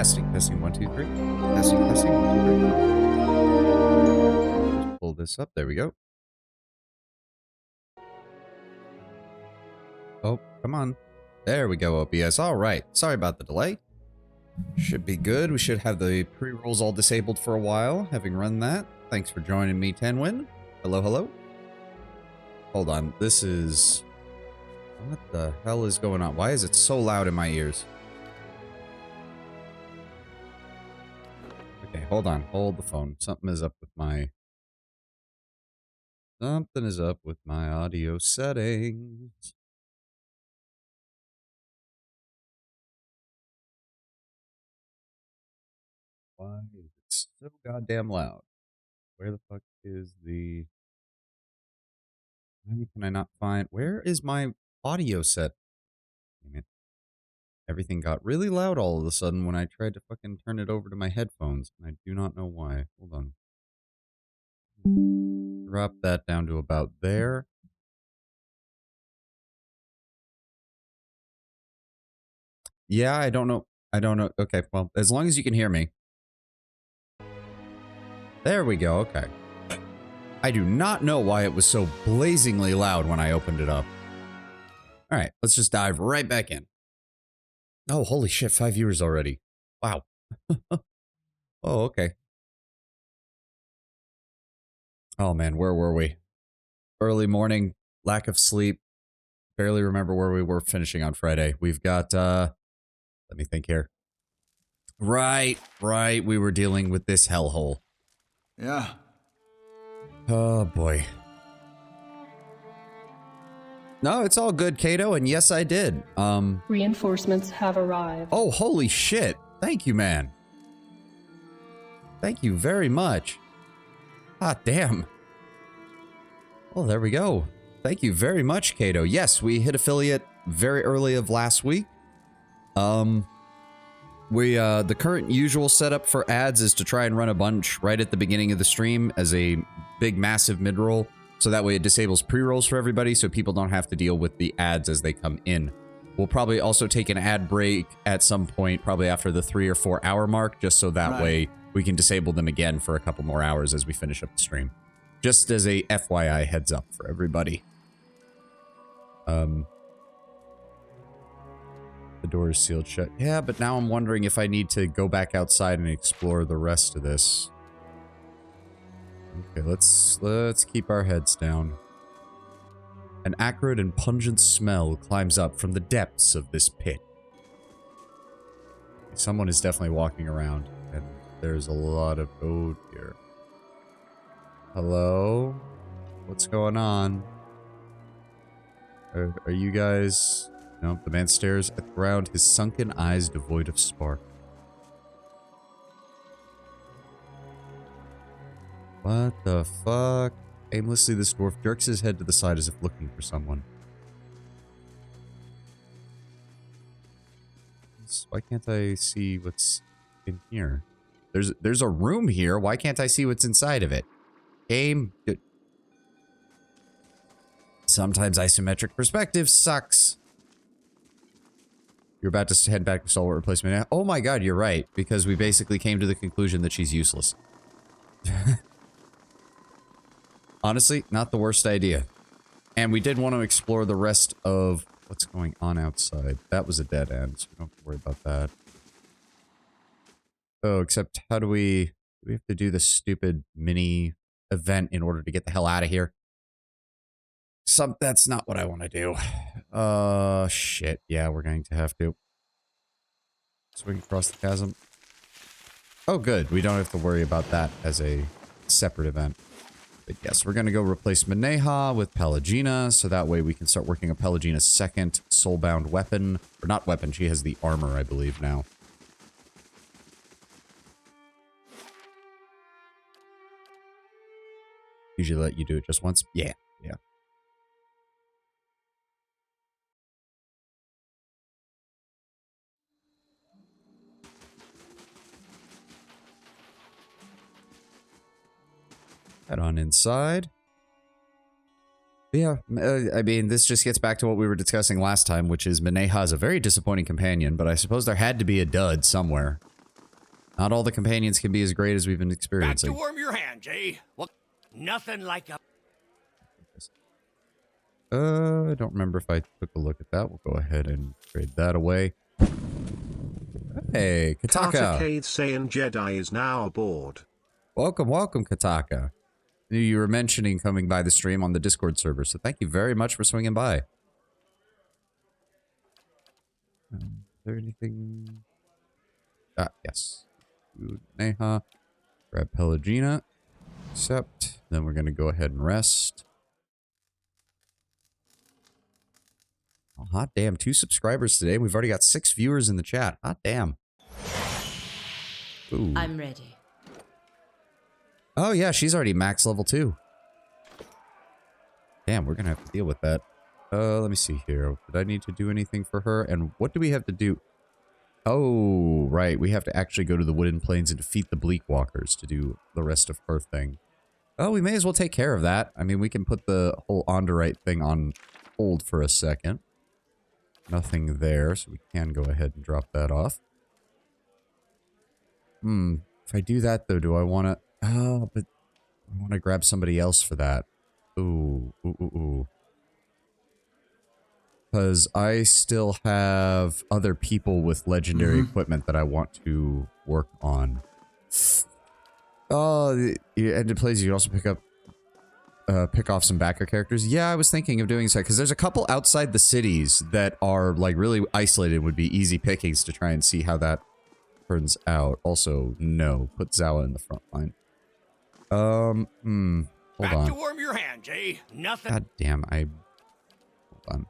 Testing, testing, 1, 2, 3. Testing, testing, 1, 2, 3. Let's pull this up. There we go. Oh, come on. There we go, OBS. All right. Sorry about the delay. Should be good. We should have the pre-rolls all disabled for a while, having run that. Thanks for joining me, Tenwin. Hello, hello. Hold on. This is... What the hell is going on? Why is it so loud in my ears? Okay, hold on. Hold the phone. Something is up with my... Something is up with my audio settings. Why is it so goddamn loud? Where the fuck is the... Why can I not find... Where is my audio set? Damn it. Everything got really loud all of a sudden when I tried to fucking turn it over to my headphones. And I do not know why. Hold on. Drop that down to about there. Yeah, I don't know. I don't know. Okay, well, as long as you can hear me. There we go. Okay. I do not know why it was so blazingly loud when I opened it up. All right, let's just dive right back in. Oh, holy shit, 5 viewers already. Wow. Oh, okay. Oh, man, where were we? Early morning, lack of sleep. Barely remember where we were finishing on Friday. We've got, let me think here. Right. We were dealing with this hellhole. Yeah. Oh, boy. No, it's all good, Kato, and yes, I did. Reinforcements have arrived. Oh, holy shit. Thank you, man. Thank you very much. Ah, damn. Well, there we go. Thank you very much, Kato. Yes, we hit affiliate very early of last week. The current usual setup for ads is to try and run a bunch right at the beginning of the stream as a big, massive mid-roll. So that way it disables pre-rolls for everybody so people don't have to deal with the ads as they come in. We'll probably also take an ad break at some point, probably after the 3 or 4 hour mark, just so that way we can disable them again for a couple more hours as we finish up the stream. Just as a FYI heads up for everybody. The door is sealed shut. Yeah, but now I'm wondering if I need to go back outside and explore the rest of this. Okay, let's keep our heads down. An acrid and pungent smell climbs up from the depths of this pit. Someone is definitely walking around, and there's a lot of... Oh, dear. Hello? What's going on? Are you guys... No, the man stares at the ground, his sunken eyes devoid of spark. What the fuck? Aimlessly, this dwarf jerks his head to the side as if looking for someone. Why can't I see what's in here? There's a room here. Why can't I see what's inside of it? Game. Good. Sometimes isometric perspective sucks. You're about to head back to Stalwart Replacement. Oh my god, you're right. Because we basically came to the conclusion that she's useless. Honestly, not the worst idea. And we did want to explore the rest of what's going on outside. That was a dead end, so we don't have to worry about that. Oh, except how do we have to do this stupid mini event in order to get the hell out of here? That's not what I want to do. Shit. Yeah, we're going to have to. Swing across the chasm. Oh, good. We don't have to worry about that as a separate event. But yes, we're going to go replace Maneha with Pelagina, so that way we can start working on Pelagina's second soulbound weapon. Or not weapon, she has the armor, I believe, now. Usually let you do it just once. Yeah, yeah. Head on inside. Yeah, I mean, this just gets back to what we were discussing last time, which is Maneha is a very disappointing companion, but I suppose there had to be a dud somewhere. Not all the companions can be as great as we've been Back experiencing. to warm your hands, eh? Well, nothing like a... I don't remember if I took a look at that. We'll go ahead and trade that away. Hey, Kataka. Cartercade saying Jedi is now aboard. Welcome, welcome, Kataka. Knew you were mentioning coming by the stream on the Discord server, so thank you very much for swinging by. Is there anything? Ah, yes. Neha. Grab Pelagina. Accept. Then we're going to go ahead and rest. Oh, hot damn. 2 subscribers today. We've already got 6 viewers in the chat. Hot damn. Ooh. I'm ready. Oh, yeah. She's already max level 2. Damn, we're going to have to deal with that. Let me see here. Did I need to do anything for her? And what do we have to do? Oh, right. We have to actually go to the Wooden Plains and defeat the Bleak Walkers to do the rest of her thing. Oh, we may as well take care of that. I mean, we can put the whole Onderite thing on hold for a second. Nothing there, so we can go ahead and drop that off. If I do that, though, do I want to... Oh, but I want to grab somebody else for that. Ooh. Because I still have other people with legendary equipment that I want to work on. Oh, the ended plays, you can also pick off some backer characters. Yeah, I was thinking of doing so, because there's a couple outside the cities that are, like, really isolated, would be easy pickings to try and see how that turns out. Also, no. Put Zawa in the front line. Hold Back on. to warm your hands, eh? Nothing... God damn, hold on.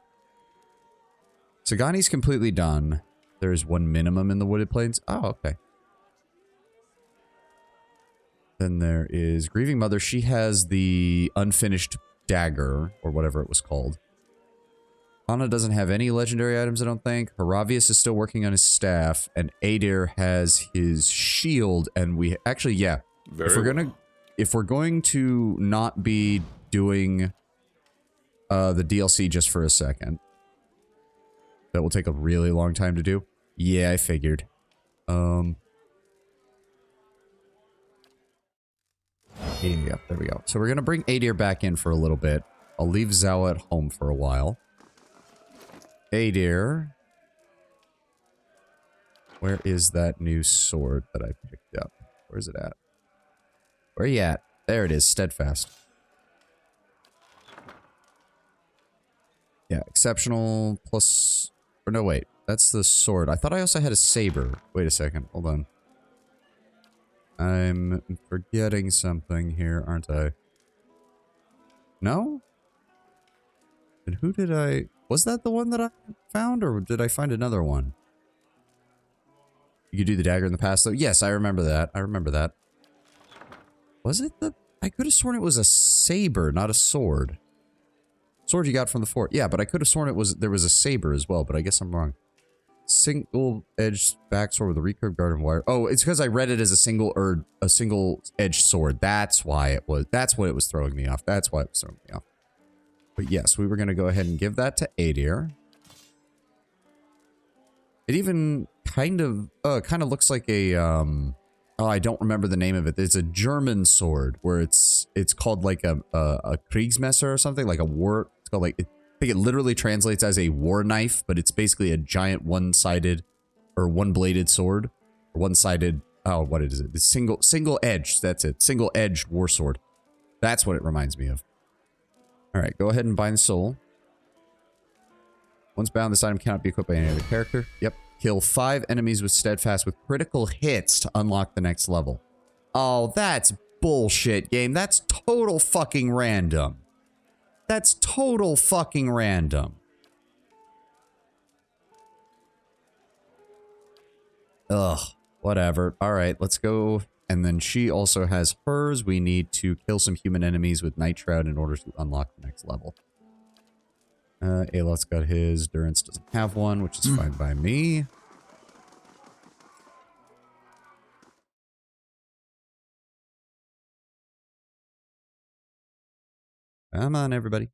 Sagani's completely done. There's 1 minimum in the Wooded Plains. Oh, okay. Then there is Grieving Mother. She has the unfinished dagger, or whatever it was called. Anna doesn't have any legendary items, I don't think. Haravius is still working on his staff, and Adair has his shield, and we... Actually, yeah. If we're going to not be doing the DLC just for a second, that will take a really long time to do. Yeah, I figured. Yeah, there we go. So we're going to bring Adair back in for a little bit. I'll leave Zawa at home for a while. Adair. Where is that new sword that I picked up? Where's it at? Where are you at? There it is, Steadfast. Yeah, exceptional plus... Or no, wait. That's the sword. I thought I also had a saber. Wait a second. Hold on. I'm forgetting something here, aren't I? No? And who did I... Was that the one that I found, or did I find another one? You could do the dagger in the past, though? Yes, I remember that. I remember that. Was it the... I could have sworn it was a saber, not a sword. Sword you got from the fort. Yeah, but I could have sworn it was... There was a saber as well, but I guess I'm wrong. Single-edged backsword with a recurve guard and wire. Oh, it's because I read it as a single-edged sword. That's why it was... That's what it was throwing me off. That's why it was throwing me off. But yes, we were going to go ahead and give that to Adair. It even kind of looks like a... Oh, I don't remember the name of it. It's a German sword where it's called like a Kriegsmesser or something, like a war... It's called like... I think it literally translates as a war knife, but it's basically a giant one-sided or one-bladed sword. Or one-sided... Oh, what is it? It's single-edged. That's it. Single-edged war sword. That's what it reminds me of. Alright, go ahead and bind soul. Once bound, this item cannot be equipped by any other character. Yep. Kill 5 enemies with steadfast with critical hits to unlock the next level. Oh, that's bullshit, game. That's total fucking random. That's total fucking random. Ugh. Whatever. Alright, let's go. And then she also has hers. We need to kill some human enemies with Night Shroud in order to unlock the next level. Alot's got his. Durance doesn't have one, which is fine by me. Come on, everybody.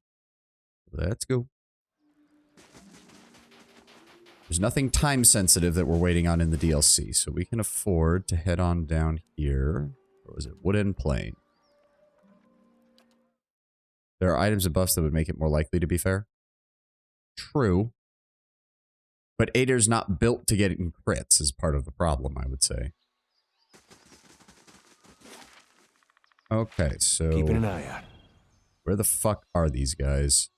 Let's go. There's nothing time sensitive that we're waiting on in the DLC, so we can afford to head on down here. Or was it Wooden Plain? There are items and buffs that would make it more likely to be fair. True. But Ader's not built to get in crits is part of the problem, I would say. Okay, so... Keeping an eye out. Where the fuck are these guys?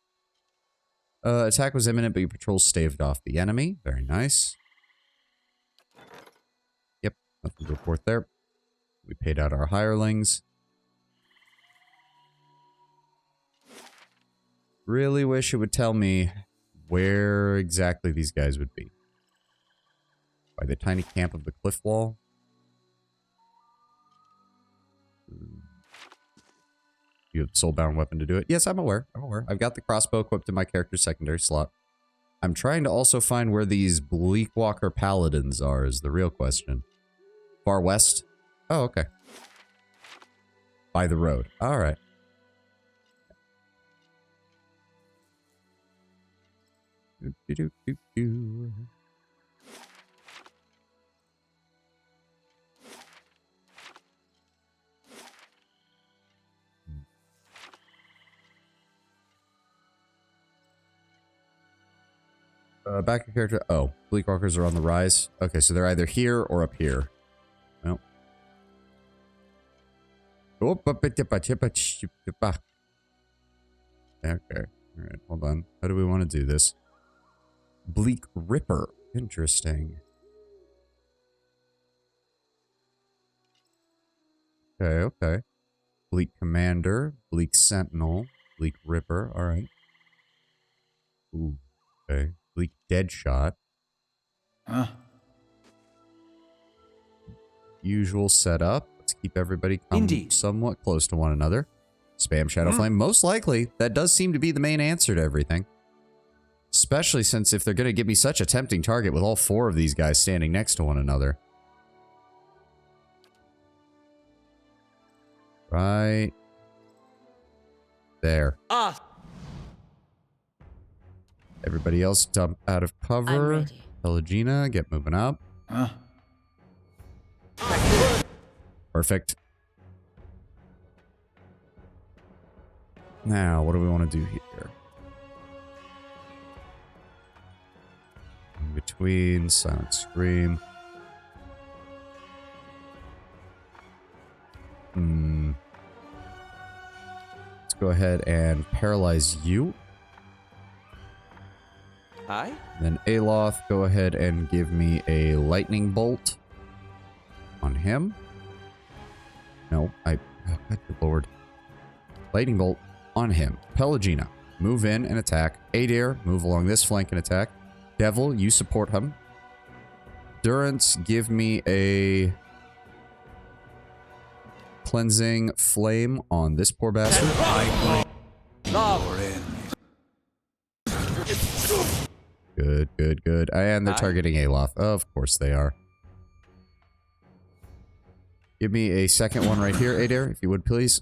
Attack was imminent, but your patrols staved off the enemy. Very nice. Yep, nothing to report there. We paid out our hirelings. Really wish it would tell me where exactly these guys would be. By the tiny camp of the cliff wall. You have the soulbound weapon to do it. Yes, I'm aware. I'm aware. I've got the crossbow equipped in my character's secondary slot. I'm trying to also find where these Bleakwalker paladins are is the real question. Far west? Oh, okay. By the road. All right. Back to character. Oh, Bleakwalkers are on the rise. Okay, so they're either here or up here. Well. Okay. Alright, hold on. How do we want to do this? Bleak Ripper. Interesting. Okay, okay. Bleak Commander. Bleak Sentinel. Bleak Ripper. Alright. Ooh, okay. Bleak Deadshot. Huh? Usual setup. Let's keep everybody Indeed. somewhat close to one another. Spam Shadow Flame. Most likely, that does seem to be the main answer to everything. Especially since if they're going to give me such a tempting target with all four of these guys standing next to one another. Right. There. Everybody else dump out of cover. I'm ready. Pelagina, get moving up. Huh? Perfect. Now, what do we want to do here? In between, Silent Scream. Let's go ahead and paralyze you. Aye? Then Aloth, go ahead and give me a lightning bolt on him. No, oh, good lord. Lightning bolt on him. Pelagina, move in and attack. Adair, move along this flank and attack. Devil, you support him. Durance, give me a cleansing flame on this poor bastard. Good, good, good. And they're targeting Aloth. Of course they are. Give me a second one right here, Adair, if you would, please.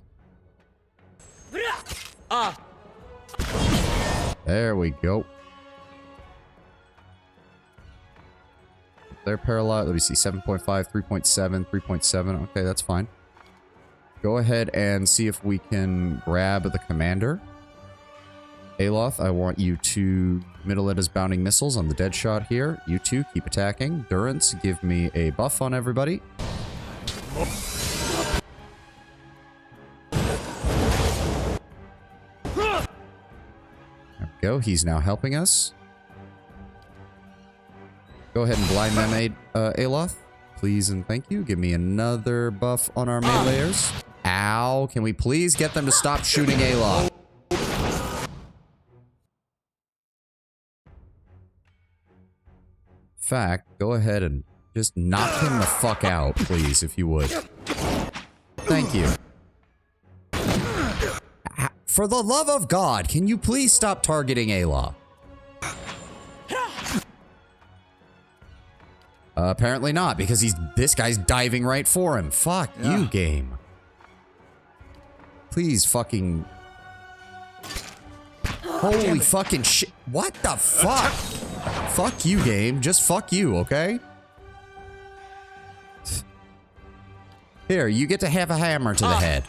There we go. They're paralyzed. Let me see. 7.5, 3.7, 3.7. Okay, that's fine. Go ahead and see if we can grab the commander. Aloth, I want you to middle it as bounding missiles on the dead shot here. You two, keep attacking. Durance, give me a buff on everybody. There we go. He's now helping us. Go ahead and blind them, Aloth. Please and thank you. Give me another buff on our meleeers. Ow. Can we please get them to stop shooting Aloth? Fact, go ahead and just knock him the fuck out, please, if you would. Thank you. For the love of God, can you please stop targeting Aloth? Apparently not, because this guy's diving right for him. Fuck you, game. Please fucking... Holy fucking shit. What the fuck? Fuck you, game. Just fuck you, okay? Here, you get to have a hammer to the head.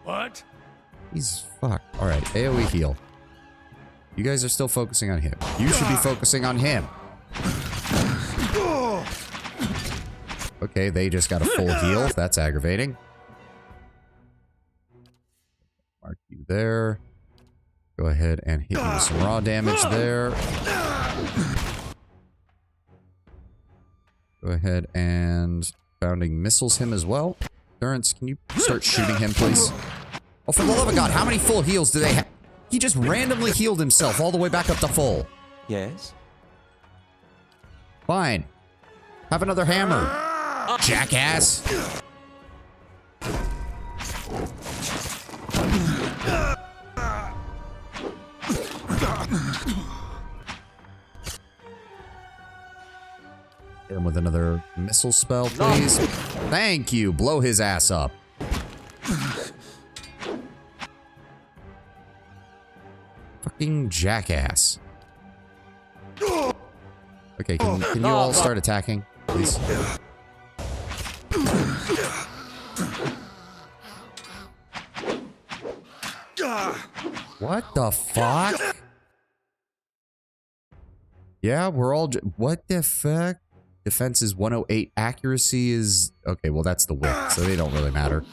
What? He's fucked. Alright, AoE heal. You guys are still focusing on him. You should be focusing on him. Okay, they just got a full heal. That's aggravating. Mark you there. Go ahead and hit you with some raw damage there. Go ahead and founding missiles him as well. Durance, can you start shooting him, please? Oh, for the love of God, how many full heals do they have? He just randomly healed himself all the way back up to full. Yes? Fine. Have another hammer. Jackass. Hit him with another missile spell, please. Thank you. Blow his ass up. Fucking jackass. Okay, can you all start attacking, please? What the fuck? Yeah, we're all... What the fuck? Defense is 108. Accuracy is... Okay, well, that's the width, so they don't really matter.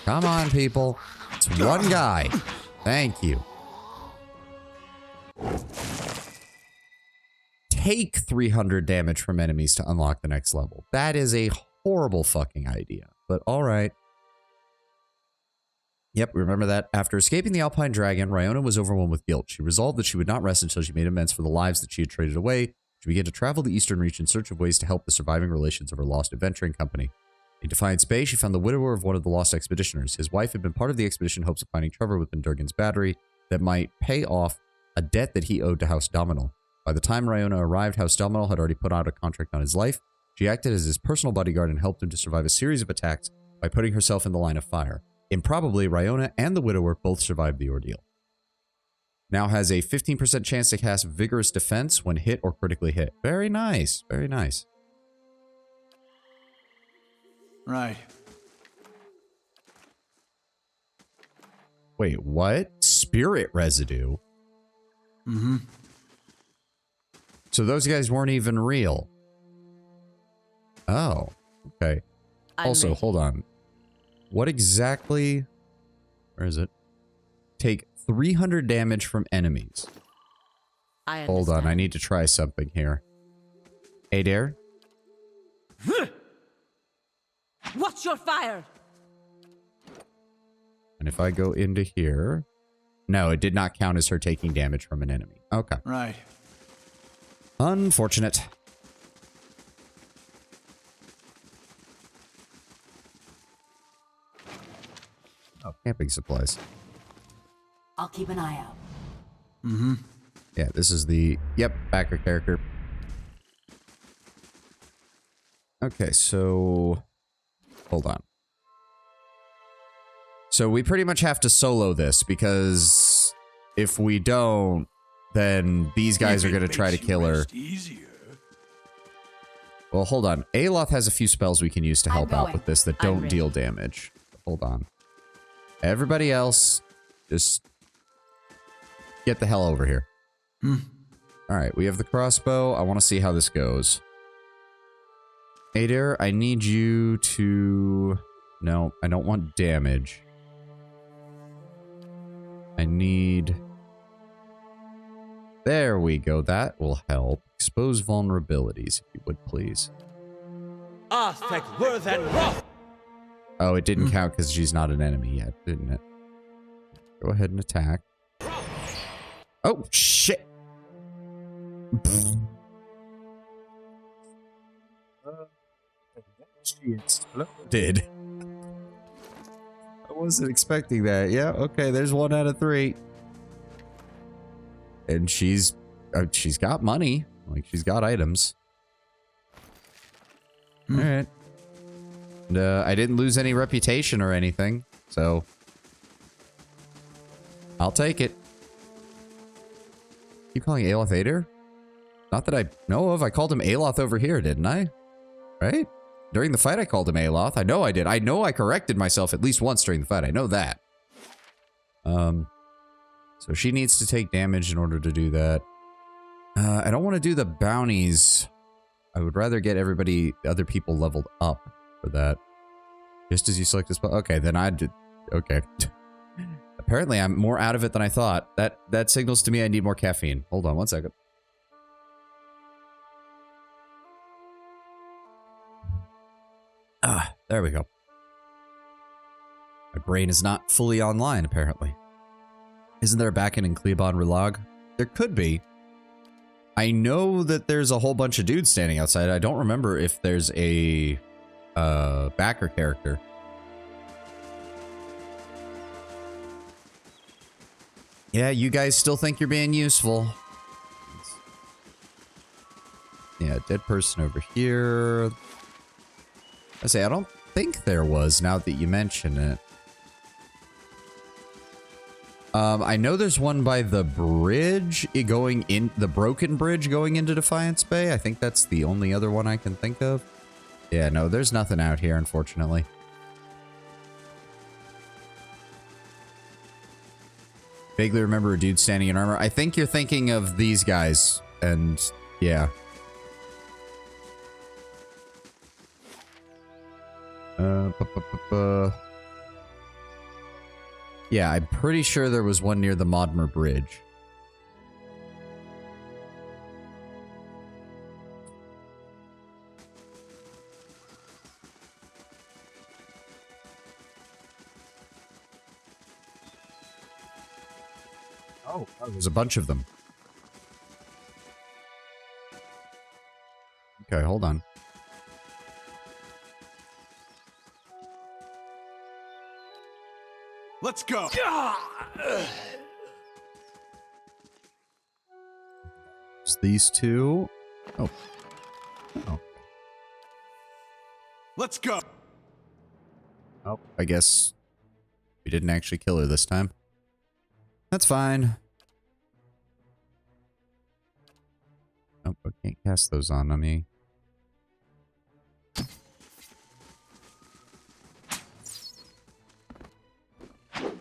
Come on, people. It's one guy. Thank you. Take 300 damage from enemies to unlock the next level. That is a horrible fucking idea, but alright. Yep, remember that. After escaping the Alpine Dragon, Ryona was overwhelmed with guilt. She resolved that she would not rest until she made amends for the lives that she had traded away. She began to travel the Eastern Reach in search of ways to help the surviving relations of her lost adventuring company. In Defiance Bay, she found the widower of one of the lost expeditioners. His wife had been part of the expedition in hopes of finding Trevor within Durgan's battery that might pay off a debt that he owed to House Dominal. By the time Ryona arrived, House Dominal had already put out a contract on his life. She acted as his personal bodyguard and helped him to survive a series of attacks by putting herself in the line of fire. Improbably, Ryona and the widower both survived the ordeal. Now has a 15% chance to cast Vigorous Defense when hit or critically hit. Very nice. Very nice. Right. Wait, what? Spirit Residue? Mm-hmm. So those guys weren't even real. Oh, okay. Also, hold on. What exactly... Where is it? Take 300 damage from enemies. Hold on, I need to try something here. Adair? Watch your fire! And if I go into here... No, it did not count as her taking damage from an enemy. Okay. Right. Unfortunate. Oh, camping supplies. I'll keep an eye out. Mm-hmm. Yeah, this is the... Yep, backer character. Okay, so... Hold on. So we pretty much have to solo this, because if we don't, then these guys are going to try to kill her. Well, hold on. Aloth has a few spells we can use to help out with this that don't deal damage. Hold on. Everybody else, just get the hell over here. Alright, we have the crossbow. I want to see how this goes. Adair, I need you to... No, I don't want damage. I need... There we go. That will help. Expose vulnerabilities, if you would, please. Oh, it didn't count because she's not an enemy yet, didn't it? Go ahead and attack. Oh, shit! Did. I wasn't expecting that. Yeah, okay, there's 1 out of 3. And she's got money. Like, she's got items. Alright. And, I didn't lose any reputation or anything, so... I'll take it. keep calling Aloth Adir? Not that I know of. I called him Aloth over here, didn't I? Right? During the fight, I called him Aloth. I know I did. I know I corrected myself at least once during the fight. I know that. So she needs to take damage in order to do that. I don't want to do the bounties. I would rather get everybody, other people leveled up for that. Just as you select this, okay, then I did. Okay. Apparently, I'm more out of it than I thought. That signals to me I need more caffeine. Hold on one second. Ah, there we go. My brain is not fully online, apparently. Isn't there a backend in Kleban Relag? There could be. I know that there's a whole bunch of dudes standing outside. I don't remember if there's a backer character. Yeah, you guys still think you're being useful. Yeah, dead person over here. I don't think there was, now that you mention it. I know there's one by the bridge going in, the broken bridge going into Defiance Bay. I think that's the only other one I can think of. Yeah, no, there's nothing out here, unfortunately. Vaguely remember a dude standing in armor. I think you're thinking of these guys, and yeah. Yeah, I'm pretty sure there was one near the Modmer Bridge. Oh, there's a bunch of them. Okay, hold on. Let's go. It's these two. Oh. Oh. Let's go. Oh, I guess we didn't actually kill her this time. That's fine. Oh, I can't cast those on me.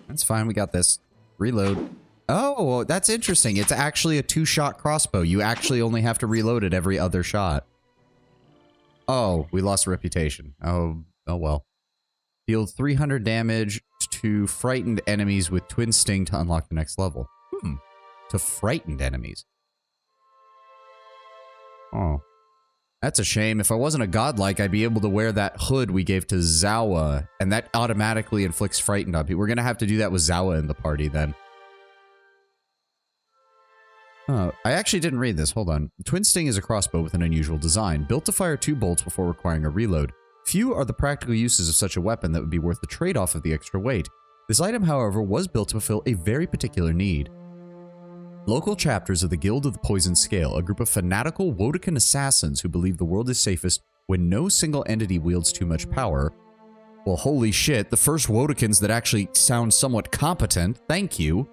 That's fine, we got this. Reload. Oh, that's interesting. It's actually a two-shot crossbow. You actually only have to reload it every other shot. Oh, we lost reputation. Oh well. Deal 300 damage to frightened enemies with Twin Sting to unlock the next level. To frightened enemies. Oh. That's a shame. If I wasn't a godlike, I'd be able to wear that hood we gave to Zawa, and that automatically inflicts frightened on people. We're gonna have to do that with Zawa in the party then. Oh, I actually didn't read this. Hold on. Twin Sting is a crossbow with an unusual design, built to fire 2 bolts before requiring a reload. Few are the practical uses of such a weapon that would be worth the trade-off of the extra weight. This item, however, was built to fulfill a very particular need. Local chapters of the Guild of the Poisoned Scale, a group of fanatical Wodokan assassins who believe the world is safest when no single entity wields too much power. Well, holy shit, the first Wodokans that actually sound somewhat competent, thank you,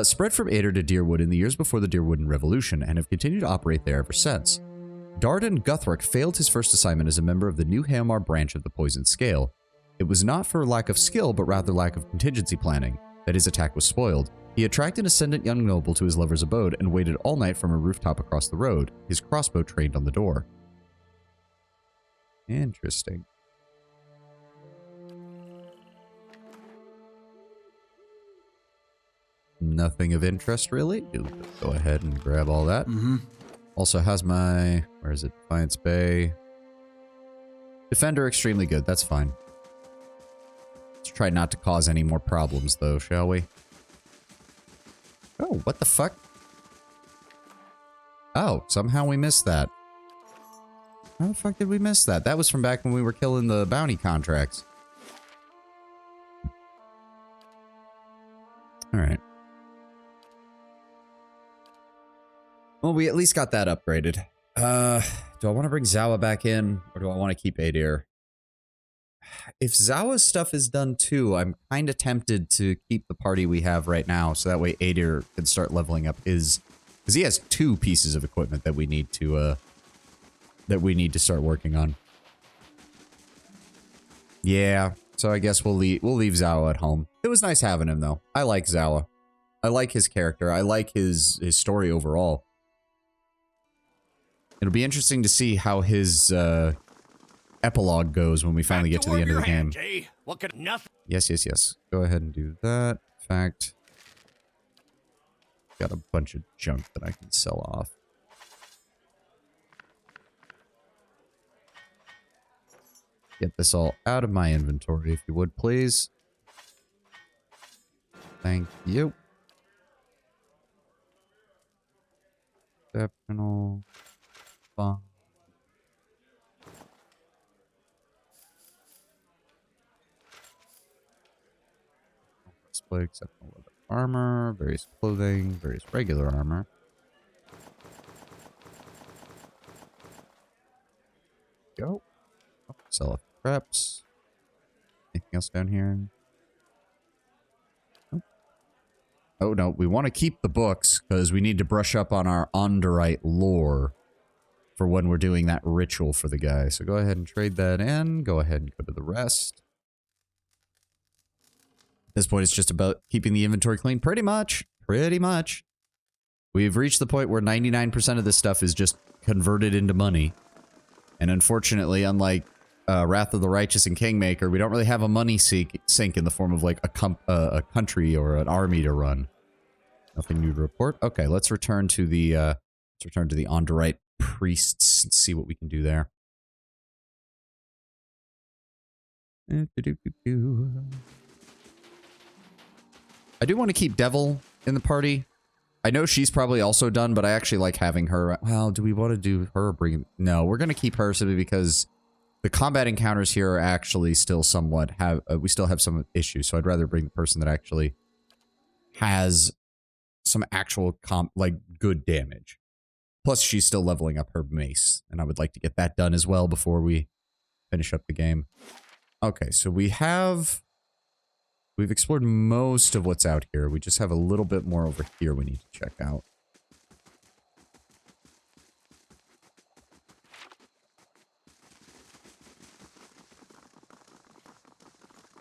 spread from Adir to Deerwood in the years before the Deerwooden Revolution and have continued to operate there ever since. Dardan Guthric failed his first assignment as a member of the New Haomar branch of the Poisoned Scale. It was not for lack of skill, but rather lack of contingency planning, that his attack was spoiled. He attracted an ascendant young noble to his lover's abode and waited all night from a rooftop across the road, his crossbow trained on the door. Interesting. Nothing of interest, really. Go ahead and grab all that. Also has my... where is it? Defiance Bay. Defender, extremely good. That's fine. Let's try not to cause any more problems, though, shall we? Oh, what the fuck? Oh, somehow we missed that. How the fuck did we miss that? That was from back when we were killing the bounty contracts. Alright. Well, we at least got that upgraded. Do I want to bring Zawa back in, or do I want to keep Adir? If Zawa's stuff is done too, I'm kind of tempted to keep the party we have right now, so that way Adir can start leveling up his Because he has 2 pieces of equipment that we need to start working on. Yeah, so I guess we'll leave Zawa at home. It was nice having him though. I like Zawa. I like his character. I like his story overall. It'll be interesting to see how his epilogue goes when we finally get to the end of the game. Jay. What could nothing? Yes, yes, yes. Go ahead and do that. In fact, got a bunch of junk that I can sell off. Get this all out of my inventory, if you would, please. Thank you. Exceptional. Fun. Display exceptional leather armor, various clothing, various regular armor. Go. Oh, sell off preps. Anything else down here? Oh, oh no, we want to keep the books because we need to brush up on our Underite lore for when we're doing that ritual for the guy. So go ahead and trade that in. Go ahead and go to the rest. At this point, it's just about keeping the inventory clean. Pretty much. Pretty much. We've reached the point where 99% of this stuff is just converted into money. And unfortunately, unlike Wrath of the Righteous and Kingmaker, we don't really have a money sink in the form of like a country or an army to run. Nothing new to report. Okay, let's return to the Underite priests and see what we can do there. I do want to keep Devil in the party. I know she's probably also done, but I actually like having her. Well, do we want to do her or bring... No, we're going to keep her simply because the combat encounters here are actually still somewhat... we still have some issues, so I'd rather bring the person that actually has some actual good damage. Plus, she's still leveling up her mace, and I would like to get that done as well before we finish up the game. Okay, so we've explored most of what's out here. We just have a little bit more over here we need to check out.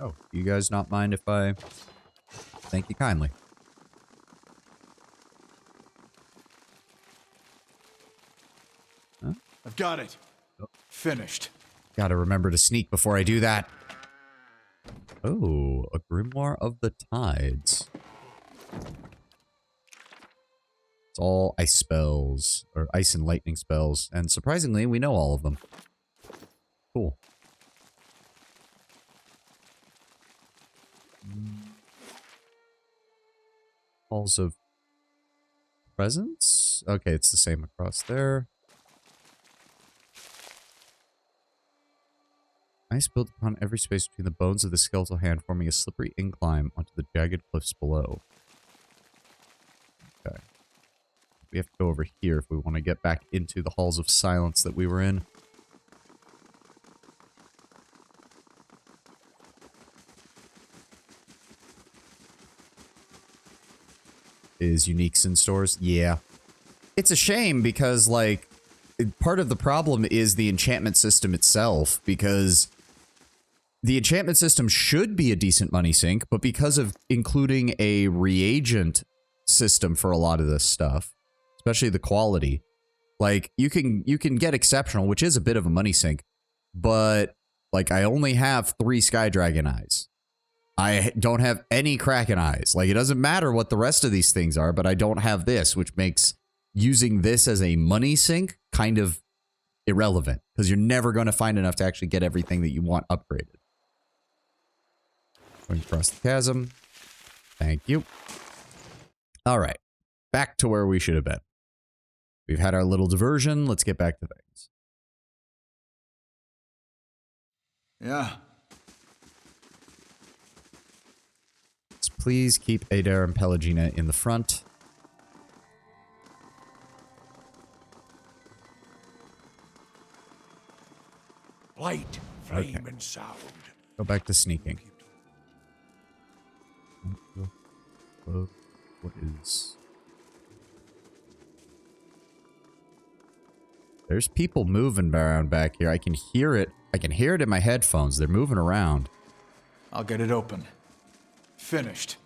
Oh, do you guys not mind if I... Thank you kindly. Huh? I've got it. Finished. Gotta remember to sneak before I do that. Oh, a Grimoire of the Tides. It's all ice spells, or ice and lightning spells, and surprisingly, we know all of them. Cool. Halls of Presence? Okay, it's the same across there. Ice built upon every space between the bones of the skeletal hand, forming a slippery incline onto the jagged cliffs below. Okay. We have to go over here if we want to get back into the Halls of Silence that we were in. Is uniques in stores? Yeah. It's a shame because, like, part of the problem is the enchantment system itself, because the enchantment system should be a decent money sink, but because of including a reagent system for a lot of this stuff, especially the quality, like, you can get exceptional, which is a bit of a money sink, but, like, I only have 3 Sky Dragon eyes. I don't have any Kraken eyes. Like, it doesn't matter what the rest of these things are, but I don't have this, which makes using this as a money sink kind of irrelevant, because you're never going to find enough to actually get everything that you want upgraded. Going across the chasm. Thank you. All right. Back to where we should have been. We've had our little diversion. Let's get back to things. Yeah. Let's please keep Adair and Pelagina in the front. Light, flame, and sound. Go back to sneaking. What is... There's people moving around back here. I can hear it. I can hear it in my headphones. They're moving around. I'll get it open. Finished.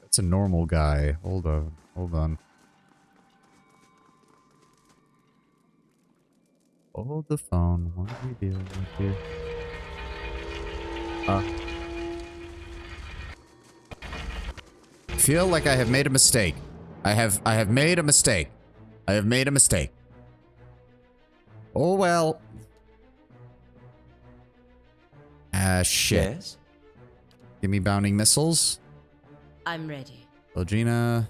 That's a normal guy. Hold on. Hold on. Hold the phone. What are we dealing with here? I feel like I have made a mistake. I have made a mistake. I have made a mistake. Oh well. Shit. Yes? Give me bounding missiles. I'm ready. Logina.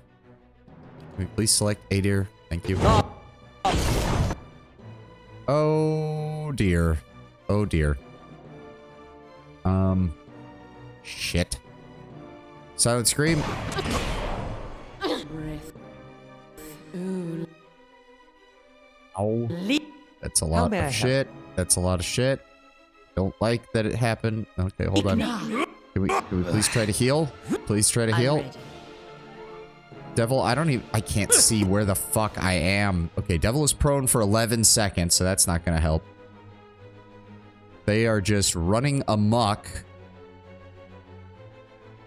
Can we please select Adir? Thank you. Oh dear. Oh dear. Shit. Silent scream. Breath. Ooh. Oh. That's a How lot may I of help? shit. That's a lot of shit. Don't like that it happened. Okay, hold on. Can we please try to heal? Please try to I'm heal. ready. Devil, I can't see where the fuck I am. Okay, Devil is prone for 11 seconds, so that's not gonna help. They are just running amok.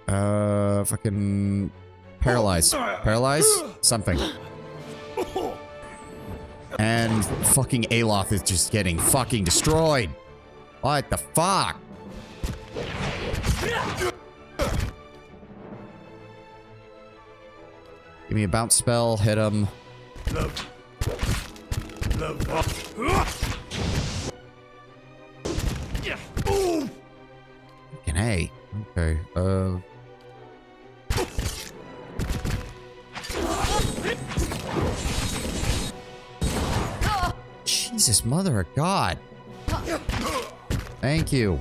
Fucking paralyzed. Paralyzed? Something. And fucking Aloth is just getting fucking destroyed. What the fuck? Give me a bounce spell, hit him. Fucking A. Okay, Jesus, mother of God. Thank you.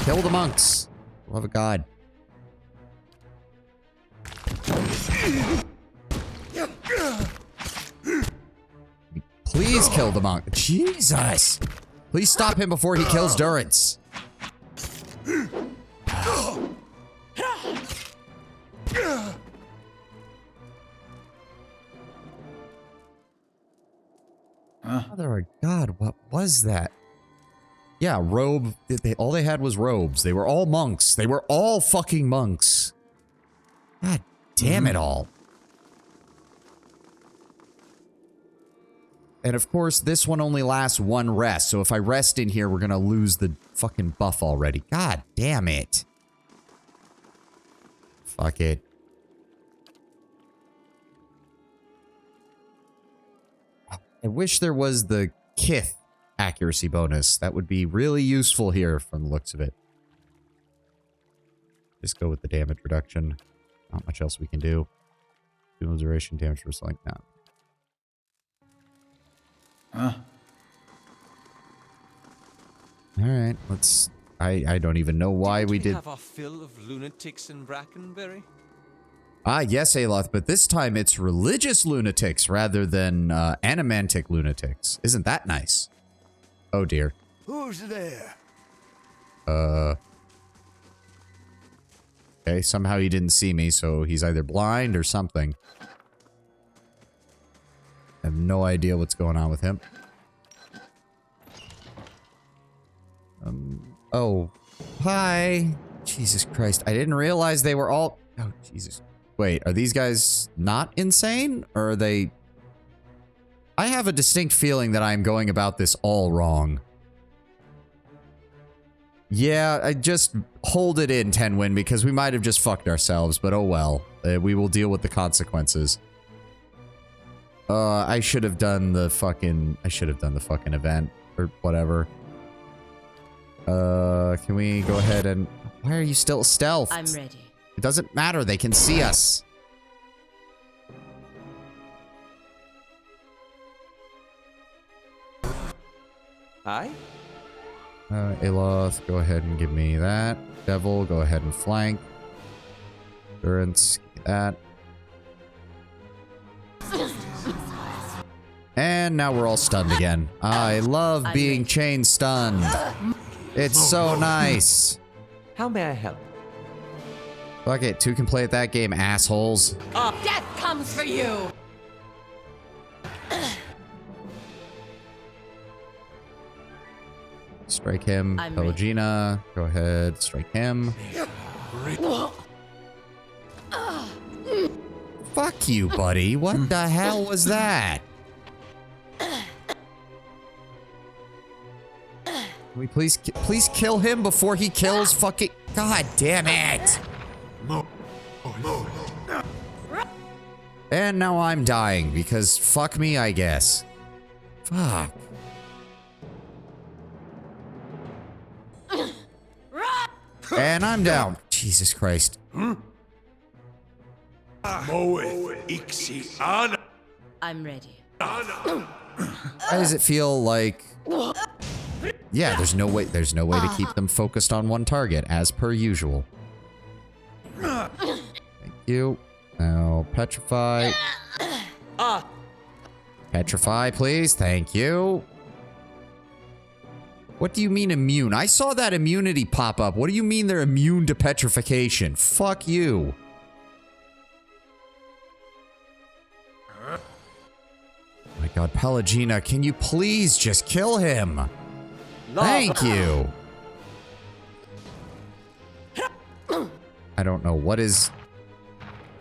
Kill the monks. Love of God. Please kill the monk. Jesus. Please stop him before he kills Durance. Mother of God, what was that? Yeah, robe. All they had was robes. They were all monks. They were all fucking monks. God damn it all. And of course, this one only lasts one rest. So if I rest in here, we're gonna lose the fucking buff already. God damn it. Fuck it. I wish there was the Kith accuracy bonus. That would be really useful here from the looks of it. Just go with the damage reduction. Not much else we can do. Dual duration damage for like that. Huh? Alright, let's... I don't even know why we did... have our fill of lunatics in Brackenberry? Ah, yes, Aloth, but this time it's religious lunatics rather than animantic lunatics. Isn't that nice? Oh, dear. Who's there? Okay, somehow he didn't see me, so he's either blind or something. I have no idea what's going on with him. Oh. Hi! Jesus Christ, I didn't realize they were all... Oh, Jesus. Wait, are these guys not insane? Or are they... I have a distinct feeling that I'm going about this all wrong. Yeah, I just hold it in, Tenwin, because we might have just fucked ourselves, but oh well. We will deal with the consequences. I should have done the fucking... I should have done the fucking event, or whatever. Can we go ahead and... Why are you still stealth? I'm ready. It doesn't matter, they can see us. Aye? Aloth, go ahead and give me that. Devil, go ahead and flank. Durance, that. And now we're all stunned again. I love being chain stunned. It's so nice. How may I help? Fuck it, two can play at that game, assholes. Death comes for you! Strike him. I'm ready. Pelagina, go ahead, strike him. Fuck you, buddy. What the hell was that? Can we please kill him before he kills fucking... God damn it! And now I'm dying because fuck me, I guess. Fuck. And I'm down. Jesus Christ. Moe Ixi Ana. I'm ready. Why does it feel like... Yeah, there's no way to keep them focused on one target, as per usual. Thank you. Now, petrify. Petrify, please. Thank you. What do you mean immune? I saw that immunity pop up. What do you mean they're immune to petrification? Fuck you. Oh my god, Pelagina, can you please just kill him? Thank you. I don't know what is...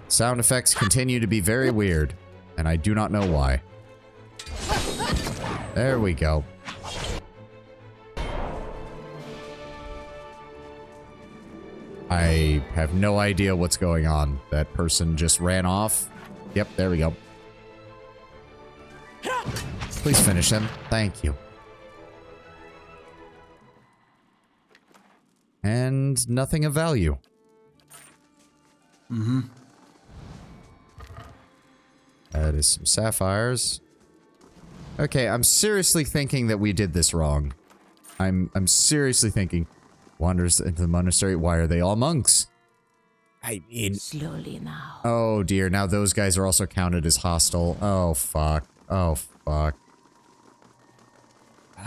Sound effects continue to be very weird, and I do not know why. There we go. I have no idea what's going on. That person just ran off. Yep, there we go. Please finish him. Thank you. And nothing of value. Mm-hmm. That is some sapphires. Okay, I'm seriously thinking that we did this wrong. I'm seriously thinking. Wanders into the monastery. Why are they all monks? I mean... Slowly now. Oh dear, now those guys are also counted as hostile. Oh fuck. Oh fuck.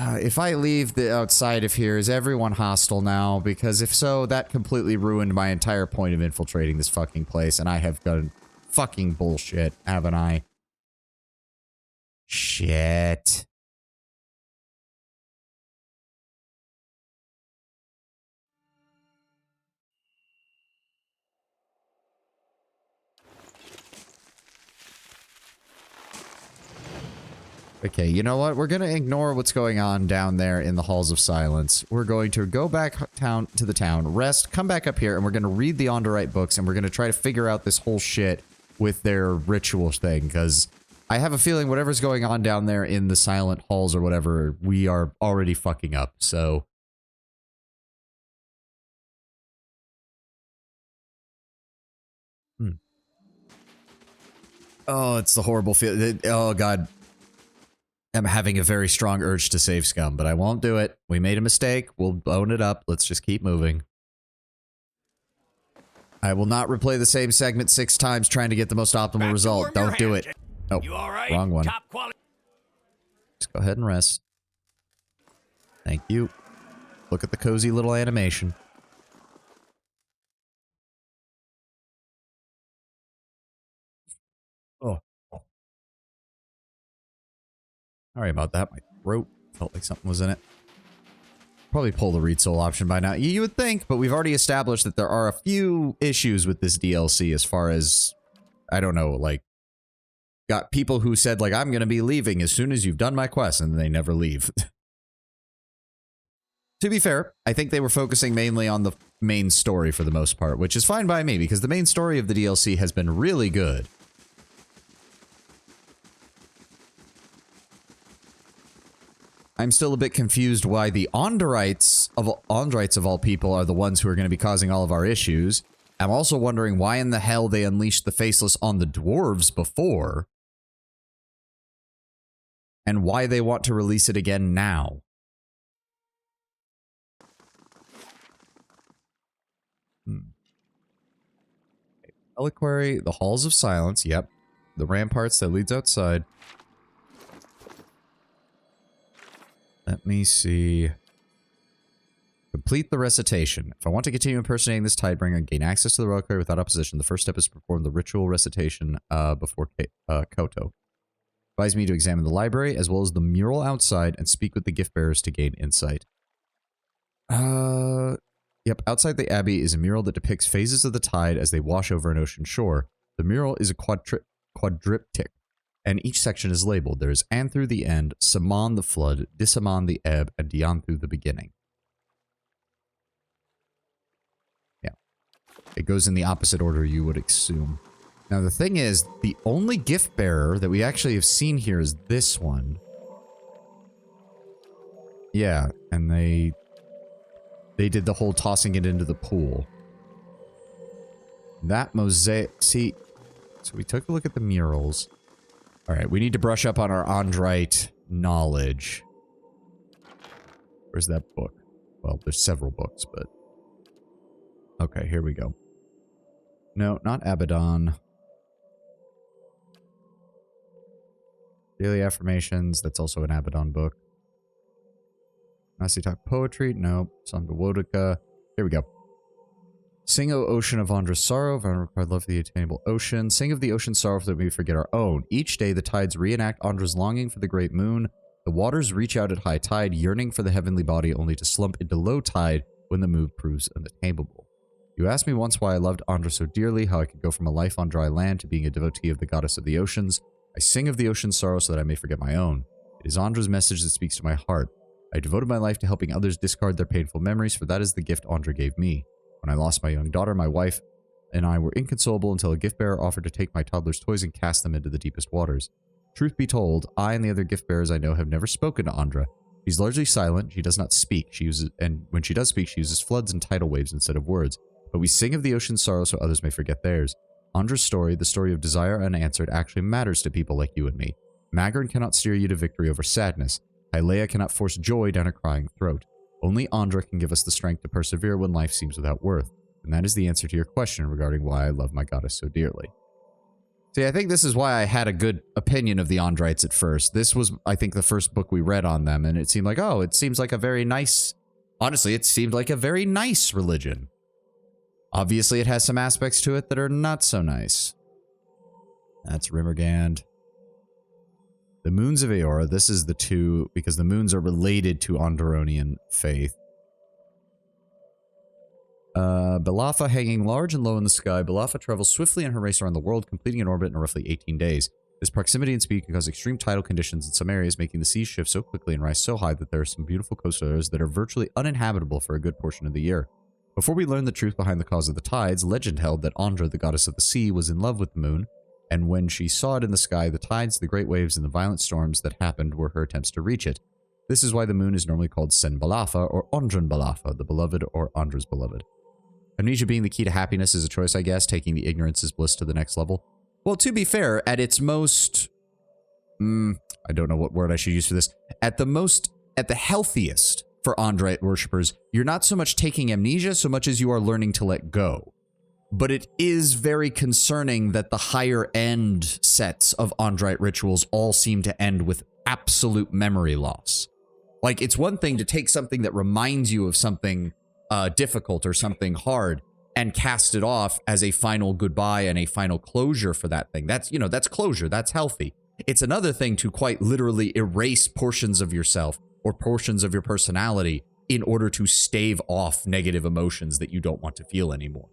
If I leave the outside of here, is everyone hostile now? Because if so, that completely ruined my entire point of infiltrating this fucking place, and I have done fucking bullshit, haven't I? Shit. Okay, you know what? We're gonna ignore what's going on down there in the Halls of Silence. We're going to go back to the town, rest, come back up here, and we're gonna read the Onderite books, and we're gonna try to figure out this whole shit with their ritual thing, because I have a feeling whatever's going on down there in the Silent Halls or whatever, we are already fucking up, so... Oh, it's the horrible feel. Oh, God. I'm having a very strong urge to save Scum, but I won't do it. We made a mistake. We'll own it up. Let's just keep moving. I will not replay the same segment 6 times trying to get the most optimal result. Don't do it. Oh, You all right? wrong one. Top quality. Just go ahead and rest. Thank you. Look at the cozy little animation. Oh. Sorry about that. My throat felt like something was in it. Probably pull the read soul option by now. You would think, but we've already established that there are a few issues with this DLC as far as, I don't know, like, got people who said, like, I'm going to be leaving as soon as you've done my quest, and they never leave. To be fair, I think they were focusing mainly on the main story for the most part, which is fine by me, because the main story of the DLC has been really good. I'm still a bit confused why the Onderites of all people are the ones who are going to be causing all of our issues. I'm also wondering why in the hell they unleashed the Faceless on the dwarves before. And why they want to release it again now. Reliquary, the Halls of Silence, yep. The ramparts that leads outside. Let me see. Complete the recitation. If I want to continue impersonating this Tidebringer and gain access to the reliquary without opposition, the first step is to perform the ritual recitation before Koto. Advise me to examine the library as well as the mural outside and speak with the gift bearers to gain insight. Yep, outside the abbey is a mural that depicts phases of the tide as they wash over an ocean shore. The mural is a quadriptych, and each section is labeled. There is Anthu the end, Saman the flood, Disaman the ebb, and Dianthu the beginning. Yeah. It goes in the opposite order you would assume. Now the thing is, the only gift bearer that we actually have seen here is this one. Yeah, and they did the whole tossing it into the pool. That mosaic... See, so we took a look at the murals. Alright, we need to brush up on our Andrite knowledge. Where's that book? Well, there's several books, but... Okay, here we go. No, not Abaddon. Daily Affirmations, that's also an Abaddon book. Nasi Talk Poetry, no. Song to Wodika. Here we go. Sing, O ocean of Andra's sorrow, required love for the attainable ocean. Sing of the ocean's sorrow that we forget our own. Each day the tides reenact Andra's longing for the great moon. The waters reach out at high tide, yearning for the heavenly body only to slump into low tide when the moon proves unattainable. You asked me once why I loved Andra so dearly, how I could go from a life on dry land to being a devotee of the goddess of the oceans. I sing of the ocean's sorrow so that I may forget my own. It is Andra's message that speaks to my heart. I devoted my life to helping others discard their painful memories, for that is the gift Andra gave me. When I lost my young daughter, my wife and I were inconsolable until a gift bearer offered to take my toddler's toys and cast them into the deepest waters. Truth be told, I and the other gift bearers I know have never spoken to Andra. She's largely silent, she does not speak, and when she does speak, she uses floods and tidal waves instead of words. But we sing of the ocean's sorrow so others may forget theirs. Andra's story, the story of desire unanswered, actually matters to people like you and me. Magrin cannot steer you to victory over sadness. Hyleia cannot force joy down a crying throat. Only Andra can give us the strength to persevere when life seems without worth. And that is the answer to your question regarding why I love my goddess so dearly. See, I think this is why I had a good opinion of the Andrites at first. This was, I think, the first book we read on them, and it seemed like, oh, it seems like a very nice... Honestly, it seemed like a very nice religion. Obviously, it has some aspects to it that are not so nice. That's Rimmergand. The Moons of Eora, this is the two, because the moons are related to Andoronian faith. Belaffa hanging large and low in the sky, Belaffa travels swiftly in her race around the world, completing an orbit in roughly 18 days. This proximity and speed can cause extreme tidal conditions in some areas, making the seas shift so quickly and rise so high that there are some beautiful coastal areas that are virtually uninhabitable for a good portion of the year. Before we learn the truth behind the cause of the tides, legend held that Andra, the goddess of the sea, was in love with the moon, and when she saw it in the sky, the tides, the great waves, and the violent storms that happened were her attempts to reach it. This is why the moon is normally called Sen Belaffa or Andran Belaffa, the beloved or Andra's beloved. Amnesia being the key to happiness is a choice, I guess, taking the ignorance is bliss to the next level. Well, to be fair, at its most... I don't know what word I should use for this. At the healthiest for Andrite worshippers, you're not so much taking amnesia so much as you are learning to let go. But it is very concerning that the higher end sets of Andrite rituals all seem to end with absolute memory loss. Like, it's one thing to take something that reminds you of something difficult or something hard and cast it off as a final goodbye and a final closure for that thing. That's, you know, that's closure. That's healthy. It's another thing to quite literally erase portions of yourself or portions of your personality in order to stave off negative emotions that you don't want to feel anymore.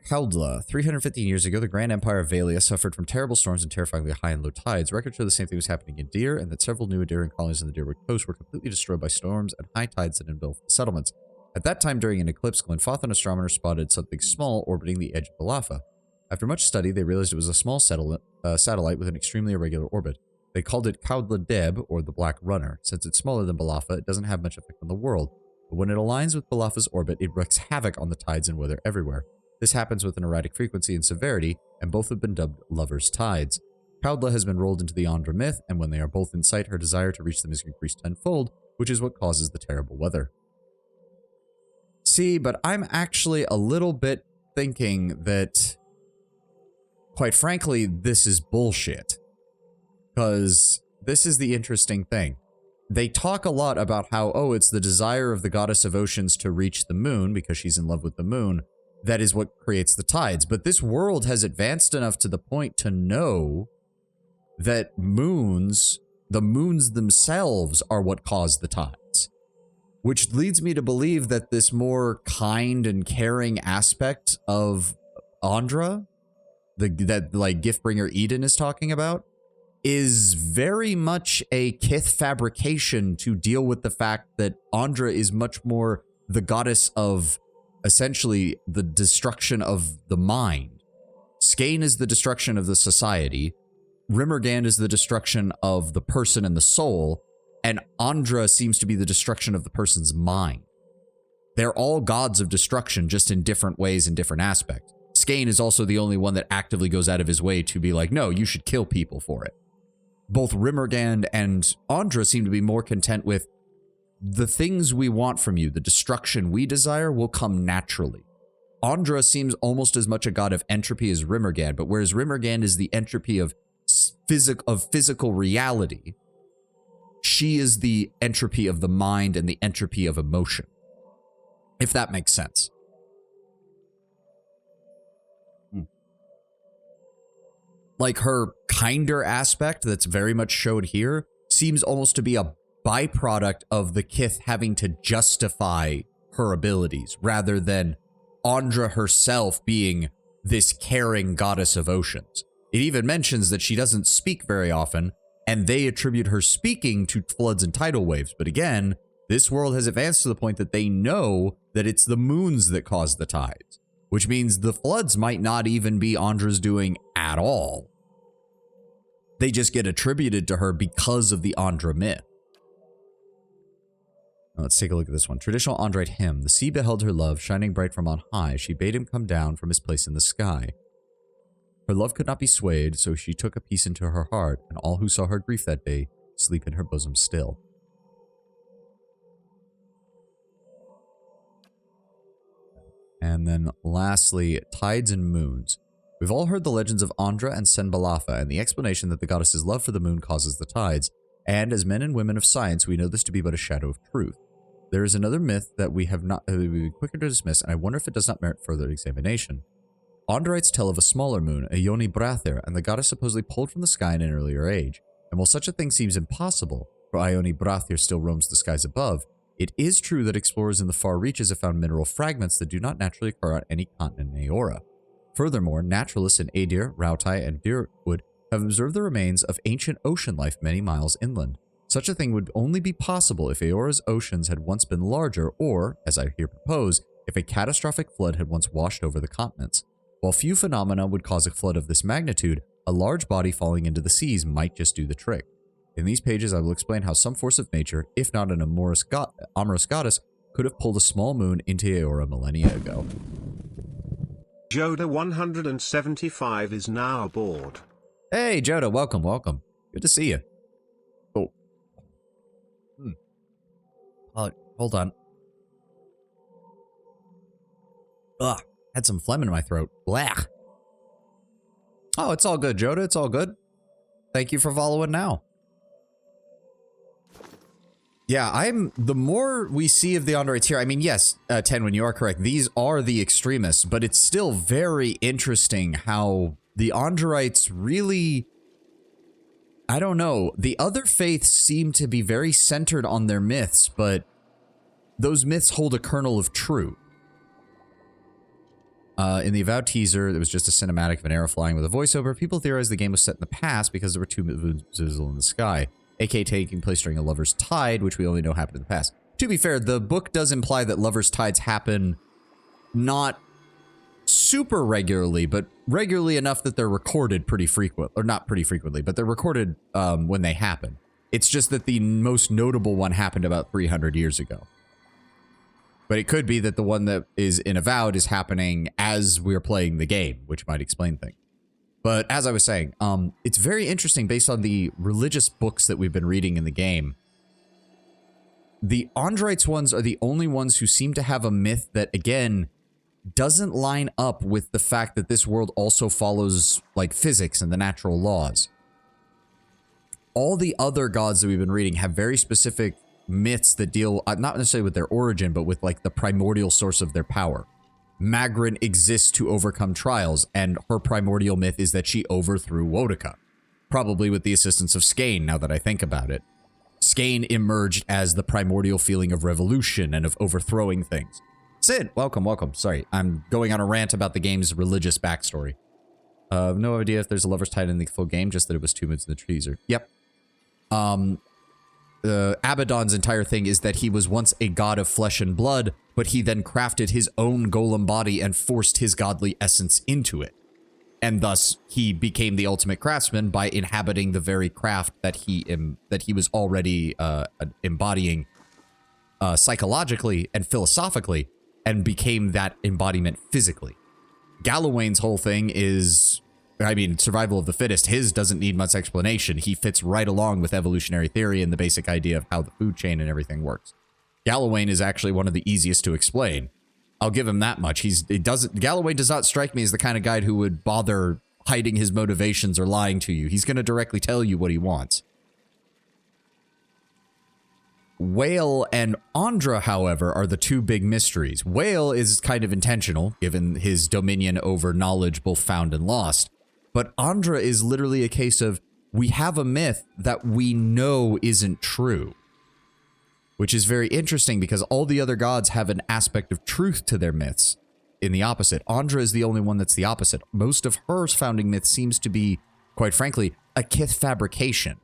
Caudla. 315 years ago, the Grand Empire of Valia suffered from terrible storms and terrifyingly high and low tides. Records show the same thing was happening in Dir, and that several new Adirian colonies on the Dirwood coast were completely destroyed by storms and high tides that engulfed the settlements. At that time, during an eclipse, Glenfathan astronomers spotted something small orbiting the edge of Belaffa. After much study, they realized it was a small satellite with an extremely irregular orbit. They called it Caudla Deb, or the Black Runner. Since it's smaller than Belaffa, it doesn't have much effect on the world. But when it aligns with Belaffa's orbit, it wreaks havoc on the tides and weather everywhere. This happens with an erratic frequency and severity, and both have been dubbed Lover's Tides. Caudla has been rolled into the Andra myth, and when they are both in sight, her desire to reach them is increased tenfold, which is what causes the terrible weather. See, but I'm actually a little bit thinking that quite frankly, this is bullshit. Because this is the interesting thing. They talk a lot about how, oh, it's the desire of the goddess of oceans to reach the moon because she's in love with the moon. That is what creates the tides. But this world has advanced enough to the point to know that the moons themselves are what cause the tides. Which leads me to believe that this more kind and caring aspect of Andra, that like Giftbringer Eden is talking about, is very much a Kith fabrication to deal with the fact that Andra is much more the goddess of essentially the destruction of the mind. Skane is the destruction of the society. Rimmergand is the destruction of the person and the soul. And Andra seems to be the destruction of the person's mind. They're all gods of destruction, just in different ways and different aspects. Skane is also the only one that actively goes out of his way to be like, no, you should kill people for it. Both Rimmergand and Andra seem to be more content with the things we want from you, the destruction we desire will come naturally. Andra seems almost as much a god of entropy as Rimmergand, but whereas Rimmergand is the entropy of physical reality, she is the entropy of the mind and the entropy of emotion. If that makes sense. Like her kinder aspect that's very much showed here seems almost to be a byproduct of the Kith having to justify her abilities rather than Andra herself being this caring goddess of oceans. It even mentions that she doesn't speak very often, and they attribute her speaking to floods and tidal waves. But again, this world has advanced to the point that they know that it's the moons that cause the tides, which means the floods might not even be Andra's doing at all. They just get attributed to her because of the Andra myth. Now let's take a look at this one. Traditional Andrite hymn. The sea beheld her love, shining bright from on high. She bade him come down from his place in the sky. Her love could not be swayed, so she took a peace into her heart, and all who saw her grief that day sleep in her bosom still. And then lastly, tides and moons. We've all heard the legends of Andra and Senbalafa, and the explanation that the goddess's love for the moon causes the tides, and as men and women of science, we know this to be but a shadow of truth. There is another myth that we would be quicker to dismiss, and I wonder if it does not merit further examination. Andrites tell of a smaller moon, Ioni Brather, and the goddess supposedly pulled from the sky in an earlier age. And while such a thing seems impossible, for Ioni Brather still roams the skies above, it is true that explorers in the far reaches have found mineral fragments that do not naturally occur on any continent in Aeora. Furthermore, naturalists in Adir, Rautai, and Dirwood have observed the remains of ancient ocean life many miles inland. Such a thing would only be possible if Aeora's oceans had once been larger, or, as I here propose, if a catastrophic flood had once washed over the continents. While few phenomena would cause a flood of this magnitude, a large body falling into the seas might just do the trick. In these pages, I will explain how some force of nature, if not an amorous goddess, could have pulled a small moon into Aeora millennia ago. Joda 175 is now aboard. Hey, Joda, welcome, welcome. Good to see you. Oh. Hold on. Ugh, had some phlegm in my throat. Blah. Oh, it's all good, Joda. It's all good. Thank you for following now. Yeah, the more we see of the Andrites here, I mean, yes, Tenwin, you are correct. These are the extremists, but it's still very interesting how the Andrites really, I don't know, the other faiths seem to be very centered on their myths, but those myths hold a kernel of truth. In the Avowed teaser, there was just a cinematic of an arrow flying with a voiceover. People theorized the game was set in the past because there were two moons visible in the sky, aka taking place during a lover's tide, which we only know happened in the past. To be fair, the book does imply that lover's tides happen not super regularly, but regularly enough that they're recorded pretty frequent, or not pretty frequently, but they're recorded when they happen. It's just that the most notable one happened about 300 years ago. But it could be that the one that is in Avowed is happening as we're playing the game, which might explain things. But as I was saying, it's very interesting based on the religious books that we've been reading in the game. The Andrites ones are the only ones who seem to have a myth that, again, doesn't line up with the fact that this world also follows like physics and the natural laws. All the other gods that we've been reading have very specific myths that deal not necessarily with their origin, but with like the primordial source of their power. Magrin exists to overcome trials, and her primordial myth is that she overthrew Woedica, probably with the assistance of Skane, now that I think about it. Skane emerged as the primordial feeling of revolution and of overthrowing things. Sid, welcome, welcome. Sorry, I'm going on a rant about the game's religious backstory. No idea if there's a lover's tied in the full game, just that it was 2 minutes in the teaser. Yep. Abaddon's entire thing is that he was once a god of flesh and blood, but he then crafted his own golem body and forced his godly essence into it. And thus, he became the ultimate craftsman by inhabiting the very craft that he was already embodying psychologically and philosophically, and became that embodiment physically. Galawain's whole thing is, I mean, survival of the fittest. His doesn't need much explanation. He fits right along with evolutionary theory and the basic idea of how the food chain and everything works. Galawain is actually one of the easiest to explain. I'll give him that much. Galawain does not strike me as the kind of guy who would bother hiding his motivations or lying to you. He's going to directly tell you what he wants. Whale and Andra, however, are the two big mysteries. Whale is kind of intentional, given his dominion over knowledge both found and lost. But Andra is literally a case of, we have a myth that we know isn't true. Which is very interesting because all the other gods have an aspect of truth to their myths in the opposite. Andra is the only one that's the opposite. Most of her founding myth seems to be, quite frankly, a Kith fabrication.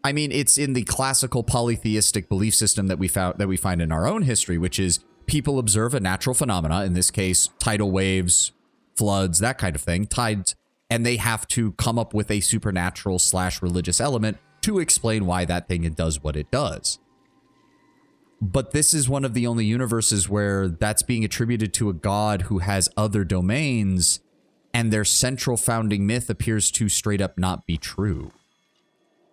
I mean, it's in the classical polytheistic belief system that we find in our own history, which is people observe a natural phenomena, in this case, tidal waves, floods, that kind of thing, tides, and they have to come up with a supernatural / religious element to explain why that thing does what it does. But this is one of the only universes where that's being attributed to a god who has other domains, and their central founding myth appears to straight up not be true.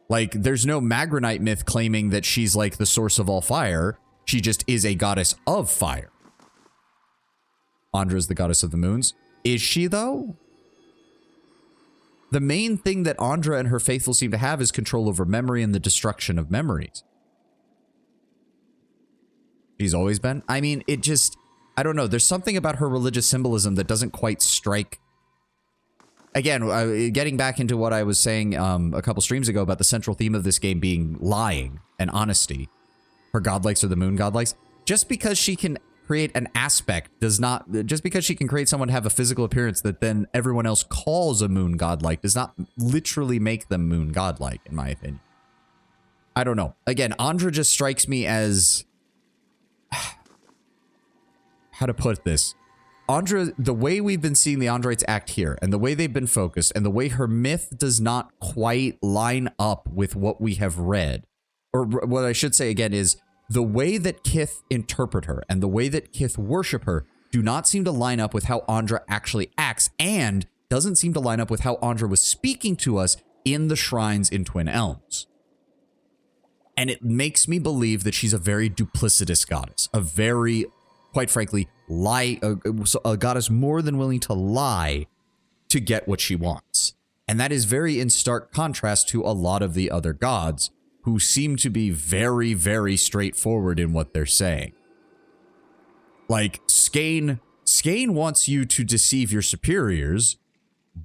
Like, there's no Magrinite myth claiming that she's like the source of all fire. She just is a goddess of fire. Andra's the goddess of the moons. Is she, though? The main thing that Andra and her faithful seem to have is control over memory and the destruction of memories. She's always been. I mean, it just, I don't know. There's something about her religious symbolism that doesn't quite strike. Again, getting back into what I was saying a couple streams ago about the central theme of this game being lying and honesty. Her godlikes are the moon godlikes. Just because she can create an aspect does not, just because she can create someone to have a physical appearance that then everyone else calls a moon godlike does not literally make them moon godlike, in my opinion. I don't know. Again, Andra just strikes me as, how to put this? Andra, the way we've been seeing the Androids act here, and the way they've been focused, and the way her myth does not quite line up with what we have read, or what I should say again is, the way that Kith interpret her, and the way that Kith worship her, do not seem to line up with how Andra actually acts, and doesn't seem to line up with how Andra was speaking to us in the shrines in Twin Elms. And it makes me believe that she's a very duplicitous goddess, a very, quite frankly, a goddess more than willing to lie to get what she wants. And that is very in stark contrast to a lot of the other gods who seem to be very, very straightforward in what they're saying. Like, Skane wants you to deceive your superiors,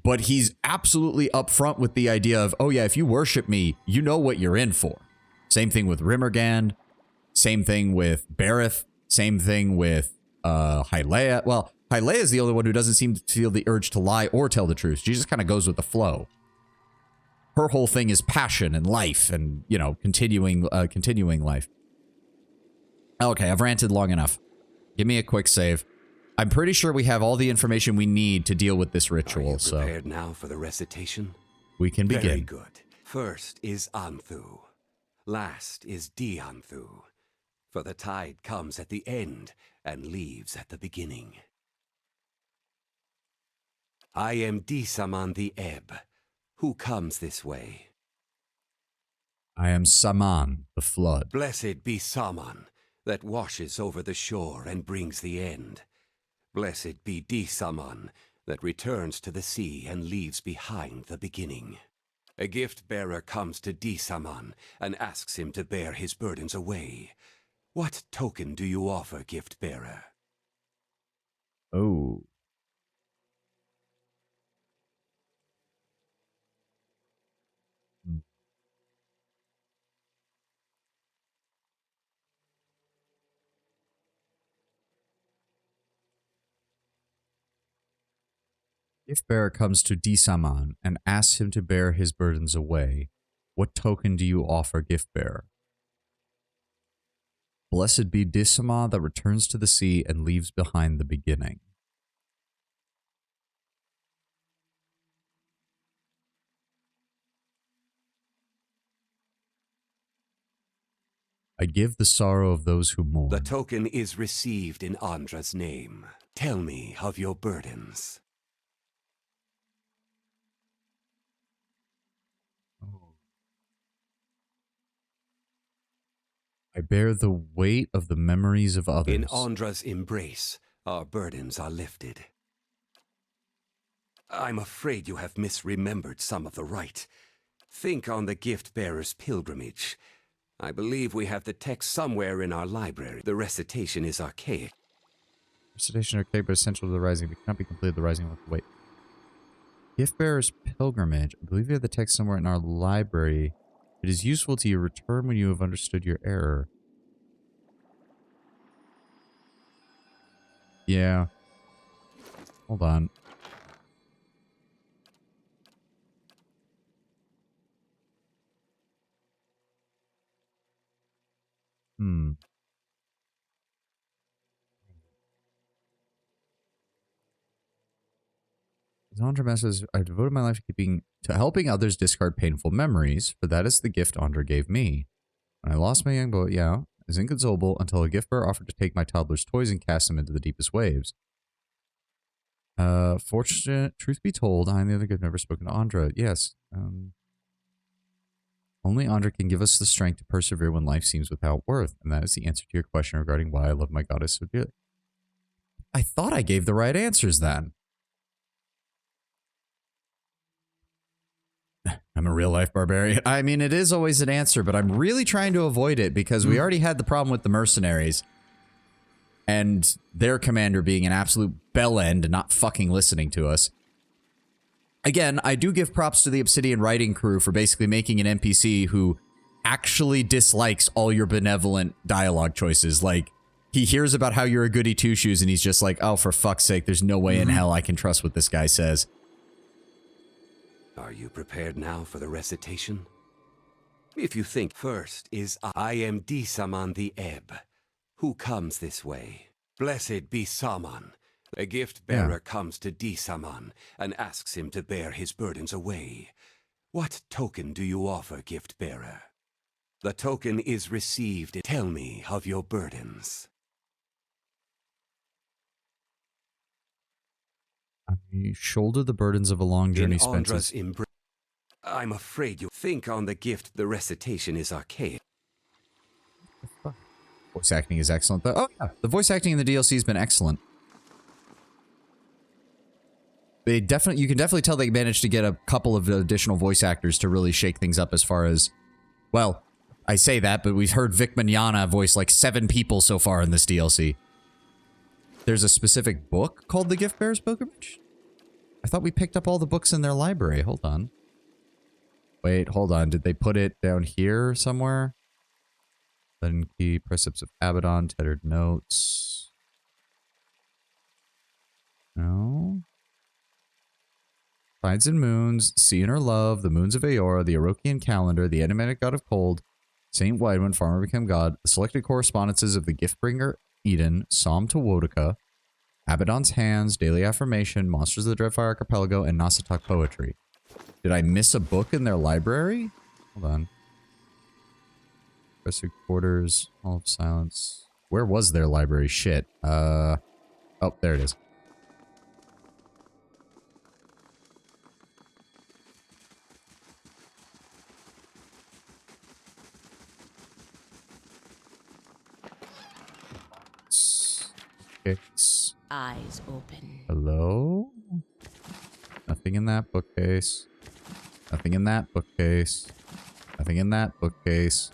but he's absolutely upfront with the idea of, oh yeah, if you worship me, you know what you're in for. Same thing with Rimmergand, same thing with Bareth, same thing with Hyleia. Well, Hyleia is the only one who doesn't seem to feel the urge to lie or tell the truth. She just kind of goes with the flow. Her whole thing is passion and life and, you know, continuing life. Okay, I've ranted long enough. Give me a quick save. I'm pretty sure we have all the information we need to deal with this ritual, so... Prepared now for the recitation? We can begin. Very good. First is Anthu. Last is Dianthu. For the tide comes at the end and leaves at the beginning. I am Disaman the Ebb. Who comes this way? I am Saman, the flood. Blessed be Saman, that washes over the shore and brings the end. Blessed be Disaman, that returns to the sea and leaves behind the beginning. A gift-bearer comes to Disaman and asks him to bear his burdens away. What token do you offer, gift-bearer? Oh. Hmm. Gift bearer comes to Disaman and asks him to bear his burdens away. What token do you offer, gift bearer? Blessed be Disama that returns to the sea and leaves behind the beginning. I give the sorrow of those who mourn. The token is received in Andra's name. Tell me of your burdens. I bear the weight of the memories of others. In Andra's embrace, our burdens are lifted. I'm afraid you have misremembered some of the rite. Think on the gift-bearer's pilgrimage. I believe we have the text somewhere in our library. The recitation is archaic. Recitation archaic but essential to the rising, but cannot be completed the rising without wait. Gift-bearer's pilgrimage. I believe we have the text somewhere in our library. It is useful to you. Return when you have understood your error. Yeah. Hold on. Andra says, I've devoted my life to helping others discard painful memories, for that is the gift Andra gave me. When I lost my young boy, I was inconsolable until a gift bearer offered to take my toddler's toys and cast them into the deepest waves. Fortunate, truth be told, I and the other gift never spoken to Andra. Yes. Only Andra can give us the strength to persevere when life seems without worth, and that is the answer to your question regarding why I love my goddess so dearly. I thought I gave the right answers then. I'm a real life barbarian. I mean, it is always an answer, but I'm really trying to avoid it because we already had the problem with the mercenaries and their commander being an absolute bell end and not fucking listening to us. Again, I do give props to the Obsidian writing crew for basically making an NPC who actually dislikes all your benevolent dialogue choices. Like, he hears about how you're a goody two-shoes and he's just like, oh, for fuck's sake, there's no way in hell I can trust what this guy says. Are you prepared now for the recitation? If you think first is I am Disaman the Ebb, who comes this way. Blessed be Saman. A gift-bearer comes to Disaman and asks him to bear his burdens away. What token do you offer, gift-bearer? The token is received. Tell me of your burdens. I shoulder the burdens of a long journey spent. Andra's embrace. I'm afraid you think on the gift. The recitation is archaic. Voice acting is excellent, though. Oh, yeah. The voice acting in the DLC has been excellent. You can definitely tell they managed to get a couple of additional voice actors to really shake things up as far as, well, I say that, but we've heard Vic Mignogna voice like 7 people so far in this DLC. There's a specific book called The Gift Bearer's Pilgrimage? I thought we picked up all the books in their library. Hold on. Wait, hold on. Did they put it down here somewhere? Then key, Precepts of Abaddon, Tettered Notes. No. Tides and Moons, Sea and Her Love, The Moons of Aora, The Orochian Calendar, The Enigmatic God of Cold, Saint Widewin, Farmer Become God, the selected correspondences of the Giftbringer Eden, Psalm to Wodoka, Abaddon's Hands, Daily Affirmation, Monsters of the Dreadfire Archipelago, and Nasatak Poetry. Did I miss a book in their library? Hold on. Rested Quarters, Hall of Silence. Where was their library? Shit. Oh, there it is. bookcase. Eyes open. Hello? Nothing in that bookcase. Nothing in that bookcase. Nothing in that bookcase.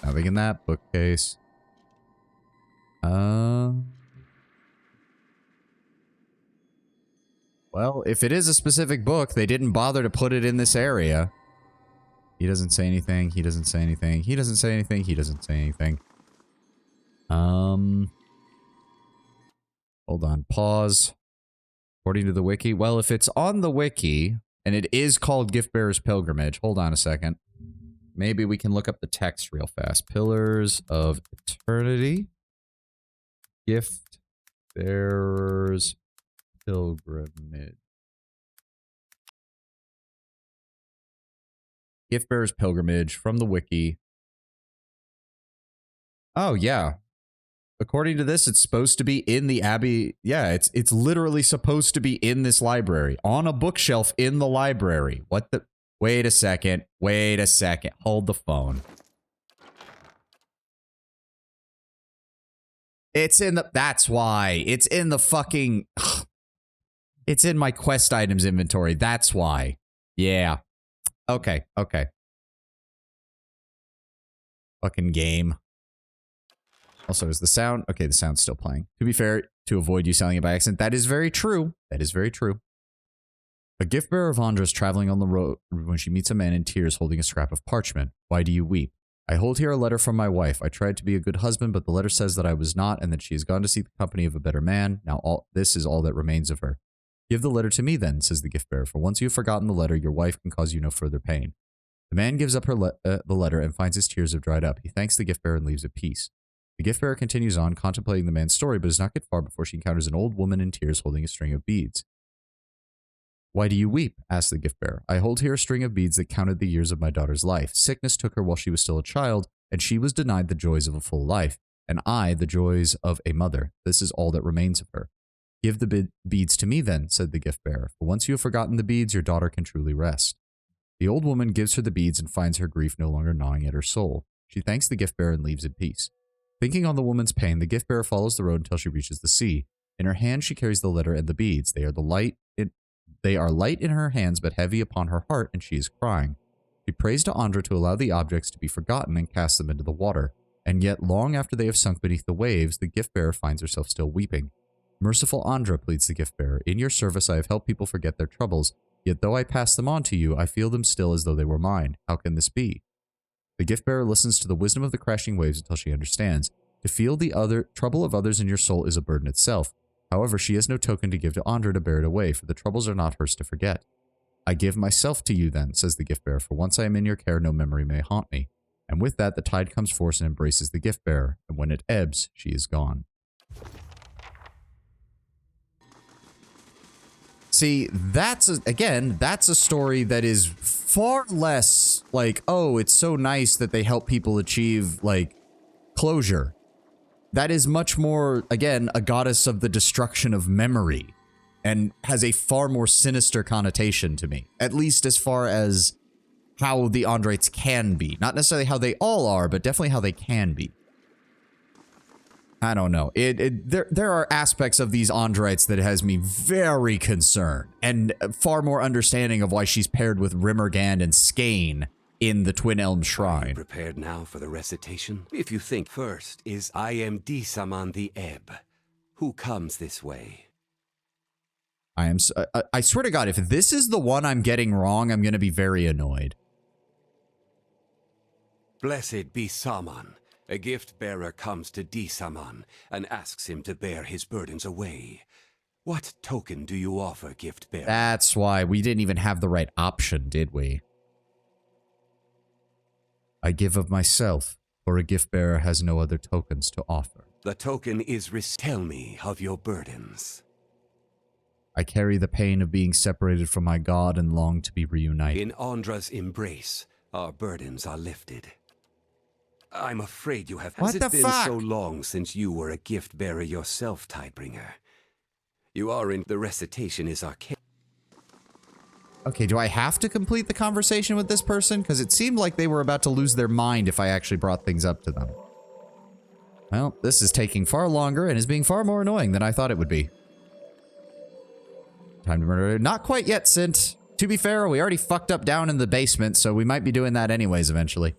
Nothing in that bookcase. Well, if it is a specific book, they didn't bother to put it in this area. He doesn't say anything. He doesn't say anything. He doesn't say anything. He doesn't say anything. Hold on. Pause. According to the wiki. Well, if it's on the wiki, and it is called Giftbearer's Pilgrimage. Hold on a second. Maybe we can look up the text real fast. Pillars of Eternity. Giftbearer's Pilgrimage. Giftbearer's Pilgrimage from the wiki. Oh, yeah. According to this, it's supposed to be in the Abbey. Yeah, it's literally supposed to be in this library. On a bookshelf in the library. What the... Wait a second. Wait a second. Hold the phone. It's in the... That's why. It's in the fucking... It's in my quest items inventory. That's why. Yeah. Okay. Okay. Fucking game. Also, is the sound... Okay, the sound's still playing. To be fair, to avoid you selling it by accident, that is very true. That is very true. A gift bearer of Andra is traveling on the road when she meets a man in tears holding a scrap of parchment. Why do you weep? I hold here a letter from my wife. I tried to be a good husband, but the letter says that I was not and that she has gone to seek the company of a better man. Now this is all that remains of her. Give the letter to me then, says the gift bearer, for once you have forgotten the letter, your wife can cause you no further pain. The man gives up the letter and finds his tears have dried up. He thanks the gift bearer and leaves at peace. The gift bearer continues on, contemplating the man's story, but does not get far before she encounters an old woman in tears holding a string of beads. Why do you weep? Asks the gift bearer. I hold here a string of beads that counted the years of my daughter's life. Sickness took her while she was still a child, and she was denied the joys of a full life, and I the joys of a mother. This is all that remains of her. Give the beads to me then, said the gift bearer, for once you have forgotten the beads, your daughter can truly rest. The old woman gives her the beads and finds her grief no longer gnawing at her soul. She thanks the gift bearer and leaves in peace. Thinking on the woman's pain, the gift bearer follows the road until she reaches the sea. In her hand she carries the letter and the beads. They are light in her hands but heavy upon her heart, and she is crying. She prays to Andra to allow the objects to be forgotten and casts them into the water. And yet, long after they have sunk beneath the waves, the gift bearer finds herself still weeping. Merciful Andra, pleads the gift bearer, in your service I have helped people forget their troubles, yet though I pass them on to you, I feel them still as though they were mine. How can this be? The gift bearer listens to the wisdom of the crashing waves until she understands. To feel the trouble of others in your soul is a burden itself. However, she has no token to give to Andra to bear it away, for the troubles are not hers to forget. I give myself to you then, says the gift bearer, for once I am in your care, no memory may haunt me. And with that, the tide comes forth and embraces the gift bearer, and when it ebbs, she is gone. See, that's a story that is far less like, oh, it's so nice that they help people achieve, like, closure. That is much more, again, a goddess of the destruction of memory, and has a far more sinister connotation to me, at least as far as how the Andrites can be. Not necessarily how they all are, but definitely how they can be. I don't know. There are aspects of these Andrites that has me very concerned, and far more understanding of why she's paired with Rimmergand and Skane in the Twin Elm Shrine. Are you prepared now for the recitation? If you think first is I am Disaman the Ebb. Who comes this way? I swear to God, if this is the one I'm getting wrong, I'm going to be very annoyed. Blessed be Saman. A gift bearer comes to Disaman and asks him to bear his burdens away. What token do you offer, gift bearer? That's why we didn't even have the right option, did we? I give of myself, for a gift bearer has no other tokens to offer. The token is tell me of your burdens. I carry the pain of being separated from my God and long to be reunited. In Andra's embrace, our burdens are lifted. I'm afraid you have... What Has the it been fuck? so long since you were a gift bearer yourself, Tidebringer? You are in... The recitation is archaic. Okay, do I have to complete the conversation with this person? Because it seemed like they were about to lose their mind if I actually brought things up to them. Well, this is taking far longer and is being far more annoying than I thought it would be. Time to murder. Not quite yet, Sint. To be fair, we already fucked up down in the basement, so we might be doing that anyways eventually.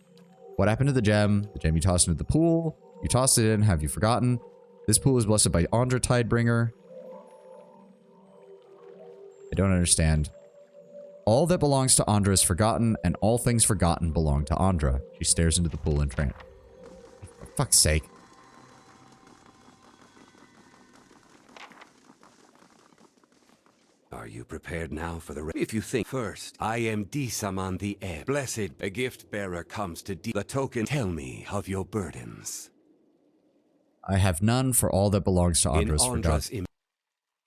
What happened to the gem? The gem you tossed into the pool. You tossed it in. Have you forgotten? This pool is blessed by Andra Tidebringer. I don't understand. All that belongs to Andra is forgotten, and all things forgotten belong to Andra. She stares into the pool in trance. For fuck's sake. Are you prepared now for the If you think first, I am Disaman the Ebb. Blessed, a gift bearer comes to the token. Tell me of your burdens. I have none, for all that belongs to Andra is forgotten.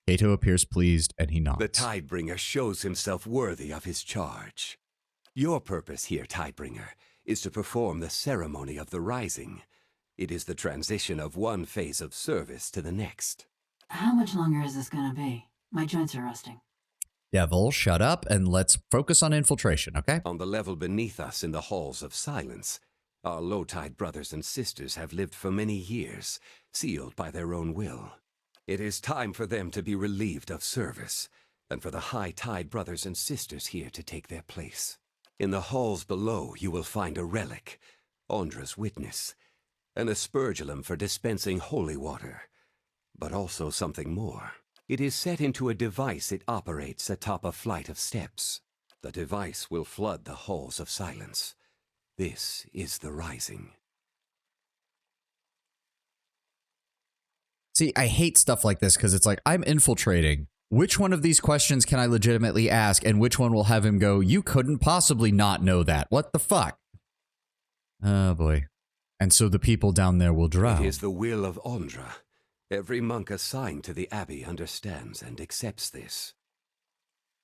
Kato appears pleased, and he nods. The Tidebringer shows himself worthy of his charge. Your purpose here, Tidebringer, is to perform the ceremony of the Rising. It is the transition of one phase of service to the next. How much longer is this gonna be? My joints are rusting. Devil, shut up, and let's focus on infiltration, okay? On the level beneath us in the Halls of Silence, our low-tide brothers and sisters have lived for many years, sealed by their own will. It is time for them to be relieved of service, and for the high-tide brothers and sisters here to take their place. In the halls below, you will find a relic, Andra's witness, an aspergillum for dispensing holy water, but also something more. It is set into a device it operates atop a flight of steps. The device will flood the Halls of Silence. This is the Rising. See, I hate stuff like this because it's like, I'm infiltrating. Which one of these questions can I legitimately ask, and which one will have him go, you couldn't possibly not know that. What the fuck? Oh boy. And so the people down there will drown. It is the will of Andra. Every monk assigned to the abbey understands and accepts this.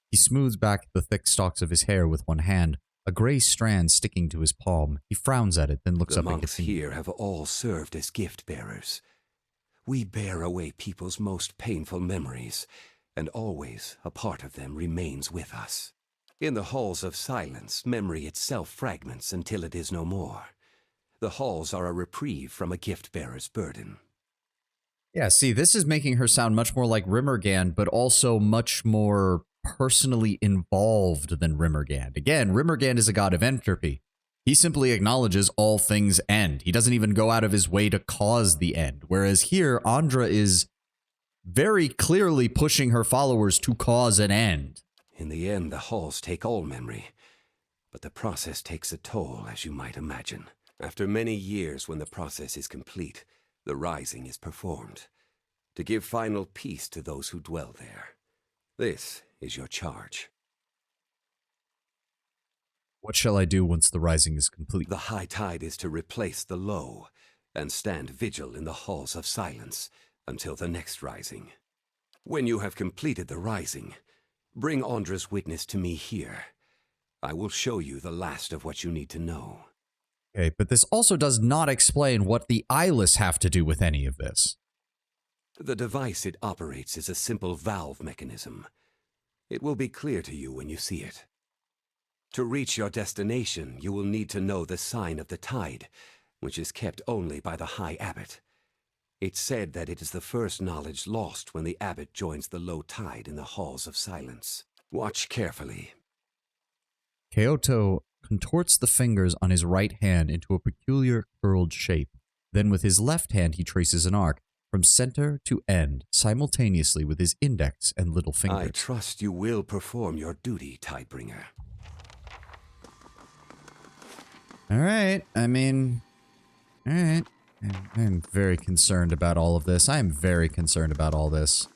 He smooths back the thick stalks of his hair with one hand, a gray strand sticking to his palm. He frowns at it, then looks The up at monks Kasim. here have all served as gift-bearers. We bear away people's most painful memories, and always a part of them remains with us. In the Halls of Silence, memory itself fragments until it is no more. The halls are a reprieve from a gift-bearer's burden. Yeah, see, this is making her sound much more like Rimmergand, but also much more personally involved than Rimmergand. Again, Rimmergand is a god of entropy. He simply acknowledges all things end. He doesn't even go out of his way to cause the end. Whereas here, Andra is very clearly pushing her followers to cause an end. In the end, the halls take all memory, but the process takes a toll, as you might imagine. After many years, when the process is complete, the Rising is performed, to give final peace to those who dwell there. This is your charge. What shall I do once the Rising is complete? The high tide is to replace the low, and stand vigil in the Halls of Silence until the next Rising. When you have completed the Rising, bring Andra's witness to me here. I will show you the last of what you need to know. Okay, but this also does not explain what the eyeless have to do with any of this. The device it operates is a simple valve mechanism. It will be clear to you when you see it. To reach your destination, you will need to know the sign of the tide, which is kept only by the High Abbot. It's said that it is the first knowledge lost when the Abbot joins the low tide in the Halls of Silence. Watch carefully. Kyoto contorts the fingers on his right hand into a peculiar curled shape. Then with his left hand he traces an arc from center to end, simultaneously with his index and little finger. I trust you will perform your duty, Tidebringer. Alright, alright. I'm very concerned about all of this. I am very concerned about all this.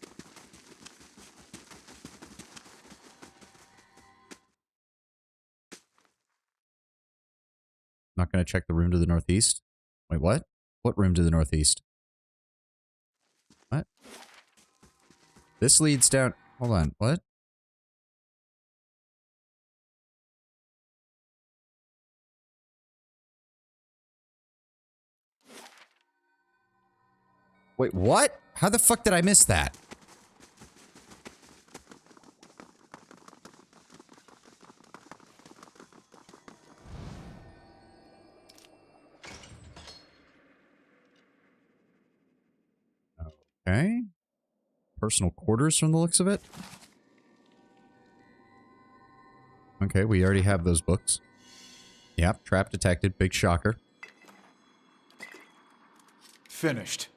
Not going to check the room to the northeast? Wait, what? What room to the northeast? What? This leads down... Hold on, what? Wait, what? How the fuck did I miss that? Okay. Personal quarters from the looks of it. Okay, we already have those books. Yep, trap detected. Big shocker. Finished.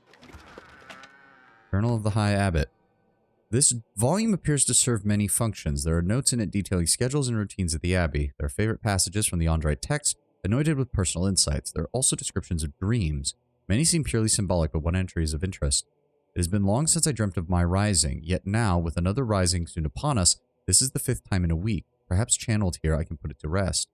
Journal of the High Abbot. This volume appears to serve many functions. There are notes in it detailing schedules and routines at the Abbey. There are favorite passages from the Andrite text, anointed with personal insights. There are also descriptions of dreams. Many seem purely symbolic, but one entry is of interest. It has been long since I dreamt of my rising, yet now, with another rising soon upon us, this is the 5th time in a week. Perhaps channeled here, I can put it to rest.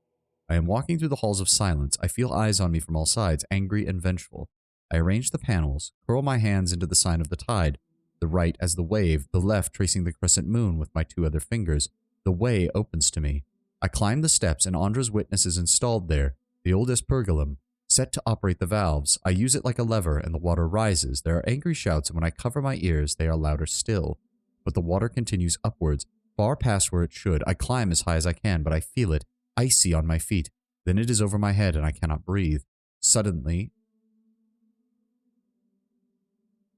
I am walking through the halls of silence. I feel eyes on me from all sides, angry and vengeful. I arrange the panels, curl my hands into the sign of the tide, the right as the wave, the left tracing the crescent moon with my 2 other fingers. The way opens to me. I climb the steps, and Andra's witness is installed there, the old Espergulum, set to operate the valves. I use it like a lever, and the water rises. There are angry shouts, and when I cover my ears, they are louder still. But the water continues upwards, far past where it should. I climb as high as I can, but I feel it, icy on my feet. Then it is over my head, and I cannot breathe. Suddenly...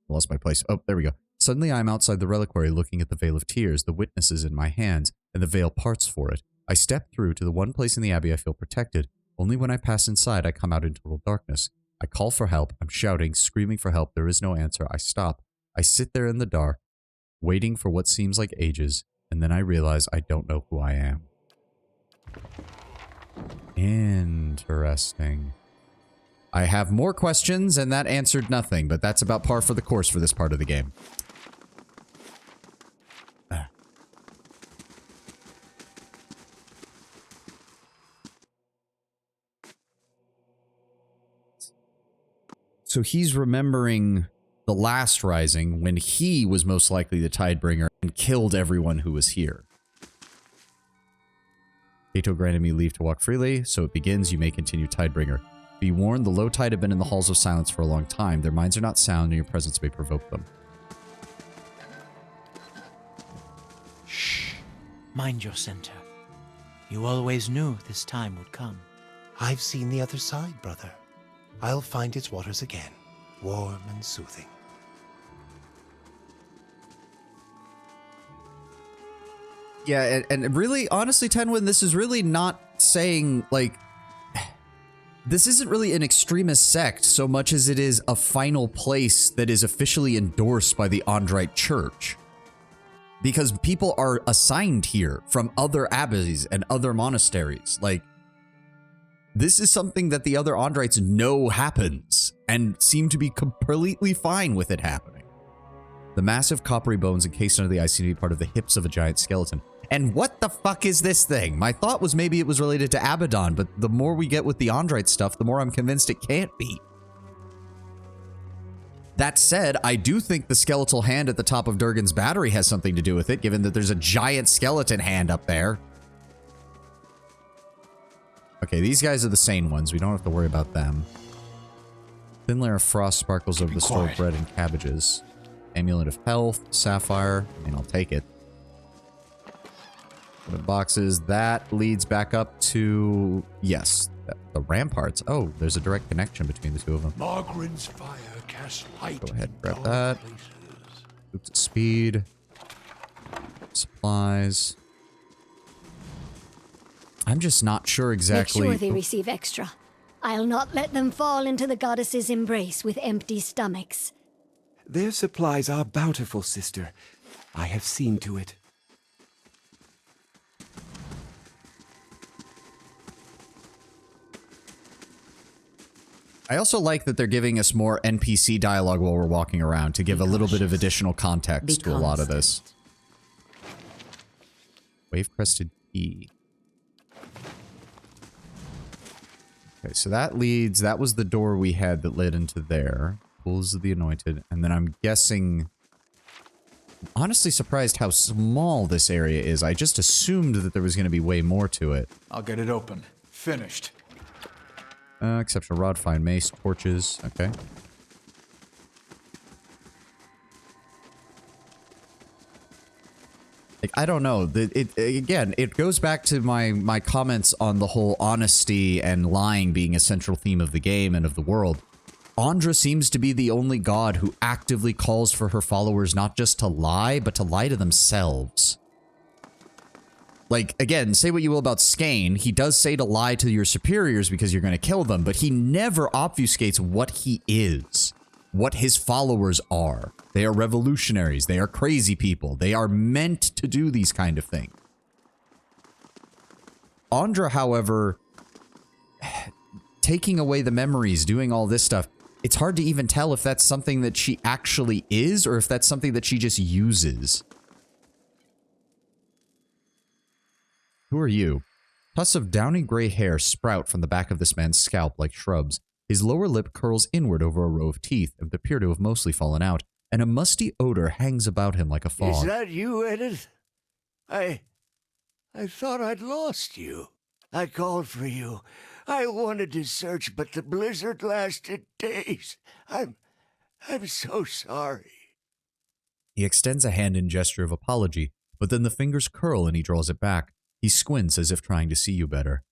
I lost my place. Oh, there we go. Suddenly I am outside the reliquary looking at the Veil of Tears, the witnesses in my hands, and the veil parts for it. I step through to the one place in the Abbey I feel protected. Only when I pass inside I come out in total darkness. I call for help. I'm shouting, screaming for help. There is no answer. I stop. I sit there in the dark, waiting for what seems like ages, and then I realize I don't know who I am. Interesting. I have more questions, and that answered nothing, but that's about par for the course for this part of the game. So he's remembering the last rising when he was most likely the Tidebringer and killed everyone who was here. Kato granted me leave to walk freely, so it begins. You may continue, Tidebringer. Be warned, the low tide have been in the halls of silence for a long time. Their minds are not sound, and your presence may provoke them. Shh. Mind your center. You always knew this time would come. I've seen the other side, brother. I'll find its waters again, warm and soothing. Yeah, and really, honestly, Tenwin, this is really not saying, like... This isn't really an extremist sect so much as it is a final place that is officially endorsed by the Andrite Church. Because people are assigned here from other abbeys and other monasteries. Like, this is something that the other Andrites know happens and seem to be completely fine with it happening. The massive coppery bones encased under the ice seem to be part of the hips of a giant skeleton. And what the fuck is this thing? My thought was maybe it was related to Abaddon, but the more we get with the Andrite stuff, the more I'm convinced it can't be. That said, I do think the skeletal hand at the top of Durgan's battery has something to do with it, given that there's a giant skeleton hand up there. Okay, these guys are the sane ones. We don't have to worry about them. Thin layer of frost sparkles over the stored bread and cabbages. Amulet of health, sapphire. I mean, I'll take it. The boxes, that leads back up to, yes, the ramparts. Oh, there's a direct connection between the two of them. Margrin's fire casts light. Go ahead, grab that. Boots at speed. Supplies. I'm just not sure exactly. Make sure they receive extra. I'll not let them fall into the goddess's embrace with empty stomachs. Their supplies are bountiful, sister. I have seen to it. I also like that they're giving us more NPC dialogue while we're walking around to give a little bit of additional context to a lot of this. Wave-crested key. Okay, so that leads... That was the door we had that led into there. Pools of the Anointed. And then I'm guessing... Honestly surprised how small this area is. I just assumed that there was going to be way more to it. I'll get it open. Finished. Exceptional rod, fine mace, torches. Okay. Like, I don't know. Again, it goes back to my comments on the whole honesty and lying being a central theme of the game and of the world. Andra seems to be the only god who actively calls for her followers not just to lie, but to lie to themselves. Like, again, say what you will about Skane, he does say to lie to your superiors because you're going to kill them, but he never obfuscates what he is, what his followers are. They are revolutionaries. They are crazy people. They are meant to do these kind of things. Andra, however, taking away the memories, doing all this stuff, it's hard to even tell if that's something that she actually is or if that's something that she just uses. Who are you? Tufts of downy gray hair sprout from the back of this man's scalp like shrubs. His lower lip curls inward over a row of teeth that appear to have mostly fallen out, and a musty odor hangs about him like a fog. Is that you, Edith? I thought I'd lost you. I called for you. I wanted to search, but the blizzard lasted days. I'm so sorry. He extends a hand in gesture of apology, but then the fingers curl and he draws it back. He squints as if trying to see you better.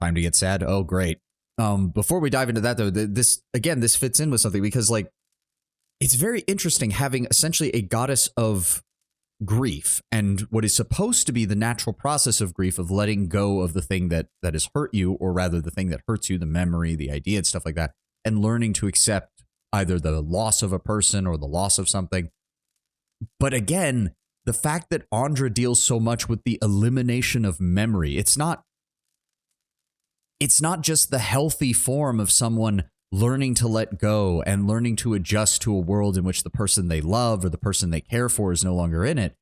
Time to get sad? Oh, great. Before we dive into that, though, this fits in with something because, like, it's very interesting having essentially a goddess of grief and what is supposed to be the natural process of grief of letting go of the thing that has hurt you, or rather the thing that hurts you, the memory, the idea, and stuff like that, and learning to accept either the loss of a person or the loss of something. But again, the fact that Andra deals so much with the elimination of memory, it's not just the healthy form of someone learning to let go and learning to adjust to a world in which the person they love or the person they care for is no longer in it.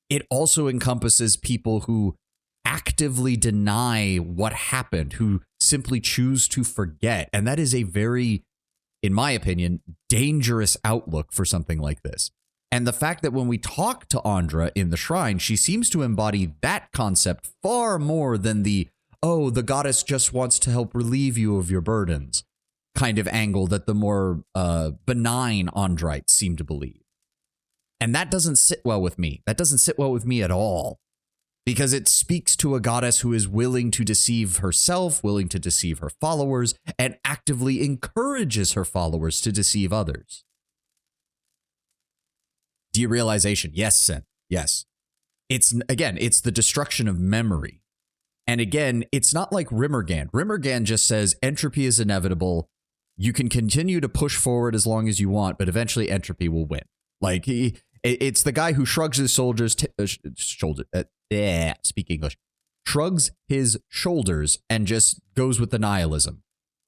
It also encompasses people who actively deny what happened, who simply choose to forget. And that is a very, in my opinion, dangerous outlook for something like this. And the fact that when we talk to Andra in the shrine, she seems to embody that concept far more than the goddess just wants to help relieve you of your burdens kind of angle that the more benign Andrites seem to believe. And that doesn't sit well with me. That doesn't sit well with me at all. Because it speaks to a goddess who is willing to deceive herself, willing to deceive her followers, and actively encourages her followers to deceive others. Derealization. Yes, Sen. Yes. It's the destruction of memory. And again, it's not like Rimmergand. Rimmergand just says entropy is inevitable. You can continue to push forward as long as you want, but eventually entropy will win. Like, it's the guy who shrugs his shrugs his shoulders and just goes with the nihilism.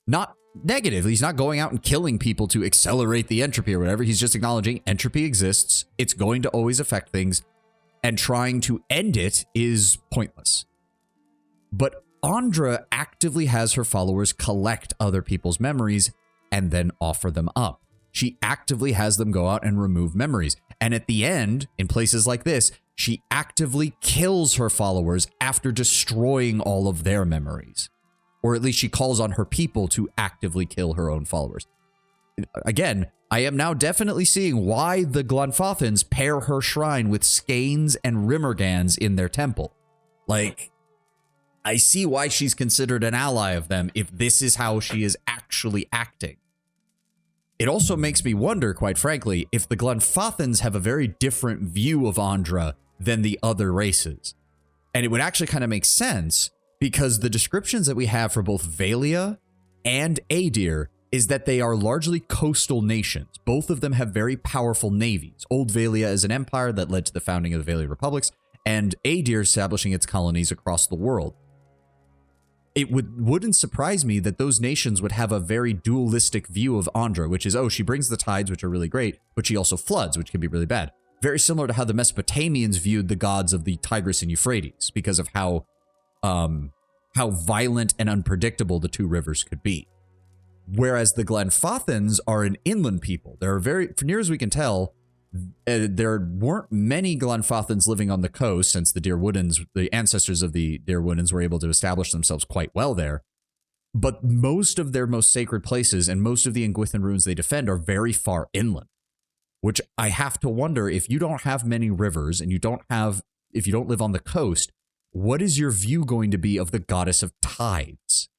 Not negative. He's not going out and killing people to accelerate the entropy or whatever. He's just acknowledging entropy exists. It's going to always affect things, and trying to end it is pointless. But Andra actively has her followers collect other people's memories and then offer them up. She actively has them go out and remove memories. And at the end, in places like this, she actively kills her followers after destroying all of their memories. Or at least she calls on her people to actively kill her own followers. Again, I am now definitely seeing why the Glanfathans pair her shrine with Skanes and Rimmergans in their temple. Like, I see why she's considered an ally of them if this is how she is actually acting. It also makes me wonder, quite frankly, if the Glanfathans have a very different view of Andra than the other races. And it would actually kind of make sense because the descriptions that we have for both Valia and Aedir is that they are largely coastal nations. Both of them have very powerful navies. Old Valia is an empire that led to the founding of the Valia Republics, and Aedir establishing its colonies across the world. It wouldn't surprise me that those nations would have a very dualistic view of Andra, which is, she brings the tides, which are really great, but she also floods, which can be really bad. Very similar to how the Mesopotamians viewed the gods of the Tigris and Euphrates because of how violent and unpredictable the two rivers could be. Whereas the Glanfathans are an inland people. There are for near as we can tell, there weren't many Glanfathans living on the coast, since the Dirwoodens, the ancestors of the Dirwoodens, were able to establish themselves quite well there. But most of their most sacred places and most of the Ingwithan ruins they defend are very far inland. Which I have to wonder, if you don't have many rivers and if you don't live on the coast, what is your view going to be of the goddess of tides?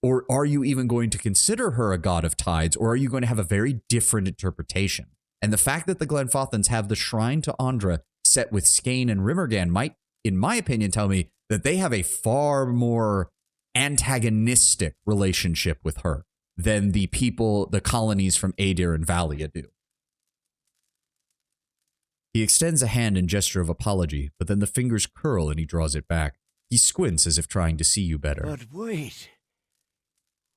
Or are you even going to consider her a god of tides, or are you going to have a very different interpretation? And the fact that the Glenfothans have the shrine to Andra set with Skane and Rimmergan might, in my opinion, tell me that they have a far more antagonistic relationship with her than the people, the colonies from Adir and Valia do. He extends a hand in gesture of apology, but then the fingers curl and he draws it back. He squints as if trying to see you better. But wait.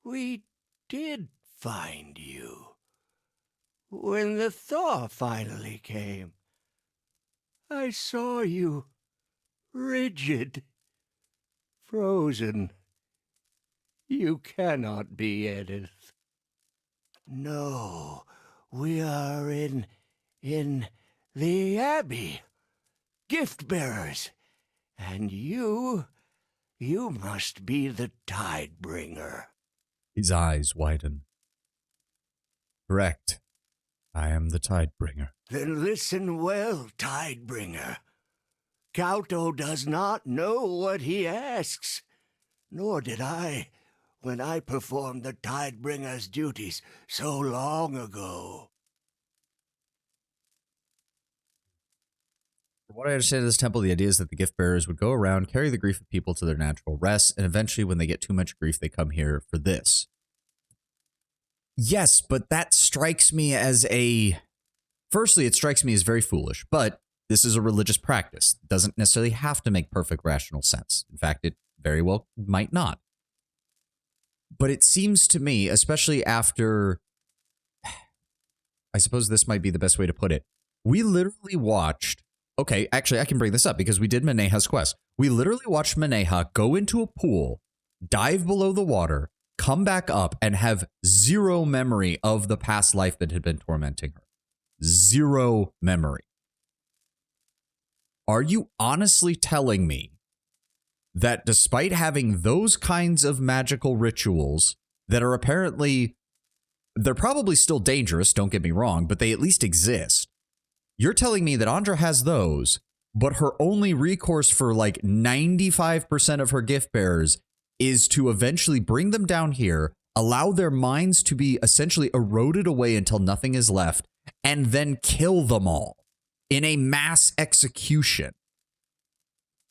We did find you. When the thaw finally came, I saw you rigid, frozen. You cannot be Edith. No, we are in the Abbey, gift bearers, and you must be the Tidebringer. His eyes widen. Correct. I am the Tidebringer. Then listen well, Tidebringer. Kauto does not know what he asks, nor did I when I performed the Tidebringer's duties so long ago. From what I understand of this temple, the idea is that the gift bearers would go around, carry the grief of people to their natural rest, and eventually when they get too much grief, they come here for this. Yes, but that strikes me as a... Firstly, it strikes me as very foolish, but this is a religious practice. It doesn't necessarily have to make perfect rational sense. In fact, it very well might not. But it seems to me, especially after... I suppose this might be the best way to put it. We literally watched... Okay, actually, I can bring this up because we did Maneha's quest. We literally watched Maneha go into a pool, dive below the water, come back up, and have zero memory of the past life that had been tormenting her. Zero memory. Are you honestly telling me that despite having those kinds of magical rituals that are apparently, they're probably still dangerous, don't get me wrong, but they at least exist. You're telling me that Andra has those, but her only recourse for like 95% of her gift bearers is to eventually bring them down here, allow their minds to be essentially eroded away until nothing is left, and then kill them all in a mass execution.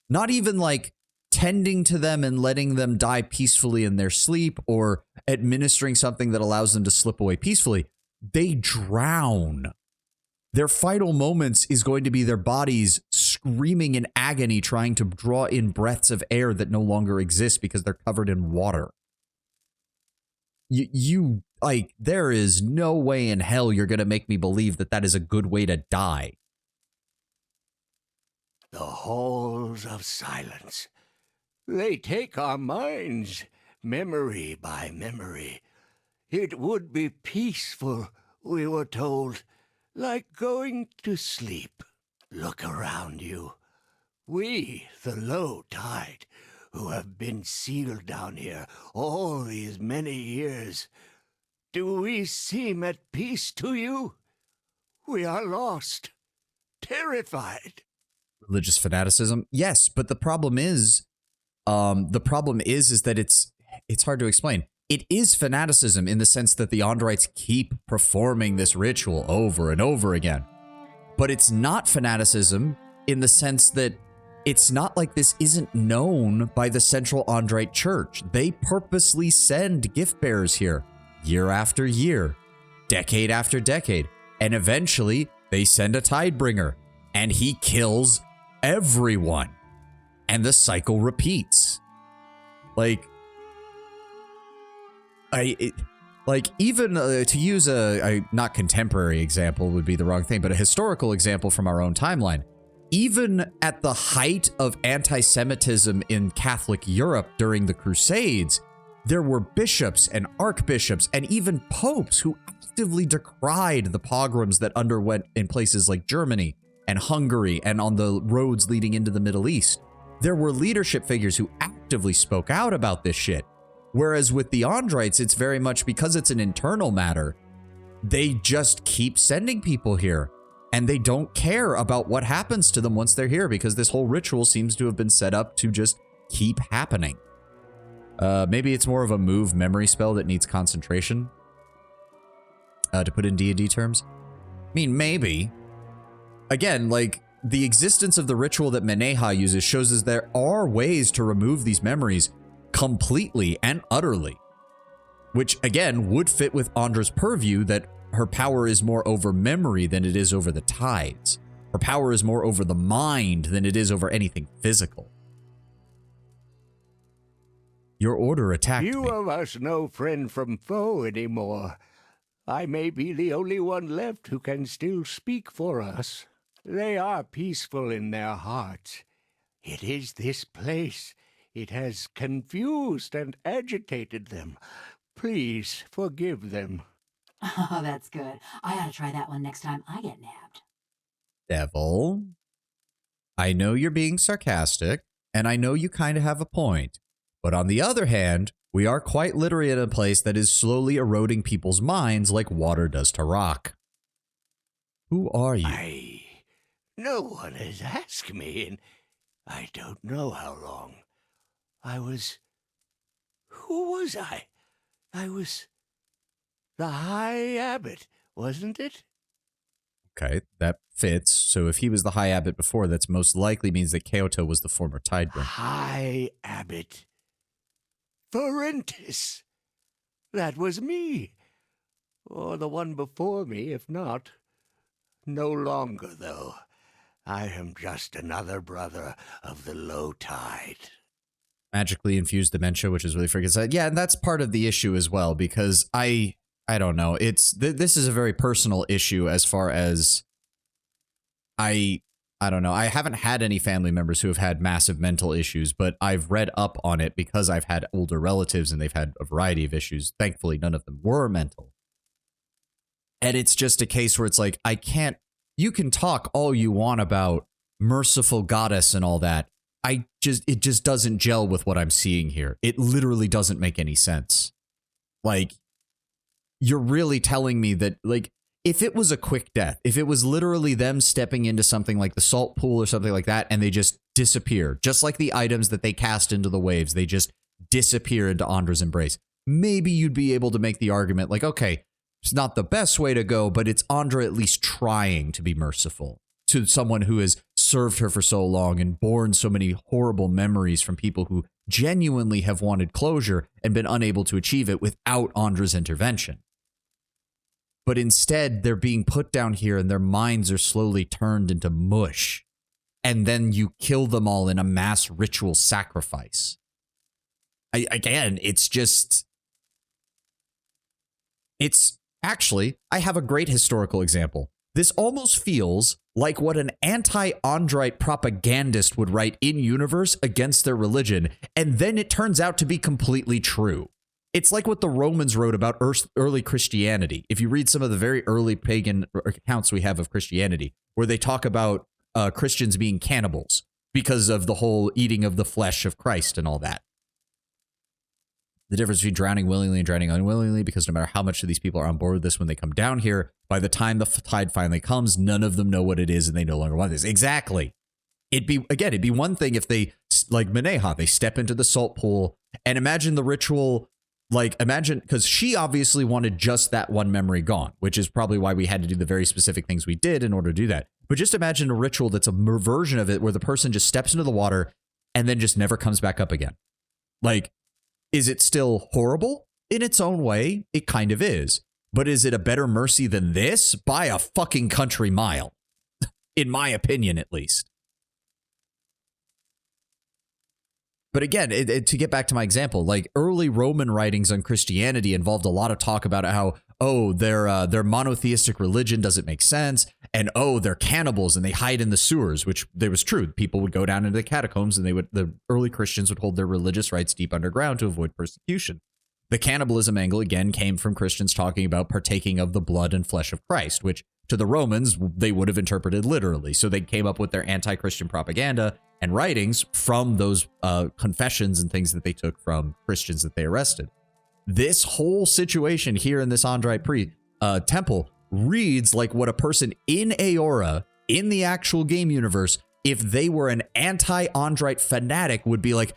Not even like tending to them and letting them die peacefully in their sleep or administering something that allows them to slip away peacefully. They drown. Their final moments is going to be their bodies screaming in agony, trying to draw in breaths of air that no longer exist because they're covered in water. You like, there is no way in hell you're going to make me believe that that is a good way to die. The halls of silence. They take our minds, memory by memory. It would be peaceful, we were told, like going to sleep. Look around you. We, the low tide, who have been sealed down here all these many years, do we seem at peace to you? We are lost, terrified. Religious fanaticism? Yes, but the problem is that it's hard to explain. It is fanaticism in the sense that the Andrites keep performing this ritual over and over again. But it's not fanaticism in the sense that it's not like this isn't known by the Central Andrite Church. They purposely send gift bearers here year after year, decade after decade, and eventually they send a Tidebringer and he kills everyone. And the cycle repeats. Like, even to use a not contemporary example would be the wrong thing, but a historical example from our own timeline. Even at the height of anti-Semitism in Catholic Europe during the Crusades, there were bishops and archbishops and even popes who actively decried the pogroms that underwent in places like Germany and Hungary and on the roads leading into the Middle East. There were leadership figures who actively spoke out about this shit. Whereas with the Andrites, it's very much because it's an internal matter. They just keep sending people here and they don't care about what happens to them once they're here because this whole ritual seems to have been set up to just keep happening. Maybe it's more of a move memory spell that needs concentration. To put in D&D terms. I mean, maybe. Again, like, the existence of the ritual that Meneha uses shows us there are ways to remove these memories completely and utterly. Which, again, would fit with Andra's purview that her power is more over memory than it is over the tides. Her power is more over the mind than it is over anything physical. Your order attacked me. Few of us know friend from foe anymore. I may be the only one left who can still speak for us. They are peaceful in their hearts. It is this place. It has confused and agitated them. Please forgive them. Oh, that's good. I ought to try that one next time I get nabbed. Devil, I know you're being sarcastic, and I know you kind of have a point. But on the other hand, we are quite literally in a place that is slowly eroding people's minds like water does to rock. Who are you? No one has asked me in I don't know how long. Who was I? I was the High Abbot, wasn't it? Okay, that fits. So if he was the High Abbot before, that's most likely means that Kyoto was the former Tidebringer. High Abbot Ferentis. That was me. Or the one before me, if not. No longer, though. I am just another brother of the low tide. Magically infused dementia, which is really freaking sad. Yeah, and that's part of the issue as well, because I don't know. It's this is a very personal issue as far as I don't know. I haven't had any family members who have had massive mental issues, but I've read up on it because I've had older relatives and they've had a variety of issues. Thankfully, none of them were mental. And it's just a case where it's like, you can talk all you want about merciful goddess and all that. It just doesn't gel with what I'm seeing here. It literally doesn't make any sense. Like, you're really telling me that, like, if it was a quick death, if it was literally them stepping into something like the salt pool or something like that, and they just disappear, just like the items that they cast into the waves, they just disappear into Andra's embrace. Maybe you'd be able to make the argument like, okay, it's not the best way to go, but it's Andra at least trying to be merciful to someone who has served her for so long and borne so many horrible memories from people who genuinely have wanted closure and been unable to achieve it without Andra's intervention. But instead, they're being put down here and their minds are slowly turned into mush. And then you kill them all in a mass ritual sacrifice. Actually, I have a great historical example. This almost feels like what an anti-Andrite propagandist would write in-universe against their religion, and then it turns out to be completely true. It's like what the Romans wrote about early Christianity. If you read some of the very early pagan accounts we have of Christianity, where they talk about Christians being cannibals because of the whole eating of the flesh of Christ and all that. The difference between drowning willingly and drowning unwillingly, because no matter how much of these people are on board with this when they come down here, by the time the tide finally comes, none of them know what it is and they no longer want this. Exactly. It'd be one thing if they, like Meneha, they step into the salt pool and imagine the ritual. Like, imagine, because she obviously wanted just that one memory gone, which is probably why we had to do the very specific things we did in order to do that. But just imagine a ritual that's a version of it where the person just steps into the water and then just never comes back up again. Like, is it still horrible? In its own way, it kind of is. But is it a better mercy than this? By a fucking country mile. In my opinion, at least. But again, to get back to my example, like early Roman writings on Christianity involved a lot of talk about how, their monotheistic religion doesn't make sense, and they're cannibals and they hide in the sewers, which there was true. People would go down into the catacombs and the early Christians would hold their religious rites deep underground to avoid persecution. The cannibalism angle, again, came from Christians talking about partaking of the blood and flesh of Christ, which to the Romans, they would have interpreted literally. So they came up with their anti-Christian propaganda and writings from those confessions and things that they took from Christians that they arrested. This whole situation here in this Andrite temple reads like what a person in Aora, in the actual game universe, if they were an anti-Andrite fanatic, would be like,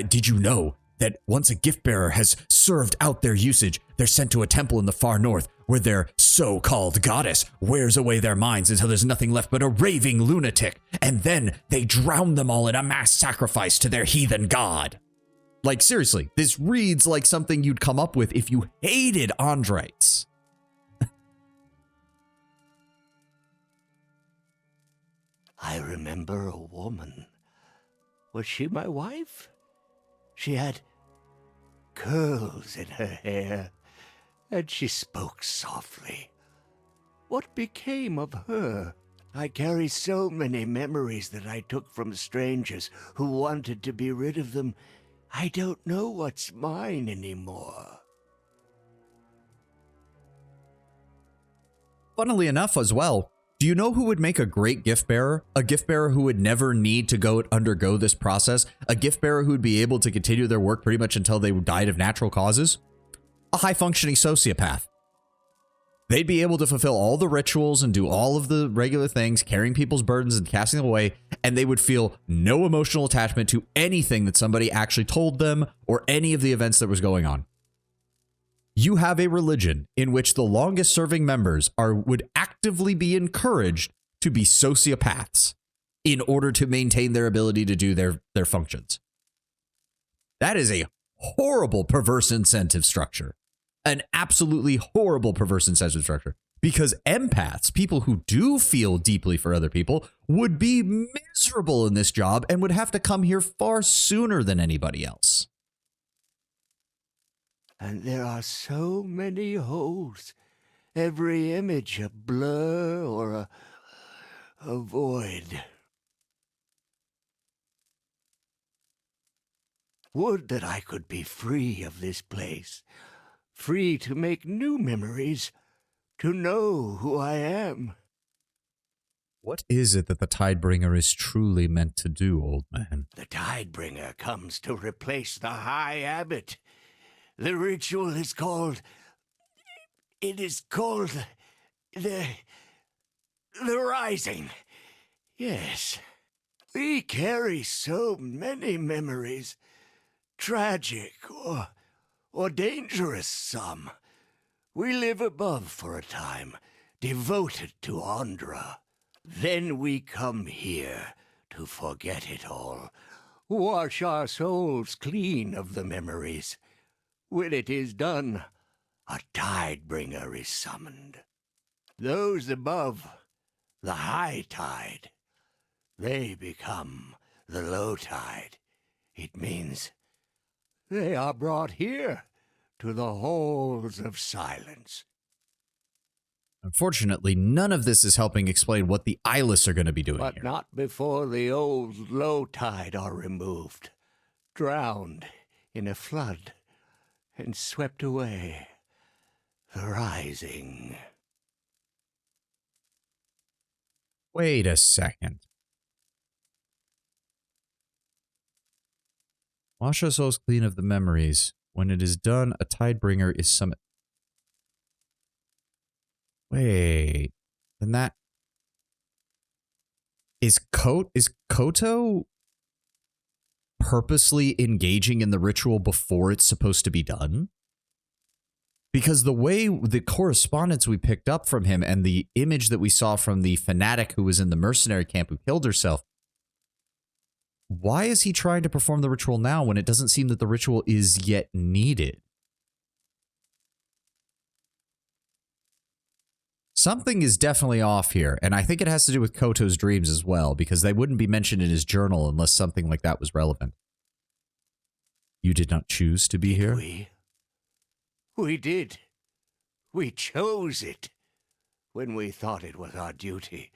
did you know that once a gift bearer has served out their usage, they're sent to a temple in the far north where their so-called goddess wears away their minds until there's nothing left but a raving lunatic, and then they drown them all in a mass sacrifice to their heathen god. Like, seriously, this reads like something you'd come up with if you hated Andrites. I remember a woman. Was she my wife? She had curls in her hair, and she spoke softly. What became of her? I carry so many memories that I took from strangers who wanted to be rid of them. I don't know what's mine anymore. Funnily enough as well, do you know who would make a great gift bearer? A gift bearer who would never need to undergo this process? A gift bearer who would be able to continue their work pretty much until they died of natural causes? A high-functioning sociopath. They'd be able to fulfill all the rituals and do all of the regular things, carrying people's burdens and casting them away, and they would feel no emotional attachment to anything that somebody actually told them or any of the events that was going on. You have a religion in which the longest serving members would actively be encouraged to be sociopaths in order to maintain their ability to do their functions. That is a horrible perverse incentive structure. An absolutely horrible perverse incentive structure. Because empaths, people who do feel deeply for other people, would be miserable in this job and would have to come here far sooner than anybody else. And there are so many holes. Every image a blur or a void. Would that I could be free of this place. Free to make new memories. To know who I am. What is it that the Tidebringer is truly meant to do, old man? The Tidebringer comes to replace the High Abbot. The ritual is called... It is called... The Rising. Yes. We carry so many memories. Tragic or dangerous some. We live above for a time, devoted to Andra. Then we come here to forget it all. Wash our souls clean of the memories. When it is done, a Tidebringer is summoned. Those above, the high tide, they become the low tide. It means they are brought here to the halls of silence. Unfortunately, none of this is helping explain what the eyeless are going to be doing but here. But not before the old low tide are removed, drowned in a flood, and swept away. The Rising. Wait a second. Wash our souls clean of the memories. When it is done, a Tidebringer is summoned. Wait. Then that... Is Koto purposely engaging in the ritual before it's supposed to be done? Because the way the correspondence we picked up from him and the image that we saw from the fanatic who was in the mercenary camp who killed herself, why is he trying to perform the ritual now when it doesn't seem that the ritual is yet needed? Something is definitely off here, and I think it has to do with Koto's dreams as well, because they wouldn't be mentioned in his journal unless something like that was relevant. You did not choose to be here? We did. We chose it when we thought it was our duty,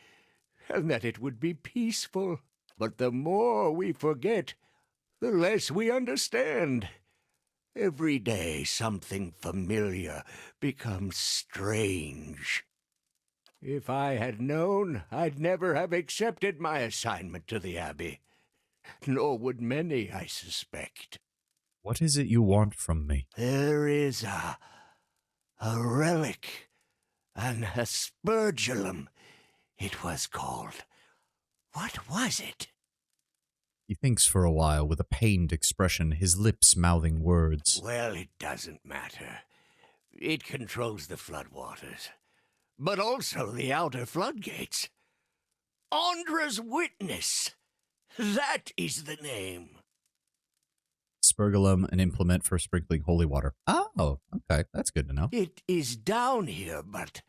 and that it would be peaceful. But the more we forget, the less we understand. Every day something familiar becomes strange. If I had known, I'd never have accepted my assignment to the Abbey. Nor would many, I suspect. What is it you want from me? There is a relic, an aspergillum, it was called. What was it? He thinks for a while with a pained expression, his lips mouthing words. Well, it doesn't matter. It controls the floodwaters, but also the outer floodgates. Andra's Witness. That is the name. Spurgulum, an implement for sprinkling holy water. Oh, okay. That's good to know. It is down here, but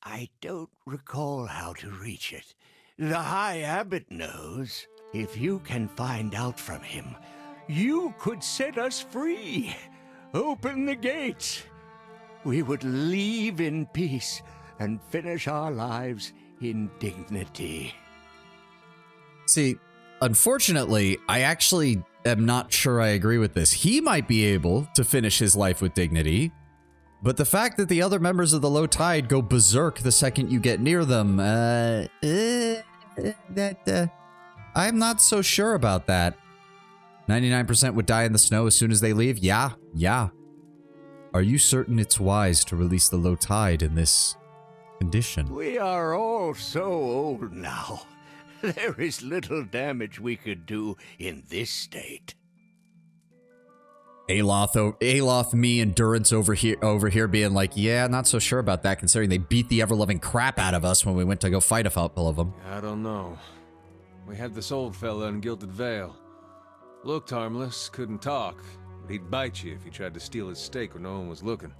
I don't recall how to reach it. The High Abbot knows. If you can find out from him, you could set us free. Open the gates. We would leave in peace and finish our lives in dignity. See, unfortunately, I actually am not sure I agree with this. He might be able to finish his life with dignity, but the fact that the other members of the Low Tide go berserk the second you get near them, I'm not so sure about that. 99% would die in the snow as soon as they leave? Yeah. Are you certain it's wise to release the Low Tide in this condition? We are all so old now. There is little damage we could do in this state. Aloth, me, and Durance over here being like, yeah, not so sure about that, considering they beat the ever-loving crap out of us when we went to go fight a couple of them. I don't know. We had this old fella in Gilded Vale. Looked harmless, couldn't talk, but he'd bite you if you tried to steal his steak when no one was looking.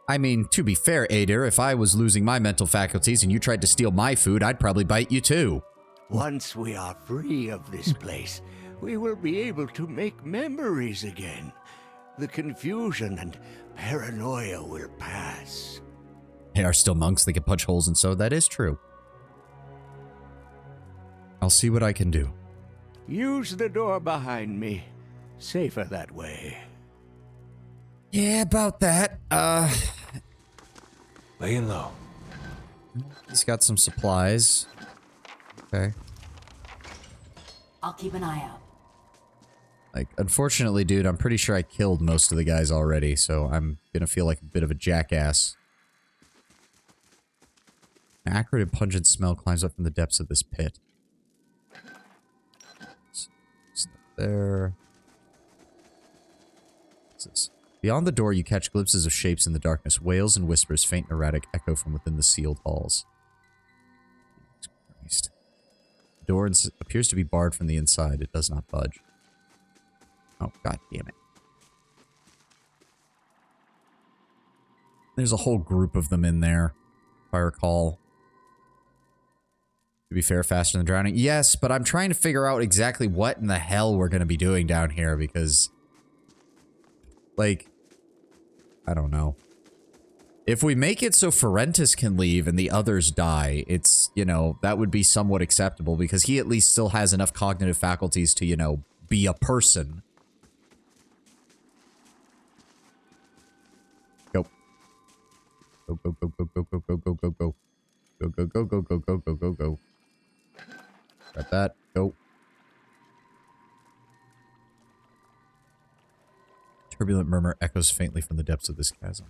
I mean, to be fair, Ader, if I was losing my mental faculties and you tried to steal my food, I'd probably bite you too. Once we are free of this place, we will be able to make memories again. The confusion and paranoia will pass. They are still monks, they can punch holes and so that is true. I'll see what I can do. Use the door behind me. Safer that way. Yeah, about that. Laying low. He's got some supplies. Okay. I'll keep an eye out. Like, unfortunately, dude, I'm pretty sure I killed most of the guys already, so I'm gonna feel like a bit of a jackass. An acrid and pungent smell climbs up from the depths of this pit. There. What's this? Beyond the door, you catch glimpses of shapes in the darkness. Wails and whispers, faint and erratic, echo from within the sealed halls. Christ. The door appears to be barred from the inside. It does not budge. Oh, god damn it. There's a whole group of them in there, if I recall. To be fair, faster than drowning. Yes, but I'm trying to figure out exactly what in the hell we're going to be doing down here because, like, I don't know. If we make it so Ferentis can leave and the others die, it's, you know, that would be somewhat acceptable because he at least still has enough cognitive faculties to, you know, be a person. Go. Go, go, go, go, go, go, go, go, go, go. Go, go, go, go, go, go, go, go, go. Got that. Go. Turbulent murmur echoes faintly from the depths of this chasm.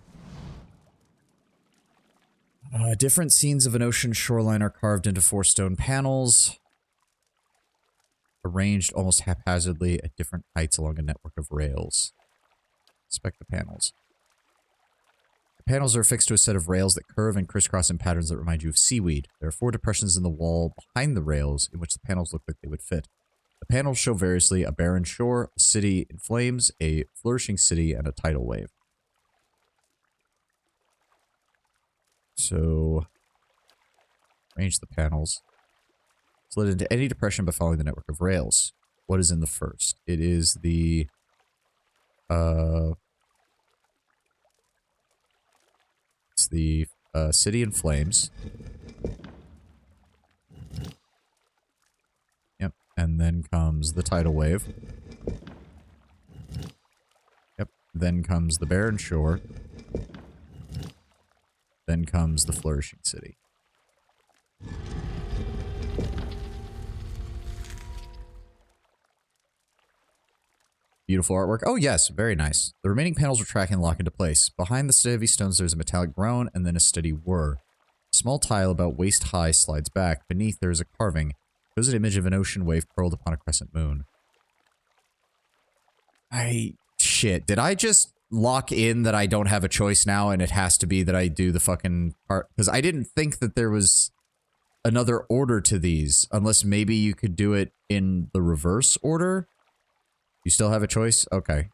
Different scenes of an ocean shoreline are carved into 4 stone panels, arranged almost haphazardly at different heights along a network of rails. Inspect the panels. The panels are affixed to a set of rails that curve and crisscross in patterns that remind you of seaweed. There are 4 depressions in the wall behind the rails in which the panels look like they would fit. The panels show variously a barren shore, a city in flames, a flourishing city, and a tidal wave. So, arrange the panels. Slid into any depression by following the network of rails. What is in the first? It is the, it's the, city in flames. Yep, and then comes the tidal wave. Yep, then comes the barren shore. Then comes the flourishing city. Beautiful artwork. Oh yes, very nice. The remaining panels retract and lock into place. Behind the heavy stones there's a metallic groan and then a steady whir. A small tile about waist high slides back. Beneath there is a carving. Shows an image of an ocean wave curled upon a crescent moon. Shit, did I just lock in that I don't have a choice now and it has to be that I do the fucking part? Because I didn't think that there was another order to these, unless maybe you could do it in the reverse order. You still have a choice? Okay.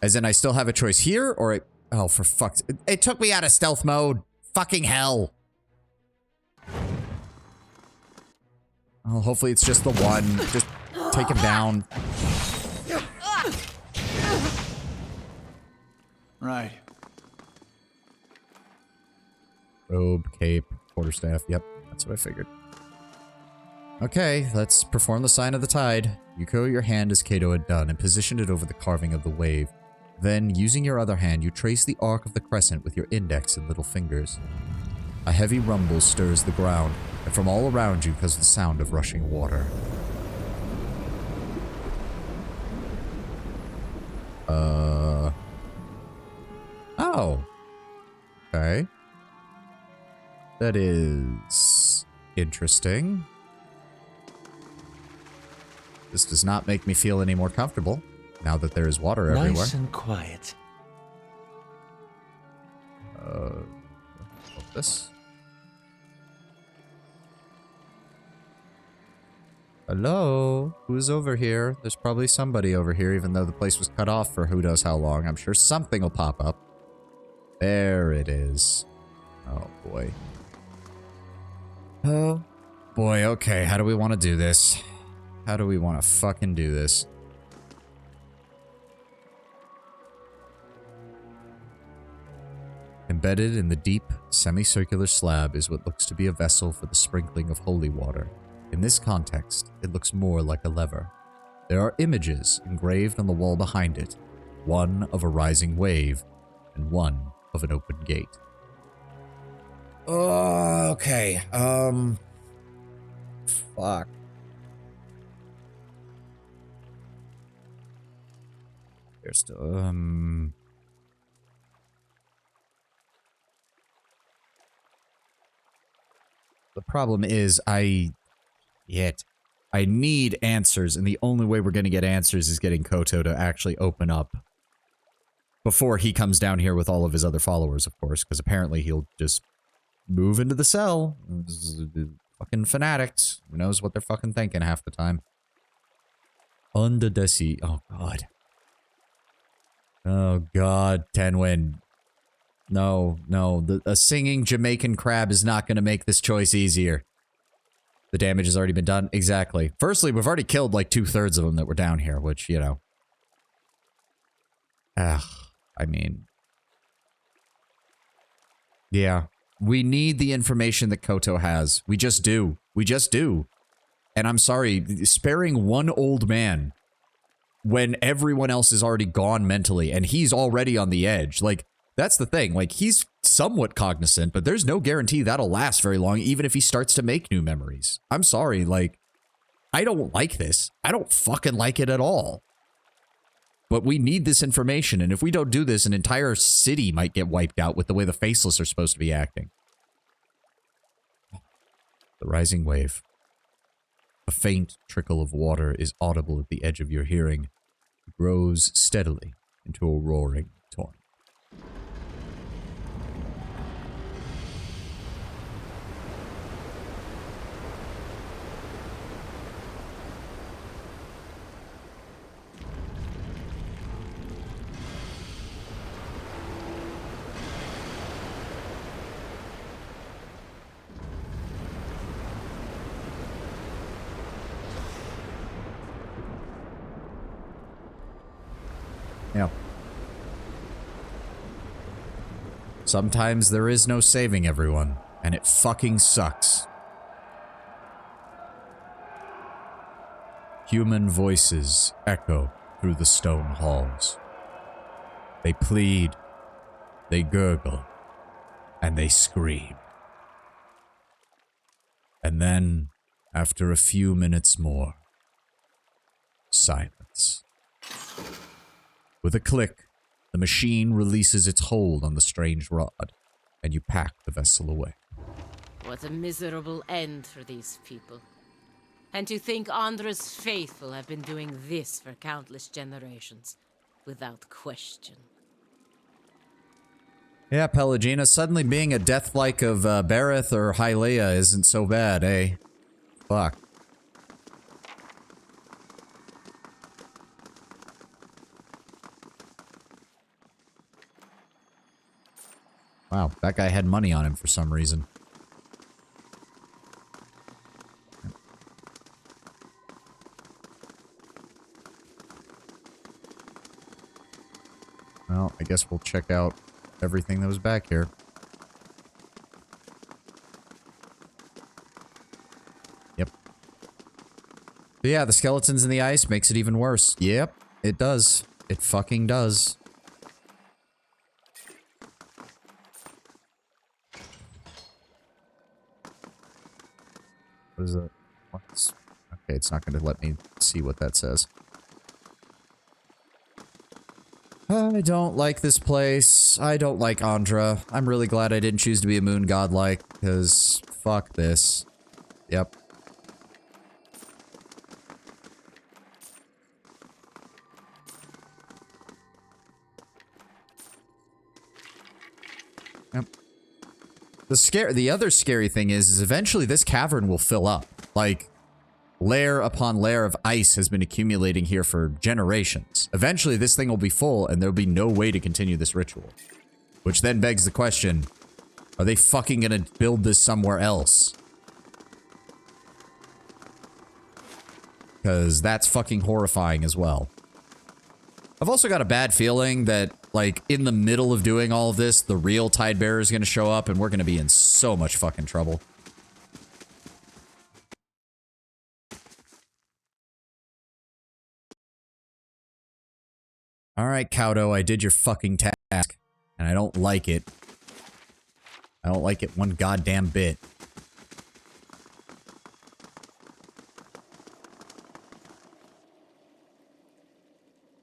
As in I still have a choice here, or oh, for fuck's... It took me out of stealth mode. Fucking hell. Oh, hopefully it's just the one. Just take him down. Right. Robe, cape, quarterstaff. Yep, that's what I figured. Okay, let's perform the sign of the tide. You curl your hand as Cato had done and positioned it over the carving of the wave. Then, using your other hand, you trace the arc of the crescent with your index and little fingers. A heavy rumble stirs the ground, and from all around you comes the sound of rushing water. Oh. Okay. That is interesting. This does not make me feel any more comfortable now that there is water everywhere. Nice and quiet. What's this? Hello? Who's over here? There's probably somebody over here, even though the place was cut off for who knows how long. I'm sure something will pop up. There it is. Oh, boy. Oh, boy. Okay, how do we want to do this? How do we want to fucking do this? Embedded in the deep, semicircular slab is what looks to be a vessel for the sprinkling of holy water. In this context, it looks more like a lever. There are images engraved on the wall behind it, one of a rising wave, and one of an open gate. Okay, fuck. There's still, the problem is I need answers, and the only way we're going to get answers is getting Koto to actually open up before he comes down here with all of his other followers, of course, because apparently he'll just move into the cell. Fucking fanatics. Who knows what they're fucking thinking half the time. Under the sea. Oh, God. Oh, God, Tenwin. No, no. A singing Jamaican crab is not going to make this choice easier. The damage has already been done. Exactly. Firstly, we've already killed like 2/3 of them that were down here, which, you know. I mean. Yeah. We need the information that Koto has. We just do. We just do. And I'm sorry, sparing one old man when everyone else is already gone mentally and he's already on the edge. Like, that's the thing. Like, he's somewhat cognizant, but there's no guarantee that'll last very long, even if he starts to make new memories. I'm sorry, like, I don't like this. I don't fucking like it at all. But we need this information, and if we don't do this, an entire city might get wiped out with the way the Faceless are supposed to be acting. The rising wave. A faint trickle of water is audible at the edge of your hearing. It grows steadily into a roaring torrent. Yeah. Sometimes there is no saving everyone, and it fucking sucks. Human voices echo through the stone halls. They plead, they gurgle, and they scream. And then, after a few minutes more, silence. With a click, the machine releases its hold on the strange rod, and you pack the vessel away. What a miserable end for these people. And to think Andra's faithful have been doing this for countless generations, without question. Yeah, Pelagina, suddenly being a death-like of Bareth or Hylia isn't so bad, eh? Fuck. Wow, that guy had money on him for some reason. Well, I guess we'll check out everything that was back here. Yep. But yeah, the skeletons in the ice makes it even worse. Yep, it does. It fucking does. What is it? What's... Okay, it's not going to let me see what that says. I don't like this place. I don't like Andra. I'm really glad I didn't choose to be a moon godlike, because fuck this. Yep. Yep. The other scary thing is eventually this cavern will fill up. Like, layer upon layer of ice has been accumulating here for generations. Eventually, this thing will be full, and there'll be no way to continue this ritual. Which then begs the question, are they fucking gonna build this somewhere else? Because that's fucking horrifying as well. I've also got a bad feeling that, like, in the middle of doing all of this, the real Tidebearer is gonna show up, and we're gonna be in so much fucking trouble. Alright, Kauto, I did your fucking task, and I don't like it. I don't like it one goddamn bit.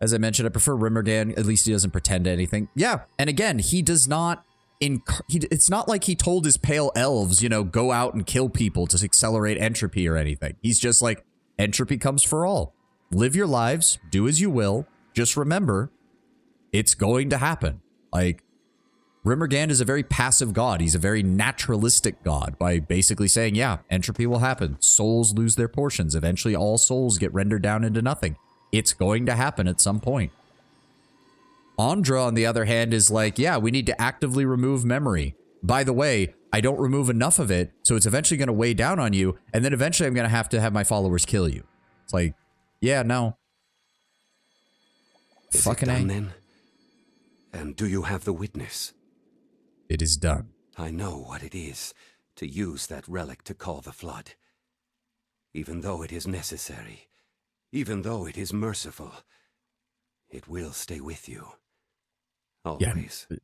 As I mentioned, I prefer Rimmergan. At least he doesn't pretend to anything. Yeah, and again, he does not... it's not like he told his pale elves, you know, go out and kill people to accelerate entropy or anything. He's just like, entropy comes for all. Live your lives, do as you will. Just remember, it's going to happen. Like, Rimmergan is a very passive god. He's a very naturalistic god by basically saying, yeah, entropy will happen. Souls lose their portions. Eventually, all souls get rendered down into nothing. It's going to happen at some point. Andra, on the other hand, is like, yeah, we need to actively remove memory. By the way, I don't remove enough of it, so it's eventually going to weigh down on you, and then eventually I'm going to have my followers kill you. It's like, yeah, no. Is fucking it done, A. then? And do you have the witness? It is done. I know what it is to use that relic to call the flood. Even though it is necessary, even though it is merciful, it will stay with you. Always. Yeah,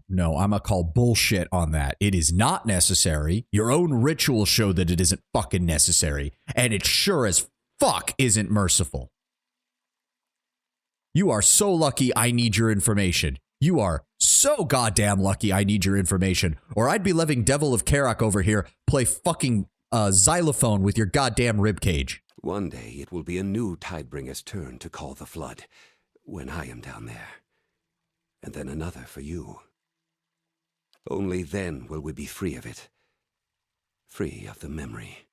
no, I'm gonna call bullshit on that. It is not necessary. Your own rituals show that it isn't fucking necessary. And it sure as fuck isn't merciful. You are so lucky I need your information. You are so goddamn lucky I need your information. Or I'd be letting Devil of Karak over here play fucking xylophone with your goddamn ribcage. One day it will be a new Tidebringer's turn to call the flood, when I am down there. And then another for you. Only then will we be free of it. Free of the memory.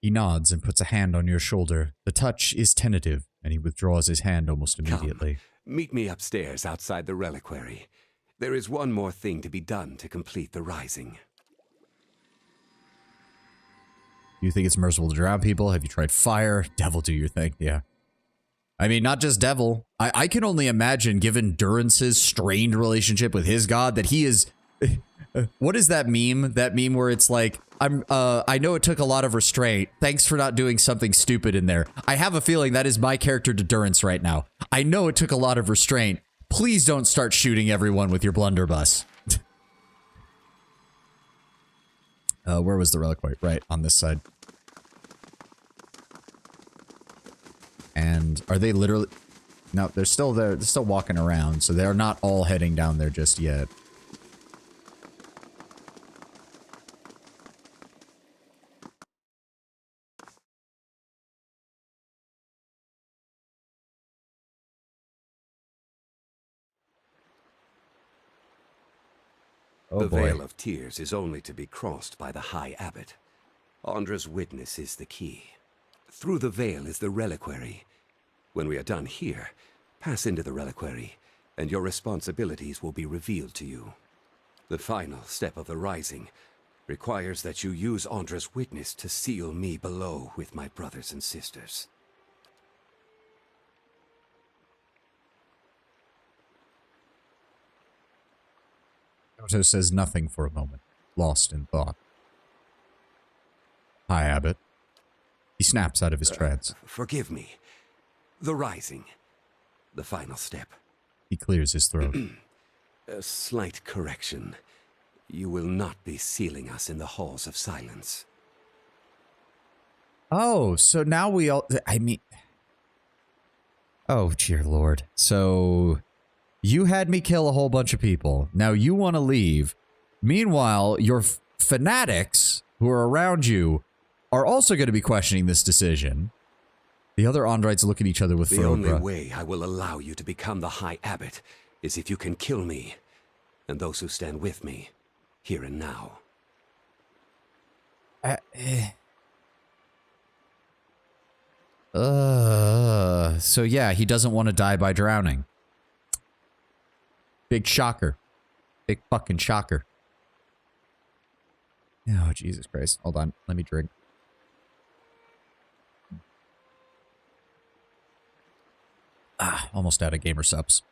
He nods and puts a hand on your shoulder. The touch is tentative, and he withdraws his hand almost immediately. Come, meet me upstairs outside the reliquary. There is one more thing to be done to complete the rising. You think it's merciful to drown people? Have you tried fire? Devil, do your thing. Yeah. I mean, not just Devil. I can only imagine, given Durance's strained relationship with his god, that he is... What is that meme? That meme where it's like, I know it took a lot of restraint. Thanks for not doing something stupid in there. I have a feeling that is my character to Durance right now. I know it took a lot of restraint. Please don't start shooting everyone with your blunderbuss. Where was the reliquary? Right, on this side. And are they literally... No, they're still there. They're still walking around, so they're not all heading down there just yet. Oh, the boy. Veil of Tears is only to be crossed by the High Abbot. Andra's witness is the key. Through the veil is the reliquary. When we are done here, pass into the reliquary, and your responsibilities will be revealed to you. The final step of the Rising requires that you use Andra's witness to seal me below with my brothers and sisters. Otto says nothing for a moment, lost in thought. Hi, Abbot. He snaps out of his trance. Forgive me. The Rising. The final step. He clears his throat. A slight correction. You will not be sealing us in the Halls of Silence. Oh, so now we all... I mean... Oh, dear Lord. So... You had me kill a whole bunch of people. Now you want to leave. Meanwhile, your fanatics who are around you are also going to be questioning this decision. The other Andrites look at each other with The furrowed only brow. way I will allow you to become the High Abbot is if you can kill me and those who stand with me, here and now. So yeah, he doesn't want to die by drowning. Big shocker. Big fucking shocker. Oh, Jesus Christ. Hold on. Let me drink. Almost out of gamer subs.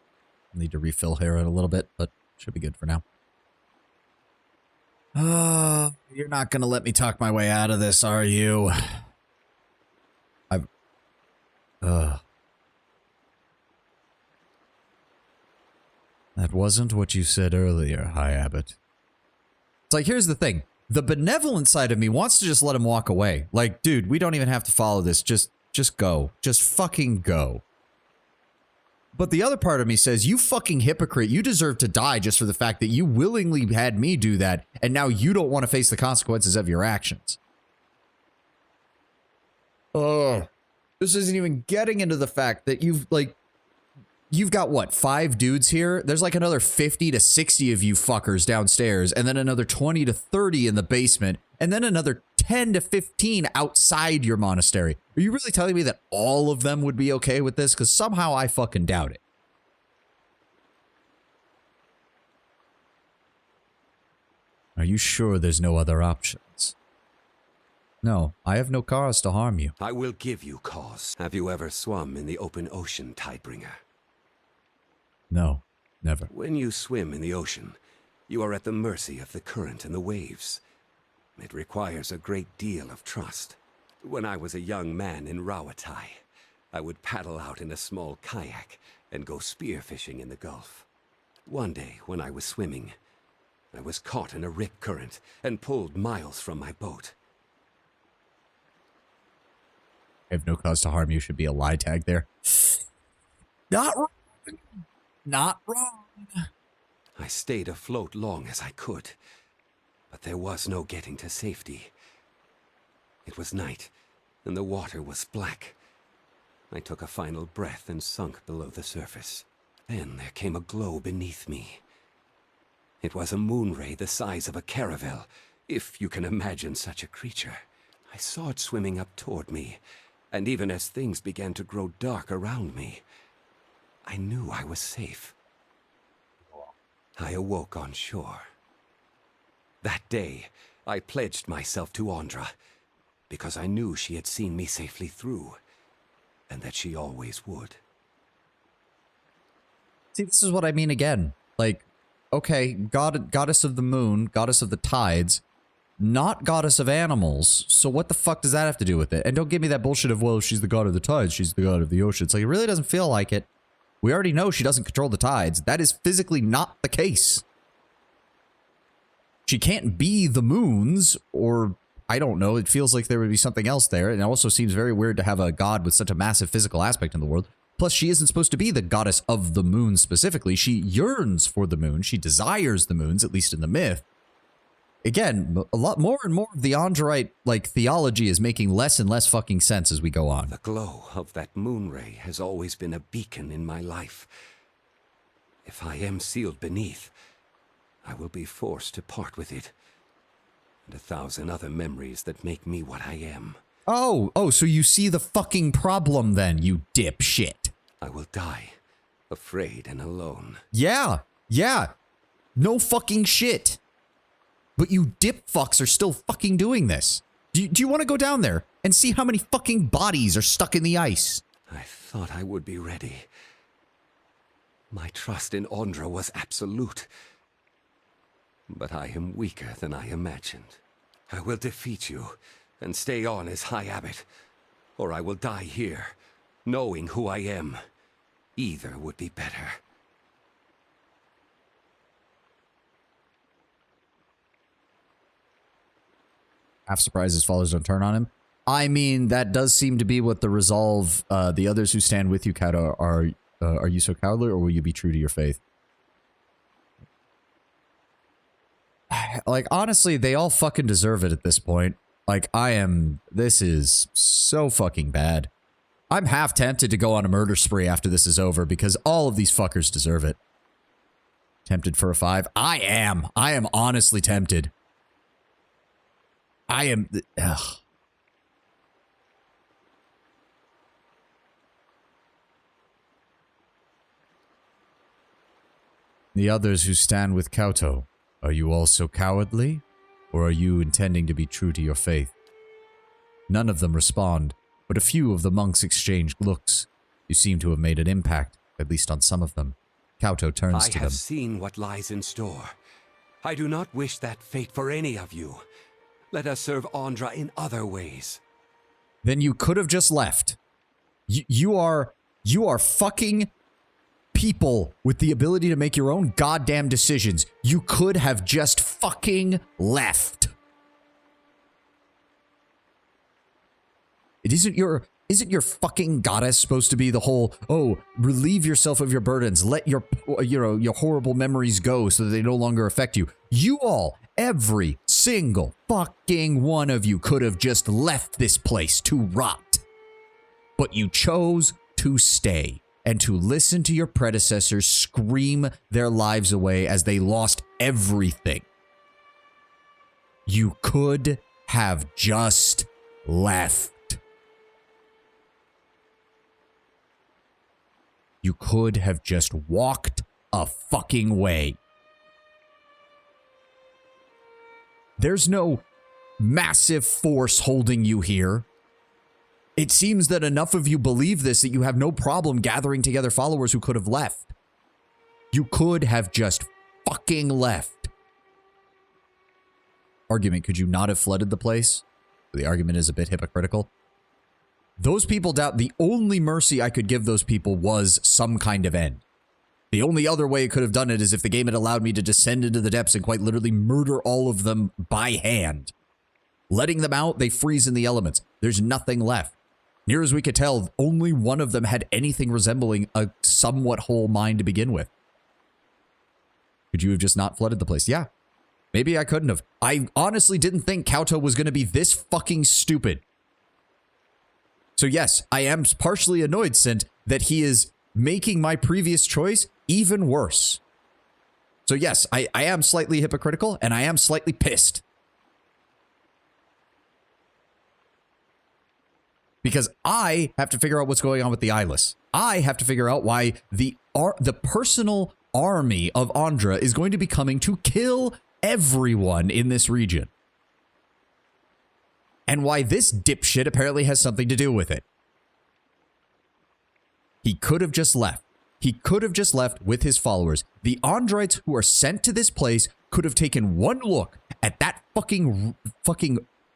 Need to refill here in a little bit, but should be good for now. You're not gonna let me talk my way out of this, are you? That wasn't what you said earlier, High Abbot. It's like, here's the thing. The benevolent side of me wants to just let him walk away. Like, dude, we don't even have to follow this. Just go. Just fucking go. But the other part of me says, you fucking hypocrite. You deserve to die just for the fact that you willingly had me do that, and now you don't want to face the consequences of your actions. Ugh. This isn't even getting into the fact that you've got, what, 5 dudes here? There's like another 50 to 60 of you fuckers downstairs, and then another 20 to 30 in the basement, and then another 10 to 15 outside your monastery. Are you really telling me that all of them would be okay with this? Because somehow I fucking doubt it. Are you sure there's no other options? No, I have no cause to harm you. I will give you cause. Have you ever swum in the open ocean, Tidebringer? No, never. When you swim in the ocean, you are at the mercy of the current and the waves. It requires a great deal of trust. When I was a young man in Rawatai, I would paddle out in a small kayak and go spearfishing in the Gulf. One day, when I was swimming, I was caught in a rip current and pulled miles from my boat. I have no cause to harm you. Should be a lie tag there. Not wrong. Not wrong. I stayed afloat long as I could, but there was no getting to safety. It was night, and the water was black. I took a final breath and sunk below the surface. Then there came a glow beneath me. It was a moon ray the size of a caravel, if you can imagine such a creature. I saw it swimming up toward me, and even as things began to grow dark around me, I knew I was safe. I awoke on shore. That day, I pledged myself to Andra, because I knew she had seen me safely through, and that she always would. See, this is what I mean again. Like, okay, goddess of the moon, goddess of the tides, not goddess of animals, so what the fuck does that have to do with it? And don't give me that bullshit of, well, she's the god of the tides, she's the god of the ocean. It's like, it really doesn't feel like it. We already know she doesn't control the tides. That is physically not the case. She can't be the moons, or I don't know, it feels like there would be something else there. And it also seems very weird to have a god with such a massive physical aspect in the world. Plus, she isn't supposed to be the goddess of the moon specifically. She yearns for the moon. She desires the moons, at least in the myth. Again, a lot more and more of the Andrite, like, theology is making less and less fucking sense as we go on. The glow of that moon ray has always been a beacon in my life. If I am sealed beneath, I will be forced to part with it. And 1,000 other memories that make me what I am. Oh, so you see the fucking problem then, you dipshit. I will die, afraid and alone. Yeah. No fucking shit. But you dip fucks are still fucking doing this. Do you want to go down there and see how many fucking bodies are stuck in the ice? I thought I would be ready. My trust in Ondra was absolute. But I am weaker than I imagined. I will defeat you and stay on as High Abbot, or I will die here, knowing who I am. Either would be better. Half surprised his followers don't turn on him. I mean, that does seem to be what the resolve. The others who stand with you, Kato, are you so cowardly, or will you be true to your faith? Like, honestly, they all fucking deserve it at this point. Like, this is so fucking bad. I'm half tempted to go on a murder spree after this is over because all of these fuckers deserve it. Tempted for a 5? I am honestly tempted. Ugh. The others who stand with Kauto, are you also cowardly? Or are you intending to be true to your faith? None of them respond, but a few of the monks exchange looks. You seem to have made an impact, at least on some of them. Kauto turns to them. I have seen what lies in store. I do not wish that fate for any of you. Let us serve Ondra in other ways. Then you could have just left. You are fucking people with the ability to make your own goddamn decisions. You could have just fucking left. Isn't your fucking goddess supposed to be the whole, oh, relieve yourself of your burdens, let your horrible memories go so that they no longer affect you. You all, every single fucking one of you could have just left this place to rot. But you chose to stay and to listen to your predecessors scream their lives away as they lost everything. You could have just left. You could have just walked a fucking way. There's no massive force holding you here. It seems that enough of you believe this that you have no problem gathering together followers who could have left. You could have just fucking left. Argument, could you not have flooded the place? The argument is a bit hypocritical. Those people doubt the only mercy I could give those people was some kind of end. The only other way it could have done it is if the game had allowed me to descend into the depths and quite literally murder all of them by hand. Letting them out, they freeze in the elements. There's nothing left. Near as we could tell, only one of them had anything resembling a somewhat whole mind to begin with. Could you have just not flooded the place? Yeah. Maybe I couldn't have. I honestly didn't think Kauto was going to be this fucking stupid. So yes, I am partially annoyed, Sint, that he is making my previous choice even worse. So yes, I am slightly hypocritical, and I am slightly pissed. Because I have to figure out what's going on with the eyeless. I have to figure out why the personal army of Ondra is going to be coming to kill everyone in this region. And why this dipshit apparently has something to do with it. He could have just left. He could have just left with his followers. The Ondrites who are sent to this place could have taken one look at that fucking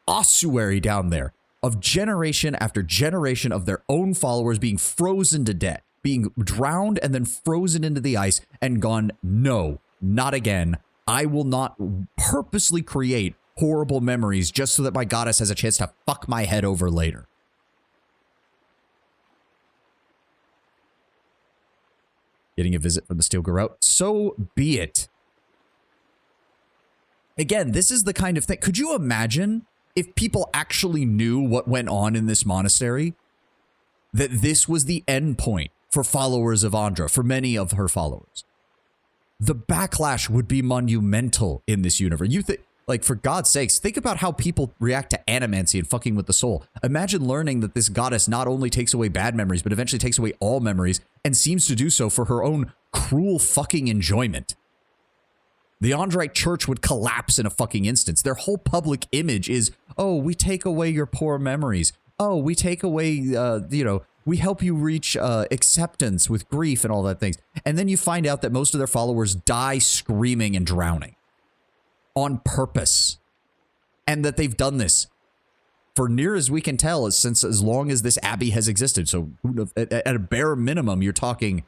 ossuary down there of generation after generation of their own followers being frozen to death, being drowned and then frozen into the ice and gone, no, not again. I will not purposely create horrible memories just so that my goddess has a chance to fuck my head over later. Getting a visit from the Steel Garrote. So be it. Again, this is the kind of thing. Could you imagine if people actually knew what went on in this monastery? That this was the end point for followers of Ondra, for many of her followers. the backlash would be monumental in this universe. You think, like, for God's sakes, think about how people react to animancy and fucking with the soul. Imagine learning that this goddess not only takes away bad memories, but eventually takes away all memories and seems to do so for her own cruel fucking enjoyment. The Andrite church would collapse in a fucking instance. Their whole public image is, oh, we take away your poor memories. Oh, we take away, we help you reach acceptance with grief and all that things. And then you find out that most of their followers die screaming and drowning on purpose. And that they've done this for near as we can tell since as long as this abbey has existed. So at a bare minimum, you're talking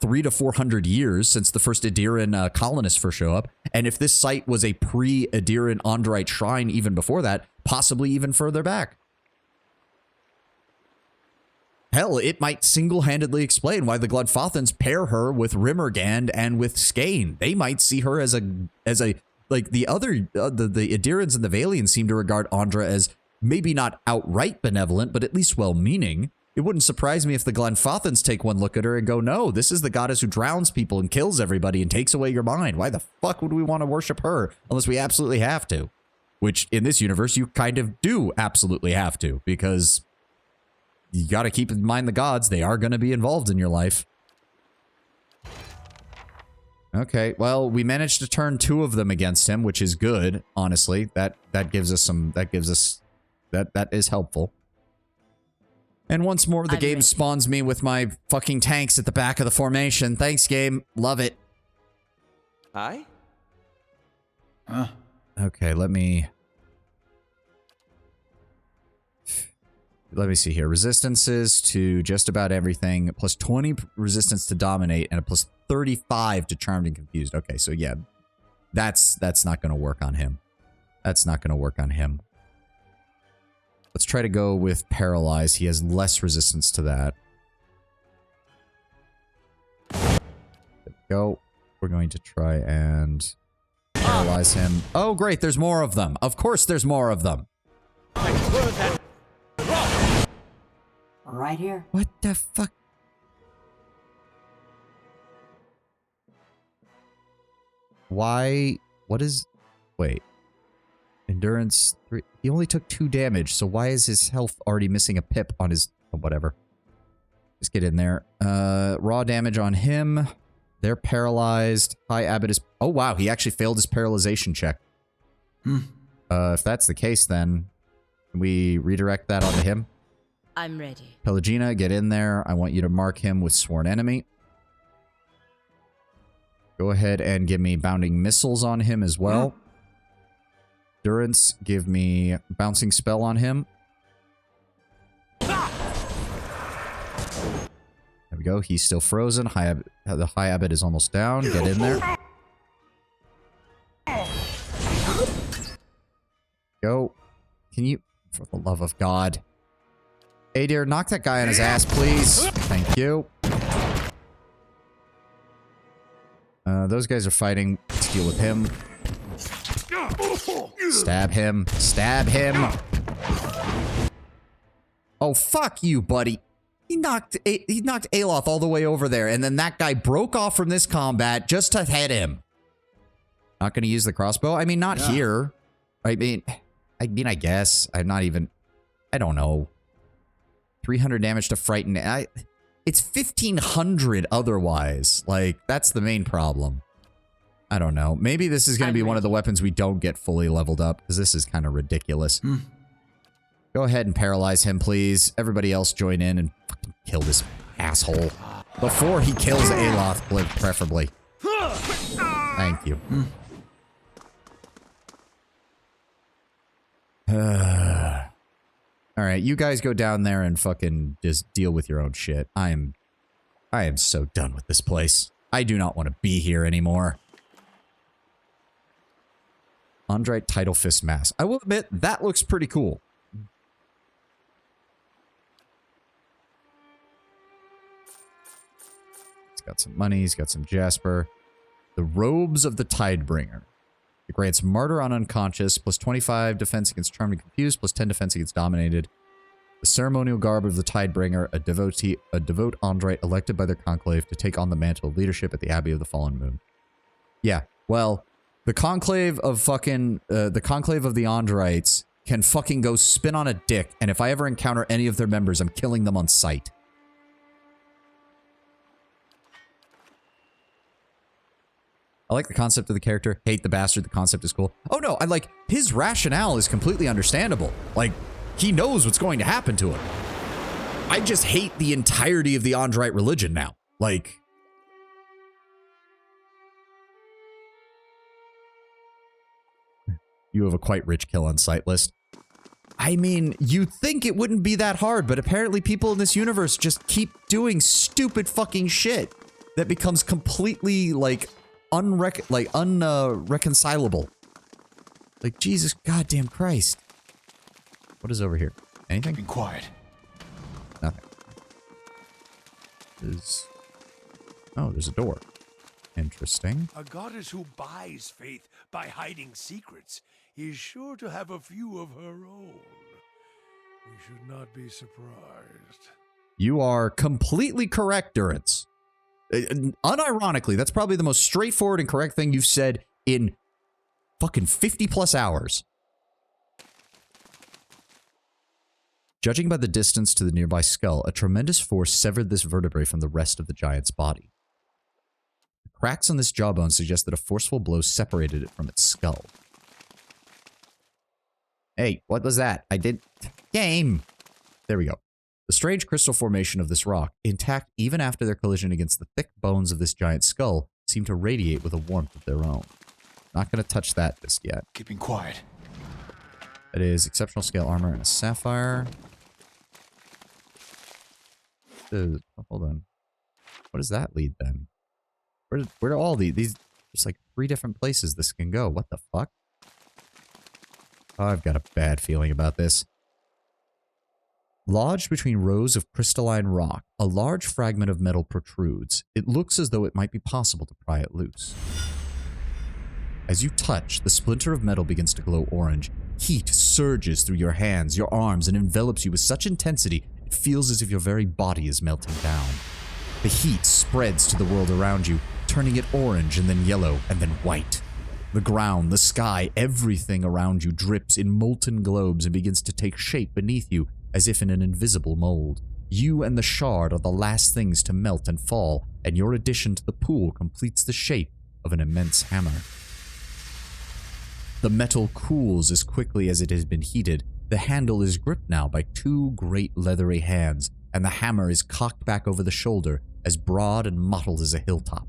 300 to 400 years since the first Adiran colonists first show up. And if this site was a pre-Adiran Andrite shrine even before that, possibly even further back. Hell, it might single-handedly explain why the Glodfathans pair her with Rimmergand and with Skane. They might see her as a like the other, the Adirans and the Valians seem to regard Andra as maybe not outright benevolent, but at least well-meaning. It wouldn't surprise me if the Glodfathans take one look at her and go, no, this is the goddess who drowns people and kills everybody and takes away your mind. Why the fuck would we want to worship her unless we absolutely have to? Which, in this universe, you kind of do absolutely have to, because you got to keep in mind the gods. They are going to be involved in your life. Okay, well, we managed to turn 2 of them against him, which is good, honestly. That gives us some, that is helpful. And once more, the game spawns me with my fucking tanks at the back of the formation. Thanks, game. Love it. Aye? Okay, let me see here. Resistances to just about everything. Plus 20 resistance to dominate and a plus 35 to charmed and confused. Okay, so yeah. That's not going to work on him. That's not going to work on him. Let's try to go with Paralyze. He has less resistance to that. There we go. We're going to try and paralyze him. Oh, great. There's more of them. Of course there's more of them. Right here. What the fuck? Why? What is... Wait. Endurance 3. He only took 2 damage, so why is his health already missing a pip on his... Oh, whatever. Just get in there. Raw damage on him. They're paralyzed. High Abbot is... Oh, wow. He actually failed his paralyzation check. If that's the case, then can we redirect that onto him? I'm ready. Pelagina, get in there. I want you to mark him with Sworn Enemy. Go ahead and give me Bounding Missiles on him as well. Endurance, give me Bouncing Spell on him. There we go. He's still frozen. The High Abbot is almost down. Get in there. Go. Can you... For the love of God. Adir, knock that guy on his ass, please. Thank you. Those guys are fighting. Let's deal with him. Stab him. Stab him. Oh, fuck you, buddy. He knocked Aloth all the way over there, and then that guy broke off from this combat just to hit him. Not going to use the crossbow? I mean, not here. I mean, I guess. I'm not even... I don't know. 300 damage to frighten. It's 1,500 otherwise. Like, that's the main problem. I don't know. Maybe this is going to be one of the weapons we don't get fully leveled up, because this is kind of ridiculous. Go ahead and paralyze him, please. Everybody else join in and fucking kill this asshole. Before he kills Aloth, preferably. Thank you. Alright, you guys go down there and fucking just deal with your own shit. I am so done with this place. I do not want to be here anymore. Andrite Tidal Fist Mass. I will admit, that looks pretty cool. He's got some money, he's got some Jasper. The Robes of the Tidebringer. It grants Martyr on Unconscious, plus 25 defense against Charmed and Confused, plus 10 defense against Dominated. The Ceremonial Garb of the Tidebringer, a devote Andrite elected by their conclave to take on the mantle of leadership at the Abbey of the Fallen Moon. Yeah, well, the Conclave of fucking, the Conclave of the Andrites can fucking go spin on a dick, and if I ever encounter any of their members, I'm killing them on sight. I like the concept of the character. Hate the bastard. The concept is cool. Oh no, I like his rationale is completely understandable. Like, he knows what's going to happen to him. I just hate the entirety of the Andrite religion now. Like, you have a quite rich kill on sight list. I mean, you'd think it wouldn't be that hard, but apparently people in this universe just keep doing stupid fucking shit that becomes completely, like, unreconcilable. Like, Jesus goddamn Christ. What is over here? Anything? Be quiet. Nothing. Oh, there's a door. Interesting. A goddess who buys faith by hiding secrets is sure to have a few of her own. We should not be surprised. You are completely correct, Durance. Unironically, that's probably the most straightforward and correct thing you've said in fucking 50 plus hours. Judging by the distance to the nearby skull, a tremendous force severed this vertebrae from the rest of the giant's body. The cracks on this jawbone suggest that a forceful blow separated it from its skull. Hey, what was that? I did... Game! There we go. The strange crystal formation of this rock, intact even after their collision against the thick bones of this giant skull, seem to radiate with a warmth of their own. Not going to touch that just yet. Keeping quiet. It is exceptional scale armor and a sapphire. Hold on. What does that lead then? Where do all these... There's like 3 different places this can go. What the fuck? Oh, I've got a bad feeling about this. Lodged between rows of crystalline rock, a large fragment of metal protrudes. It looks as though it might be possible to pry it loose. As you touch, the splinter of metal begins to glow orange. Heat surges through your hands, your arms, and envelops you with such intensity, it feels as if your very body is melting down. The heat spreads to the world around you, turning it orange and then yellow and then white. The ground, the sky, everything around you drips in molten globes and begins to take shape beneath you, as if in an invisible mold. You and the shard are the last things to melt and fall, and your addition to the pool completes the shape of an immense hammer. The metal cools as quickly as it has been heated. The handle is gripped now by 2 great leathery hands, and the hammer is cocked back over the shoulder, as broad and mottled as a hilltop.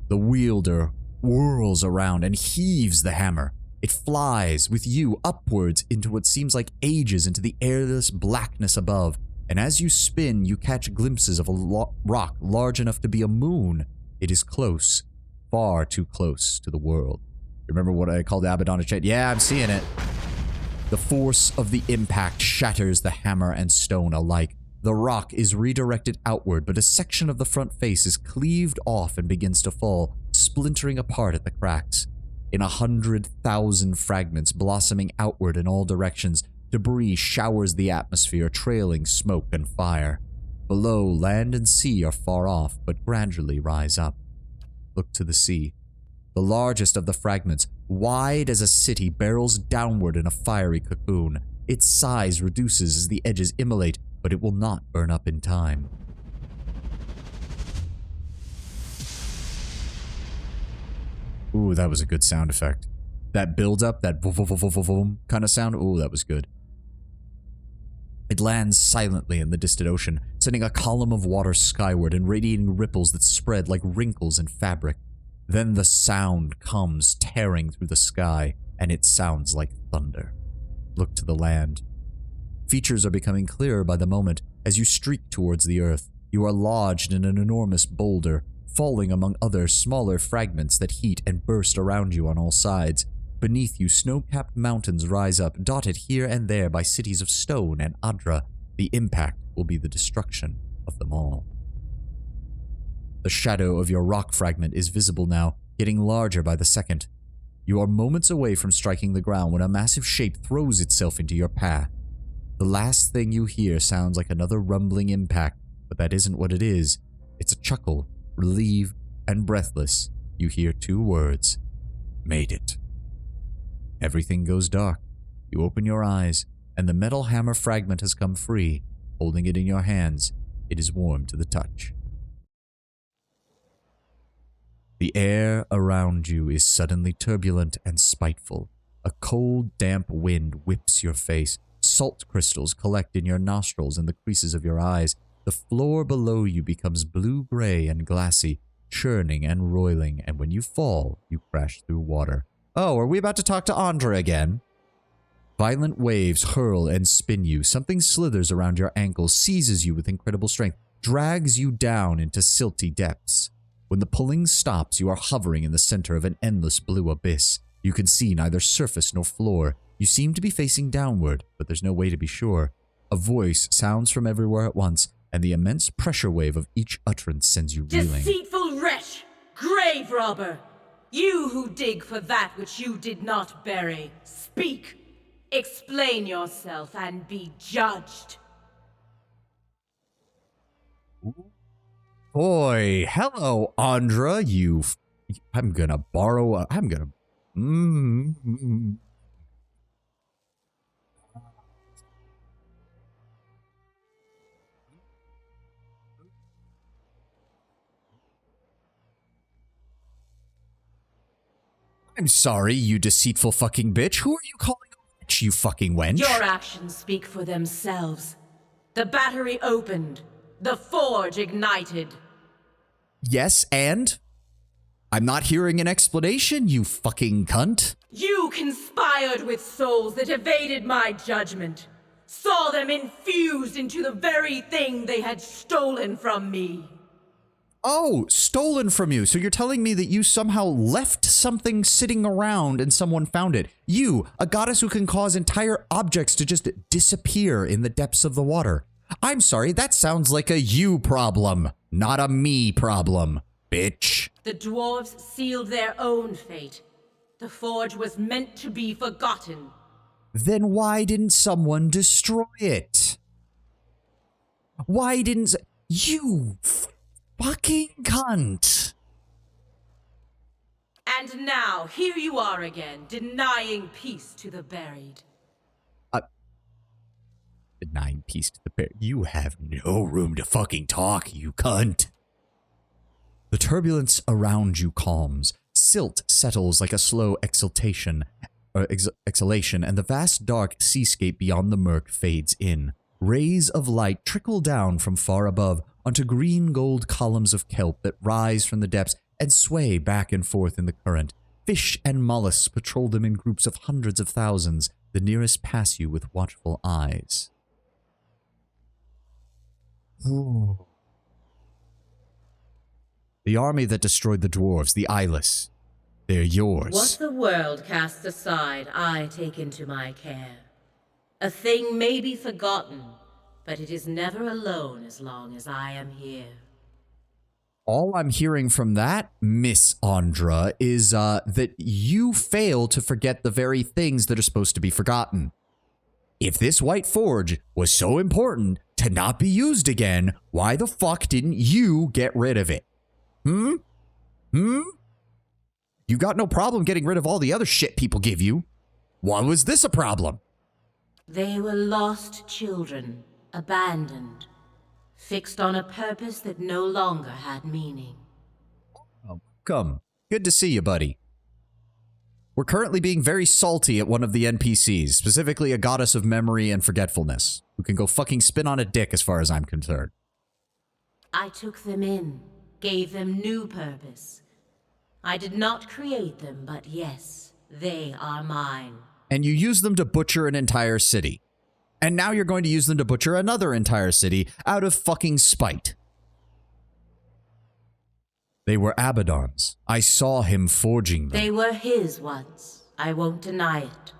The wielder whirls around and heaves the hammer. It flies with you upwards into what seems like ages into the airless blackness above, and as you spin, you catch glimpses of a rock large enough to be a moon. It is close, far too close to the world. Remember what I called Abaddon chat? Yeah, I'm seeing it. The force of the impact shatters the hammer and stone alike. The rock is redirected outward, but a section of the front face is cleaved off and begins to fall, splintering apart at the cracks. In 100,000 fragments blossoming outward in all directions, debris showers the atmosphere, trailing smoke and fire. Below, land and sea are far off, but gradually rise up. Look to the sea. The largest of the fragments, wide as a city, barrels downward in a fiery cocoon. Its size reduces as the edges immolate, but it will not burn up in time. Ooh, that was a good sound effect. That build-up, that boom kind of sound, ooh, that was good. It lands silently in the distant ocean, sending a column of water skyward and radiating ripples that spread like wrinkles in fabric. Then the sound comes tearing through the sky, and it sounds like thunder. Look to the land. Features are becoming clearer by the moment. As you streak towards the earth, you are lodged in an enormous boulder, falling among other smaller fragments that heat and burst around you on all sides. Beneath you, snow-capped mountains rise up, dotted here and there by cities of stone and Adra. The impact will be the destruction of them all. The shadow of your rock fragment is visible now, getting larger by the second. You are moments away from striking the ground when a massive shape throws itself into your path. The last thing you hear sounds like another rumbling impact, but that isn't what it is. It's a chuckle, relieved and breathless, you hear 2 words. Made it. Everything goes dark. You open your eyes, and the metal hammer fragment has come free. Holding it in your hands, it is warm to the touch. The air around you is suddenly turbulent and spiteful. A cold, damp wind whips your face. Salt crystals collect in your nostrils and the creases of your eyes. The floor below you becomes blue-gray and glassy, churning and roiling, and when you fall, you crash through water. Oh, are we about to talk to Andra again? Violent waves hurl and spin you. Something slithers around your ankles, seizes you with incredible strength, drags you down into silty depths. When the pulling stops, you are hovering in the center of an endless blue abyss. You can see neither surface nor floor. You seem to be facing downward, but there's no way to be sure. A voice sounds from everywhere at once, and the immense pressure wave of each utterance sends you reeling. Deceitful wretch! Grave robber! You who dig for that which you did not bury, speak! Explain yourself and be judged. Boy, hello, Andra, I'm gonna borrow I'm sorry, you deceitful fucking bitch. Who are you calling a witch, you fucking wench? Your actions speak for themselves. The battery opened. The forge ignited. Yes, and? I'm not hearing an explanation, you fucking cunt. You conspired with souls that evaded my judgment. Saw them infused into the very thing they had stolen from me. Oh, stolen from you. So you're telling me that you somehow left something sitting around and someone found it. You, a goddess who can cause entire objects to just disappear in the depths of the water. I'm sorry, that sounds like a you problem, not a me problem, bitch. The dwarves sealed their own fate. The forge was meant to be forgotten. Then why didn't someone destroy it? Why didn't... You fucking cunt. And now, here you are again, denying peace to the buried. Denying peace to the buried. You have no room to fucking talk, you cunt. The turbulence around you calms. Silt settles like a slow exhalation, and the vast dark seascape beyond the murk fades in. Rays of light trickle down from far above onto green-gold columns of kelp that rise from the depths and sway back and forth in the current. Fish and mollusks patrol them in groups of hundreds of thousands. The nearest pass you with watchful eyes. Ooh. The army that destroyed the dwarves, the eyeless, they're yours. What the world casts aside, I take into my care. A thing may be forgotten, but it is never alone as long as I am here. All I'm hearing from that, Miss Andra, is that you fail to forget the very things that are supposed to be forgotten. If this white forge was so important to not be used again, why the fuck didn't you get rid of it? You got no problem getting rid of all the other shit people give you. Why was this a problem? They were lost children, abandoned, fixed on a purpose that no longer had meaning. Oh, come. Good to see you, buddy. We're currently being very salty at one of the NPCs, specifically a goddess of memory and forgetfulness, who can go fucking spin on a dick as far as I'm concerned. I took them in, gave them new purpose. I did not create them, but yes, they are mine. And you use them to butcher an entire city. And now you're going to use them to butcher another entire city out of fucking spite. They were Abaddon's. I saw him forging them. They were his once. I won't deny it.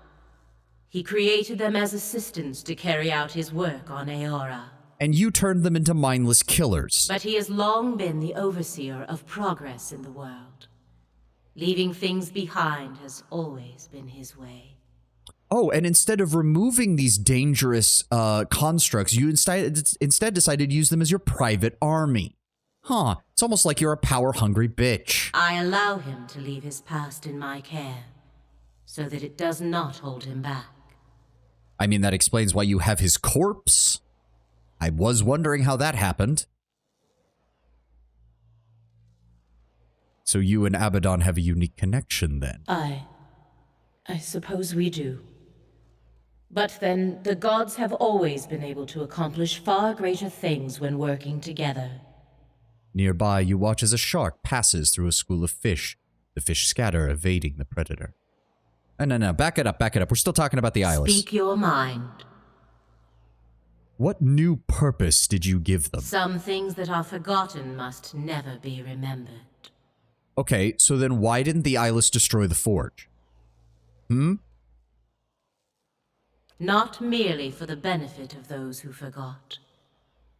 He created them as assistants to carry out his work on Eora. And you turned them into mindless killers. But he has long been the overseer of progress in the world. Leaving things behind has always been his way. Oh, and instead of removing these dangerous constructs, you instead decided to use them as your private army. Huh, it's almost like you're a power-hungry bitch. I allow him to leave his past in my care, so that it does not hold him back. I mean, that explains why you have his corpse. I was wondering how that happened. So you and Abaddon have a unique connection then? I suppose we do. But then, the gods have always been able to accomplish far greater things when working together. Nearby, you watch as a shark passes through a school of fish. The fish scatter, evading the predator. No, back it up. We're still talking about the Eyeless. Speak your mind. What new purpose did you give them? Some things that are forgotten must never be remembered. Okay, so then why didn't the Eyeless destroy the forge? Not merely for the benefit of those who forgot,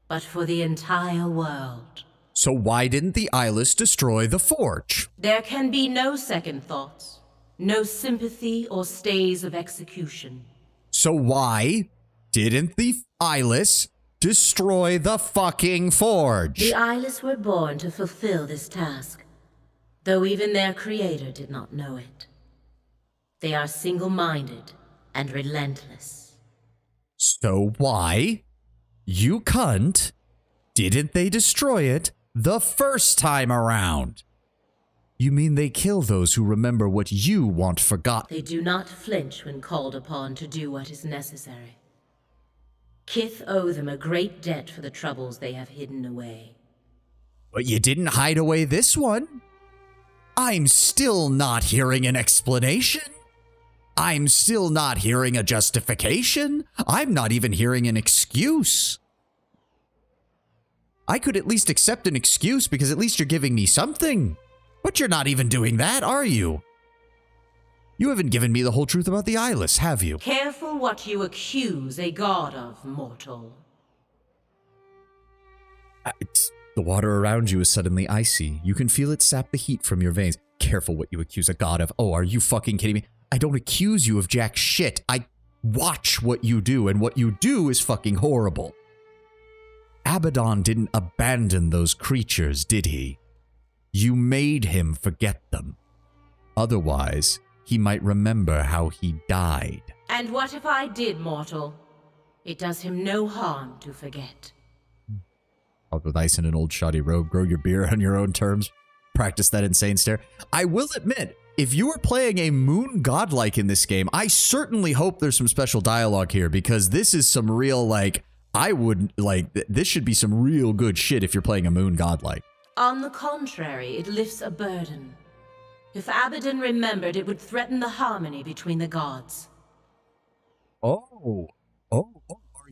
but for the entire world. So why didn't the Eyeless destroy the forge? There can be no second thoughts, no sympathy or stays of execution. So why didn't the Eyeless destroy the fucking forge? The Eyeless were born to fulfill this task, though even their creator did not know it. They are single-minded and relentless. So why, you cunt, didn't they destroy it the first time around? You mean they kill those who remember what you want forgotten? They do not flinch when called upon to do what is necessary. Kith owe them a great debt for the troubles they have hidden away. But you didn't hide away this one. I'm still not hearing an explanation. I'm still not hearing a justification. I'm not even hearing an excuse. I could at least accept an excuse because at least you're giving me something. But you're not even doing that, are you? You haven't given me the whole truth about the Eyeless, have you? Careful what you accuse a god of, mortal. The water around you is suddenly icy. You can feel it sap the heat from your veins. Careful what you accuse a god of. Oh, are you fucking kidding me? I don't accuse you of jack shit. I watch what you do, and what you do is fucking horrible. Abaddon didn't abandon those creatures, did he? You made him forget them. Otherwise, he might remember how he died. And what if I did, mortal? It does him no harm to forget. Out with ice in an old shoddy robe, grow your beer on your own terms, practice that insane stare. I will admit, if you are playing a moon godlike in this game, I certainly hope there's some special dialogue here, because this is some real, this should be some real good shit if you're playing a moon godlike. On the contrary, it lifts a burden. If Abaddon remembered, it would threaten the harmony between the gods. Oh, are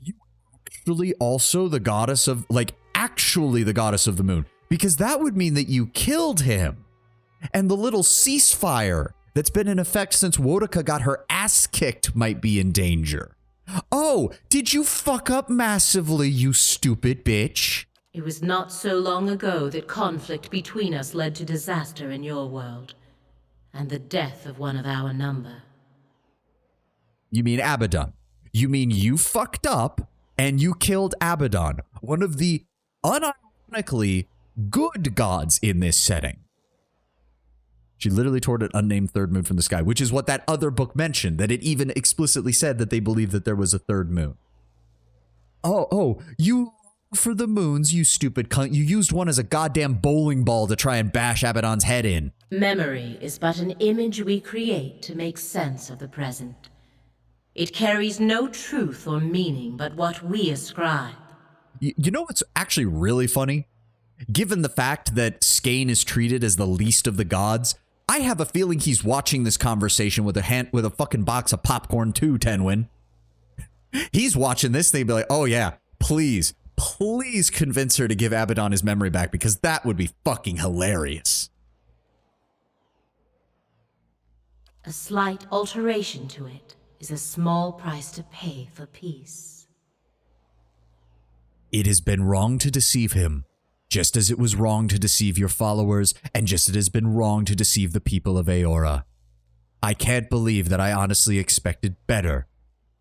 you actually also the goddess of, actually the goddess of the moon? Because that would mean that you killed him. And the little ceasefire that's been in effect since Wodaka got her ass kicked might be in danger. Oh, did you fuck up massively, you stupid bitch? It was not so long ago that conflict between us led to disaster in your world, and the death of one of our number. You mean Abaddon? You mean you fucked up and you killed Abaddon, one of the unironically good gods in this setting? She literally tore an unnamed third moon from the sky, which is what that other book mentioned, that it even explicitly said that they believed that there was a third moon. Oh, you for the moons, you stupid cunt. You used one as a goddamn bowling ball to try and bash Abaddon's head in. Memory is but an image we create to make sense of the present. It carries no truth or meaning but what we ascribe. You know what's actually really funny? Given the fact that Skane is treated as the least of the gods, I have a feeling he's watching this conversation with a fucking box of popcorn too, Tenwin. He's watching this thing and be like, oh yeah, please convince her to give Abaddon his memory back, because that would be fucking hilarious. A slight alteration to it is a small price to pay for peace. It has been wrong to deceive him, just as it was wrong to deceive your followers, and just as it has been wrong to deceive the people of Eora. I can't believe that I honestly expected better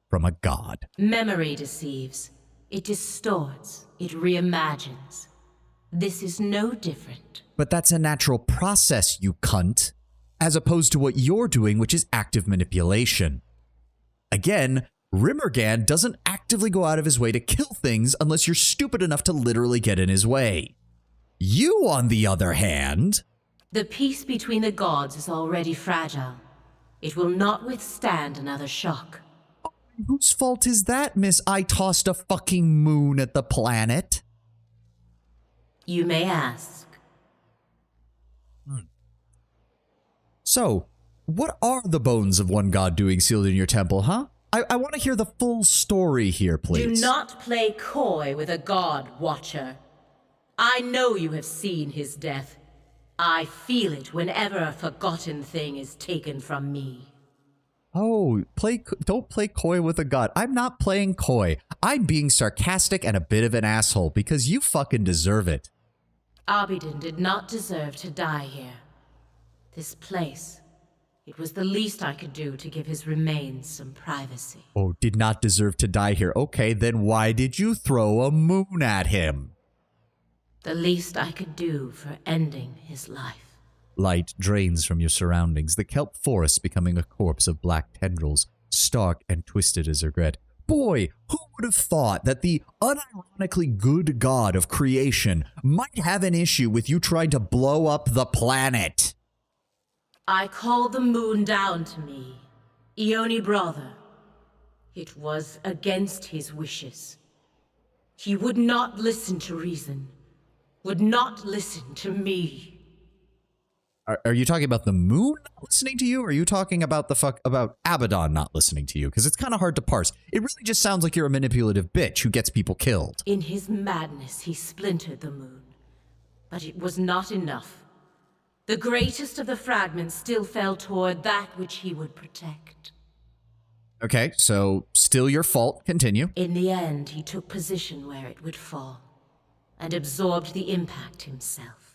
from a god. Memory deceives. It distorts. It reimagines. This is no different. But that's a natural process, you cunt, as opposed to what you're doing, which is active manipulation. Again, Rimmergan doesn't actively go out of his way to kill things unless you're stupid enough to literally get in his way. You, on the other hand... The peace between the gods is already fragile. It will not withstand another shock. Whose fault is that, miss? I tossed a fucking moon at the planet. You may ask. So, what are the bones of one god doing sealed in your temple, huh? I want to hear the full story here, please. Do not play coy with a god, Watcher. I know you have seen his death. I feel it whenever a forgotten thing is taken from me. Oh, don't play coy with a god. I'm not playing coy. I'm being sarcastic and a bit of an asshole because you fucking deserve it. Abidin did not deserve to die here. This place, it was the least I could do to give his remains some privacy. Oh, did not deserve to die here. Okay, then why did you throw a moon at him? The least I could do for ending his life. Light drains from your surroundings, the kelp forest becoming a corpse of black tendrils, stark and twisted as regret. Boy, who would have thought that the unironically good god of creation might have an issue with you trying to blow up the planet? I called the moon down to me, Ioni brother. It was against his wishes. He would not listen to reason, would not listen to me. Are you talking about the moon not listening to you, or are you talking about about Abaddon not listening to you? Because it's kind of hard to parse. It really just sounds like you're a manipulative bitch who gets people killed. In his madness, he splintered the moon. But it was not enough. The greatest of the fragments still fell toward that which he would protect. Okay, so still your fault. Continue. In the end, he took position where it would fall, and absorbed the impact himself.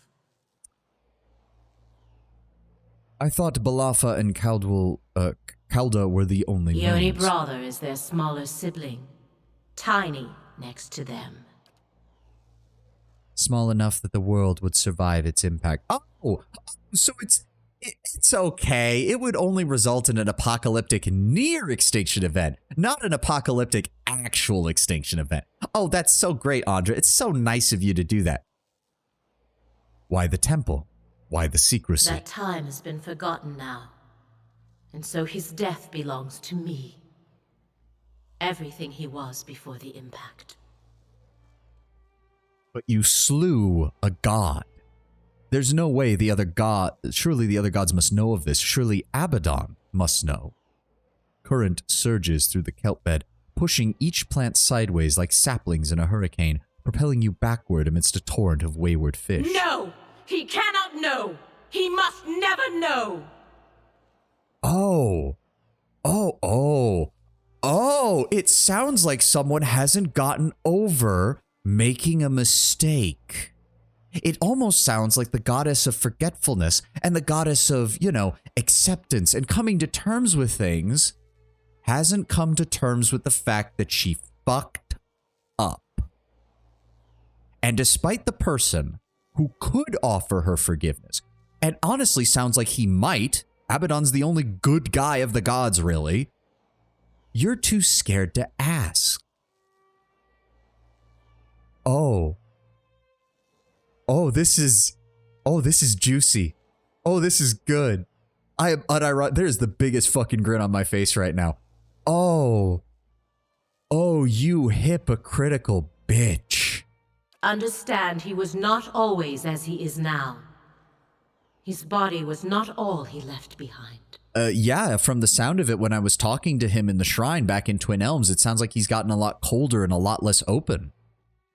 I thought Balafa and Kalda were the only ones. Ioni brother is their smaller sibling, tiny next to them. Small enough that the world would survive its impact. Oh, so it's okay. It would only result in an apocalyptic near extinction event, not an apocalyptic actual extinction event. Oh, that's so great, Andra. It's so nice of you to do that. Why the temple? Why the secrecy? That time has been forgotten now, and so his death belongs to me. Everything he was before the impact. But you slew a god. There's no way the other god... Surely the other gods must know of this. Surely Abaddon must know. Current surges through the kelp bed, pushing each plant sideways like saplings in a hurricane, propelling you backward amidst a torrent of wayward fish. No! He cannot know! He must never know! Oh, it sounds like someone hasn't gotten over making a mistake. It almost sounds like the goddess of forgetfulness and the goddess of, acceptance and coming to terms with things hasn't come to terms with the fact that she fucked up. And despite the person who could offer her forgiveness, and honestly sounds like he might, Abaddon's the only good guy of the gods, really, you're too scared to ask. Oh, this is juicy. Oh, this is good. I am unironic. There's the biggest fucking grin on my face right now. Oh, you hypocritical bitch. Understand, he was not always as he is now. His body was not all he left behind. Yeah, from the sound of it, when I was talking to him in the shrine back in Twin Elms, it sounds like he's gotten a lot colder and a lot less open.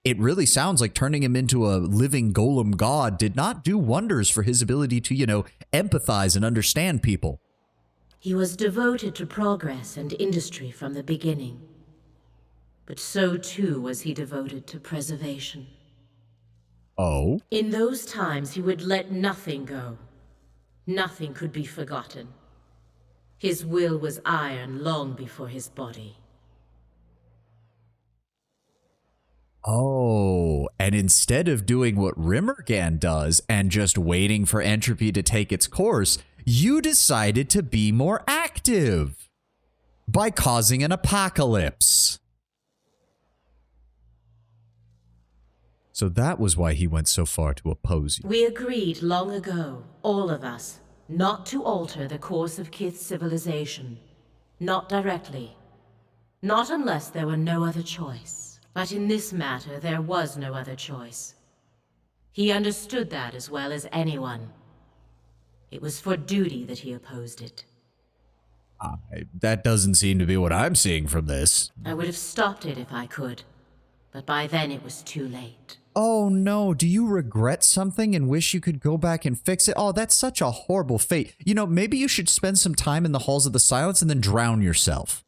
It really sounds like turning him into a living golem god did not do wonders for his ability to, empathize and understand people. He was devoted to progress and industry from the beginning. But so too was he devoted to preservation. Oh? In those times, he would let nothing go. Nothing could be forgotten. His will was iron long before his body. Oh, and instead of doing what Rimmergan does and just waiting for entropy to take its course, you decided to be more active by causing an apocalypse. So that was why he went so far to oppose you. We agreed long ago, all of us, not to alter the course of Kith's civilization. Not directly. Not unless there were no other choice. But in this matter, there was no other choice. He understood that as well as anyone. It was for duty that he opposed it. That doesn't seem to be what I'm seeing from this. I would have stopped it if I could. But by then it was too late. Oh no, do you regret something and wish you could go back and fix it? Oh, that's such a horrible fate. You know, maybe you should spend some time in the Halls of the Silence and then drown yourself.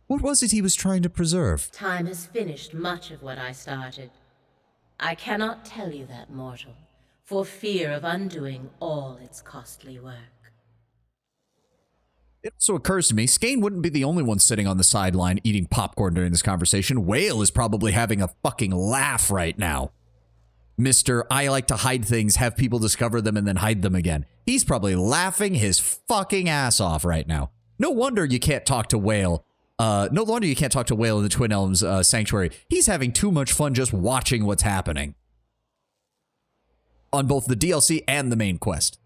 What was it he was trying to preserve? Time has finished much of what I started. I cannot tell you that, mortal, for fear of undoing all its costly work. It also occurs to me, Skane wouldn't be the only one sitting on the sideline eating popcorn during this conversation. Whale is probably having a fucking laugh right now. Mr. I like to hide things, have people discover them, and then hide them again. He's probably laughing his fucking ass off right now. No wonder you can't talk to Whale. No wonder you can't talk to Whale in the Twin Elms Sanctuary. He's having too much fun just watching what's happening. On both the DLC and the main quest.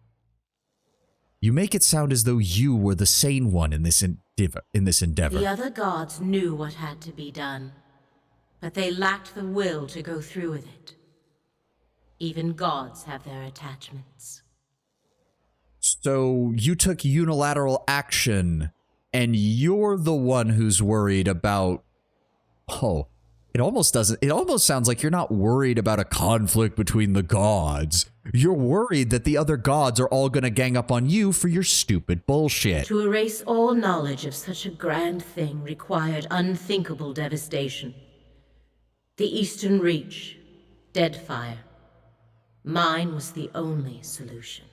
You make it sound as though you were the sane one in this endeavor. The other gods knew what had to be done, but they lacked the will to go through with it. Even gods have their attachments. So you took unilateral action, and you're the one who's worried about... Oh, it almost sounds like you're not worried about a conflict between the gods. You're worried that the other gods are all going to gang up on you for your stupid bullshit. To erase all knowledge of such a grand thing required unthinkable devastation. The Eastern Reach, Deadfire. Mine was the only solution.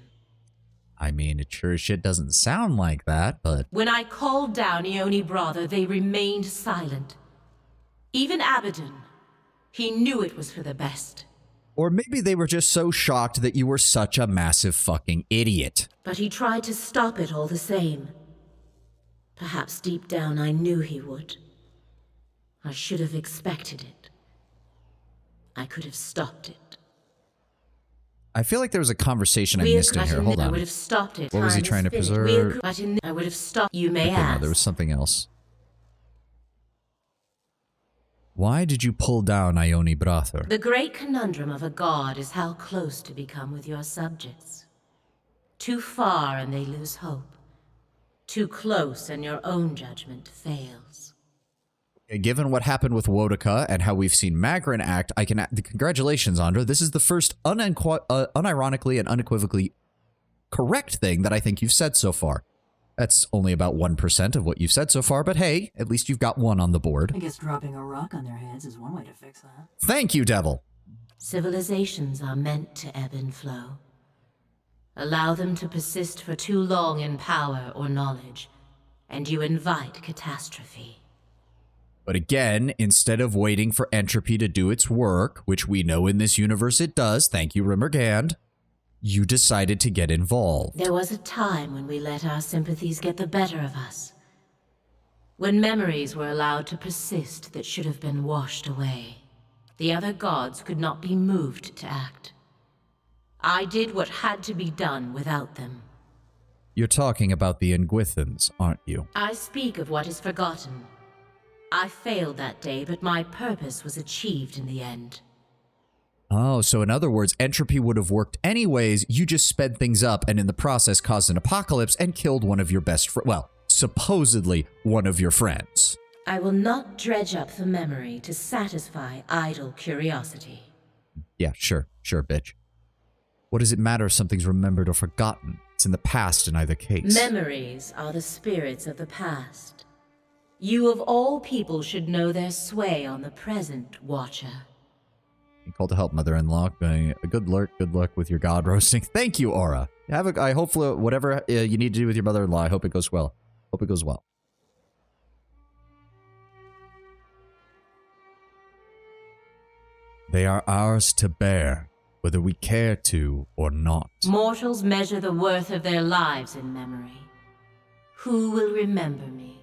I mean, it sure as shit doesn't sound like that, but... When I called down Ioni Brother, they remained silent. Even Abaddon. He knew it was for the best. Or maybe they were just so shocked that you were such a massive fucking idiot. But he tried to stop it all the same. Perhaps deep down I knew he would. I should have expected it. I could have stopped it. I feel like there was a conversation I missed in here. Hold on. I would have stopped it. What was he trying to preserve? I would have stopped. You may Okay, ask. no, there was something else. Why did you pull down Ioni Brother? The great conundrum of a god is how close to become with your subjects. Too far and they lose hope. Too close and your own judgment fails. Given what happened with Wodaka and how we've seen Magrin act, I can... Congratulations, Andra. This is the first unironically and unequivocally correct thing that I think you've said so far. That's only about 1% of what you've said so far, but hey, at least you've got one on the board. I guess dropping a rock on their heads is one way to fix that. Thank you, Devil. Civilizations are meant to ebb and flow. Allow them to persist for too long in power or knowledge, and you invite catastrophe. But again, instead of waiting for entropy to do its work, which we know in this universe it does, thank you, Rimmergand, you decided to get involved. There was a time when we let our sympathies get the better of us. When memories were allowed to persist that should have been washed away. The other gods could not be moved to act. I did what had to be done without them. You're talking about the Engwithans, aren't you? I speak of what is forgotten. I failed that day, but my purpose was achieved in the end. Oh, so in other words, entropy would have worked anyways, you just sped things up and in the process caused an apocalypse and killed one of your best friends. Well, supposedly one of your friends. I will not dredge up the memory to satisfy idle curiosity. Yeah, sure, bitch. What does it matter if something's remembered or forgotten? It's in the past in either case. Memories are the spirits of the past. You of all people should know their sway on the present, Watcher. Call to help, mother-in-law. Good luck with your god roasting. Thank you, Aura. I hopefully whatever you need to do with your mother-in-law, I hope it goes well. Hope it goes well. They are ours to bear, whether we care to or not. Mortals measure the worth of their lives in memory. Who will remember me?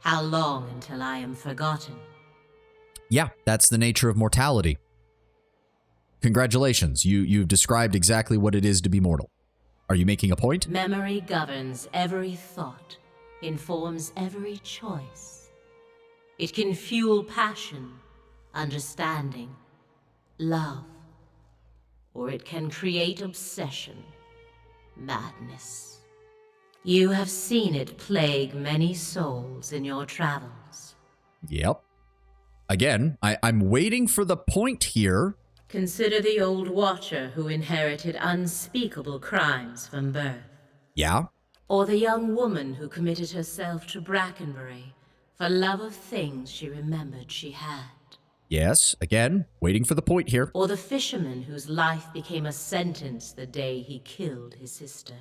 How long until I am forgotten? Yeah, that's the nature of mortality. Congratulations, you've described exactly what it is to be mortal. Are you making a point? Memory governs every thought, informs every choice. It can fuel passion, understanding, love, or it can create obsession, madness. You have seen it plague many souls in your travels. Yep. Again, I'm waiting for the point here. Consider the old Watcher who inherited unspeakable crimes from birth. Yeah? Or the young woman who committed herself to Brackenbury for love of things she remembered she had. Yes, again, waiting for the point here. Or the fisherman whose life became a sentence the day he killed his sister.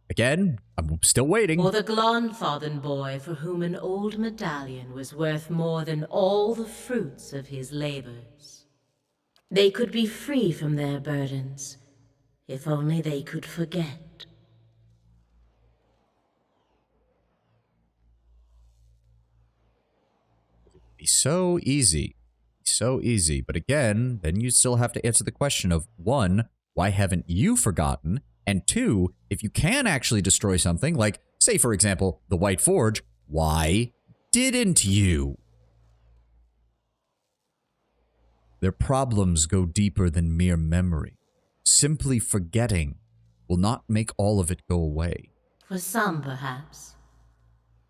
Again, I'm still waiting. Or the Glonfathen boy for whom an old medallion was worth more than all the fruits of his labors. They could be free from their burdens, if only they could forget. Be so easy. So easy. But again, then you still have to answer the question of, one, why haven't you forgotten? And two, if you can actually destroy something, like, say, for example, the White Forge, why didn't you? Their problems go deeper than mere memory. Simply forgetting will not make all of it go away. For some, perhaps.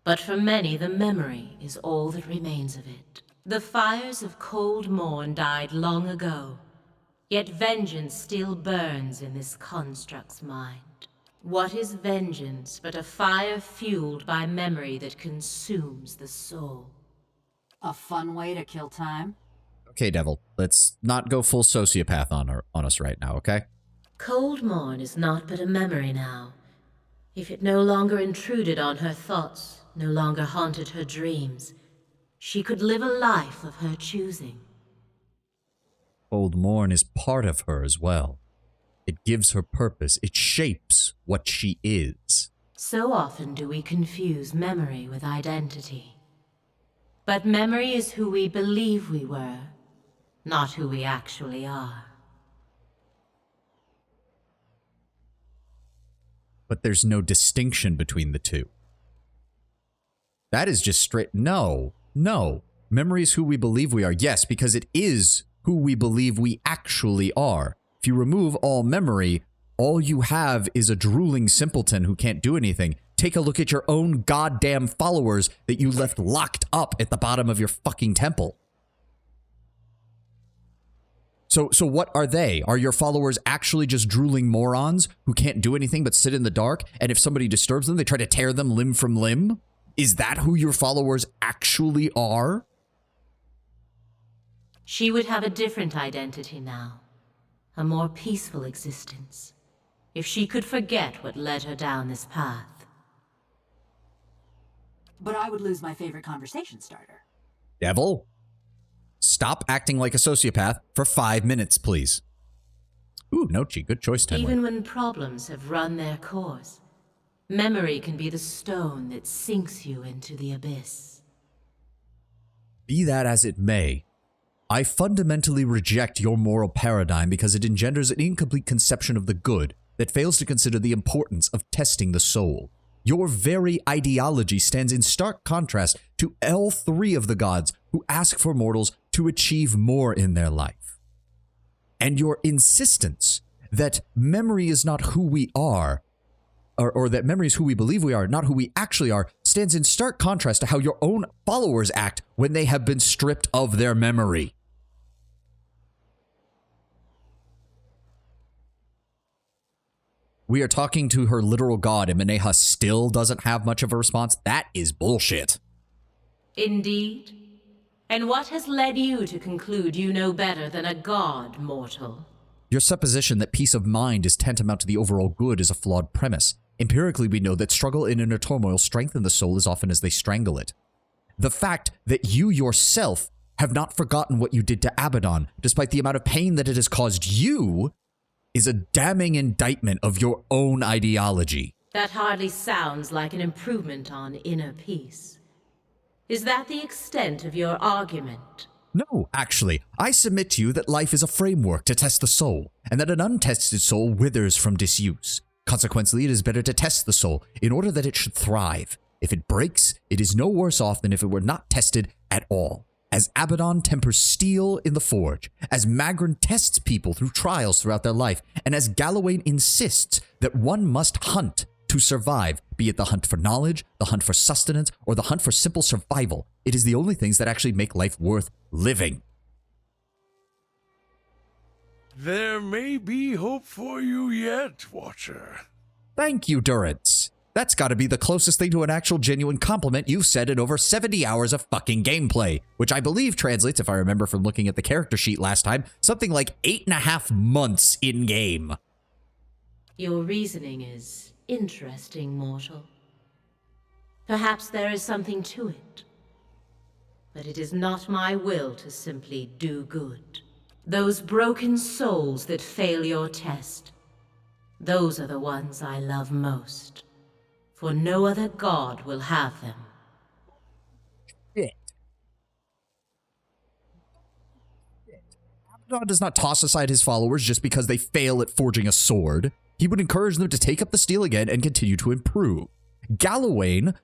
But for many, the memory is all that remains of it. The fires of Cold Morn died long ago, yet vengeance still burns in this construct's mind. What is vengeance but a fire fueled by memory that consumes the soul? A fun way to kill time? Okay, Devil, let's not go full sociopath on us right now, okay? Cold Morn is not but a memory now. If it no longer intruded on her thoughts, no longer haunted her dreams, she could live a life of her choosing. Cold Morn is part of her as well. It gives her purpose. It shapes what she is. So often do we confuse memory with identity. But memory is who we believe we were, not who we actually are. But there's no distinction between the two. That is just straight. No. Memory is who we believe we are. Yes, because it is who we believe we actually are. If you remove all memory, all you have is a drooling simpleton who can't do anything. Take a look at your own goddamn followers that you left locked up at the bottom of your fucking temple. So what are they? Are your followers actually just drooling morons who can't do anything but sit in the dark, and if somebody disturbs them, they try to tear them limb from limb? Is that who your followers actually are? She would have a different identity now, a more peaceful existence, if she could forget what led her down this path. But I would lose my favorite conversation starter. Devil, stop acting like a sociopath for 5 minutes, please. Ooh, Nochi, good choice, Tenway. Even when problems have run their course, memory can be the stone that sinks you into the abyss. Be that as it may, I fundamentally reject your moral paradigm because it engenders an incomplete conception of the good that fails to consider the importance of testing the soul. Your very ideology stands in stark contrast to all three of the gods who ask for mortals to achieve more in their life. And your insistence that memory is not who we are, or that memory is who we believe we are, not who we actually are, stands in stark contrast to how your own followers act when they have been stripped of their memory. We are talking to her literal god, and Maneha still doesn't have much of a response. That is bullshit. Indeed. And what has led you to conclude you know better than a god, mortal? Your supposition that peace of mind is tantamount to the overall good is a flawed premise. Empirically, we know that struggle and inner turmoil strengthen the soul as often as they strangle it. The fact that you yourself have not forgotten what you did to Abaddon, despite the amount of pain that it has caused you, is a damning indictment of your own ideology. That hardly sounds like an improvement on inner peace. Is that the extent of your argument? No, actually, I submit to you that life is a framework to test the soul, and that an untested soul withers from disuse. Consequently, it is better to test the soul in order that it should thrive. If it breaks, it is no worse off than if it were not tested at all. As Abaddon tempers steel in the forge, as Magrin tests people through trials throughout their life, and as Galawain insists that one must hunt to survive, be it the hunt for knowledge, the hunt for sustenance, or the hunt for simple survival, it is the only things that actually make life worth living. There may be hope for you yet, Watcher. Thank you, Durance. That's got to be the closest thing to an actual genuine compliment you've said in over 70 hours of fucking gameplay, which I believe translates, if I remember from looking at the character sheet last time, something like 8.5 months in-game. Your reasoning is interesting, mortal. Perhaps there is something to it. But it is not my will to simply do good. Those broken souls that fail your test, those are the ones I love most. For no other god will have them. Shit. Abaddon does not toss aside his followers just because they fail at forging a sword. He would encourage them to take up the steel again and continue to improve. Galawain,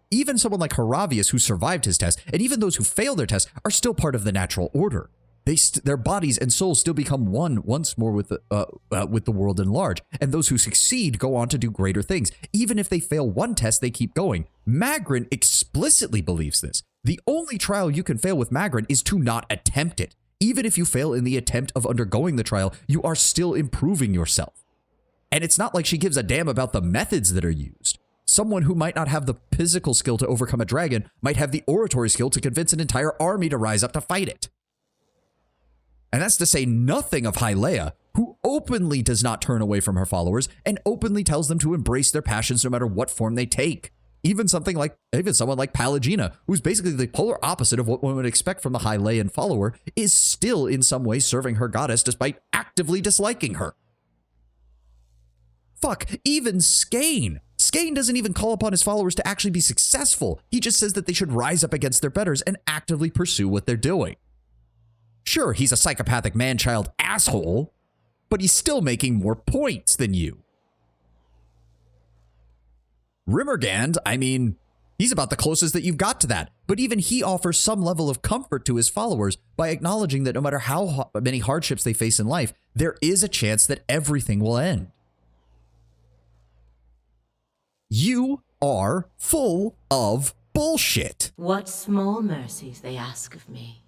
even someone like Haravius who survived his test, and even those who fail their test, are still part of the natural order. Their bodies and souls still become one once more with the world in large, and those who succeed go on to do greater things. Even if they fail one test, they keep going. Magrin explicitly believes this. The only trial you can fail with Magrin is to not attempt it. Even if you fail in the attempt of undergoing the trial, you are still improving yourself. And it's not like she gives a damn about the methods that are used. Someone who might not have the physical skill to overcome a dragon might have the oratory skill to convince an entire army to rise up to fight it. And that's to say nothing of Hyleia, who openly does not turn away from her followers and openly tells them to embrace their passions no matter what form they take. Even someone like Pallegina, who's basically the polar opposite of what one would expect from the Hyleian follower, is still in some way serving her goddess despite actively disliking her. Fuck, even Skane. Skane doesn't even call upon his followers to actually be successful. He just says that they should rise up against their betters and actively pursue what they're doing. Sure, he's a psychopathic man-child asshole, but he's still making more points than you. Rimmergand, I mean, he's about the closest that you've got to that, but even he offers some level of comfort to his followers by acknowledging that no matter how many hardships they face in life, there is a chance that everything will end. You are full of bullshit. What small mercies they ask of me,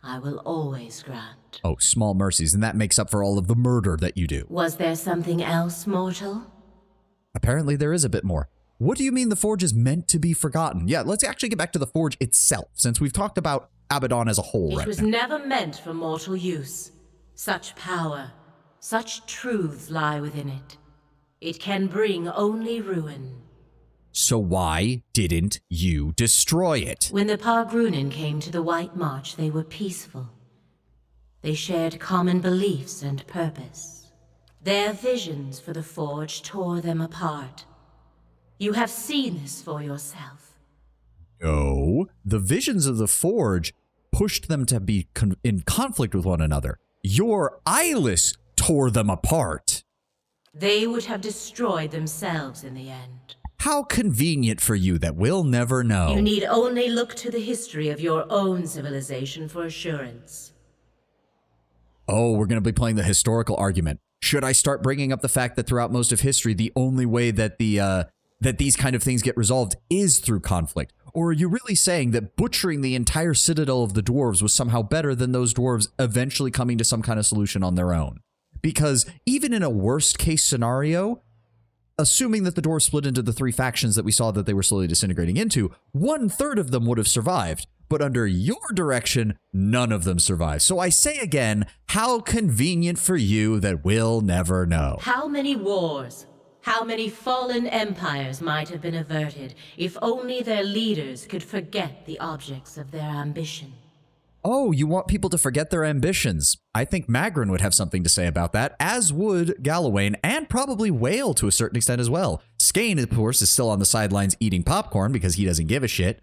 I will always grant. Oh, small mercies, and that makes up for all of the murder that you do. Was there something else, mortal? Apparently there is a bit more. What do you mean the Forge is meant to be forgotten? Yeah, let's actually get back to the Forge itself, since we've talked about Abaddon as a whole right now. It was never meant for mortal use. Such power, such truths lie within it. It can bring only ruin. So why didn't you destroy it? When the Pargrunin came to the White March, they were peaceful. They shared common beliefs and purpose. Their visions for the Forge tore them apart. You have seen this for yourself. No, the visions of the Forge pushed them to be in conflict with one another. Your eyeless tore them apart. They would have destroyed themselves in the end. How convenient for you that we'll never know. You need only look to the history of your own civilization for assurance. Oh, we're going to be playing the historical argument. Should I start bringing up the fact that throughout most of history, the only way that that these kind of things get resolved is through conflict? Or are you really saying that butchering the entire citadel of the dwarves was somehow better than those dwarves eventually coming to some kind of solution on their own? Because even in a worst case scenario, assuming that the dwarves split into the three factions that we saw that they were slowly disintegrating into, 1/3 of them would have survived. But under your direction, none of them survived. So I say again, how convenient for you that we'll never know. How many wars, how many fallen empires might have been averted if only their leaders could forget the objects of their ambition. Oh, you want people to forget their ambitions. I think Magrin would have something to say about that, as would Galawain, and probably Whale to a certain extent as well. Skane, of course, is still on the sidelines eating popcorn because he doesn't give a shit,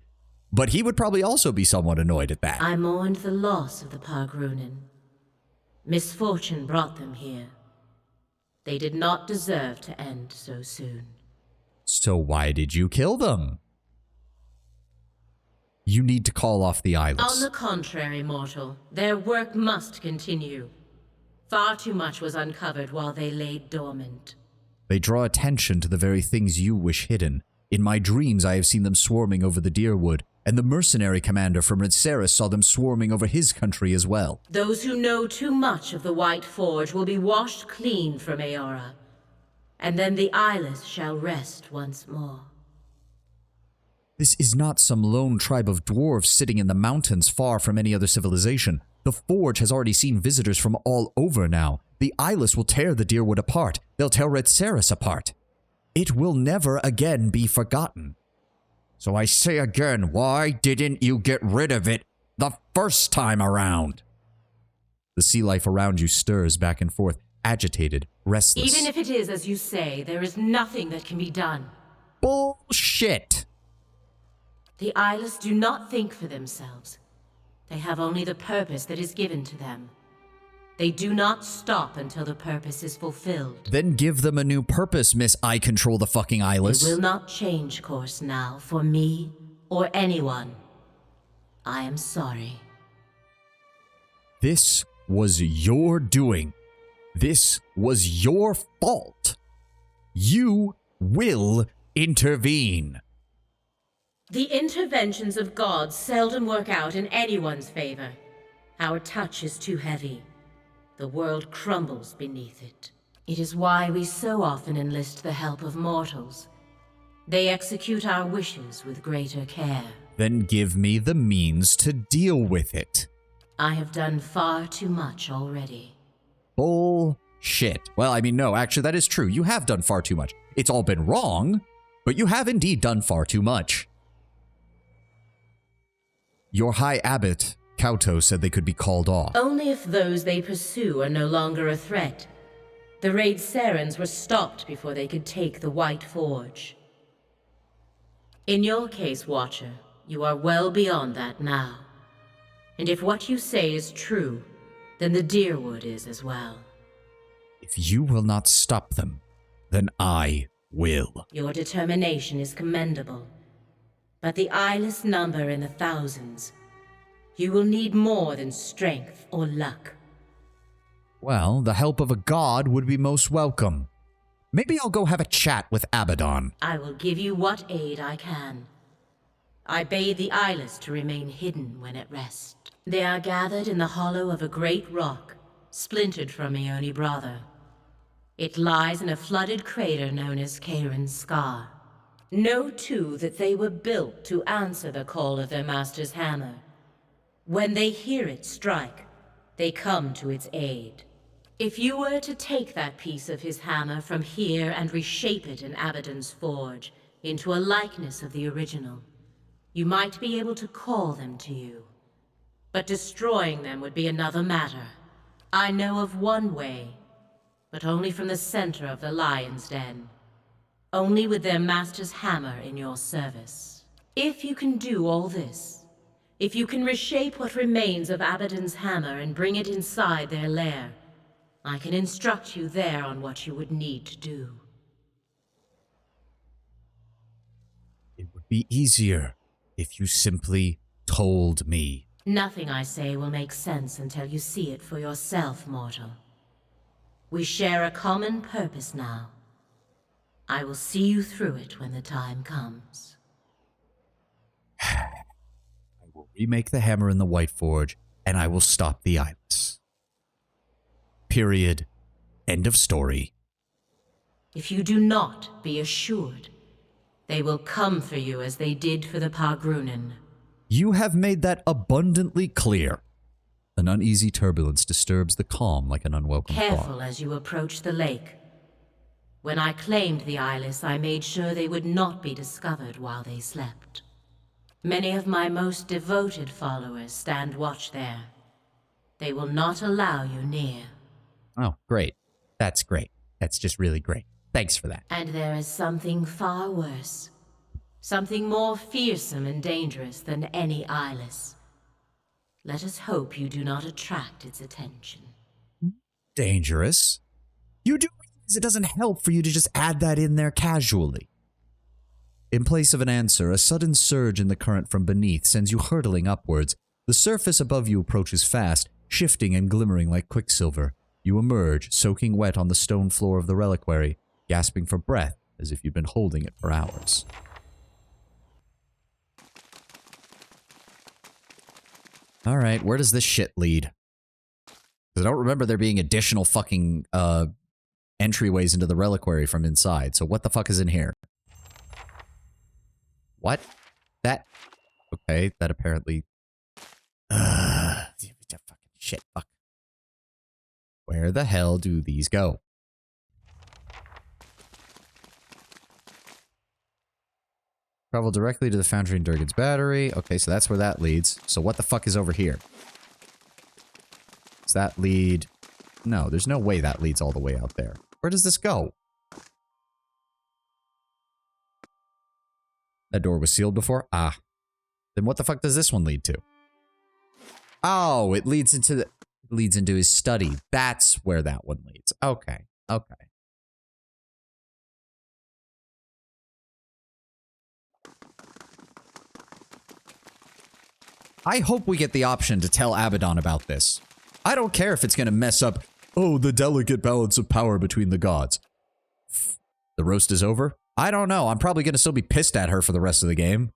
but he would probably also be somewhat annoyed at that. I mourned the loss of the Pargrunen. Misfortune brought them here. They did not deserve to end so soon. So why did you kill them? You need to call off the Eyeless. On the contrary, mortal, their work must continue. Far too much was uncovered while they lay dormant. They draw attention to the very things you wish hidden. In my dreams, I have seen them swarming over the Deerwood, and the mercenary commander from Redceris saw them swarming over his country as well. Those who know too much of the White Forge will be washed clean from Eora, and then the Eyeless shall rest once more. This is not some lone tribe of dwarves sitting in the mountains far from any other civilization. The Forge has already seen visitors from all over now. The Eyeless will tear the Deerwood apart. They'll tear Redceris apart. It will never again be forgotten. So I say again, why didn't you get rid of it the first time around? The sea life around you stirs back and forth, agitated, restless. Even if it is as you say, there is nothing that can be done. Bullshit! The Eyeless do not think for themselves. They have only the purpose that is given to them. They do not stop until the purpose is fulfilled. Then give them a new purpose, Miss I Control the fucking Eyeless. They will not change course now for me or anyone. I am sorry. This was your doing. This was your fault. You will intervene. The interventions of gods seldom work out in anyone's favor. Our touch is too heavy. The world crumbles beneath it. It is why we so often enlist the help of mortals. They execute our wishes with greater care. Then give me the means to deal with it. I have done far too much already. Bullshit. Well, I mean, no, actually, that is true. You have done far too much. It's all been wrong, but you have indeed done far too much. Your High Abbot, Kauto, said they could be called off. Only if those they pursue are no longer a threat. The Raid Sarens were stopped before they could take the White Forge. In your case, Watcher, you are well beyond that now. And if what you say is true, then the Deerwood is as well. If you will not stop them, then I will. Your determination is commendable. But the Eyeless number in the thousands. You will need more than strength or luck. Well, the help of a god would be most welcome. Maybe I'll go have a chat with Abaddon. I will give you what aid I can. I bade the Eyeless to remain hidden when at rest. They are gathered in the hollow of a great rock, splintered from Ioni Brother. It lies in a flooded crater known as Kairin's Scar. Know, too, that they were built to answer the call of their master's hammer. When they hear it strike, they come to its aid. If you were to take that piece of his hammer from here and reshape it in Abaddon's forge into a likeness of the original, you might be able to call them to you. But destroying them would be another matter. I know of one way, but only from the center of the Lion's Den. Only with their master's hammer in your service. If you can do all this, if you can reshape what remains of Abaddon's hammer and bring it inside their lair, I can instruct you there on what you would need to do. It would be easier if you simply told me. Nothing I say will make sense until you see it for yourself, mortal. We share a common purpose now. I will see you through it when the time comes. I will remake the hammer in the White Forge, and I will stop the Eyeless. Period. End of story. If you do not, be assured, they will come for you as they did for the Pargrunen. You have made that abundantly clear. An uneasy turbulence disturbs the calm like an unwelcome Careful thought. as you approach the lake. When I claimed the Eyeless, I made sure they would not be discovered while they slept. Many of my most devoted followers stand watch there. They will not allow you near. Oh, great. That's great. That's just really great. Thanks for that. And there is something far worse. Something more fearsome and dangerous than any eyeless. Let us hope you do not attract its attention. Dangerous? You do realize it doesn't help for you to just add that in there casually. In place of an answer, a sudden surge in the current from beneath sends you hurtling upwards. The surface above you approaches fast, shifting and glimmering like quicksilver. You emerge, soaking wet on the stone floor of the reliquary, gasping for breath as if you'd been holding it for hours. Alright, where does this shit lead? Because I don't remember there being additional fucking entryways into the reliquary from inside, so what the fuck is in here? What? That? Okay, that apparently... fucking shit, fuck. Where the hell do these go? Travel directly to the foundry in Durgan's Battery. Okay, so that's where that leads. So what the fuck is over here? Does that lead... No, there's no way that leads all the way out there. Where does this go? That door was sealed before? Ah. Then what the fuck does this one lead to? Oh, it leads into the... leads into his study. That's where that one leads. Okay. Okay. I hope we get the option to tell Abaddon about this. I don't care if it's going to mess up, oh, the delicate balance of power between the gods. The roast is over? I don't know. I'm probably going to still be pissed at her for the rest of the game.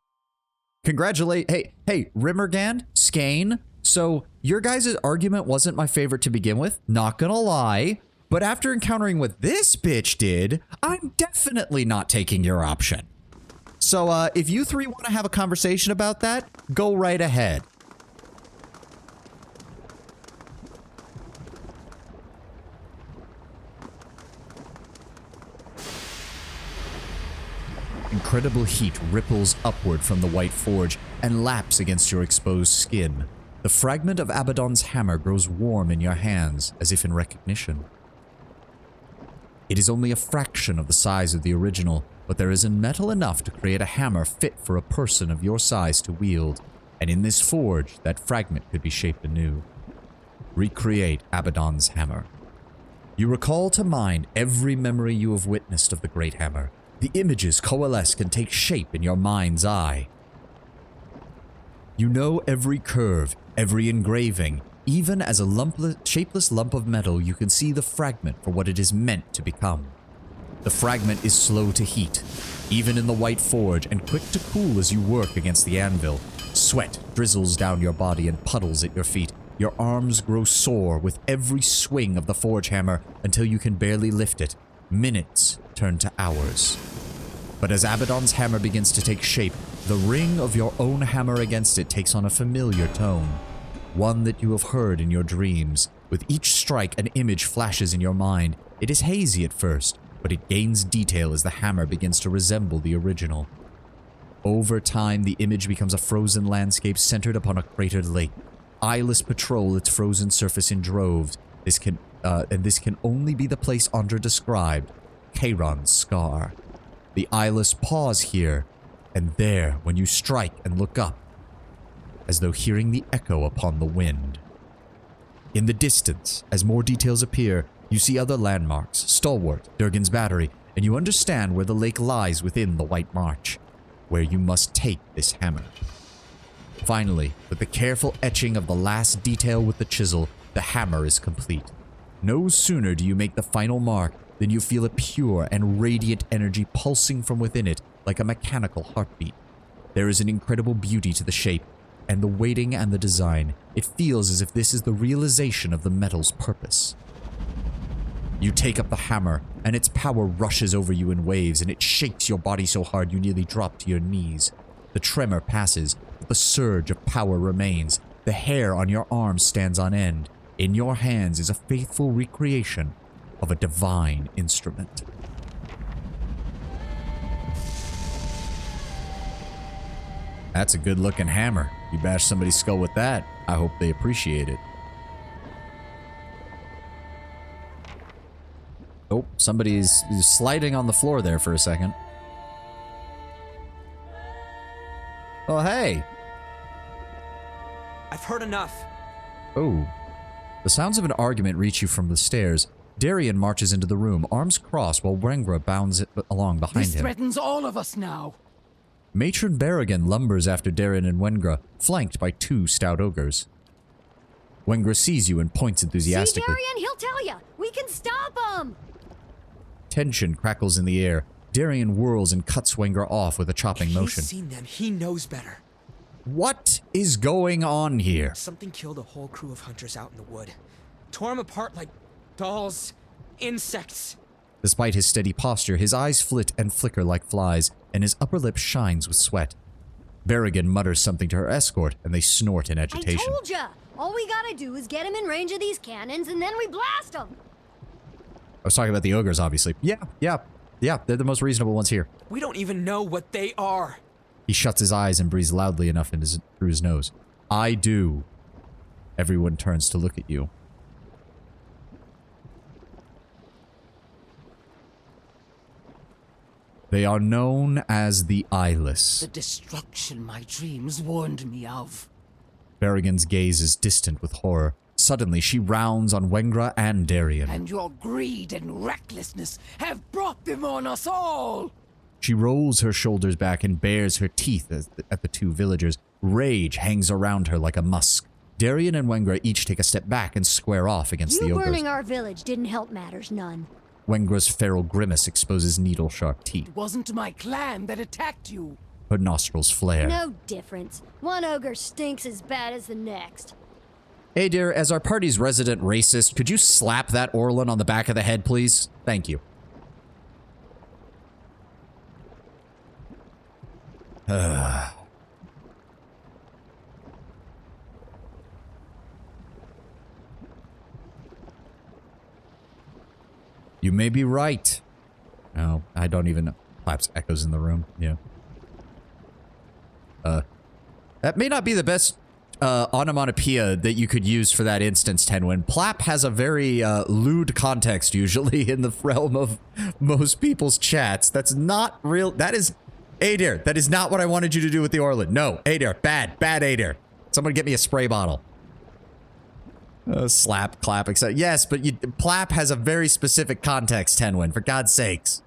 Congratulate... Hey, Rimmergand, Skane. So, your guys' argument wasn't my favorite to begin with, not gonna lie. But after encountering what this bitch did, I'm definitely not taking your option. So, if you three want to have a conversation about that, go right ahead. Incredible heat ripples upward from the white forge and laps against your exposed skin. The fragment of Abaddon's hammer grows warm in your hands, as if in recognition. It is only a fraction of the size of the original, but there is metal enough to create a hammer fit for a person of your size to wield, and in this forge, that fragment could be shaped anew. Recreate Abaddon's hammer. You recall to mind every memory you have witnessed of the Great Hammer. The images coalesce and take shape in your mind's eye. You know every curve, every engraving. Even as a shapeless lump of metal, you can see the fragment for what it is meant to become. The fragment is slow to heat, even in the white forge, and quick to cool as you work against the anvil. Sweat drizzles down your body and puddles at your feet. Your arms grow sore with every swing of the forge hammer until you can barely lift it. Minutes turn to hours. But as Abaddon's hammer begins to take shape, the ring of your own hammer against it takes on a familiar tone. One that you have heard in your dreams. With each strike, an image flashes in your mind. It is hazy at first, but it gains detail as the hammer begins to resemble the original. Over time, the image becomes a frozen landscape centered upon a cratered lake. Eyeless patrol its frozen surface in droves. This can only be the place Andra described, Charon's Scar. The eyeless pause here, and there, when you strike and look up, as though hearing the echo upon the wind. In the distance, as more details appear, you see other landmarks, Stalwart, Durgan's Battery, and you understand where the lake lies within the White March, where you must take this hammer. Finally, with the careful etching of the last detail with the chisel, the hammer is complete. No sooner do you make the final mark than you feel a pure and radiant energy pulsing from within it like a mechanical heartbeat. There is an incredible beauty to the shape, and the weighting and the design. It feels as if this is the realization of the metal's purpose. You take up the hammer, and its power rushes over you in waves, and it shakes your body so hard you nearly drop to your knees. The tremor passes, but the surge of power remains. The hair on your arms stands on end. In your hands is a faithful recreation of a divine instrument. That's a good-looking hammer. You bash somebody's skull with that, I hope they appreciate it. Oh, somebody's sliding on the floor there for a second. Oh, hey. I've heard enough. Oh. The sounds of an argument reach you from the stairs. Darian marches into the room, arms crossed, while Wengra bounds along behind This him. threatens all of us now. Matron Berrigan lumbers after Darian and Wengra, flanked by 2 stout ogres. Wengra sees you and points enthusiastically. See, Darian, he'll tell ya. We can stop him. Tension crackles in the air. Darian whirls and cuts Wengra off with a chopping motion. He's seen them. He knows better. What is going on here? Something killed a whole crew of hunters out in the wood. Tore them apart like dolls, insects. Despite his steady posture, his eyes flit and flicker like flies, and his upper lip shines with sweat. Berrigan mutters something to her escort, and they snort in agitation. I told ya. All we gotta do is get him in range of these cannons, and then we blast him. I was talking about the ogres, obviously. Yeah, they're the most reasonable ones here. We don't even know what they are. He shuts his eyes and breathes loudly enough through his nose. I do. Everyone turns to look at you. They are known as the Eyeless. The destruction my dreams warned me of. Berrigan's gaze is distant with horror. Suddenly, she rounds on Wengra and Darian. And your greed and recklessness have brought them on us all! She rolls her shoulders back and bares her teeth at the 2 villagers. Rage hangs around her like a musk. Darian and Wengra each take a step back and square off against the You ogres. burning our village didn't help matters none. Wengra's feral grimace exposes needle-sharp teeth. It wasn't my clan that attacked you. Her nostrils flare. No difference. One ogre stinks as bad as the next. Hey dear, as our party's resident racist, could you slap that Orlin on the back of the head, please? Thank you. You may be right. No, I don't even know. Claps echoes in the room. Yeah. That may not be the best onomatopoeia that you could use for that instance, Tenwin. Plap has a very lewd context usually in the realm of most people's chats. That's not real. That is... Adair, that is not what I wanted you to do with the Orlin. No, Adair, bad Adair. Someone get me a spray bottle. Slap, clap, etc. Yes, but Plap has a very specific context, Tenwin, for God's sakes.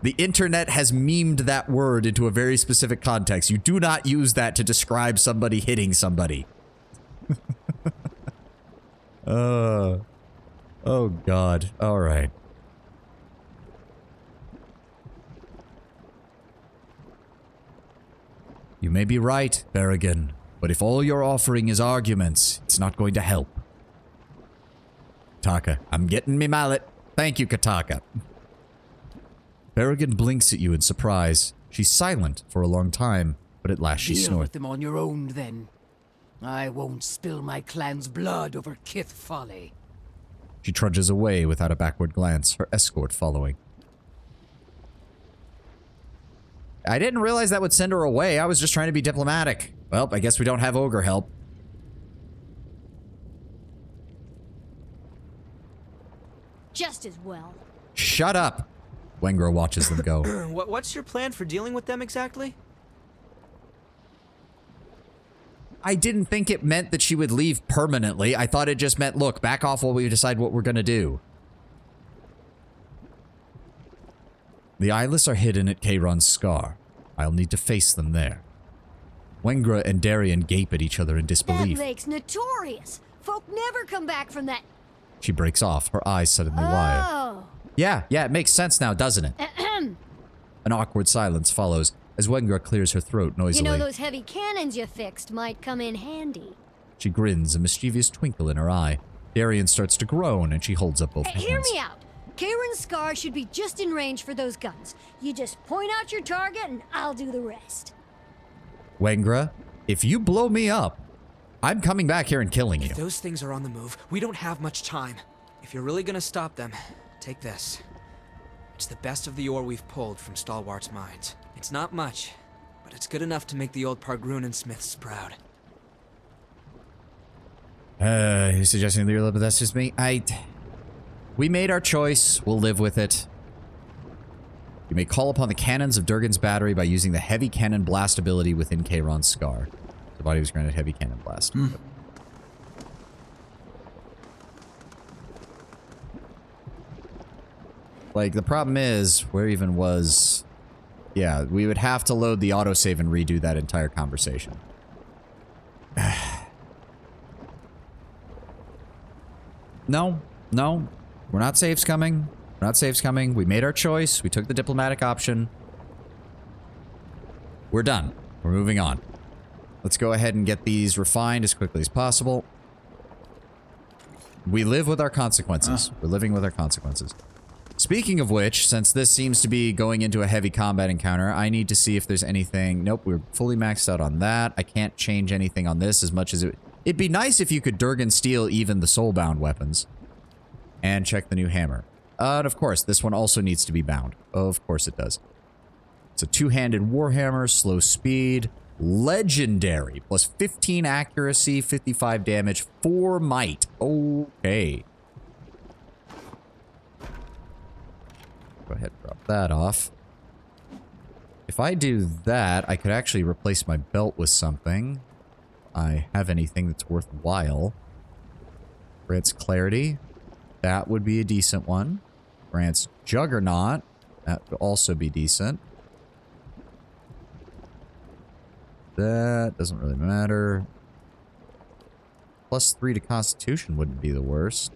The internet has memed that word into a very specific context. You do not use that to describe somebody hitting somebody. Oh, God. All right. You may be right, Berrigan, but if all you're offering is arguments, it's not going to help. Kataka, I'm getting me mallet. Thank you, Kataka. Berrigan blinks at you in surprise. She's silent for a long time, but at last she Deal snorts. with them on your own, then. I won't spill my clan's blood over Kith folly. She trudges away without a backward glance, her escort following. I didn't realize that would send her away. I was just trying to be diplomatic. Well, I guess we don't have ogre help. Just as well. Shut up! Wengra watches them go. What's your plan for dealing with them exactly? I didn't think it meant that she would leave permanently. I thought it just meant, look, back off while we decide what we're gonna do. The Eyeless are hidden at Kayron's Scar. I'll need to face them there. Wengra and Darian gape at each other in disbelief. That lake's notorious. Folk never come back from that. She breaks off, her eyes suddenly wide. Oh. Yeah, it makes sense now, doesn't it? Ahem. An awkward silence follows as Wengra clears her throat noisily. You know those heavy cannons you fixed might come in handy. She grins, a mischievous twinkle in her eye. Darian starts to groan and she holds up both hands. Hear me out. Kayron's Scar should be just in range for those guns. You just point out your target and I'll do the rest. Wengra, if you blow me up, I'm coming back here and killing you. If those things are on the move, we don't have much time. If you're really gonna stop them, take this. It's the best of the ore we've pulled from Stalwart's mines. It's not much, but it's good enough to make the old Pargrunen Smiths proud. You're suggesting Lear, but that's just me. We made our choice. We'll live with it. You may call upon the cannons of Durgan's battery by using the heavy cannon blast ability within Kayron's Scar. The body was granted heavy cannon blast. Like, the problem is, where even was... Yeah, we would have to load the autosave and redo that entire conversation. No. We're not saves coming. We're not saves coming. We made our choice. We took the diplomatic option. We're done. We're moving on. Let's go ahead and get these refined as quickly as possible. We live with our consequences. We're living with our consequences. Speaking of which, since this seems to be going into a heavy combat encounter, I need to see if there's anything... Nope, we're fully maxed out on that. I can't change anything on this as much as it... It'd be nice if you could Durgan steal even the soulbound weapons. And check the new hammer. And of course, this one also needs to be bound. Of course it does. It's a two-handed warhammer, slow speed, legendary, plus 15 accuracy, 55 damage, 4 might. Okay. Go ahead and drop that off. If I do that, I could actually replace my belt with something. I have anything that's worthwhile. Grants clarity. That would be a decent one. Grants Juggernaut. That would also be decent. That doesn't really matter. +3 to Constitution wouldn't be the worst.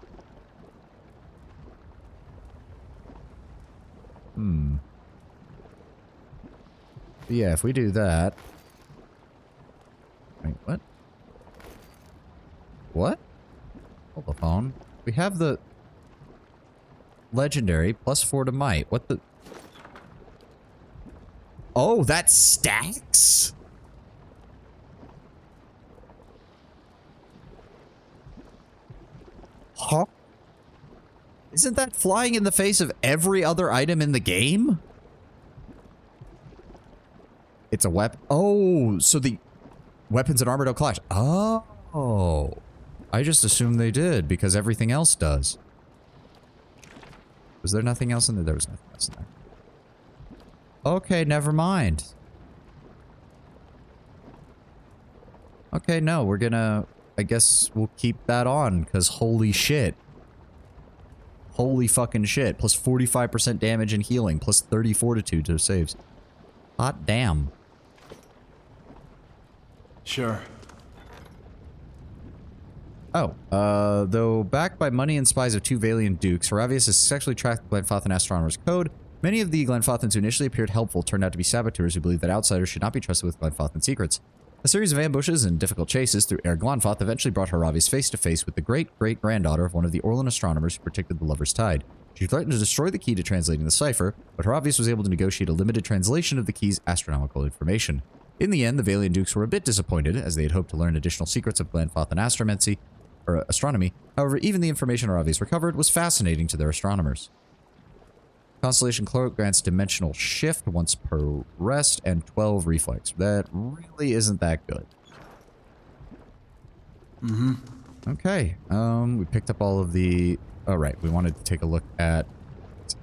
Yeah, if we do that... Wait, what? What? Hold the phone. We have the... Legendary, +4 to might. What the... Oh, that stacks? Huh? Isn't that flying in the face of every other item in the game? It's a weapon. Oh, so the weapons and armor don't clash. Oh. I just assumed they did because everything else does. Was there nothing else in there? There was nothing else in there. Okay, never mind. Okay, no, we're gonna... I guess we'll keep that on, because holy shit. Holy fucking shit. Plus 45% damage and healing, plus 30 fortitude to saves. Hot damn. Sure. Oh, though backed by money and spies of 2 valiant dukes, Haravius has successfully tracked Glenfathan Astronomer's code. Many of the Glenfathans who initially appeared helpful turned out to be saboteurs who believed that outsiders should not be trusted with Glenfathan secrets. A series of ambushes and difficult chases through Air Glenfath eventually brought Haravius face to face with the great-great-granddaughter of one of the Orlan astronomers who predicted the Lover's Tide. She threatened to destroy the key to translating the cipher, but Haravius was able to negotiate a limited translation of the key's astronomical information. In the end, the Valiant Dukes were a bit disappointed, as they had hoped to learn additional secrets of Glenfathan astronomy. However, even the information Haravius recovered was fascinating to their astronomers. Constellation Cloak grants dimensional shift once per rest and 12 reflex. That really isn't that good. Okay. We picked up all of the... Oh, right. We wanted to take a look at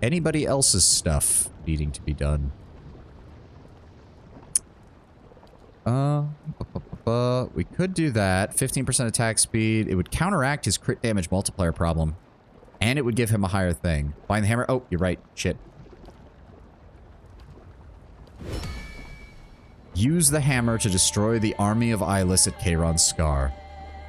anybody else's stuff needing to be done. We could do that. 15% attack speed. It would counteract his crit damage multiplier problem. And it would give him a higher thing. Find the hammer. Oh, you're right. Shit. Use the hammer to destroy the army of Eyeless at Kayron's Scar.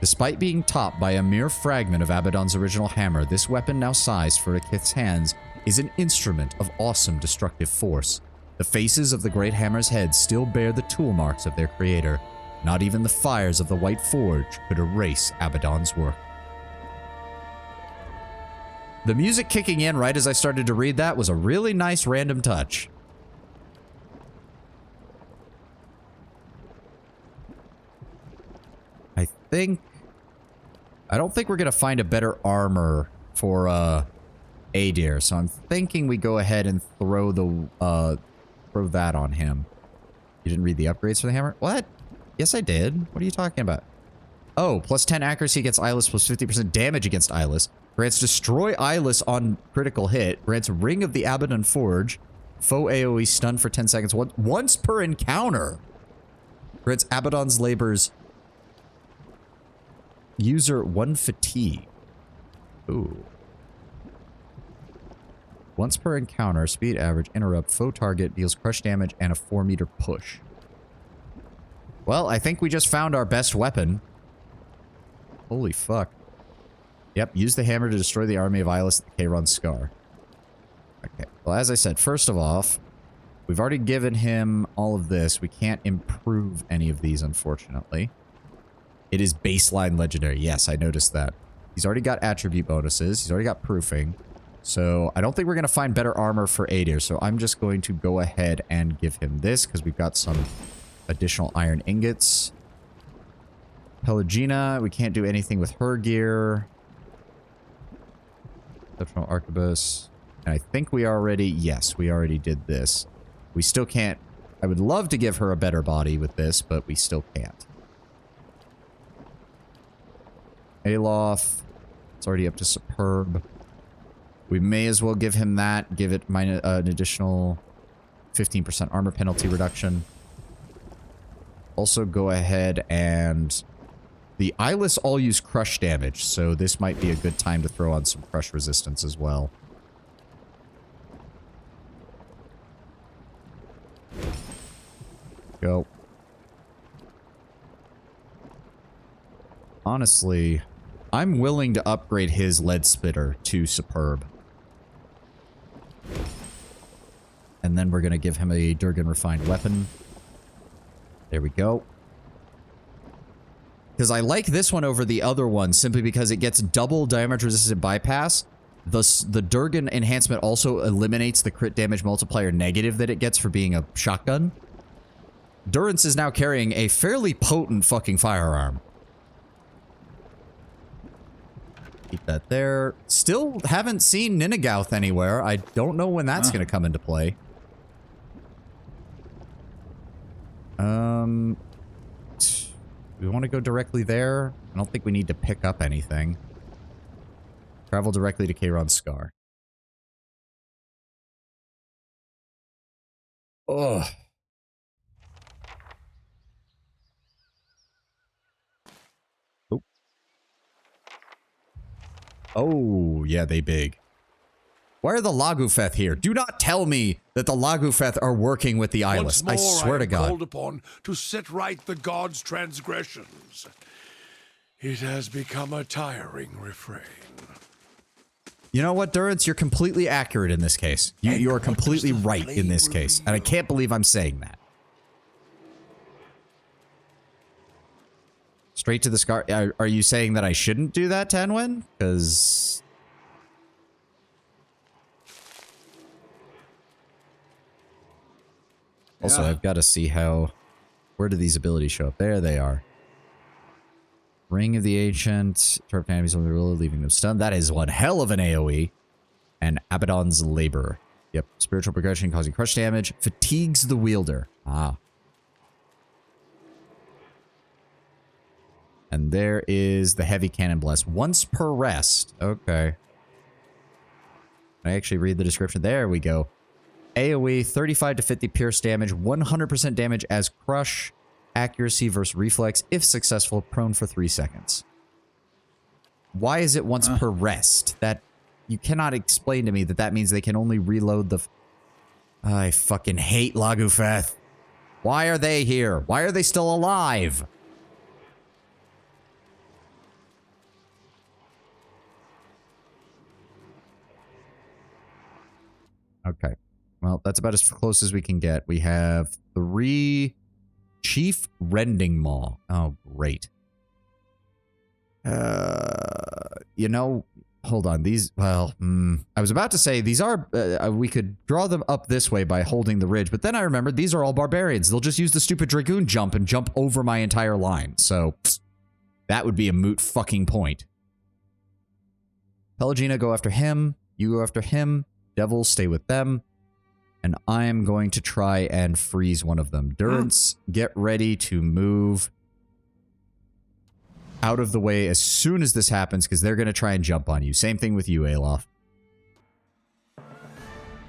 Despite being topped by a mere fragment of Abaddon's original hammer, this weapon, now sized for Akith's hands, is an instrument of awesome destructive force. The faces of the Great Hammer's heads still bear the tool marks of their creator. Not even the fires of the White Forge could erase Abaddon's work. The music kicking in right as I started to read that was a really nice random touch. I don't think we're gonna find a better armor for Adair, so I'm thinking we go ahead and throw the throw that on him. You didn't read the upgrades for the hammer? What? Yes, I did. What are you talking about? Oh, plus 10 accuracy against Eyeless, plus 50% damage against Eyeless. Grants destroy Eyeless on critical hit. Grants Ring of the Abaddon Forge. Foe AoE stun for 10 seconds once per encounter. Grants Abaddon's Labor's user 1 fatigue. Ooh. Once per encounter, speed average, interrupt, foe target, deals crush damage, and a 4-meter push. Well, I think we just found our best weapon. Holy fuck. Yep, use the hammer to destroy the army of Eyeless at the Kayron Scar. Okay, well, as I said, first of all, we've already given him all of this. We can't improve any of these, unfortunately. It is baseline legendary. Yes, I noticed that. He's already got attribute bonuses. He's already got proofing. So I don't think we're going to find better armor for Adir. So I'm just going to go ahead and give him this because we've got some additional iron ingots. Pelagina, we can't do anything with her gear. Exceptional Arquebus. And I think we already... Yes, we already did this. We still can't... I would love to give her a better body with this, but we still can't. Aloth. It's already up to Superb. We may as well give him that. Give it an additional 15% armor penalty reduction. Also go ahead and... The Eyeless all use crush damage, so this might be a good time to throw on some crush resistance as well. Go. Honestly, I'm willing to upgrade his Lead Spitter to Superb. And then we're going to give him a Durgan Refined Weapon. There we go. Because I like this one over the other one simply because it gets double damage resistant bypass. The Durgan enhancement also eliminates the crit damage multiplier negative that it gets for being a shotgun. Durance is now carrying a fairly potent fucking firearm. Keep that there. Still haven't seen Ninagauth anywhere. I don't know when that's going to come into play. We want to go directly there. I don't think we need to pick up anything. Travel directly to Kayron Scar. Ugh. Oh. Oh, yeah, they big. Why are the Lagufeth here? Do not tell me that the Lagufeth are working with the Eyeless. I swear to God. Called upon to set right the gods' transgressions. It has become a tiring refrain. You know what, Durance? You're completely accurate in this case. You are completely right in this case. And I can't believe I'm saying that. Straight to the Scar. Are you saying that I shouldn't do that, Tanwen? Because... Also, I've got to see how... Where do these abilities show up? There they are. Ring of the Ancient. Interrupt enemies on the ruler, leaving them stunned. That is one hell of an AoE. And Abaddon's Labor. Yep. Spiritual progression causing crush damage. Fatigues the wielder. Ah. And there is the Heavy Cannon Bless. Once per rest. Okay. I actually read the description. There we go. AoE, 35 to 50 pierce damage, 100% damage as crush, accuracy versus reflex, if successful, prone for 3 seconds. Why is it once per rest? That, you cannot explain to me that that means they can only reload the... I fucking hate Lagufeth. Why are they here? Why are they still alive? Okay. Well, that's about as close as we can get. We have 3 Chief Rending Maw. Oh, great. You know, hold on. These, well, I was about to say these are, we could draw them up this way by holding the ridge, but then I remembered these are all barbarians. They'll just use the stupid Dragoon jump and jump over my entire line. So, that would be a moot fucking point. Pelagina, go after him. You go after him. Devils, stay with them. And I am going to try and freeze one of them. Durance, get ready to move out of the way as soon as this happens, because they're going to try and jump on you. Same thing with you, Alof.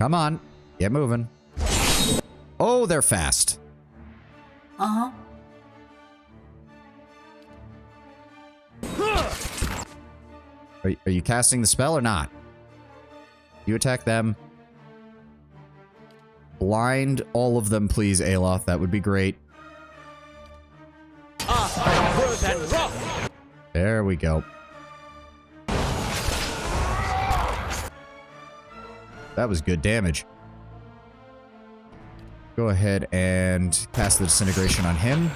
Come on. Get moving. Oh, they're fast. Uh-huh. Are you casting the spell or not? You attack them. Blind all of them, please, Alof. That would be great. There we go. That was good damage. Go ahead and cast the disintegration on him.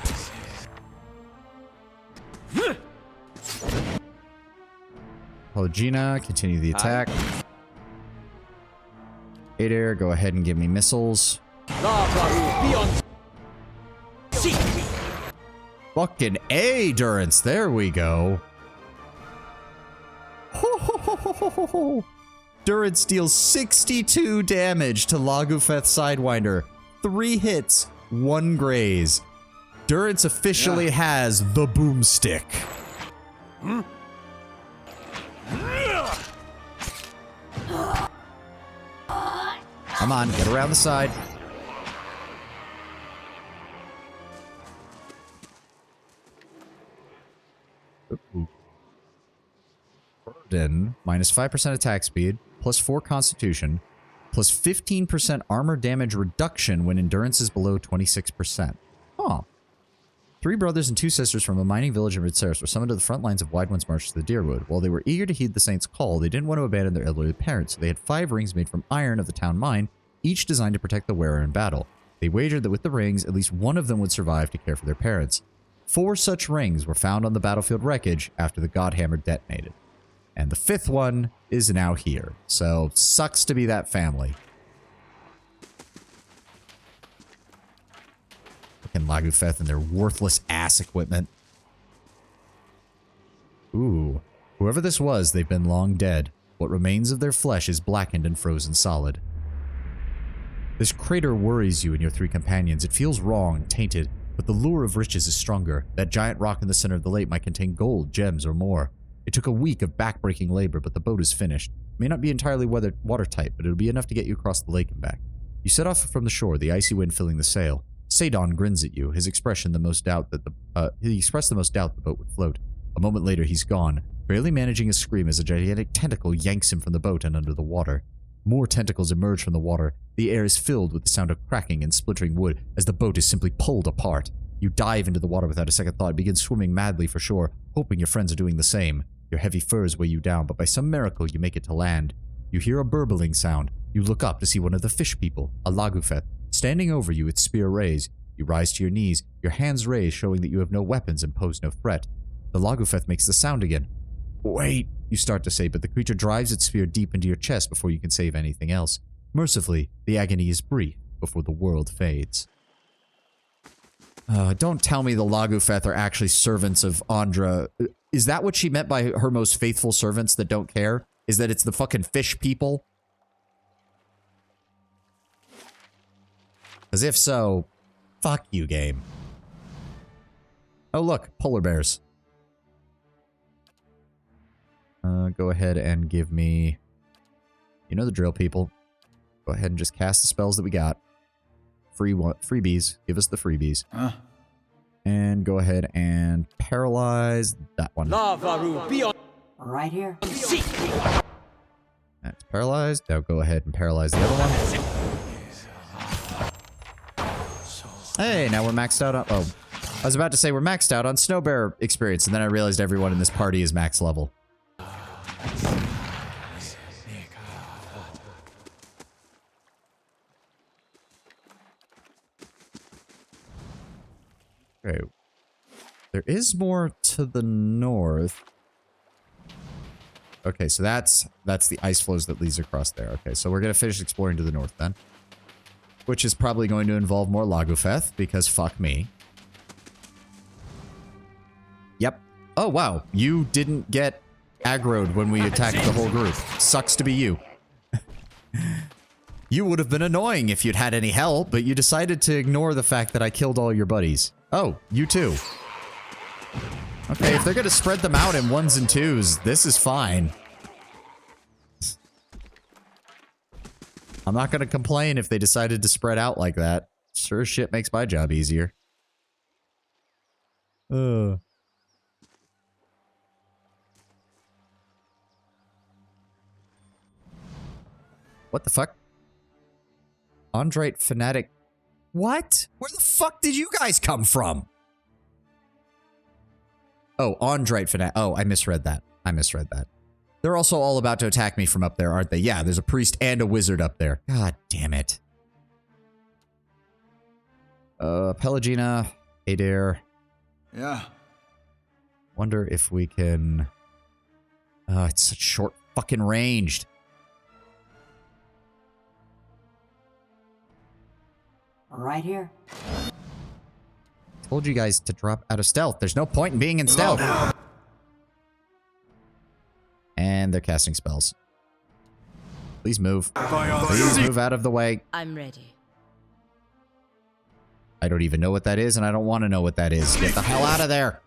Polygyna, continue the attack. Adair, go ahead and give me missiles. Fucking A, Durance. There we go. Durance deals 62 damage to Lagufeth Sidewinder. 3 hits, 1 graze. Durance officially has the boomstick. Come on, get around the side. Ooh. Burden, minus 5% attack speed, plus 4 constitution, plus 15% armor damage reduction when endurance is below 26%. Huh. 3 brothers and 2 sisters from a mining village in Ridceris were summoned to the front lines of Wide One's march to the Deerwood. While they were eager to heed the saint's call, they didn't want to abandon their elderly parents, so they had 5 rings made from iron of the town mine, each designed to protect the wearer in battle. They wagered that with the rings, at least one of them would survive to care for their parents. 4 such rings were found on the battlefield wreckage after the Godhammer detonated. And the 5th one is now here, so sucks to be that family. Fucking Lagufeth and their worthless ass equipment. Ooh. Whoever this was, they've been long dead. What remains of their flesh is blackened and frozen solid. This crater worries you and your 3 companions. It feels wrong, tainted, but the lure of riches is stronger. That giant rock in the center of the lake might contain gold, gems, or more. It took a week of backbreaking labor, but the boat is finished. It may not be entirely watertight, but it'll be enough to get you across the lake and back. You set off from the shore, the icy wind filling the sail. Sadon grins at you, his expression the most doubt that he expressed the most doubt the boat would float. A moment later, he's gone, barely managing a scream as a gigantic tentacle yanks him from the boat and under the water. More tentacles emerge from the water. The air is filled with the sound of cracking and splintering wood as the boat is simply pulled apart. You dive into the water without a second thought and begin swimming madly for shore, hoping your friends are doing the same. Your heavy furs weigh you down, but by some miracle you make it to land. You hear a burbling sound. You look up to see one of the fish people, a Lagufeth, standing over you, its spear raised. You rise to your knees, your hands raised, showing that you have no weapons and pose no threat. The Lagufeth makes the sound again. Wait, you start to say, but the creature drives its spear deep into your chest before you can save anything else. Mercifully, the agony is brief before the world fades. Don't tell me the Lagufeth are actually servants of Andra. Is that what she meant by her most faithful servants that don't care? Is that it's the fucking fish people? As if so, fuck you, game. Oh look, polar bears. Go ahead and give me... You know the drill, people. Go ahead and just cast the spells that we got. Freebies. Give us the freebies. And go ahead and paralyze that one. Right here. That's paralyzed. Now go ahead and paralyze the other one. Hey, now we're maxed out on... Oh, I was about to say we're maxed out on Snowbear experience, and then I realized everyone in this party is max level. Okay. There is more to the north. Okay, so that's the ice flows that leads across there. Okay, so we're going to finish exploring to the north then. Which is probably going to involve more Lagufeth, because fuck me. Yep. Oh, wow. You didn't get aggroed when we attacked the whole group. Sucks to be you. You would have been annoying if you'd had any help, but you decided to ignore the fact that I killed all your buddies. Oh, you too. Okay, if they're gonna spread them out in 1s and 2s, this is fine. I'm not gonna complain if they decided to spread out like that. Sure as shit makes my job easier. What the fuck? Andrite Fanatic. What? Where the fuck did you guys come from? Oh, Andrite Fanatic. Oh, I misread that. They're also all about to attack me from up there, aren't they? Yeah, there's a priest and a wizard up there. God damn it. Pelagina, Adair. Yeah. Wonder if we can... it's such short fucking ranged. Right here. Told you guys to drop out of stealth. There's no point in being in stealth. And they're casting spells. Please move. Please move out of the way. I'm ready. I don't even know what that is, and I don't want to know what that is. Get the hell out of there.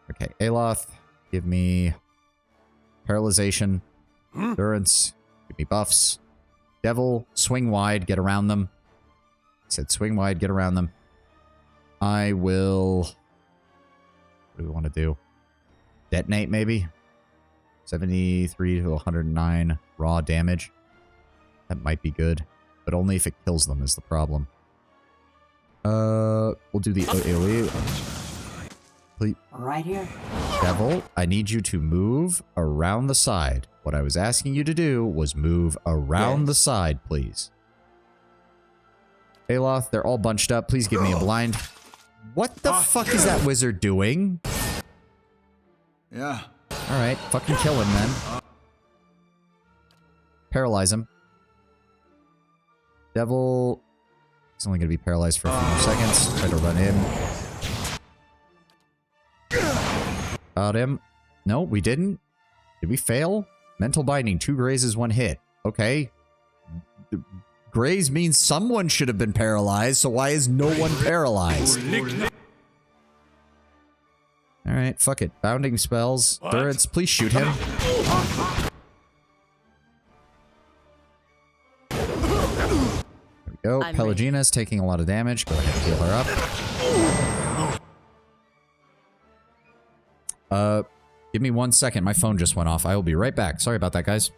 Okay, Aloth, give me paralyzation, endurance, give me buffs. Devil, swing wide, get around them. I said swing wide, get around them. I will... What do we want to do? Detonate, maybe? 73 to 109 raw damage. That might be good. But only if it kills them is the problem. We'll do the AoE. Please. Right here. Devil, I need you to move around the side. What I was asking you to do was move around the side, please. Aloth, they're all bunched up. Please give me a blind. What the fuck is that wizard doing? Yeah. Alright, fucking kill him then. Paralyze him. Devil... He's only gonna be paralyzed for a few more seconds. Try to run in. Got him. No, we didn't. Did we fail? Mental binding, 2 grazes, 1 hit. Okay. Graze means someone should have been paralyzed, so why is no one paralyzed? Alright, fuck it. Bounding spells. Durance, please shoot him. There we go. Pelagina's taking a lot of damage. Go ahead and heal her up. Give me 1 second. My phone just went off. I will be right back. Sorry about that, guys.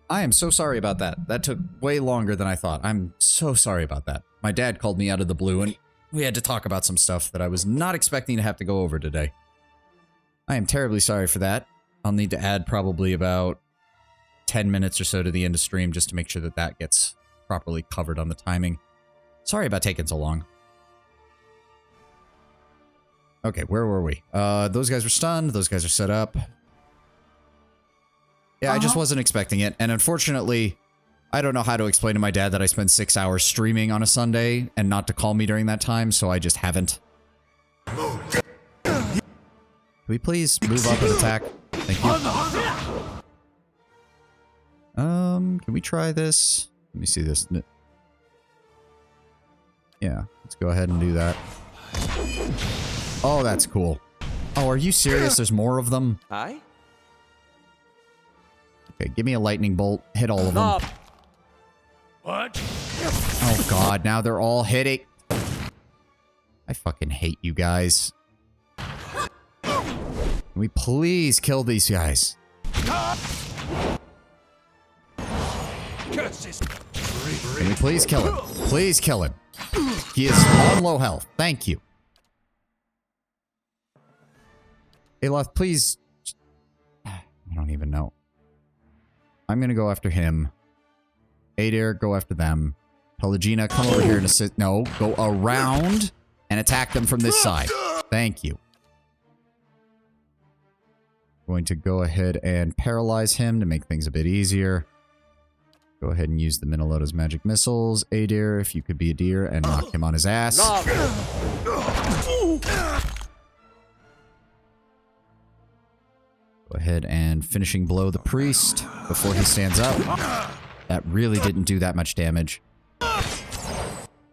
I am so sorry about that. That took way longer than I thought. I'm so sorry about that. My dad called me out of the blue and we had to talk about some stuff that I was not expecting to have to go over today. I am terribly sorry for that. I'll need to add probably about 10 minutes or so to the end of stream just to make sure that that gets properly covered on the timing. Sorry about taking so long. Okay, where were we? Those guys are stunned. Those guys are set up. Yeah, I just wasn't expecting it. And unfortunately, I don't know how to explain to my dad that I spend 6 hours streaming on a Sunday and not to call me during that time, so I just haven't. Can we please move up and attack? Thank you. Can we try this? Let me see this. Yeah, let's go ahead and do that. Oh, that's cool. Oh, are you serious? There's more of them? Aye? Okay, give me a lightning bolt. Hit all of them. What? Oh god, now they're all hitting. I fucking hate you guys. Can we please kill these guys? Can we please kill him? Please kill him. He is on low health. Thank you. Aloth, please. I don't even know. I'm gonna go after him. Adair, go after them. Pelagina, come over here and assist. No, go around and attack them from this side. Thank you. Going to go ahead and paralyze him to make things a bit easier. Go ahead and use the Minalota's magic missiles. Adair, if you could be a deer and knock him on his ass. Go ahead and finishing blow the priest before he stands up. That really didn't do that much damage.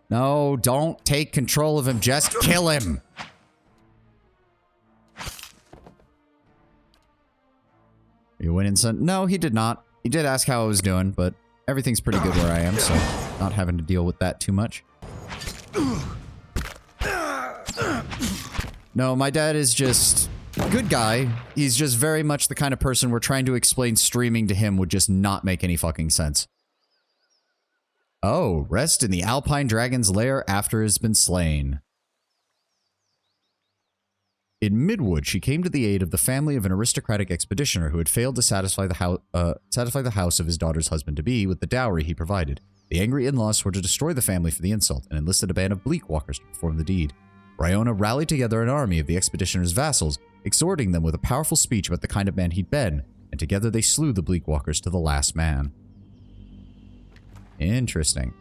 No, don't take control of him. Just kill him. Are you winning, son? No, he did not. He did ask how I was doing, but everything's pretty good where I am, so not having to deal with that too much. No, my dad is just a good guy. He's just very much the kind of person where trying to explain streaming to him would just not make any fucking sense. Oh, rest in the Alpine Dragon's lair after it has been slain. In Midwood, she came to the aid of the family of an aristocratic expeditioner who had failed to satisfy the house of his daughter's husband-to-be with the dowry he provided. The angry in-laws swore to destroy the family for the insult and enlisted a band of Bleakwalkers to perform the deed. Rayona rallied together an army of the expeditioner's vassals, exhorting them with a powerful speech about the kind of man he'd been, and together they slew the Bleakwalkers to the last man. Interesting.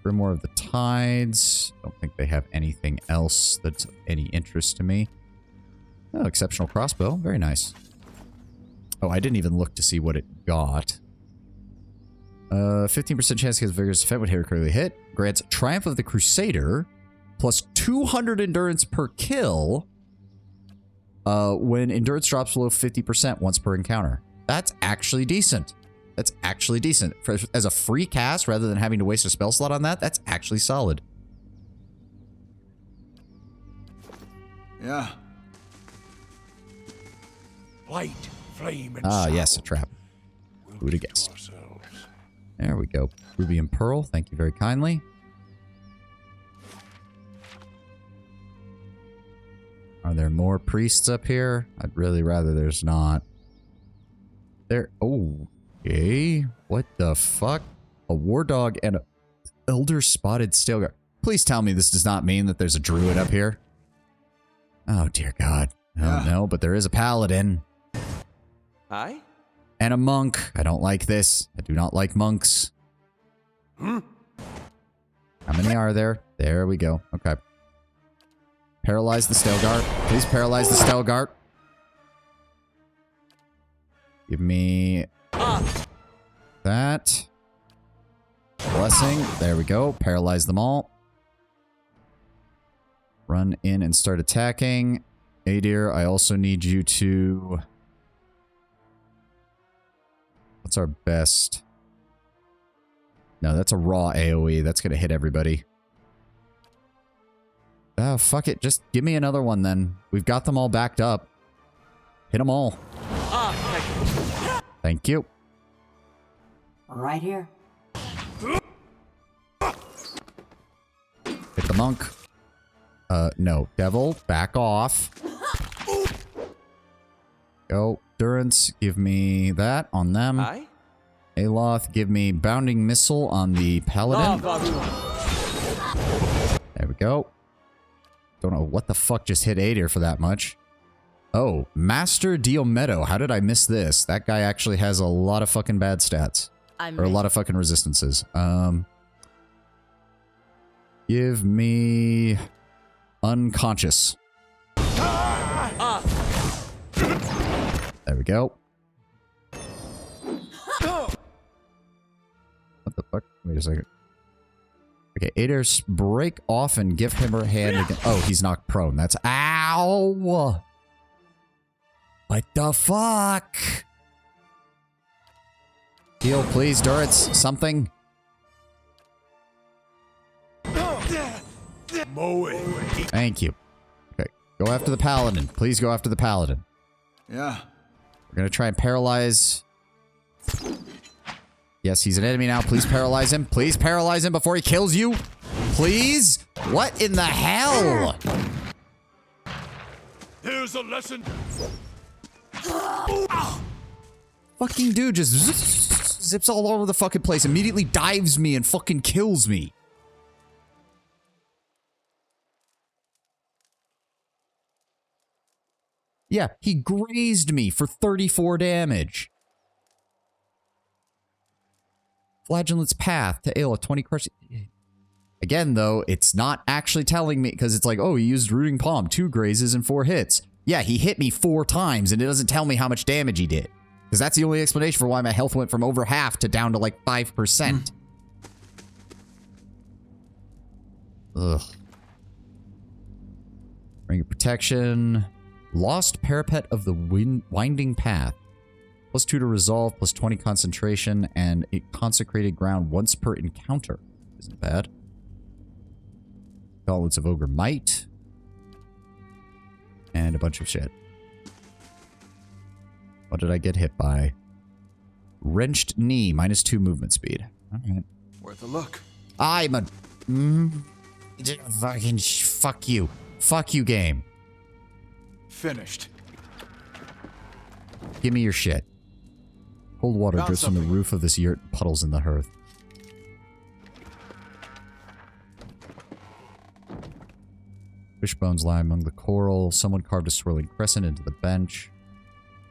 Grimoire of the Tides. Don't think they have anything else that's of any interest to me. Oh, exceptional crossbow. Very nice. Oh, I didn't even look to see what it got. 15% chance against vigorous defense when hit or critically hit. Grants Triumph of the Crusader plus 200 endurance per kill when endurance drops below 50% once per encounter. That's actually decent. That's actually decent. As a free cast, rather than having to waste a spell slot on that, that's actually solid. Yeah. Light, flame, and Ah, sound. yes, a trap. Who would have guessed? There we go. Ruby and Pearl, thank you very kindly. Are there more priests up here? I'd really rather there's not. There. Oh. Okay, what the fuck? A war dog and a elder spotted Stilgar. Please tell me this does not mean that there's a druid up here. Oh dear God. I don't know, but there is a paladin. Aye? And a monk. I don't like this. I do not like monks. How many are there? There we go. Okay. Paralyze the Stelgart. Please paralyze the Stelgart. Give me that. Blessing. There we go. Paralyze them all. Run in and start attacking. Adair, I also need you to... What's our best? No, that's a raw AoE. That's going to hit everybody. Oh, fuck it. Just give me another one then. We've got them all backed up. Hit them all. Thank you. Right here. Hit the monk. No. Devil, back off. Go. Durance, give me that on them. Aye? Aloth, give me bounding missile on the paladin. There we go. Don't know what the fuck just hit Adir for that much. Oh, Master Diomedo. How did I miss this? That guy actually has a lot of fucking bad stats. Or a lot of fucking resistances. Give me unconscious. There we go. What the fuck? Wait a second. Okay, Adir, break off and give him her hand again. Oh, he's knocked prone. That's... Ow! What the fuck? Heal, please, Durance. Something. Thank you. Okay, go after the paladin. Please go after the paladin. Yeah. We're gonna try and paralyze... Yes, he's an enemy now. Please paralyze him. Please paralyze him before he kills you. Please? What in the hell? Here's a lesson. Fucking dude just zips all over the fucking place. Immediately dives me and fucking kills me. Yeah, he grazed me for 34 damage. Flagellant's Path to Ayla, 20 crush. Again, though, it's not actually telling me, because it's like, oh, he used Rooting Palm, 2 grazes and 4 hits. Yeah, he hit me 4 times, and it doesn't tell me how much damage he did. Because that's the only explanation for why my health went from over half to down to like 5%. Ugh. Ring of Protection. Lost Parapet of the Winding Path. +2 to resolve, +20 concentration, and a consecrated ground once per encounter. Isn't bad. Gauntlets of Ogre Might. And a bunch of shit. What did I get hit by? Wrenched Knee, -2 movement speed. Alright. Worth a look. I'm a... fucking fuck you. Fuck you, game. Finished. Give me your shit. Cold water Found drips from the something. roof of this yurt and puddles in the hearth. Fishbones lie among the coral. Someone carved a swirling crescent into the bench.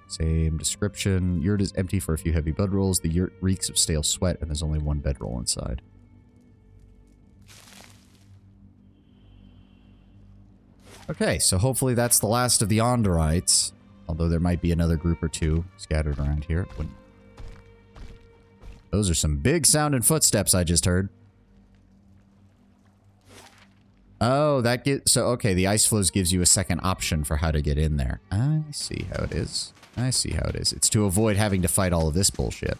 Same description. Yurt is empty for a few heavy bedrolls. The yurt reeks of stale sweat, and there's only one bedroll inside. Okay, so hopefully that's the last of the Ondorites. Although there might be another group or two scattered around here. Those are some big sounding footsteps I just heard. Oh, that gets... So, okay, the Ice Flows gives you a second option for how to get in there. I see how it is. I see how it is. It's to avoid having to fight all of this bullshit.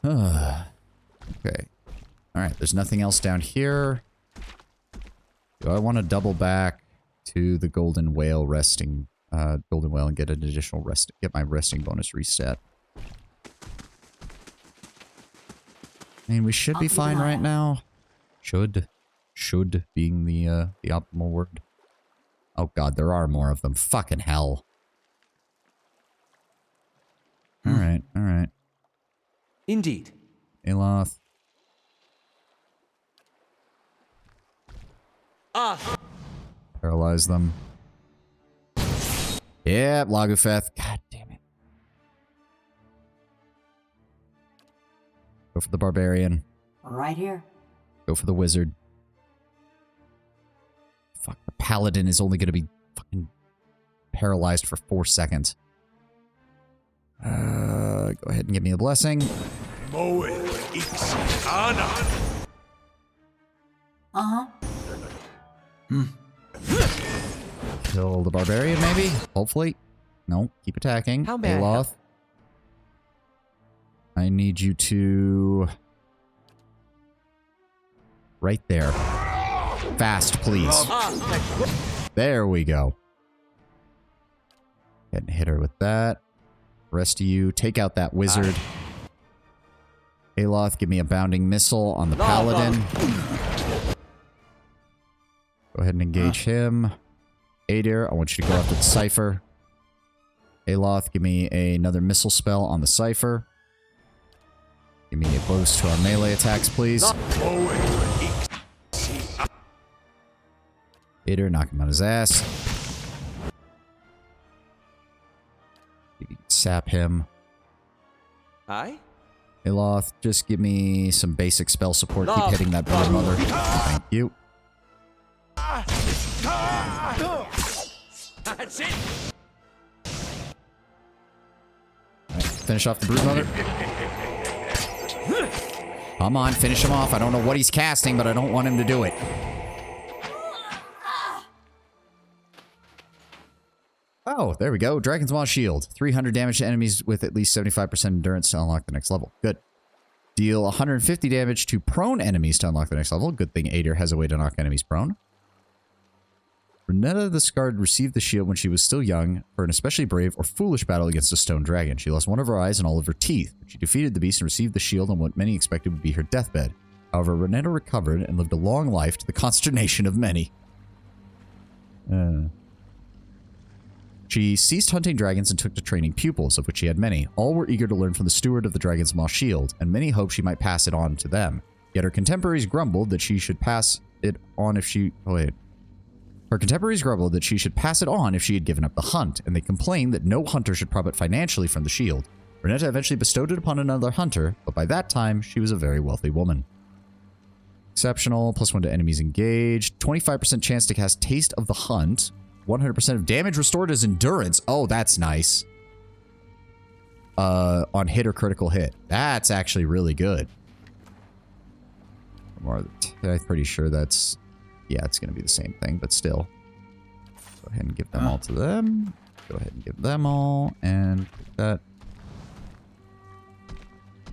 Okay. Alright, there's nothing else down here. Do I want to double back to the Golden Whale resting... Golden Whale and get an additional rest... Get my resting bonus reset. I mean, we should be fine right now. Should being the optimal word. Oh god, there are more of them. Fucking hell. Alright, alright. Indeed. Aloth. Paralyze them. Yep, Lagufeth. God damn it. Go for the Barbarian. Right here. Go for the Wizard. Fuck, the Paladin is only going to be fucking paralyzed for 4 seconds. Go ahead and give me a blessing. Uh-huh. Kill the Barbarian, maybe? Hopefully. No, keep attacking. How may I Aloth. I need you to... Right there. Fast, please. There we go. And hit her with that. Rest of you, take out that wizard. Aloth, give me a bounding missile on the paladin. Go ahead and engage him. Adair, I want you to go after the Cypher. Aloth, give me another missile spell on the Cypher. Give me a boost to our melee attacks, please. Adair, knock him on his ass. Sap him. Aye? Aloth, just give me some basic spell support. Keep hitting that Blood Mother. Thank you. That's it. Right, finish off the Brood Mother. Come on, finish him off. I don't know what he's casting, but I don't want him to do it. Oh, there we go. Dragon's Maw Shield. 300 damage to enemies with at least 75% endurance to unlock the next level. Good. Deal 150 damage to prone enemies to unlock the next level. Good thing Adair has a way to knock enemies prone. Renetta the Scarred received the shield when she was still young for an especially brave or foolish battle against a stone dragon. She lost one of her eyes and all of her teeth. She defeated the beast and received the shield on what many expected would be her deathbed. However, Renetta recovered and lived a long life to the consternation of many. She ceased hunting dragons and took to training pupils, of which she had many. All were eager to learn from the steward of the Dragon's Maw Shield, and many hoped she might pass it on to them. Yet her contemporaries grumbled that she should pass it on if she... Oh, wait. Her contemporaries grumbled that she should pass it on if she had given up the hunt, and they complained that no hunter should profit financially from the shield. Renetta eventually bestowed it upon another hunter, but by that time, she was a very wealthy woman. Exceptional, +1 to enemies engaged, 25% chance to cast Taste of the Hunt, 100% of damage restored as endurance. Oh, that's nice. On hit or critical hit. That's actually really good. I'm pretty sure that's... Yeah, it's going to be the same thing, but still. Go ahead and give them all to them. Go ahead and give them all. And that.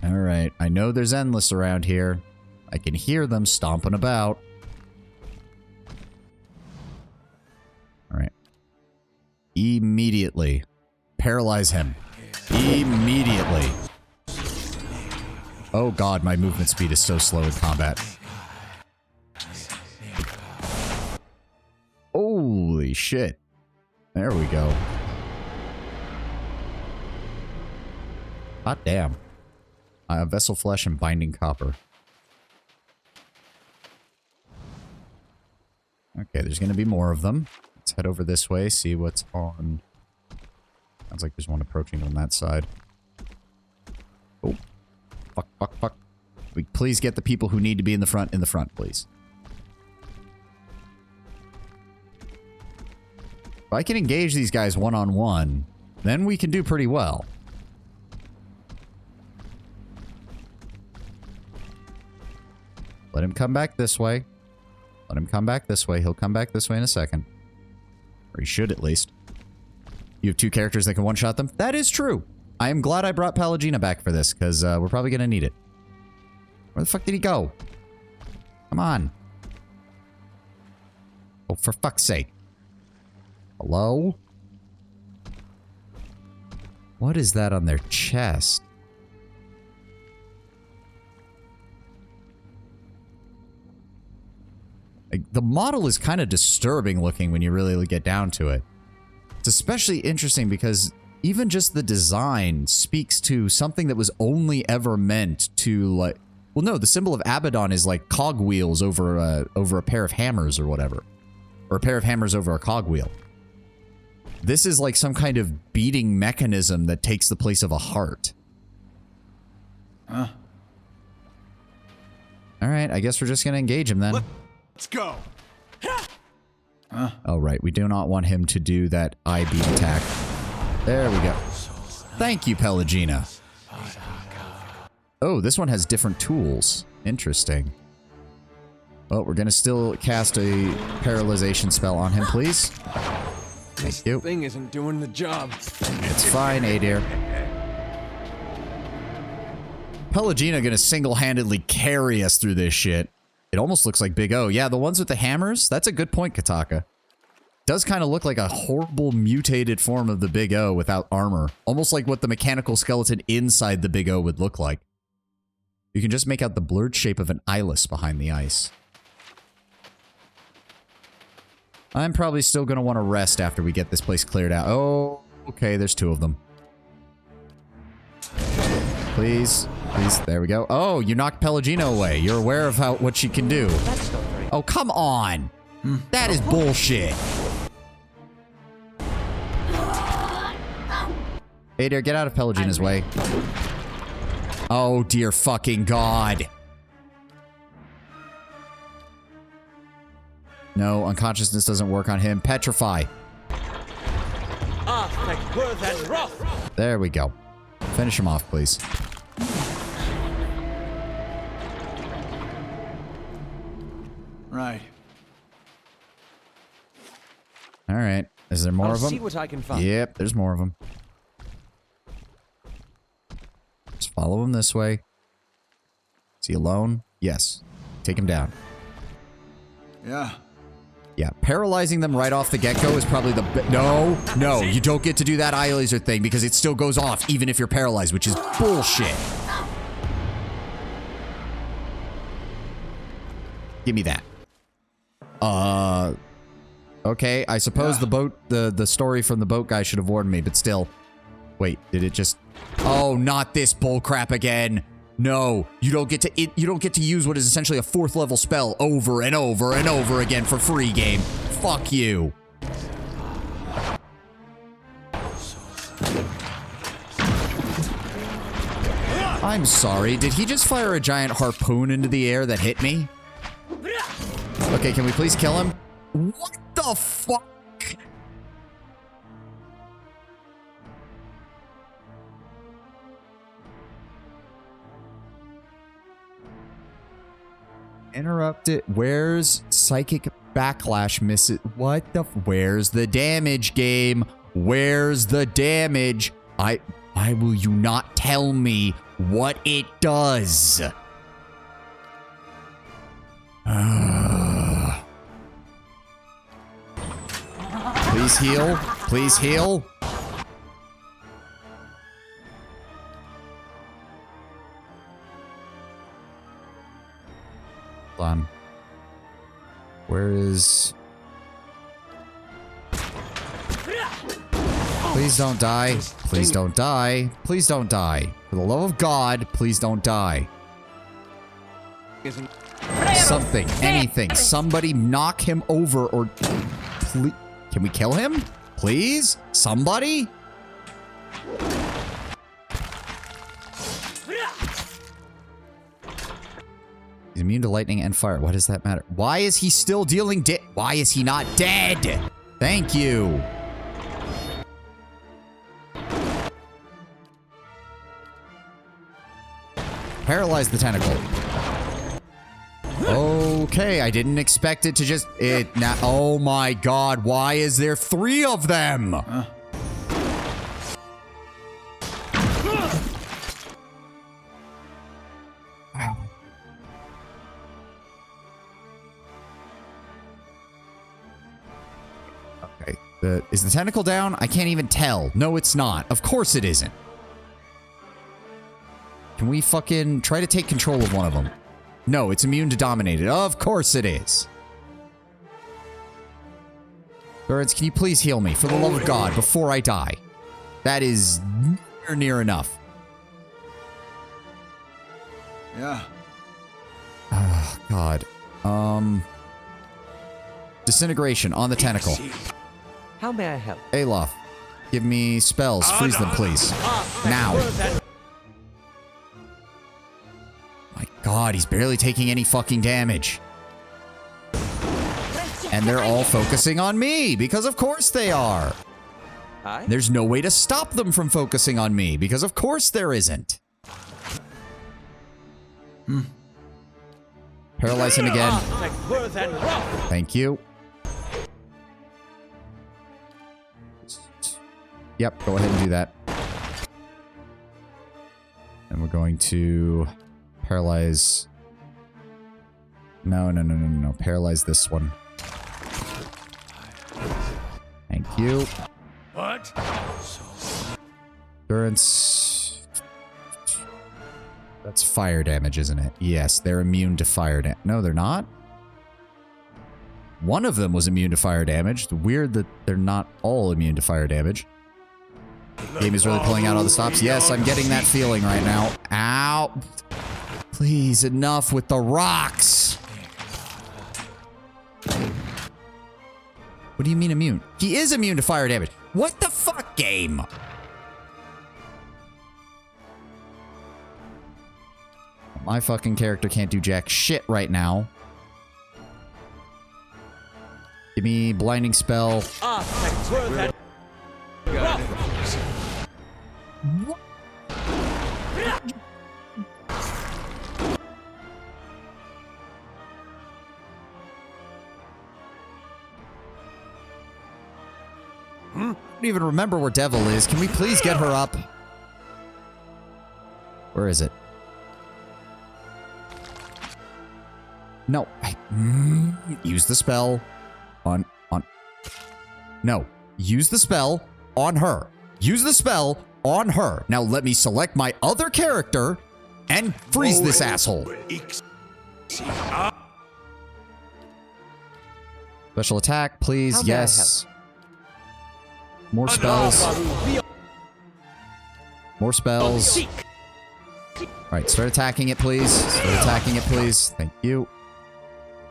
Alright, I know there's Endless around here. I can hear them stomping about. Alright. Immediately. Paralyze him. Immediately. Oh god, my movement speed is so slow in combat. Holy shit. There we go. Hot damn. Vessel Flesh and Binding Copper. Okay, there's going to be more of them. Let's head over this way, see what's on. Sounds like there's one approaching on that side. Oh. Fuck, fuck, fuck. Please get the people who need to be in the front, please. If I can engage these guys one-on-one, then we can do pretty well. Let him come back this way. Let him come back this way. He'll come back this way in a second. Or he should, at least. You have two characters that can one-shot them? That is true. I am glad I brought Pallegina back for this, because we're probably going to need it. Where the fuck did he go? Come on. Oh, for fuck's sake. Hello? What is that on their chest? Like, the model is kind of disturbing looking when you really get down to it. It's especially interesting because even just the design speaks to something that was only ever meant to, like... Well, no, the symbol of Abaddon is like cogwheels over a pair of hammers or whatever. Or a pair of hammers over a cogwheel. This is like some kind of beating mechanism that takes the place of a heart. Huh? Alright, I guess we're just gonna engage him then. Let's go! Oh, right. We do not want him to do that eye beam attack. There we go. Thank you, Pallegina. Oh, this one has different tools. Interesting. Well, we're gonna still cast a paralyzation spell on him, please. Thank you. Thing isn't doing the job. It's fine, Adair. Pallegina gonna single-handedly carry us through this shit. It almost looks like Big O. Yeah, the ones with the hammers? That's a good point, Kataka. Does kind of look like a horrible mutated form of the Big O without armor. Almost like what the mechanical skeleton inside the Big O would look like. You can just make out the blurred shape of an eyeless behind the ice. I'm probably still going to want to rest after we get this place cleared out. Oh, okay, there's 2 of them. Please, please, there we go. Oh, you knocked Pelagino away. You're aware of what she can do. Oh, come on. That is bullshit. Hey, dear, get out of Pelagina's way. Oh, dear fucking God. No, unconsciousness doesn't work on him. Petrify. There we go. Finish him off, please. Right. All right. Is there more I'll of them? see what I can find. Yep, there's more of them. Just follow him this way. Is he alone? Yes. Take him down. Yeah. Yeah, paralyzing them right off the get-go is probably the... No, you don't get to do that eye laser thing because it still goes off even if you're paralyzed, which is bullshit. Give me that. Okay, I suppose the boat, the story from the boat guy should have warned me, but still. Wait, did it just... Oh, not this bullcrap again. No, you don't get to use what is essentially a 4th level spell over and over and over again for free, game. Fuck you. I'm sorry, did he just fire a giant harpoon into the air that hit me? Okay, can we please kill him? What the fuck? Interrupt it. Where's psychic backlash misses? What the? Where's the damage, game? Where's the damage? Why will you not tell me what it does? Please heal. Please heal. Hold on. Where is... Please don't die. Please don't die. Please don't die. For the love of God, please don't die. Something. Anything. Somebody knock him over or... Please. Can we kill him? Please? Somebody? He's immune to lightning and fire. What does that matter? Why is he still dealing Why is he not dead? Thank you. Paralyze the tentacle. Okay, I didn't expect it to just... Oh my God, why is there 3 of them? Okay, is the tentacle down? I can't even tell. No, it's not. Of course it isn't. Can we fucking try to take control of one of them? No, it's immune to dominated. Of course it is. Birds, can you please heal me, for the love of God, before I die? That is near enough. Yeah. Oh, God. Disintegration on the tentacle. How may I help? Alof, give me spells. Freeze them, please. Now. My God, he's barely taking any fucking damage. And they're all focusing on me, because of course they are. There's no way to stop them from focusing on me, because of course there isn't. Paralyze him again. Thank you. Yep, go ahead and do that. And we're going to paralyze... No. Paralyze this one. you. What? Endurance. That's fire damage, isn't it? Yes, they're immune to fire damage. No, they're not. One of them was immune to fire damage. It's weird that they're not all immune to fire damage. Game is really pulling out all the stops. Yes, I'm getting that feeling right now. Ow. Please, enough with the rocks. What do you mean immune? He is immune to fire damage. What the fuck, game? My fucking character can't do jack shit right now. Give me blinding spell. I don't even remember where Devil is. Can we please get her up? Where is it? No. Use the spell on. No. Use the spell on her. Use the spell on her. Now let me select my other character and freeze this asshole. Special attack, please. How may I yes. More spells. More spells. Alright, start attacking it, please. Start attacking it, please. Thank you.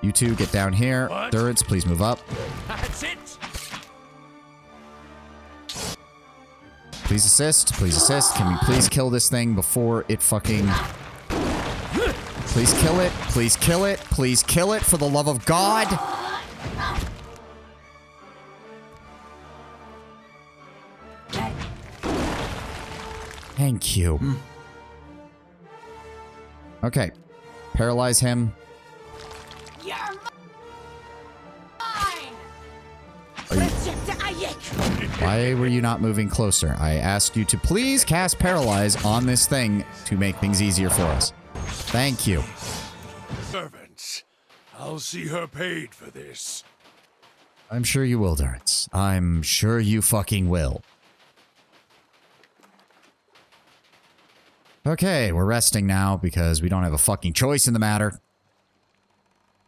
You two, get down here. Endurance, please move up. That's it. Please assist. Please assist. Can we please kill this thing before it fucking... Please kill it. Please kill it. Please kill it for the love of God. Thank you. Okay. Paralyze him. You're Why were you not moving closer? I asked you to please cast Paralyze on this thing to make things easier for us. Thank you. Servants, I'll see her paid for this. I'm sure you will, Durance. I'm sure you fucking will. Okay, we're resting now because we don't have a fucking choice in the matter.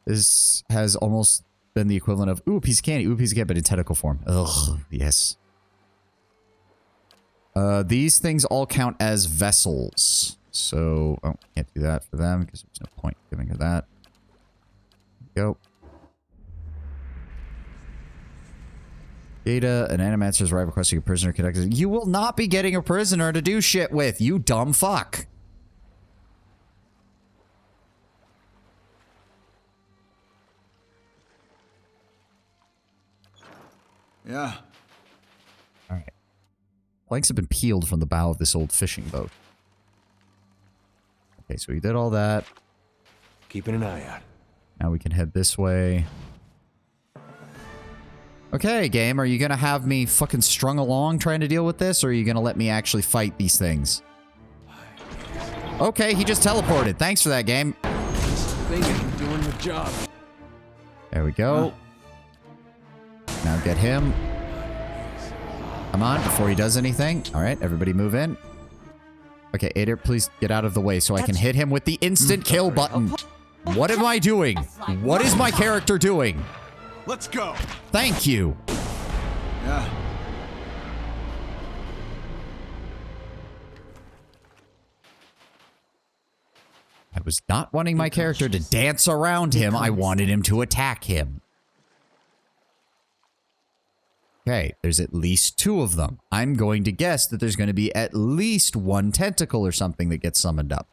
This has almost been the equivalent of, ooh, a piece of candy, ooh, a piece of candy, but in tentacle form. Ugh, yes. These things all count as vessels. So, oh, can't do that for them because there's no point giving her that. Go. Data, an animator's right requesting a prisoner connected. You will not be getting a prisoner to do shit with, you dumb fuck. Yeah. Alright. Planks have been peeled from the bow of this old fishing boat. Okay, so we did all that. Keeping an eye out. Now we can head this way. Okay, game, are you gonna have me fucking strung along trying to deal with this, or are you gonna let me actually fight these things? Okay, he just teleported. Thanks for that, game. This thing ain't doing the job. There we go. Now get him. Come on, before he does anything. Alright, everybody move in. Okay, Ader, please get out of the way so I can hit him with the instant kill button. What am I doing? What is my character doing? Let's go. Thank you. Yeah. I was not wanting my character to dance around him. I wanted him to attack him. Okay, there's at least 2 of them. I'm going to guess that there's going to be at least 1 tentacle or something that gets summoned up.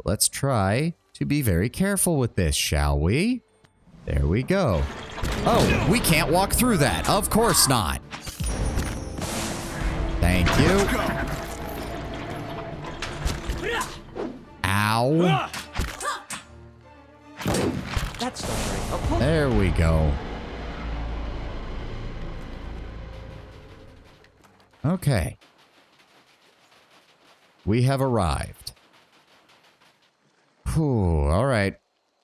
Let's try to be very careful with this, shall we? There we go. Oh, we can't walk through that. Of course not. Thank you. Ow. That's not very helpful. There we go. Okay. We have arrived. Whew, all right.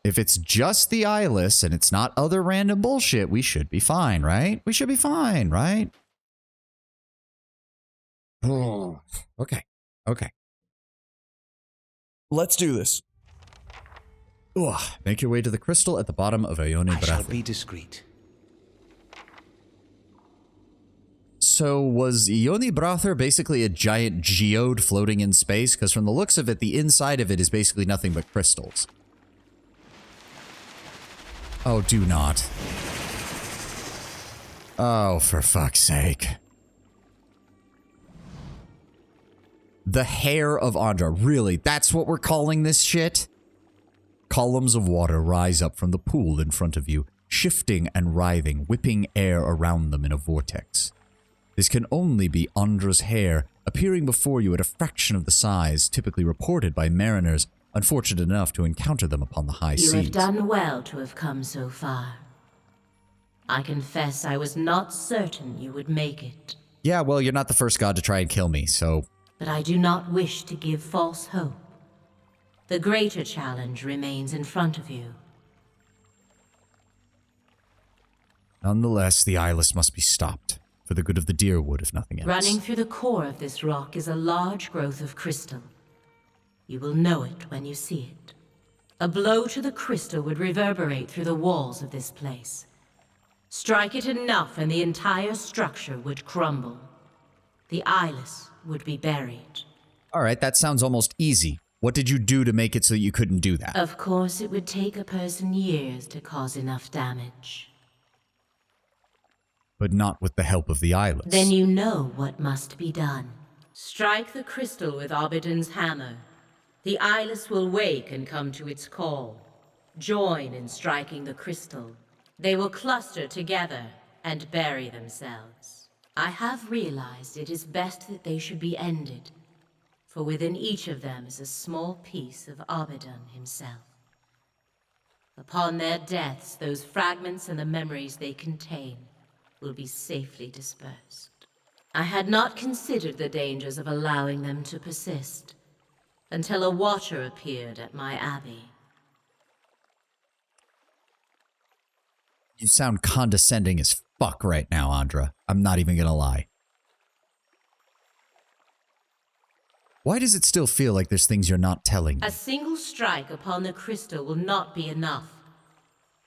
If it's just the eyeless and it's not other random bullshit, we should be fine, right? We should be fine, right? Oh, okay. Okay. Let's do this. Ugh. Make your way to the crystal at the bottom of Ione I shall Bratha. be discreet. So was Ione Bratha basically a giant geode floating in space? Because from the looks of it, the inside of it is basically nothing but crystals. Oh, do not. Oh, for fuck's sake. The hair of Andra. Really? That's what we're calling this shit? Columns of water rise up from the pool in front of you, shifting and writhing, whipping air around them in a vortex. This can only be Andra's hair, appearing before you at a fraction of the size typically reported by mariners unfortunate enough to encounter them upon the high seas. You have done well to have come so far. I confess I was not certain you would make it. Yeah, well, you're not the first god to try and kill me, so... But I do not wish to give false hope. The greater challenge remains in front of you. Nonetheless, the eyeless must be stopped, for the good of the Deerwood, if nothing else. Running through the core of this rock is a large growth of crystal. You will know it when you see it. A blow to the crystal would reverberate through the walls of this place. Strike it enough and the entire structure would crumble. The eyeless would be buried. Alright, that sounds almost easy. What did you do to make it so that you couldn't do that? Of course, it would take a person years to cause enough damage. But not with the help of the eyeless. Then you know what must be done. Strike the crystal with Obidon's hammer. The eyeless will wake and come to its call. Join in striking the crystal. They will cluster together and bury themselves. I have realized it is best that they should be ended, for within each of them is a small piece of Obidon himself. Upon their deaths, those fragments and the memories they contain will be safely dispersed. I had not considered the dangers of allowing them to persist, until a watcher appeared at my abbey. You sound condescending as fuck right now, Andra. I'm not even gonna lie. Why does it still feel like there's things you're not telling me? A single strike upon the crystal will not be enough.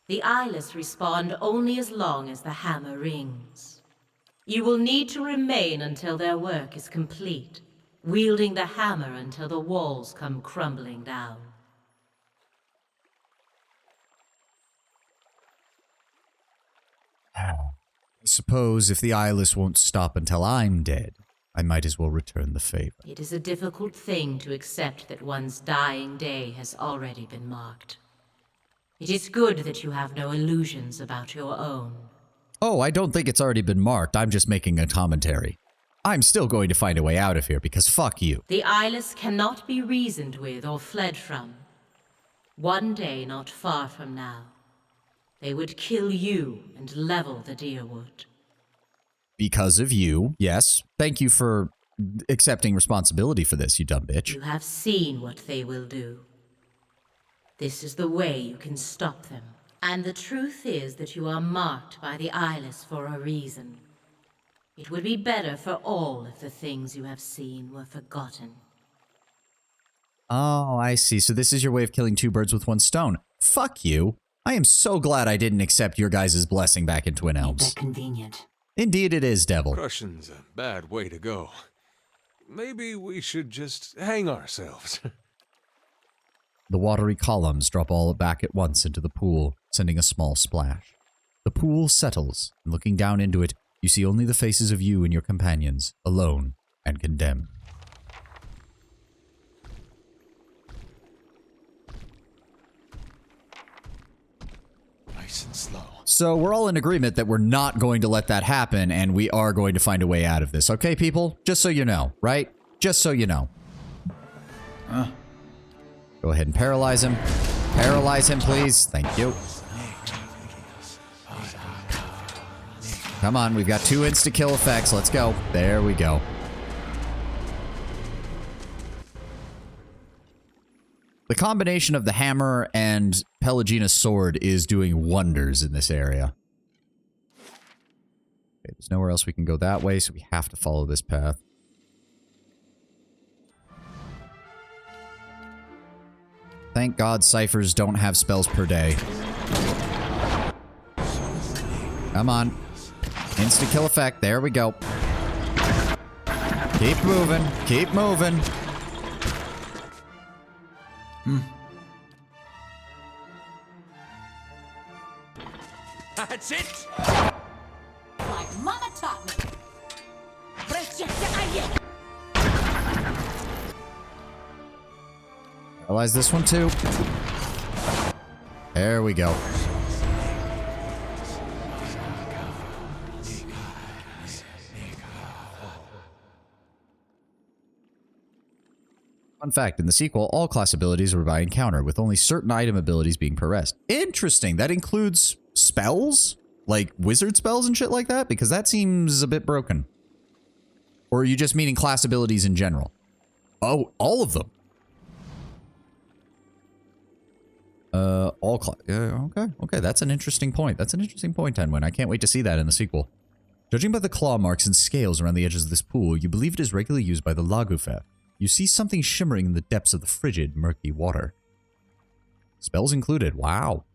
The eyeless respond only as long as the hammer rings. You will need to remain until their work is complete, wielding the hammer until the walls come crumbling down. I suppose if the eyeless won't stop until I'm dead, I might as well return the favor. It is a difficult thing to accept that one's dying day has already been marked. It is good that you have no illusions about your own. Oh, I don't think it's already been marked. I'm just making a commentary. I'm still going to find a way out of here because fuck you. The eyeless cannot be reasoned with or fled from. One day not far from now, they would kill you and level the Deerwood. Because of you, yes. Thank you for accepting responsibility for this, you dumb bitch. You have seen what they will do. This is the way you can stop them. And the truth is that you are marked by the eyeless for a reason. It would be better for all if the things you have seen were forgotten. Oh, I see. So this is your way of killing two birds with one stone. Fuck you. I am so glad I didn't accept your guys' blessing back in Twin Elms. Ain't that convenient? Indeed it is, Devil. Crushing's a bad way to go. Maybe we should just hang ourselves. The watery columns drop all back at once into the pool, sending a small splash. The pool settles, and looking down into it, you see only the faces of you and your companions, alone and condemned. Nice and slow. So we're all in agreement that we're not going to let that happen, and we are going to find a way out of this. Okay, people? Just so you know, right? Just so you know. Go ahead and paralyze him. Paralyze him, please. Thank you. Come on, we've got 2 insta-kill effects. Let's go. There we go. The combination of the hammer and Pelagina's sword is doing wonders in this area. Okay, there's nowhere else we can go that way, so we have to follow this path. Thank God ciphers don't have spells per day. Come on. Insta-kill effect. There we go. Keep moving. Keep moving. That's it! Like Mama taught me. Realize this one too. There we go. Fun fact, in the sequel, all class abilities were by encounter, with only certain item abilities being progressed. Interesting. That includes spells? Like wizard spells and shit like that? Because that seems a bit broken. Or are you just meaning class abilities in general? Oh, all of them. All class. Okay. That's an interesting point. That's an interesting point, Tenwin. I can't wait to see that in the sequel. Judging by the claw marks and scales around the edges of this pool, you believe it is regularly used by the Lagufeth. You see something shimmering in the depths of the frigid, murky water. Spells included. Wow.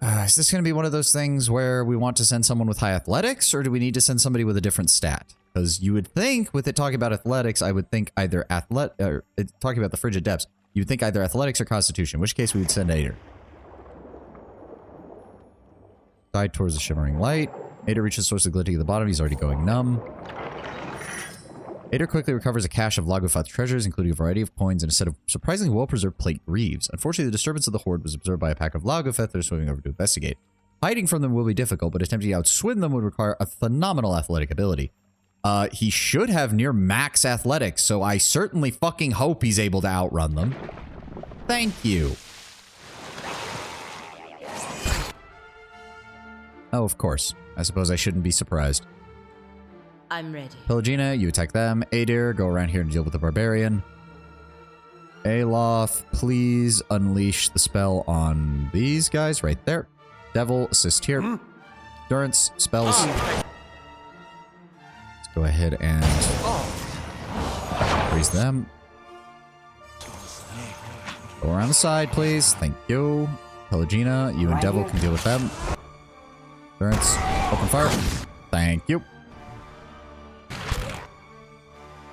Is this going to be one of those things where we want to send someone with high athletics, or do we need to send somebody with a different stat? Because you would think, with it talking about athletics, I would think either talking about the frigid depths, you would think either athletics or constitution, in which case we would send Ader. Guide towards the shimmering light. Ader reaches the source of glinting at the bottom. He's already going numb. Ader quickly recovers a cache of Lagufeth treasures, including a variety of coins and a set of surprisingly well-preserved plate greaves. Unfortunately, the disturbance of the horde was observed by a pack of Lagufeth that are swimming over to investigate. Hiding from them will be difficult, but attempting to outswim them would require a phenomenal athletic ability. He should have near max athletics, so I certainly fucking hope he's able to outrun them. Thank you. Oh, of course. I suppose I shouldn't be surprised. I'm ready. Pelagina, you attack them. Ader, go around here and deal with the barbarian. Aloth, please unleash the spell on these guys right there. Devil, assist here. Endurance, spells. Let's go ahead and freeze them. Go around the side, please. Thank you. Pelagina, you and Devil can deal with them. Endurance, open fire. Thank you.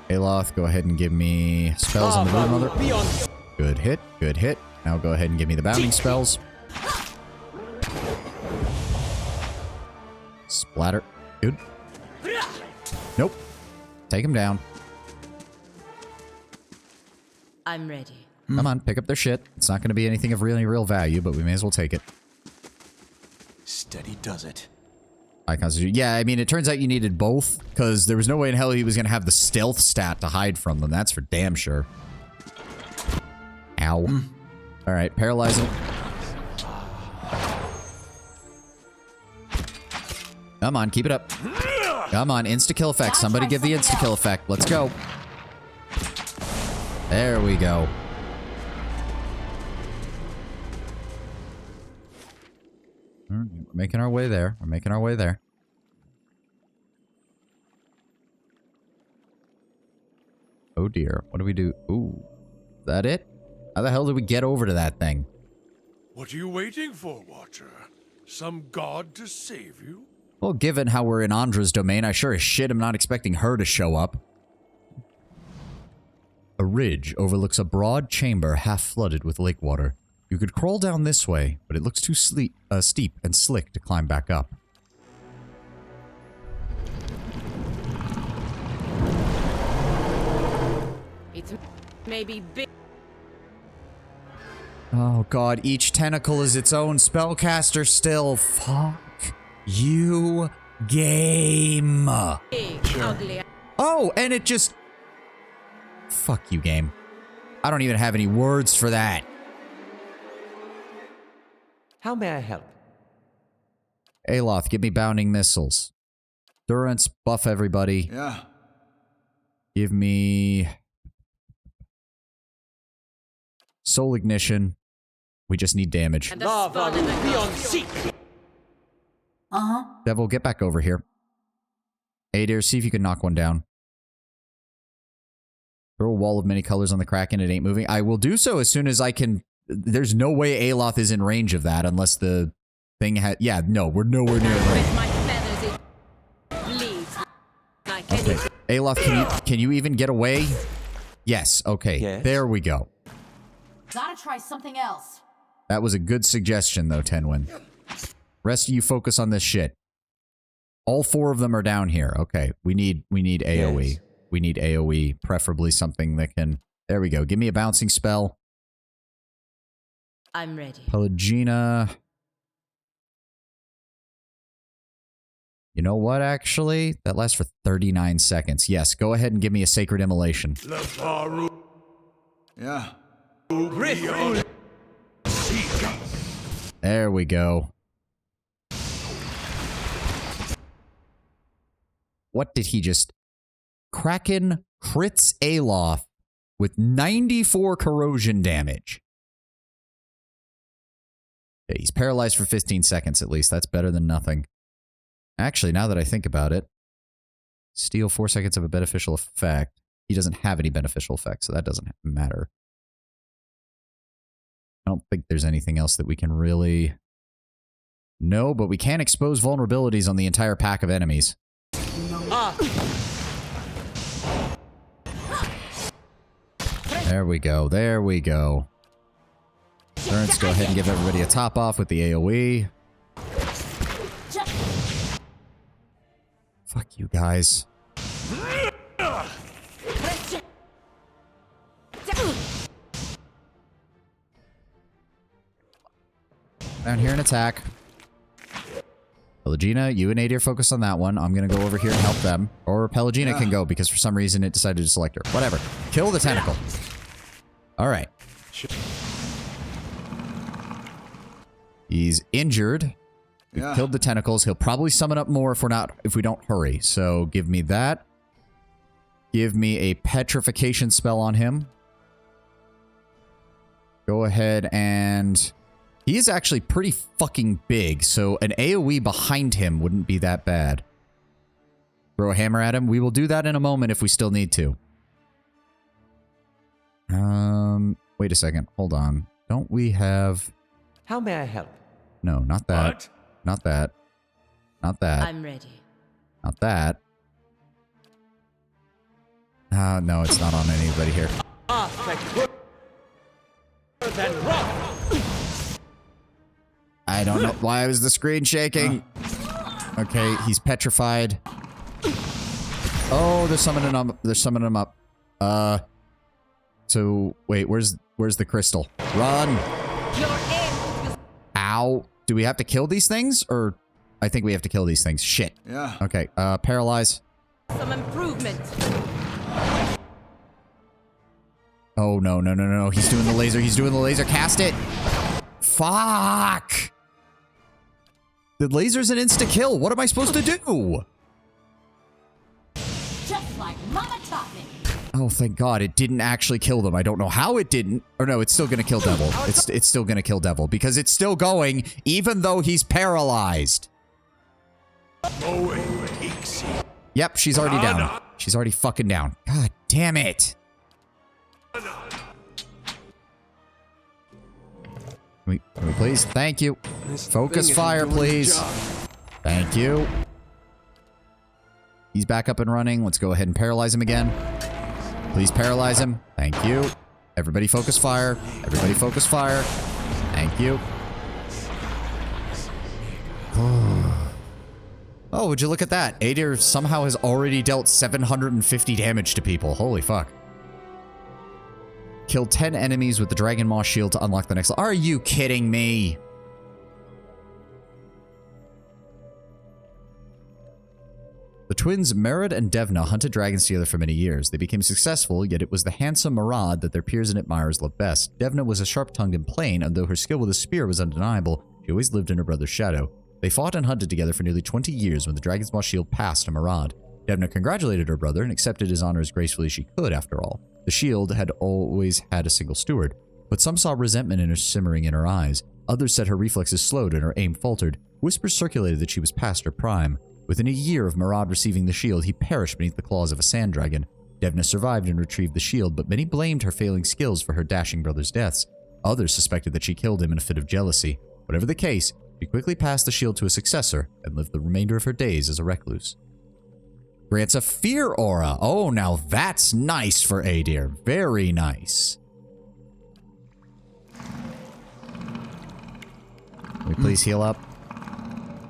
Aloth, go ahead and give me spells on the Brood Mother. Good hit, good hit. Now go ahead and give me the bounding spells. Splatter. Good. Nope. Take him down. I'm ready. Come on, pick up their shit. It's not going to be anything of really real value, but we may as well take it. Steady does it. High constitution. Yeah, I mean, it turns out you needed both, because there was no way in hell he was going to have the stealth stat to hide from them. That's for damn sure. Ow. All right, paralyze him. Come on, keep it up. Come on, insta-kill effect. Somebody give the insta-kill effect. Let's go. There we go. We're making our way there. We're making our way there. Oh dear. What do we do? Ooh. Is that it? How the hell did we get over to that thing? What are you waiting for, Watcher? Some god to save you? Well, given how we're in Andra's domain, I sure as shit am not expecting her to show up. A ridge overlooks a broad chamber half flooded with lake water. You could crawl down this way, but it looks too steep and slick to climb back up. It's maybe big. Oh god, each tentacle is its own spellcaster still. Fuck you, game. Ugly. Oh, and it just... Fuck you, game. I don't even have any words for that. How may I help? Aloth, give me bounding missiles. Durance, buff everybody. Yeah. Give me... Soul Ignition. We just need damage. Uh-huh. Devil, get back over here. Adair, see if you can knock one down. Throw a wall of many colors on the Kraken. It ain't moving. I will do so as soon as I can. There's no way Aloth is in range of that unless the thing had... Yeah, no, we're nowhere near range. Okay. Aloth, can you even get away? Yes, okay. Yes. There we go. Gotta try something else. That was a good suggestion, though, Tenwin. Rest of you focus on this shit. All 4 of them are down here. Okay, we need AoE. Yes. We need AoE, preferably something that can... There we go. Give me a bouncing spell. I'm ready. Pelagina. You know what, actually? That lasts for 39 seconds. Yes, go ahead and give me a Sacred Immolation. Yeah. There we go. What did he just... Kraken crits Aloth with 94 corrosion damage. Okay, he's paralyzed for 15 seconds at least. That's better than nothing. Actually, now that I think about it, steal 4 seconds of a beneficial effect. He doesn't have any beneficial effects, so that doesn't matter. I don't think there's anything else that we can really... No, but we can expose vulnerabilities on the entire pack of enemies. There we go. There we go. Turns, go ahead and give everybody a top off with the AoE. Fuck you guys. Down here and attack. Pelagina, you and Adair focus on that one. I'm going to go over here and help them. Or Pelagina can go because for some reason it decided to select her. Whatever. Kill the tentacle. Alright. He's injured. We've killed the tentacles. He'll probably summon up more if we don't hurry. So give me that. Give me a petrification spell on him. Go ahead and... He is actually pretty fucking big, so an AoE behind him wouldn't be that bad. Throw a hammer at him. We will do that in a moment if we still need to. Wait a second. Hold on. Don't we have... How may I help? No, not that. What? Not that. Not that. I'm ready. Not that. No, it's not on anybody here. I don't know why was the screen shaking. Okay, he's petrified. Oh, they're summoning him. They're summoning him up. So wait, where's the crystal? Run! Ow! Do we have to kill these things, or I think we have to kill these things? Shit. Yeah. Okay. Paralyze. Some improvement. Oh no no no no! He's doing the laser. He's doing the laser. Cast it. Fuck! The laser's an insta-kill. What am I supposed to do? Just like Mama taught me. Oh, thank God. It didn't actually kill them. I don't know how it didn't. Or no, it's still going to kill Devil. It's still going to kill Devil because it's still going even though he's paralyzed. Yep, she's already down. She's already fucking down. God damn it. Can we please? Thank you. Focus fire, please. Thank you. He's back up and running. Let's go ahead and paralyze him again. Please paralyze him. Thank you. Everybody focus fire. Everybody focus fire. Thank you. Oh, would you look at that? Adair somehow has already dealt 750 damage to people. Holy fuck. Kill 10 enemies with the Dragon Maw shield to unlock the next... Are you kidding me? The twins Merad and Devna hunted dragons together for many years. They became successful, yet it was the handsome Marad that their peers and admirers loved best. Devna was a sharp-tongued and plain, and though her skill with a spear was undeniable, she always lived in her brother's shadow. They fought and hunted together for nearly 20 years when the Dragon's Maw shield passed to Marad. Devna congratulated her brother and accepted his honor as gracefully as she could, after all. The shield had always had a single steward. but some saw resentment in her simmering in her eyes. Others said her reflexes slowed and her aim faltered. Whispers circulated that she was past her prime. Within a year of Murad receiving the shield, he perished beneath the claws of a sand dragon. Devna survived and retrieved the shield, but many blamed her failing skills for her dashing brother's deaths. Others suspected that she killed him in a fit of jealousy. Whatever the case, she quickly passed the shield to a successor and lived the remainder of her days as a recluse. Grants a fear aura. Oh, now that's nice for Adir. Very nice. Can we please heal up?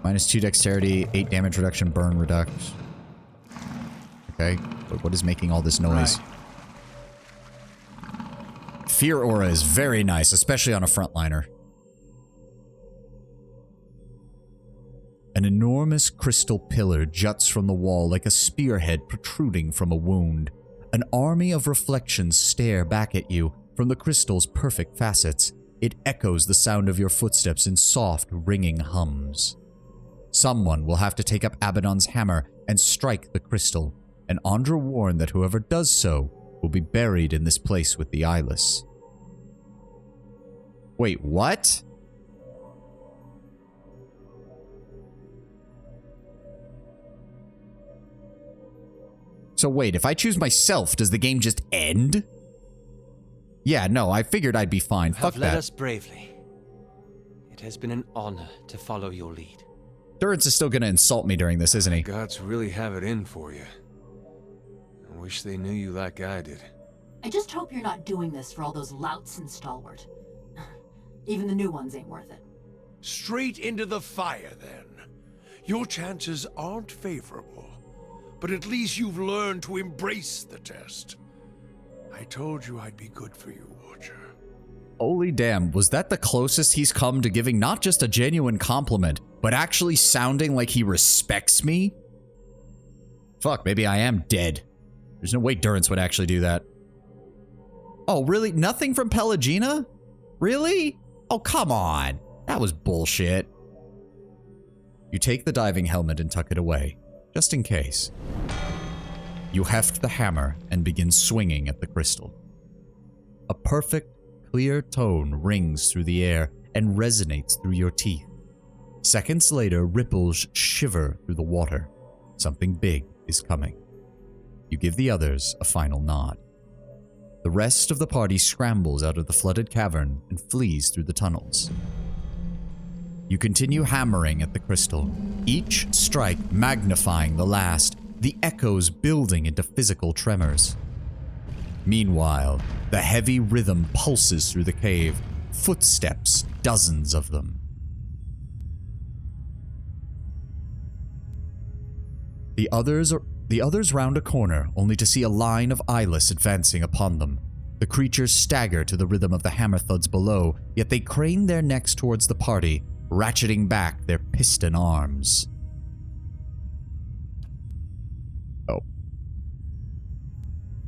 -2 dexterity, 8 damage reduction, burn reduction. Okay, but what is making all this noise? Right. Fear aura is very nice, especially on a frontliner. An enormous crystal pillar juts from the wall like a spearhead protruding from a wound. An army of reflections stare back at you from the crystal's perfect facets. It echoes the sound of your footsteps in soft, ringing hums. Someone will have to take up Abaddon's hammer and strike the crystal, and Andra warned that whoever does so will be buried in this place with the eyeless. Wait, what? So wait, if I choose myself, does the game just end? Yeah, no, I figured I'd be fine. Fuck that. You have led us bravely. It has been an honor to follow your lead. Durance is still gonna insult me during this, isn't he? Gods really have it in for you. I wish they knew you like I did. I just hope you're not doing this for all those louts in Stalwart. Even the new ones ain't worth it. Straight into the fire, then. Your chances aren't favorable, but at least you've learned to embrace the test. I told you I'd be good for you, Watcher. Holy damn, was that the closest he's come to giving not just a genuine compliment, but actually sounding like he respects me? Fuck, maybe I am dead. There's no way Durance would actually do that. Oh, really? Nothing from Pelagina? Really? Oh, come on. That was bullshit. You take the diving helmet and tuck it away, just in case. You heft the hammer and begin swinging at the crystal. A perfect, clear tone rings through the air and resonates through your teeth. Seconds later, ripples shiver through the water. Something big is coming. You give the others a final nod. The rest of the party scrambles out of the flooded cavern and flees through the tunnels. You continue hammering at the crystal, each strike magnifying the last, the echoes building into physical tremors. Meanwhile, the heavy rhythm pulses through the cave, footsteps, dozens of them. The others round a corner, only to see a line of eyeless advancing upon them. The creatures stagger to the rhythm of the hammer thuds below, yet they crane their necks towards the party, ratcheting back their piston arms. Oh.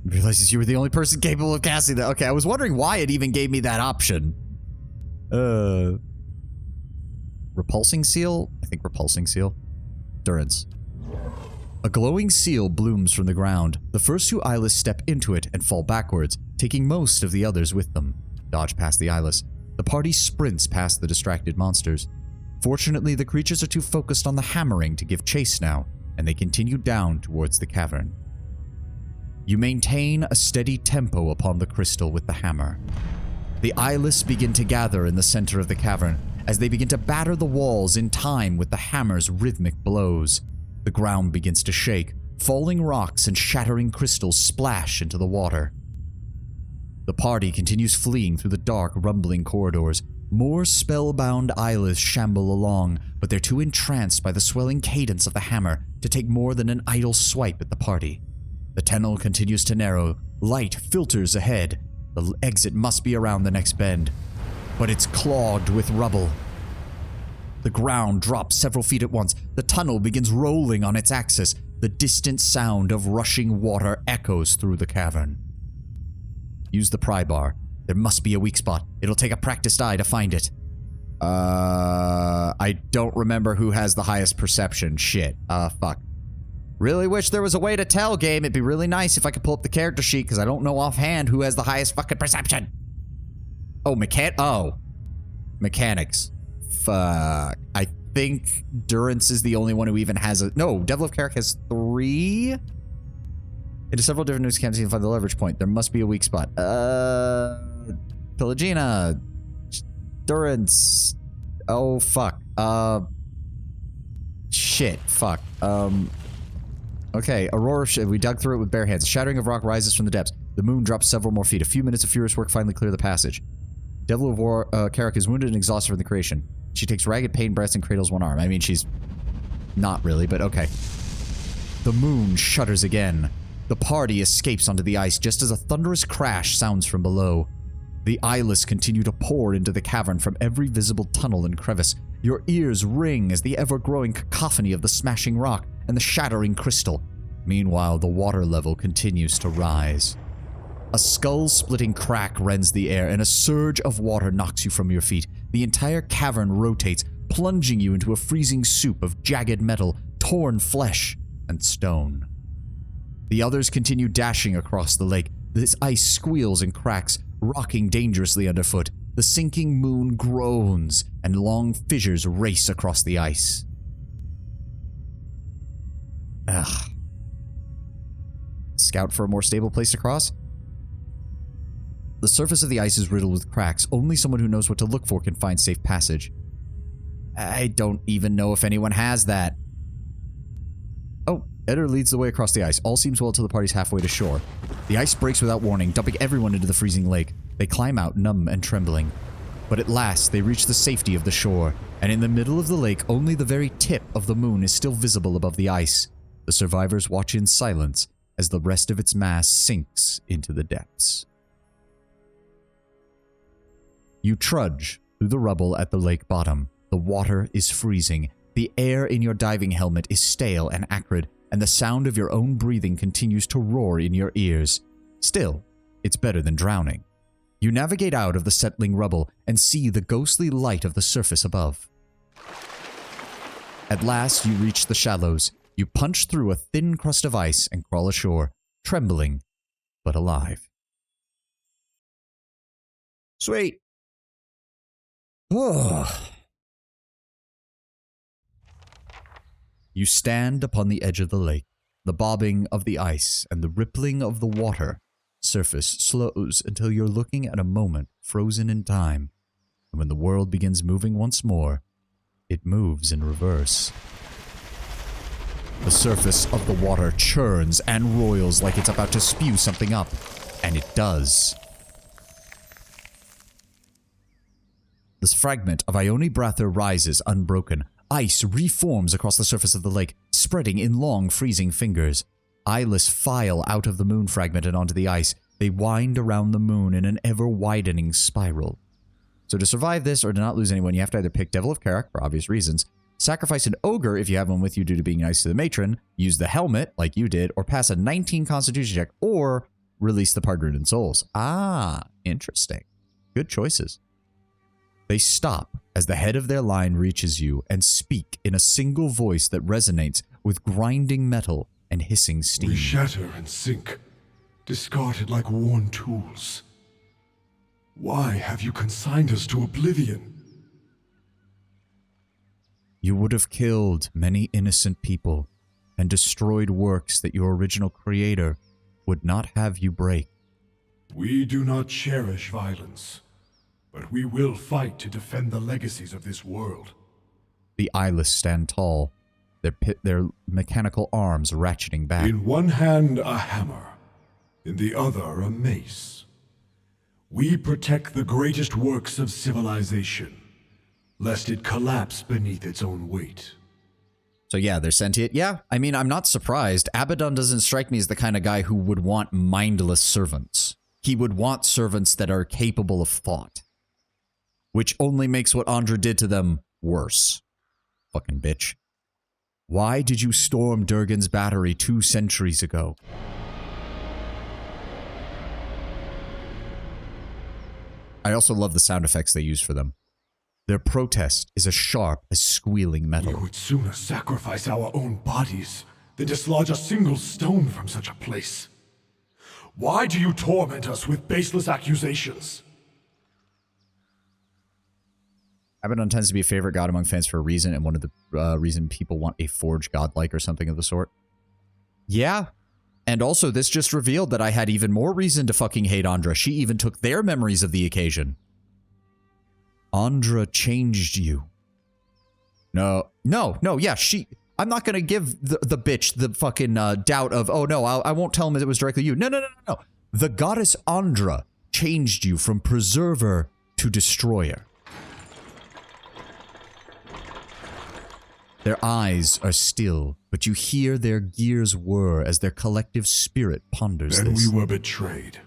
Realizes you were the only person capable of casting that. Okay, I was wondering why it even gave me that option. Repulsing seal? I think repulsing seal. Durance. A glowing seal blooms from the ground. The first two eyeless step into it and fall backwards, taking most of the others with them. Dodge past the eyeless. The party sprints past the distracted monsters. Fortunately, the creatures are too focused on the hammering to give chase now, and they continue down towards the cavern. You maintain a steady tempo upon the crystal with the hammer. The eyeless begin to gather in the center of the cavern as they begin to batter the walls in time with the hammer's rhythmic blows. The ground begins to shake. Falling rocks and shattering crystals splash into the water. The party continues fleeing through the dark, rumbling corridors. More spellbound eyeless shamble along, but they're too entranced by the swelling cadence of the hammer to take more than an idle swipe at the party. The tunnel continues to narrow. Light filters ahead. The exit must be around the next bend, but it's clogged with rubble. The ground drops several feet at once. The tunnel begins rolling on its axis. The distant sound of rushing water echoes through the cavern. Use the pry bar. There must be a weak spot. It'll take a practiced eye to find it. I don't remember who has the highest perception. Shit. Fuck. Really wish there was a way to tell, game. It'd be really nice if I could pull up the character sheet, because I don't know offhand who has the highest fucking perception. Oh, mechanics. Fuck. I think Durance is the only one who even has a... No, Devil of Carrick has 3? Into several different news camps, you can find the leverage point. There must be a weak spot. Pelagina. Durance. Oh, fuck. Shit. Fuck. Okay, Aurora, we dug through it with bare hands. A shattering of rock rises from the depths. The moon drops several more feet. A few minutes of furious work finally clear the passage. Devil of War, Carrick is wounded and exhausted from the creation. She takes ragged pain breaths and cradles one arm. I mean, she's not really, but okay. The moon shudders again. The party escapes onto the ice just as a thunderous crash sounds from below. The eyeless continue to pour into the cavern from every visible tunnel and crevice. Your ears ring as the ever-growing cacophony of the smashing rock and the shattering crystal. Meanwhile, the water level continues to rise. A skull-splitting crack rends the air, and a surge of water knocks you from your feet. The entire cavern rotates, plunging you into a freezing soup of jagged metal, torn flesh, and stone. The others continue dashing across the lake. This ice squeals and cracks, rocking dangerously underfoot. The sinking moon groans, and long fissures race across the ice. Ugh. Scout for a more stable place to cross? The surface of the ice is riddled with cracks. Only someone who knows what to look for can find safe passage. I don't even know if anyone has that. Oh, Eder leads the way across the ice. All seems well till the party's halfway to shore. The ice breaks without warning, dumping everyone into the freezing lake. They climb out, numb and trembling. But at last, they reach the safety of the shore, and in the middle of the lake, only the very tip of the moon is still visible above the ice. The survivors watch in silence as the rest of its mass sinks into the depths. You trudge through the rubble at the lake bottom. The water is freezing. The air in your diving helmet is stale and acrid, and the sound of your own breathing continues to roar in your ears. Still, it's better than drowning. You navigate out of the settling rubble and see the ghostly light of the surface above. At last, you reach the shallows. You punch through a thin crust of ice and crawl ashore, trembling, but alive. Sweet. Oh. You stand upon the edge of the lake. The bobbing of the ice and the rippling of the water surface slows until you're looking at a moment frozen in time. And when the world begins moving once more, it moves in reverse. The surface of the water churns and roils like it's about to spew something up. And it does. This fragment of Ione Brather rises unbroken. Ice reforms across the surface of the lake, spreading in long, freezing fingers. Eyeless file out of the moon fragment and onto the ice. They wind around the moon in an ever-widening spiral. So to survive this, or to not lose anyone, you have to either pick Devil of Carrick, for obvious reasons, sacrifice an ogre if you have one with you due to being nice to the matron, use the helmet, like you did, or pass a 19 constitution check, or release the Pargrunan souls. Ah, interesting. Good choices. They stop as the head of their line reaches you and speak in a single voice that resonates with grinding metal and hissing steam. We shatter and sink, discarded like worn tools. Why have you consigned us to oblivion? You would have killed many innocent people and destroyed works that your original creator would not have you break. We do not cherish violence, but we will fight to defend the legacies of this world. The eyeless stand tall, their mechanical arms ratcheting back. In one hand a hammer, in the other a mace. We protect the greatest works of civilization, lest it collapse beneath its own weight. So yeah, they're sentient. Yeah, I mean, I'm not surprised. Abaddon doesn't strike me as the kind of guy who would want mindless servants. He would want servants that are capable of thought. Which only makes what Andra did to them worse. Fucking bitch. Why did you storm Durgan's battery 2 centuries ago? I also love the sound effects they use for them. Their protest is as sharp as squealing metal. We would sooner sacrifice our own bodies than dislodge a single stone from such a place. Why do you torment us with baseless accusations? Abaddon tends to be a favorite god among fans for a reason, and one of the reason people want a forge godlike or something of the sort. Yeah. And also, this just revealed that I had even more reason to fucking hate Andra. She even took their memories of the occasion. Andra changed you. No, yeah, I'm not gonna give the bitch the fucking doubt of, oh no, I won't tell him it was directly you. No. The goddess Andra changed you from preserver to destroyer. Their eyes are still, but you hear their gears whir as their collective spirit ponders Then this. we were betrayed.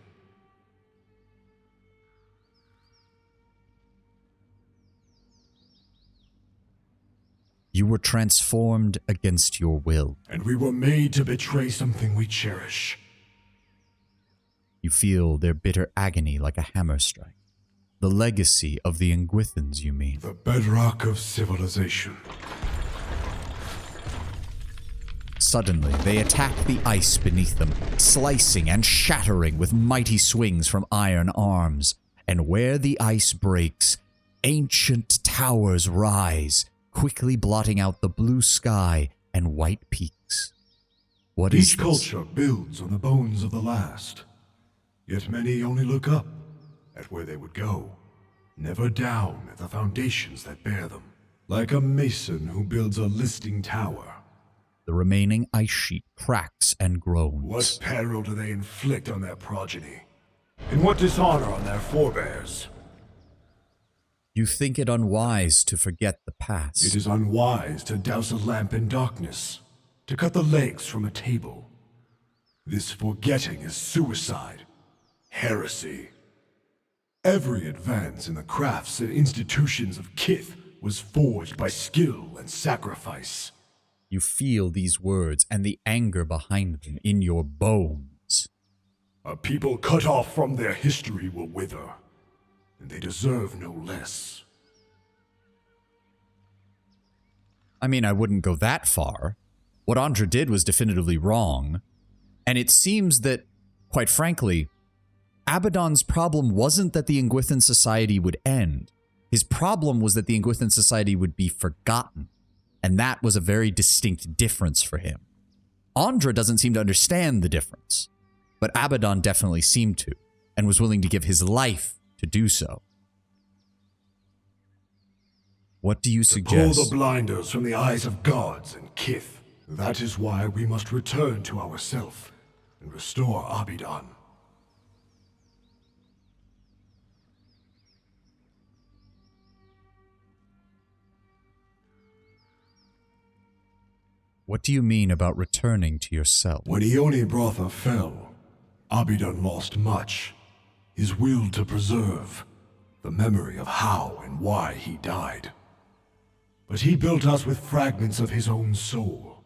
You were transformed against your will. And we were made to betray something we cherish. You feel their bitter agony like a hammer strike. The legacy of the Engwithans, you mean? The bedrock of civilization. Suddenly, they attack the ice beneath them, slicing and shattering with mighty swings from iron arms. And where the ice breaks, ancient towers rise, quickly blotting out the blue sky and white peaks. What is Each this? culture builds on the bones of the last. Yet many only look up at where they would go, never down at the foundations that bear them. Like a mason who builds a listing tower. The remaining ice sheet cracks and groans. What peril do they inflict on their progeny? And what dishonor on their forebears? You think it unwise to forget the past. It is unwise to douse a lamp in darkness, to cut the legs from a table. This forgetting is suicide, heresy. Every advance in the crafts and institutions of Kith was forged by skill and sacrifice. You feel these words and the anger behind them in your bones. A people cut off from their history will wither, and they deserve no less. I mean, I wouldn't go that far. What Andra did was definitively wrong, and it seems that, quite frankly, Abaddon's problem wasn't that the Engwithan society would end. His problem was that the Engwithan society would be forgotten. And that was a very distinct difference for him. Andra doesn't seem to understand the difference, but Abaddon definitely seemed to, and was willing to give his life to do so. What do you suggest? Pull the blinders from the eyes of gods and Kith. That is why we must return to ourself and restore Abaddon. What do you mean about returning to yourself? When Ione Brotha fell, Abaddon lost much. His will to preserve, the memory of how and why he died. But he built us with fragments of his own soul.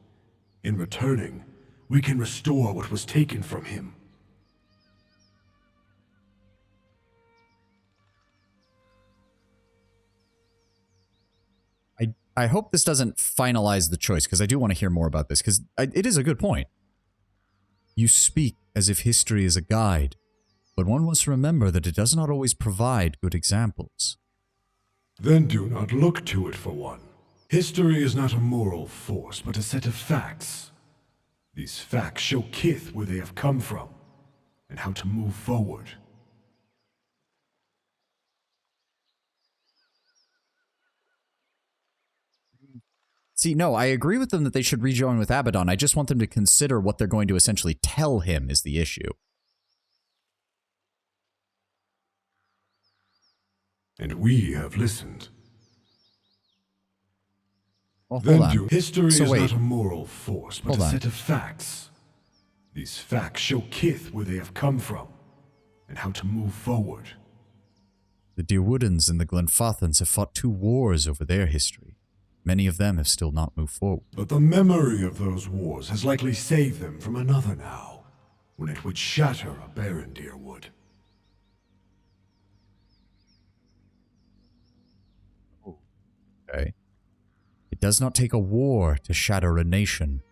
In returning, we can restore what was taken from him. I hope this doesn't finalize the choice, because I do want to hear more about this, because it is a good point. You speak as if history is a guide, but one must remember that it does not always provide good examples. Then do not look to it for one. History is not a moral force, but a set of facts. These facts show Kith where they have come from, and how to move forward. See, no, I agree with them that they should rejoin with Abaddon. I just want them to consider what they're going to essentially tell him is the issue. And we have listened. Well, then hold on. History So is wait. not a moral force, but Hold a on. set of facts. These facts show Kith where they have come from, and how to move forward. The Deerwoodans and the Glenfathans have fought 2 wars over their history. Many of them have still not moved forward. But the memory of those wars has likely saved them from another now, when it would shatter a barren Deerwood. Okay. It does not take a war to shatter a nation.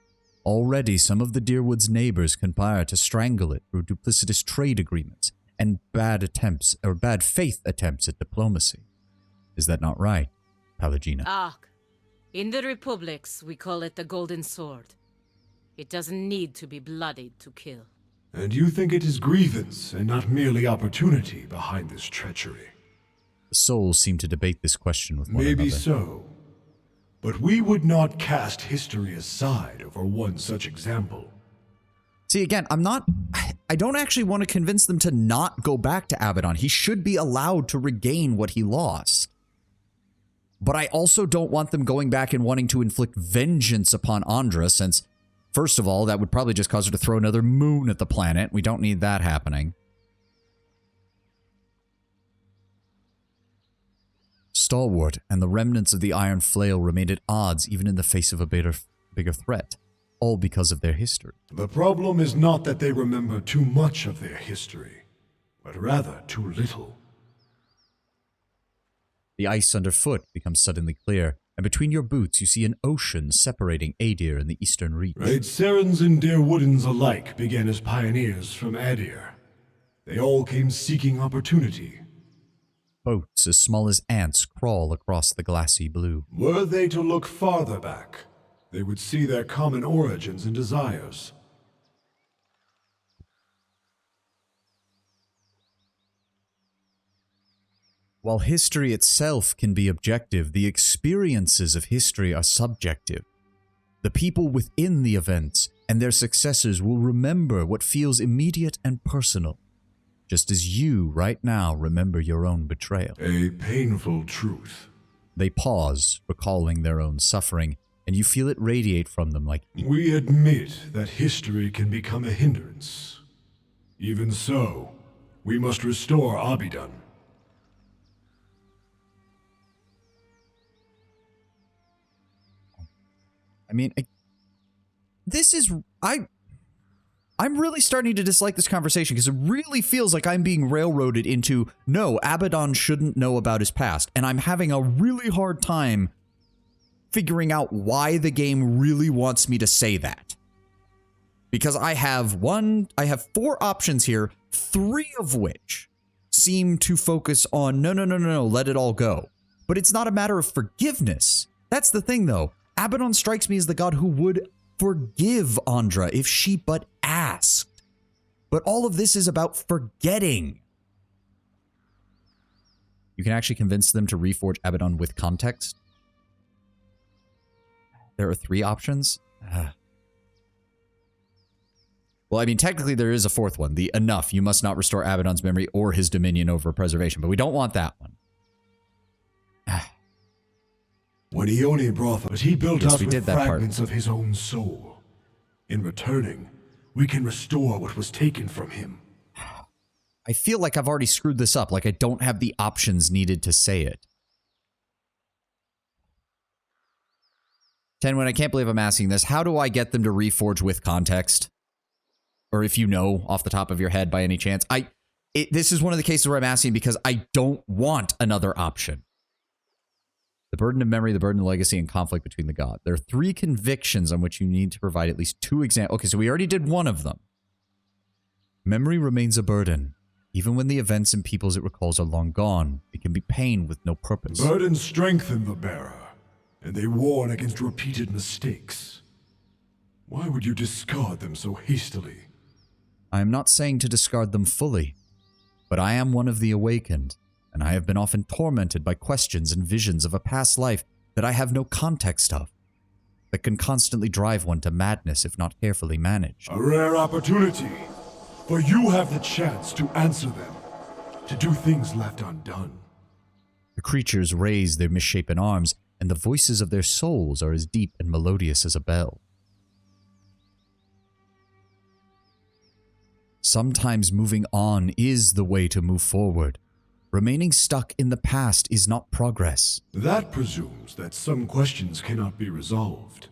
Already some of the Deerwood's neighbors conspire to strangle it through duplicitous trade agreements and bad faith attempts at diplomacy. Is that not right? Pallegina. Ark. In the Republics, we call it the Golden Sword. It doesn't need to be bloodied to kill. And you think it is grievance and not merely opportunity behind this treachery? The souls seem to debate this question with one another. Maybe so. But we would not cast history aside over one such example. See, again, I don't actually want to convince them to not go back to Abaddon. He should be allowed to regain what he lost. But I also don't want them going back and wanting to inflict vengeance upon Andra, since, first of all, that would probably just cause her to throw another moon at the planet. We don't need that happening. Stalwart and the remnants of the Iron Flail remained at odds even in the face of a bigger threat, all because of their history. The problem is not that they remember too much of their history, but rather too little. The ice underfoot becomes suddenly clear, and between your boots you see an ocean separating Adir and the Eastern Reach. Great Serens and Dirwoodens alike began as pioneers from Adir. They all came seeking opportunity. Boats as small as ants crawl across the glassy blue. Were they to look farther back, they would see their common origins and desires. While history itself can be objective, the experiences of history are subjective. The people within the events and their successors will remember what feels immediate and personal, just as you right now remember your own betrayal. A painful truth. They pause, recalling their own suffering, and you feel it radiate from them like heat. We admit that history can become a hindrance. Even so, we must restore Abidan. I mean, I'm really starting to dislike this conversation because it really feels like I'm being railroaded into, no, Abaddon shouldn't know about his past. And I'm having a really hard time figuring out why the game really wants me to say that. Because I have 4 options here, 3 of which seem to focus on, no, let it all go. But it's not a matter of forgiveness. That's the thing, though. Abaddon strikes me as the god who would forgive Andra if she but asked. But all of this is about forgetting. You can actually convince them to reforge Abaddon with context. There are 3 options. Well, I mean, technically there is a 4th one. The enough. You must not restore Abaddon's memory or his dominion over preservation. But we don't want that one. When Ioni brought us, he built Yes, us we with did that fragments of his own soul. In returning, we can restore what was taken from him. I feel like I've already screwed this up, like I don't have the options needed to say it. Tenwin, I can't believe I'm asking this. How do I get them to reforge with context? Or if you know off the top of your head by any chance. This is one of the cases where I'm asking because I don't want another option. The burden of memory, the burden of legacy, and conflict between the gods. There are 3 convictions on which you need to provide at least 2 examples. Okay, so we already did one of them. Memory remains a burden. Even when the events and peoples it recalls are long gone, it can be pain with no purpose. Burdens strengthen the bearer, and they warn against repeated mistakes. Why would you discard them so hastily? I am not saying to discard them fully, but I am one of the awakened. And I have been often tormented by questions and visions of a past life that I have no context of, that can constantly drive one to madness if not carefully managed. A rare opportunity, for you have the chance to answer them, to do things left undone. The creatures raise their misshapen arms, and the voices of their souls are as deep and melodious as a bell. Sometimes moving on is the way to move forward. Remaining stuck in the past is not progress. That presumes that some questions cannot be resolved.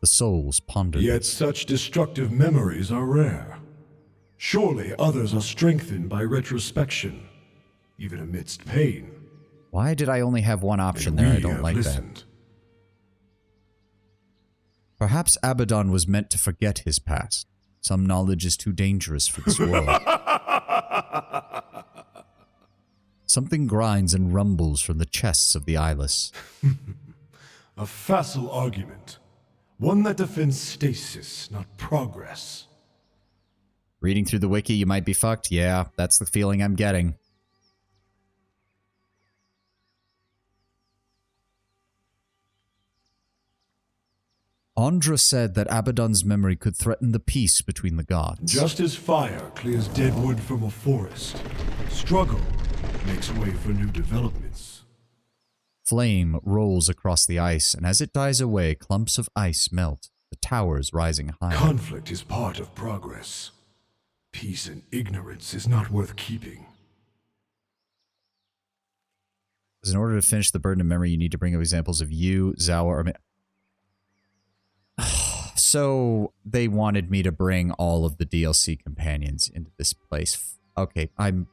The souls pondered. Yet such destructive memories are rare. Surely others are strengthened by retrospection, even amidst pain. Why did I only have one option there? I don't like that. Perhaps Abaddon was meant to forget his past. Some knowledge is too dangerous for this world. Something grinds and rumbles from the chests of the eyeless. A facile argument. One that defends stasis, not progress. Reading through the wiki, you might be fucked. Yeah, that's the feeling I'm getting. Andra said that Abaddon's memory could threaten the peace between the gods. Just as fire clears dead wood from a forest, struggle makes way for new developments. Flame rolls across the ice, and as it dies away, clumps of ice melt, the towers rising higher. Conflict is part of progress. Peace and ignorance is not worth keeping. In order to finish the Burden of Memory, you need to bring up examples of you, Zawa, or... So, they wanted me to bring all of the DLC companions into this place. Okay, I'm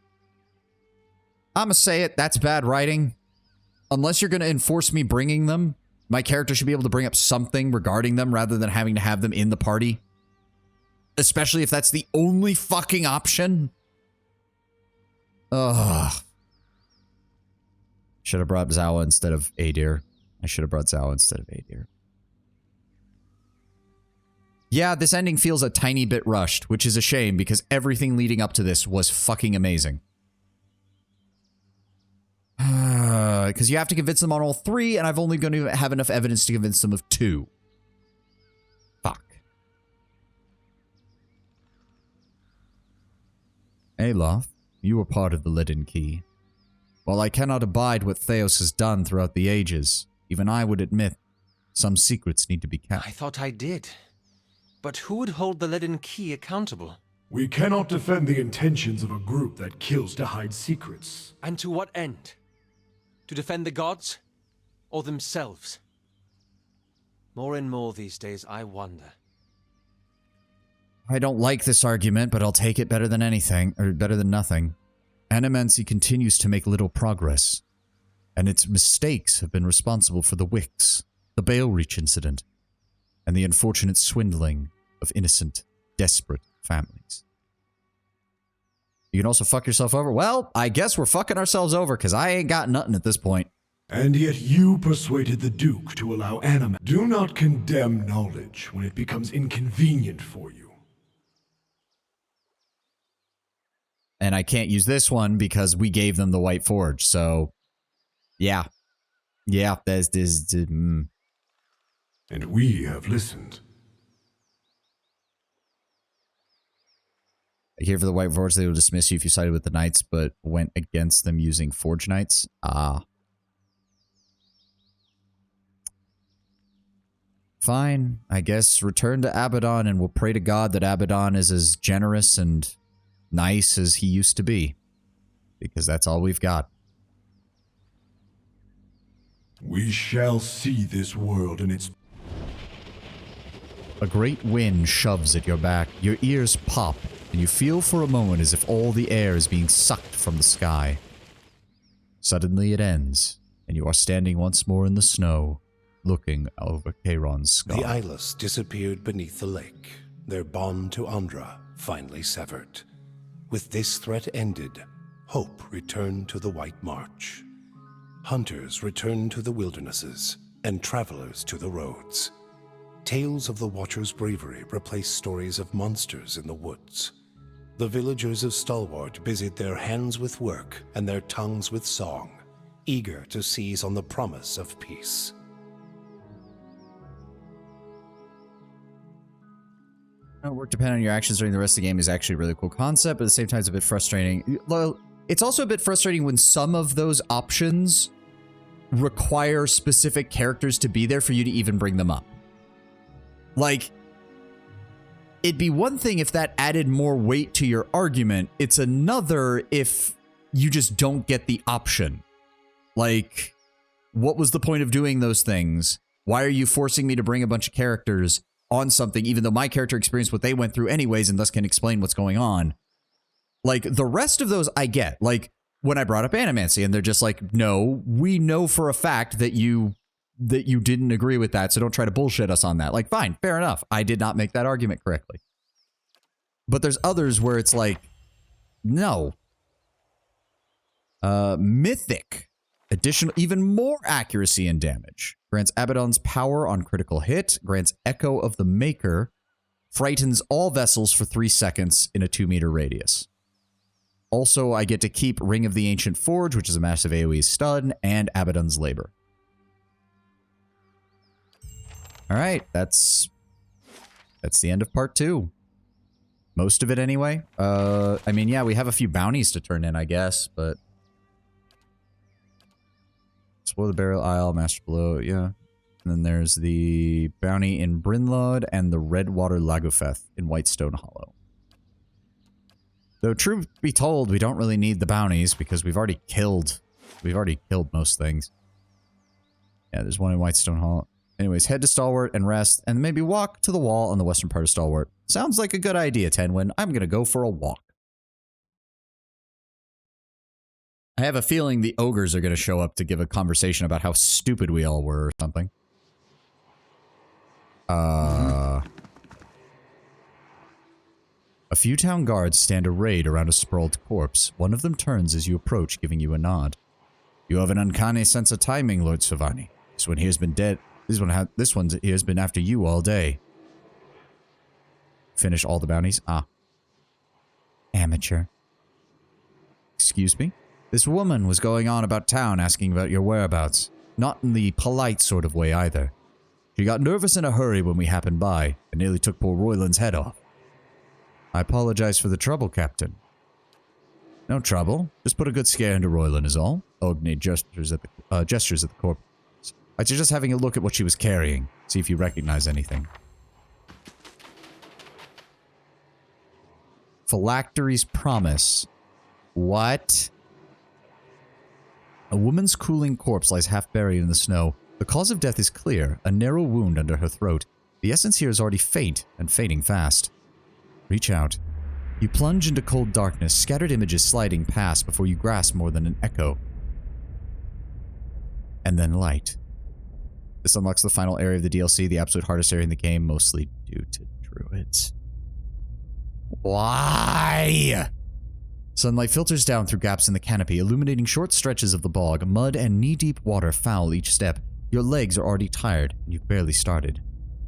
gonna say it, that's bad writing. Unless you're gonna enforce me bringing them, my character should be able to bring up something regarding them rather than having to have them in the party. Especially if that's the only fucking option. Ugh. Should have brought Zawa instead of Adir. I should have brought Zawa instead of Adir. Yeah, this ending feels a tiny bit rushed, which is a shame because everything leading up to this was fucking amazing. Because you have to convince them on all three, and I've only going to have enough evidence to convince them of two. Fuck. Aloth, you were part of the Leaden Key. While I cannot abide what Theos has done throughout the ages, even I would admit some secrets need to be kept. I thought I did. But who would hold the Leaden Key accountable? We cannot defend the intentions of a group that kills to hide secrets. And to what end? To defend the gods? Or themselves? More and more these days, I wonder. I don't like this argument, but I'll take it better than anything, or better than nothing. Animancy continues to make little progress, and its mistakes have been responsible for the Wicks, the Balereach incident, and the unfortunate swindling of innocent, desperate families. You can also fuck yourself over? Well, I guess we're fucking ourselves over, because I ain't got nothing at this point. And yet you persuaded the Duke to allow Animancy. Do not condemn knowledge when it becomes inconvenient for you. And I can't use this one because we gave them the White Forge, so... Yeah. Yeah, there's this... And we have listened. Here for the White Forge, they will dismiss you if you sided with the Knights, but went against them using Forge Knights. Ah. Fine. I guess return to Abaddon and we'll pray to God that Abaddon is as generous and nice as he used to be. Because that's all we've got. We shall see this world in its... A great wind shoves at your back. Your ears pop, and you feel for a moment as if all the air is being sucked from the sky. Suddenly it ends, and you are standing once more in the snow, looking over Charon's scar. The Eyeless disappeared beneath the lake, their bond to Andra finally severed. With this threat ended, hope returned to the White March. Hunters returned to the wildernesses, and travelers to the roads. Tales of the Watcher's bravery replaced stories of monsters in the woods. The villagers of Stalwart busied their hands with work and their tongues with song, eager to seize on the promise of peace. Work depending on your actions during the rest of the game is actually a really cool concept, but at the same time it's a bit frustrating. Well, it's also a bit frustrating when some of those options require specific characters to be there for you to even bring them up. Like, it'd be one thing if that added more weight to your argument. It's another if you just don't get the option. Like, what was the point of doing those things? Why are you forcing me to bring a bunch of characters on something, even though my character experienced what they went through anyways and thus can explain what's going on? Like, the rest of those I get. Like, when I brought up Animancy and they're just like, no, we know for a fact that you didn't agree with that, so don't try to bullshit us on that. Like, fine, fair enough. I did not make that argument correctly. But there's others where it's like, no. Mythic. Additional, even more accuracy and damage. Grants Abaddon's power on critical hit. Grants Echo of the Maker. Frightens all vessels for 3 seconds in a 2-meter radius. Also, I get to keep Ring of the Ancient Forge, which is a massive AoE stun, and Abaddon's Labor. Alright, that's the end of part 2. Most of it anyway. I mean, yeah, we have a few bounties to turn in, I guess, but... Explore the Burial Isle, Master Below, yeah. And then there's the bounty in Brinlod and the Redwater Lagufeth in Whitestone Hollow. Though truth be told, we don't really need the bounties because we've already killed most things. Yeah, there's one in Whitestone Hollow. Anyways, head to Stalwart and rest, and maybe walk to the wall on the western part of Stalwart. Sounds like a good idea, Tenwin. I'm gonna go for a walk. I have a feeling the ogres are gonna show up to give a conversation about how stupid we all were or something. A few town guards stand arrayed around a sprawled corpse. One of them turns as you approach, giving you a nod. You have an uncanny sense of timing, Lord Savani. This one here's been dead. This one here's been after you all day. Finish all the bounties. Ah. Amateur. Excuse me? This woman was going on about town asking about your whereabouts. Not in the polite sort of way either. She got nervous in a hurry when we happened by, and nearly took poor Royland's head off. I apologize for the trouble, Captain. No trouble. Just put a good scare into Royland is all. Ogni gestures at the corpse. I suggest having a look at what she was carrying. See if you recognize anything. Phylactery's Promise. What? A woman's cooling corpse lies half buried in the snow. The cause of death is clear, a narrow wound under her throat. The essence here is already faint, and fading fast. Reach out. You plunge into cold darkness, scattered images sliding past before you grasp more than an echo. And then light. This unlocks the final area of the DLC, the absolute hardest area in the game, mostly due to druids. Why? Sunlight filters down through gaps in the canopy, illuminating short stretches of the bog. Mud and knee-deep water foul each step. Your legs are already tired, and you've barely started.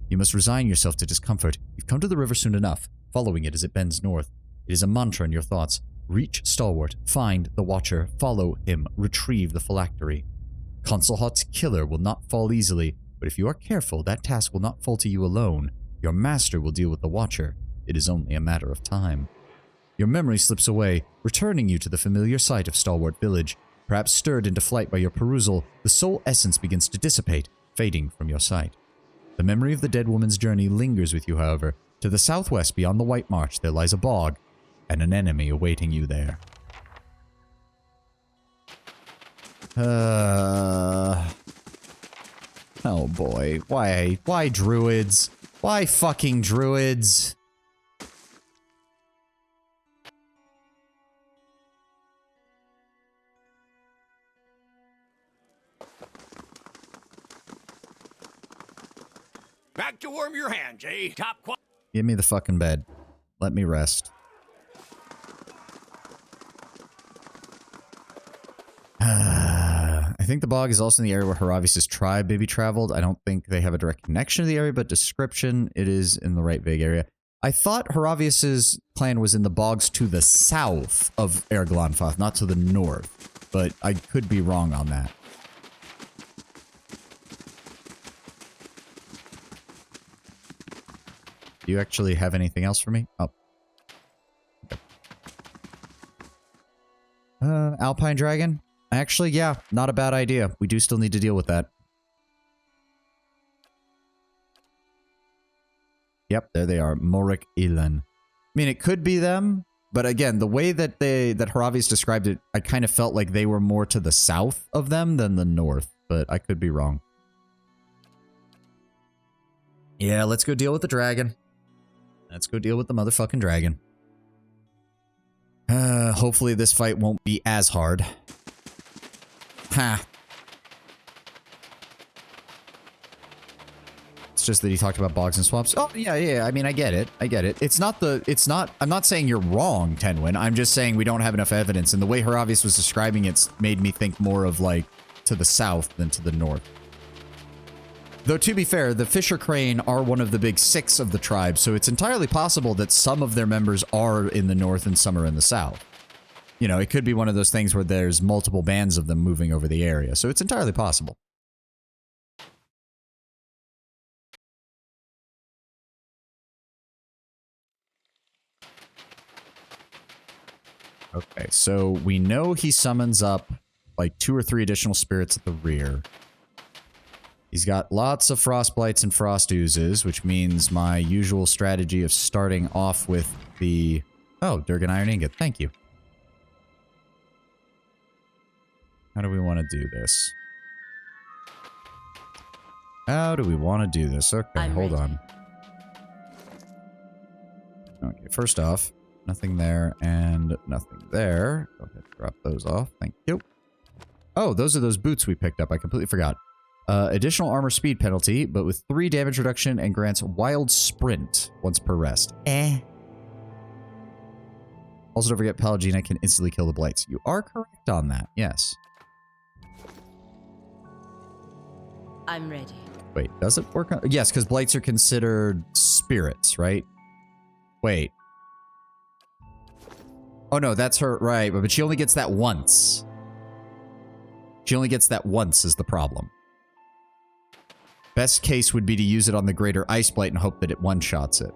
You must resign yourself to discomfort. You've come to the river soon enough, following it as it bends north. It is a mantra in your thoughts. Reach Stalwart, find the Watcher, follow him, retrieve the phylactery. Consulhat's killer will not fall easily, but if you are careful, that task will not fall to you alone. Your master will deal with the Watcher. It is only a matter of time. Your memory slips away, returning you to the familiar sight of Stalwart Village. Perhaps stirred into flight by your perusal, the soul essence begins to dissipate, fading from your sight. The memory of the dead woman's journey lingers with you, however. To the southwest beyond the White March, there lies a bog, and an enemy awaiting you there. Oh boy, why druids? Why fucking druids? Back to warm your hands, eh? Top quality. Give me the fucking bed. Let me rest. I think the bog is also in the area where Haravis' tribe maybe traveled. I don't think they have a direct connection to the area, but description, it is in the right big area. I thought Haravis' clan was in the bogs to the south of Erglanfath, not to the north, but I could be wrong on that. Do you actually have anything else for me? Oh. Okay. Alpine Dragon? Actually, yeah, not a bad idea. We do still need to deal with that. Yep, there they are. Morik Ilan. I mean, it could be them, but again, the way that Haravis described it, I kind of felt like they were more to the south of them than the north, but I could be wrong. Yeah, let's go deal with the dragon. Let's go deal with the motherfucking dragon. Hopefully this fight won't be as hard. Ha. It's just that he talked about bogs and swamps. Oh, yeah. I mean, I get it. It's not, I'm not saying you're wrong, Tenwin. I'm just saying we don't have enough evidence. And the way Heravius was describing it made me think more of, like, to the south than to the north. Though, to be fair, the Fisher Crane are one of the big 6 of the tribe, so it's entirely possible that some of their members are in the north and some are in the south. You know, it could be one of those things where there's multiple bands of them moving over the area, so it's entirely possible. Okay, so we know he summons up like 2 or 3 additional spirits at the rear. He's got lots of Frostblights and Frost Oozes, which means my usual strategy of starting off with the... Oh, Durgan Iron Ingot, thank you. How do we want to do this? Okay, hold on. Okay, first off, nothing there and nothing there. Go ahead, drop those off. Thank you. Oh, those are those boots we picked up. I completely forgot. Additional armor speed penalty, but with 3 damage reduction and grants wild sprint once per rest. Also, don't forget Pallegina can instantly kill the blights. You are correct on that, yes. I'm ready. Wait, does it work on... Yes, because blights are considered spirits, right? Wait. Oh no, that's her, right, but she only gets that once. She only gets that once is the problem. Best case would be to use it on the Greater Ice Blight and hope that it one-shots it.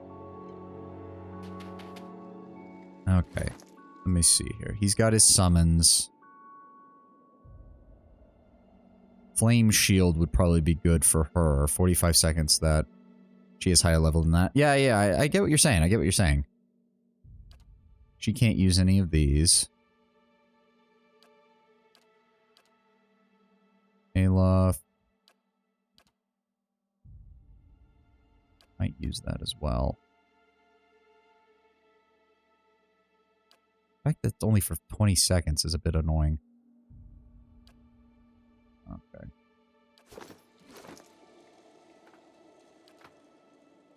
Okay. Let me see here. He's got his summons. Flame Shield would probably be good for her. 45 seconds that she is higher level than that. Yeah, I get what you're saying. She can't use any of these. Aloth. Might use that as well. The fact that it's only for 20 seconds is a bit annoying. Okay.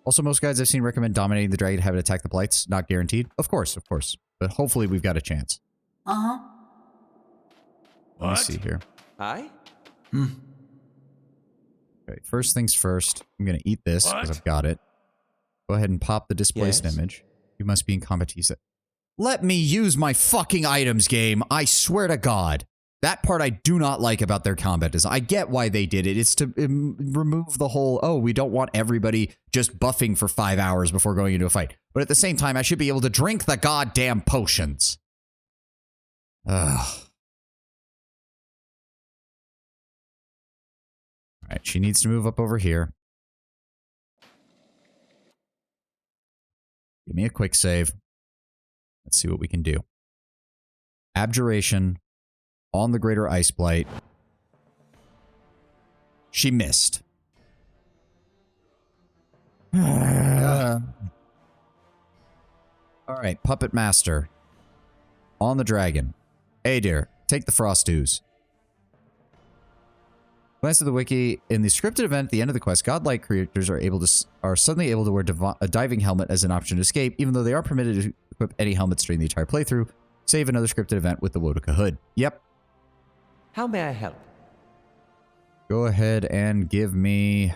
Also, most guides I've seen recommend dominating the dragon to have it attack the blights. Not guaranteed. Of course. But hopefully we've got a chance. Uh-huh. Let me see here. Aye? Okay, first things first. I'm going to eat this because I've got it. Go ahead and pop the displaced image. You must be in combat. Let me use my fucking items, game. I swear to God. That part I do not like about their combat design. I get why they did it. It's to remove the whole, oh, we don't want everybody just buffing for 5 hours before going into a fight. But at the same time, I should be able to drink the goddamn potions. Ugh. Alright, she needs to move up over here. Give me a quick save. Let's see what we can do. Abjuration on the Greater Ice Blight. She missed. Alright, Puppet Master. On the dragon. Hey dear, take the Frost Ooze. Glance at the wiki. In the scripted event at the end of the quest, godlike creatures are suddenly able to wear a diving helmet as an option to escape, even though they are permitted to equip any helmets during the entire playthrough. Save another scripted event with the Wodoka hood. Yep. How may I help? Go ahead and give me...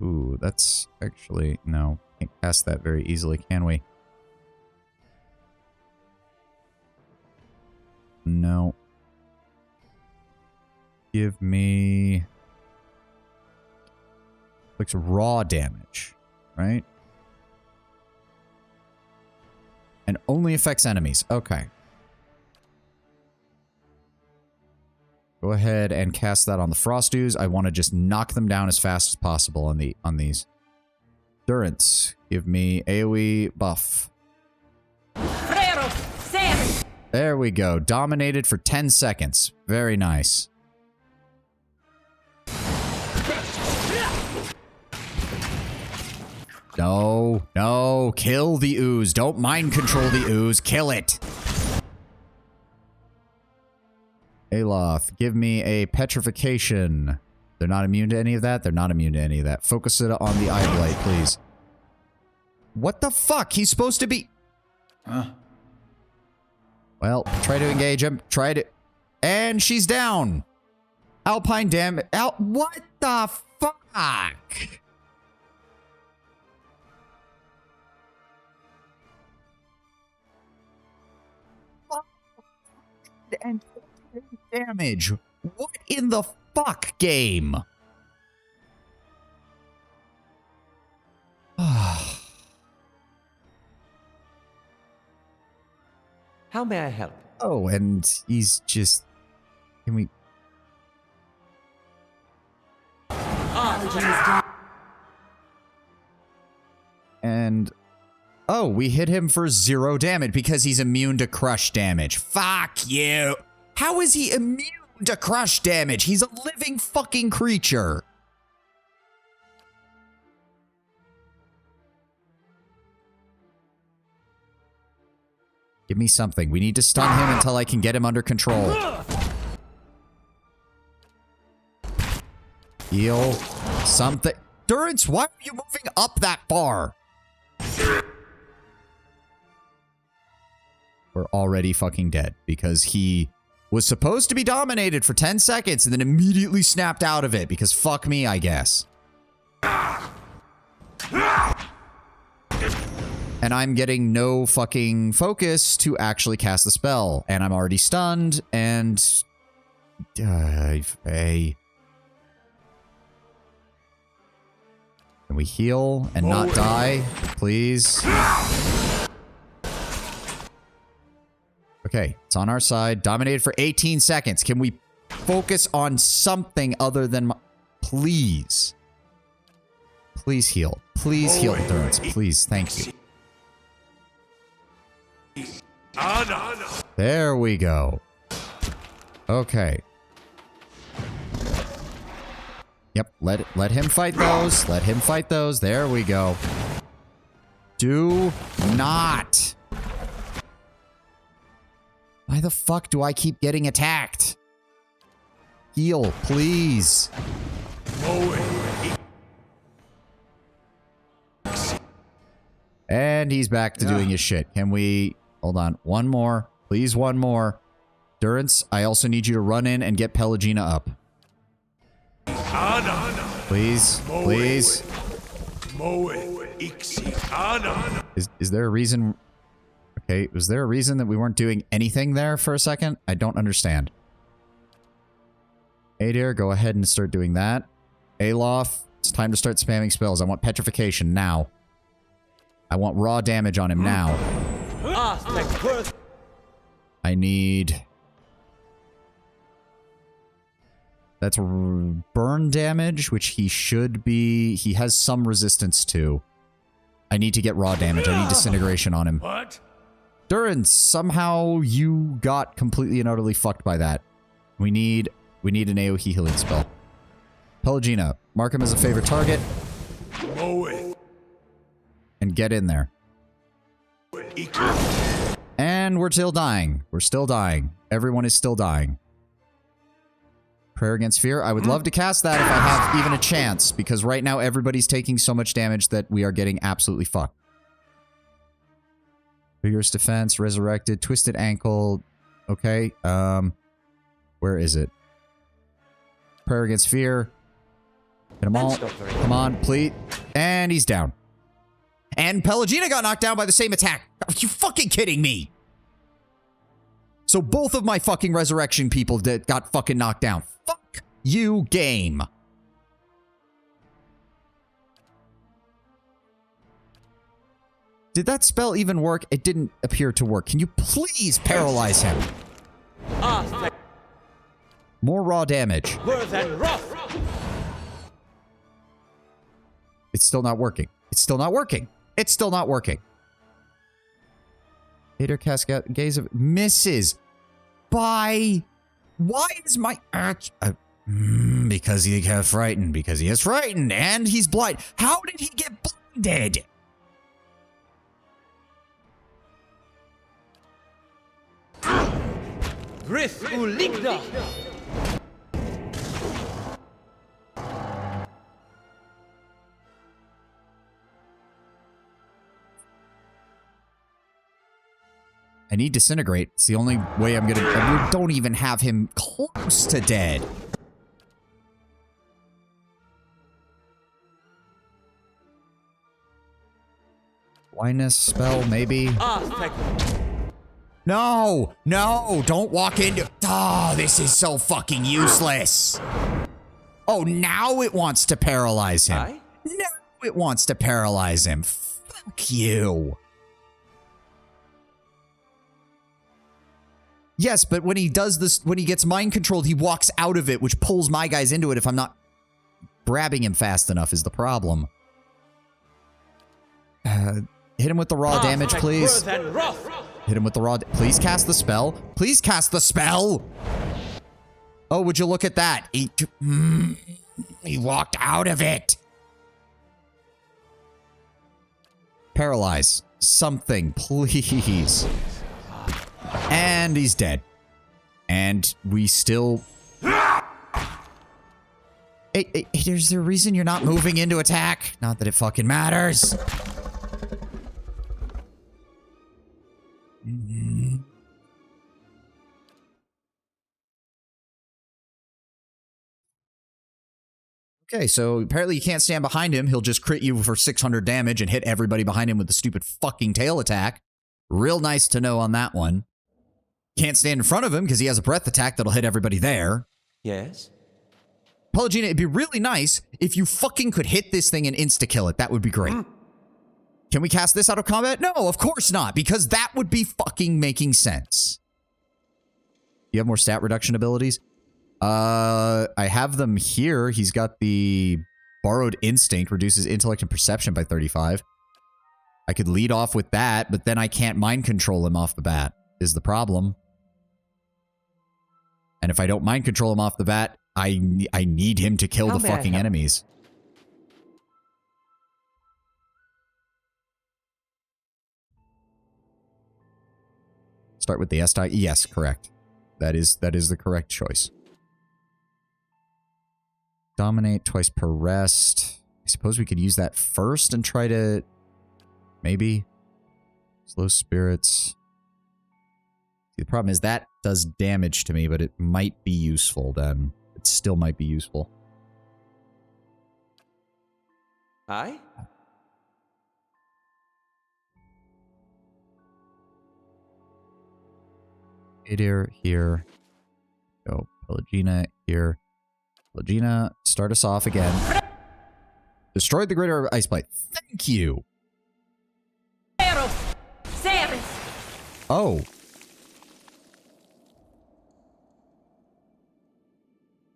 Ooh, that's actually... No, can't cast that very easily, can we? No. Give me... Looks raw damage, right? And only affects enemies. Okay. Go ahead and cast that on the Frost Ooze. I want to just knock them down as fast as possible on these. Durance, give me AoE buff. There we go. Dominated for 10 seconds. Very nice. No, no, kill the ooze. Don't mind control the ooze. Kill it. Aloth, give me a petrification. They're not immune to any of that? They're not immune to any of that. Focus it on the eye blight, please. What the fuck? He's supposed to be... Huh? Well, try to engage him. Try to... And she's down. Alpine damage. What the fuck? And damage. What in the fuck game? How may I help? Oh, and he's just... Can we... And... Oh, we hit him for 0 damage because he's immune to crush damage. Fuck you! How is he immune to crush damage? He's a living fucking creature. Give me something. We need to stun him until I can get him under control. Heal. Something. Durance, why are you moving up that far? We're already fucking dead because he was supposed to be dominated for 10 seconds and then immediately snapped out of it because fuck me, I guess. And I'm getting no fucking focus to actually cast the spell. And I'm already stunned and... Can we heal and not die, please? Okay, it's on our side. Dominated for 18 seconds. Can we focus on something other than... Please. Please heal. Please heal, Durance. Please, thank you. There we go. Okay. Yep, let him fight those. Let him fight those. There we go. Do not. Why the fuck do I keep getting attacked? Heal, please. And he's back to doing his shit. Can we... Hold on. One more. Please, one more. Durance, I also need you to run in and get Pelagina up. Please. Please. Is there a reason... Okay, was there a reason that we weren't doing anything there for a second? I don't understand. Adair, go ahead and start doing that. Alof, it's time to start spamming spells. I want Petrification now. I want raw damage on him now. I need... That's burn damage, which he should be... He has some resistance to. I need to get raw damage. I need Disintegration on him. What? Durance, somehow you got completely and utterly fucked by that. We need an AoE healing spell. Pelagina, mark him as a favorite target. And get in there. And we're still dying. We're still dying. Everyone is still dying. Prayer Against Fear. I would love to cast that if I have even a chance, because right now everybody's taking so much damage that we are getting absolutely fucked. Vigorous Defense, Resurrected, Twisted Ankle. Okay. Where is it? Prayer Against Fear. Hit them all. Come on, please. And he's down. And Pelagina got knocked down by the same attack. Are you fucking kidding me? So both of my fucking resurrection people that got fucking knocked down. Fuck you, game. Did that spell even work? It didn't appear to work. Can you please paralyze him? More raw damage. It's still not working. It's still not working. It's still not working. Hater Cascade Gaze of misses by... Why is my... because he got frightened. Because he is frightened. And he's blind. How did he get blinded? I need Disintegrate. It's the only way I'm gonna... We don't even have him close to dead. Blindness spell, maybe? No! No! Don't walk into... Oh, this is so fucking useless. Oh, now it wants to paralyze him. Now it wants to paralyze him. Fuck you. Yes, but when he does this, when he gets mind controlled, he walks out of it, which pulls my guys into it if I'm not grabbing him fast enough is the problem. Hit him with the raw damage, please. Hit him with the raw... Please cast the spell. Please cast the spell! Oh, would you look at that? He walked out of it. Paralyze. Something, please. And he's dead. And we still... Hey, is there a reason you're not moving into attack? Not that it fucking matters. Okay, so apparently you can't stand behind him. He'll just crit you for 600 damage and hit everybody behind him with the stupid fucking tail attack. Real nice to know on that one. Can't stand in front of him because he has a breath attack that'll hit everybody there. Yes? Pelagina, it'd be really nice if you fucking could hit this thing and insta-kill it. That would be great. Can we cast this out of combat? No, of course not, because that would be fucking making sense. You have more stat reduction abilities? I have them here. He's got the Borrowed Instinct, reduces intellect and perception by 35. I could lead off with that, but then I can't mind control him off the bat, is the problem. And if I don't mind control him off the bat, I need him to kill the fucking enemies. Start with the S die. Yes, correct. That is the correct choice. Dominate twice per rest. I suppose we could use that first and try to... Maybe. Slow spirits. See, the problem is that does damage to me, but it might be useful then. It still might be useful. Aye? Adir here. Go. Pelagina here. Pelagina, start us off again. Destroyed the Greater Ice Blade. Thank you. Oh.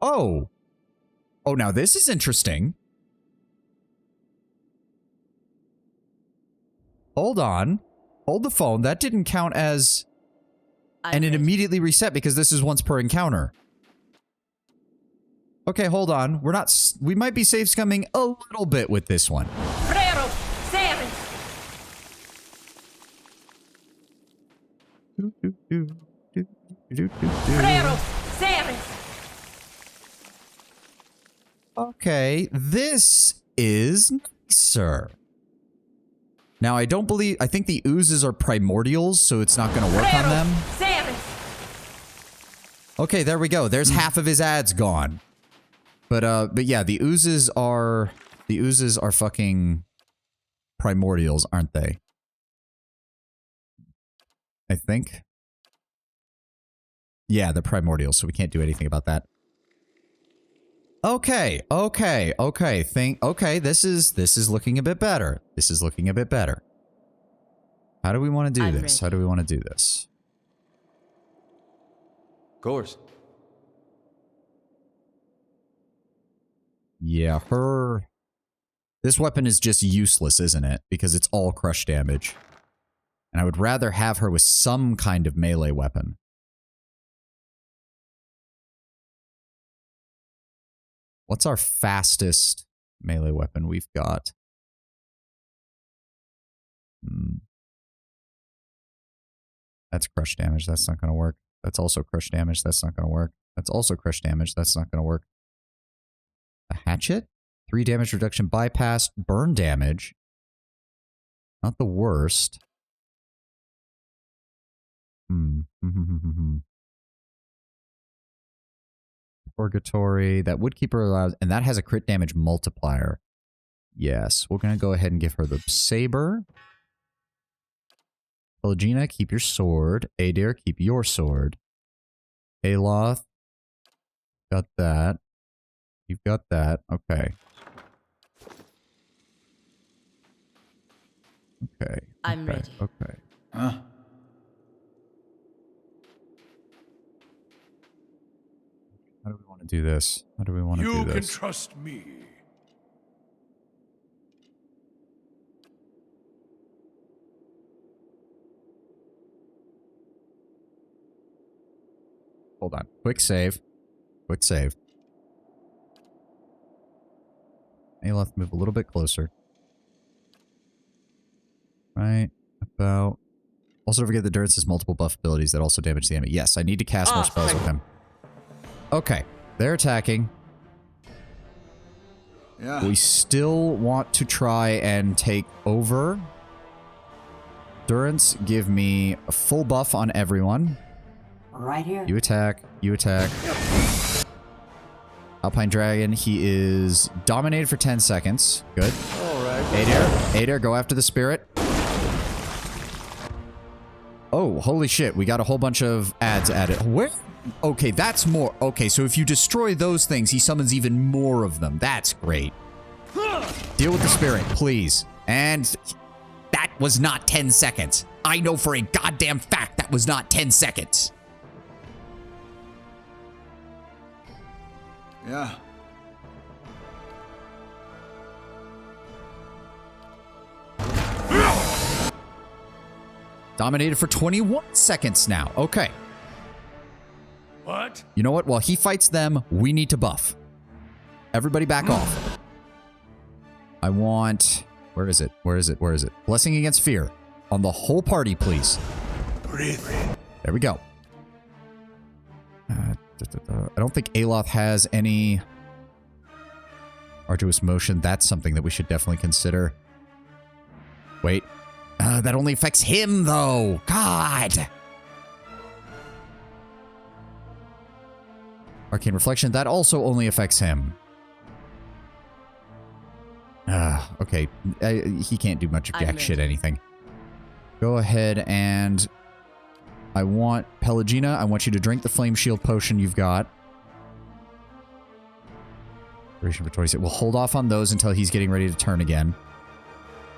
Oh. Oh, now this is interesting. Hold on. Hold the phone. That didn't count as... And it immediately reset because this is once per encounter. Okay, hold on. We're not... We might be safe scumming a little bit with this one. Okay, this is nicer. Now, I don't believe... I think the oozes are primordials, so it's not going to work on them. Okay, there we go. There's half of his ads gone. But yeah, the oozes are... The oozes are fucking primordials, aren't they? I think. Yeah, they're primordials, so we can't do anything about that. Okay, okay, okay. Okay, this is looking a bit better. This is looking a bit better. How do we want to do this? How do we want to do this? Of course. Yeah, her... This weapon is just useless, isn't it? Because it's all crush damage. And I would rather have her with some kind of melee weapon. What's our fastest melee weapon we've got? That's crush damage. That's not going to work. That's also crush damage. That's not going to work. That's also crush damage. That's not going to work. A hatchet? 3 damage reduction bypass. Burn damage. Not the worst. Purgatory. That would keep her alive, and that has a crit damage multiplier. Yes, we're going to go ahead and give her the saber. Pelagina, keep your sword. Adair, keep your sword. Aloth, got that. You've got that. Okay. Okay. I'm ready. Okay. Huh? How do we want to do this? How do we want to do You this? can trust me. Hold on. Quick save. Quick save. Aloth, move a little bit closer. Right. About. Also, don't forget that Durance has multiple buff abilities that also damage the enemy. Yes, I need to cast more spells with him. Okay. They're attacking. Yeah. We still want to try and take over. Durance, give me a full buff on everyone. Right here. You attack. You attack. Alpine Dragon, he is dominated for 10 seconds. Good. Alright. Adair, go after the spirit. Oh, holy shit. We got a whole bunch of ads added. Where? Okay, that's more. Okay, so if you destroy those things, he summons even more of them. That's great. Deal with the spirit, please. And that was not 10 seconds. I know for a goddamn fact that was not 10 seconds. Yeah. Dominated for 21 seconds now. Okay. What? You know what? While he fights them, we need to buff. Everybody back off. I want... Where is it? Where is it? Where is it? Blessing against fear. On the whole party, please. Breathe. There we go. I don't think Aloth has any arduous motion. That's something that we should definitely consider. Wait. That only affects him, though. God. Arcane Reflection. That also only affects him. Okay. He can't do much of jack shit anything. Go ahead and... I want Pelagina. I want you to drink the Flame Shield potion you've got. We'll hold off on those until he's getting ready to turn again.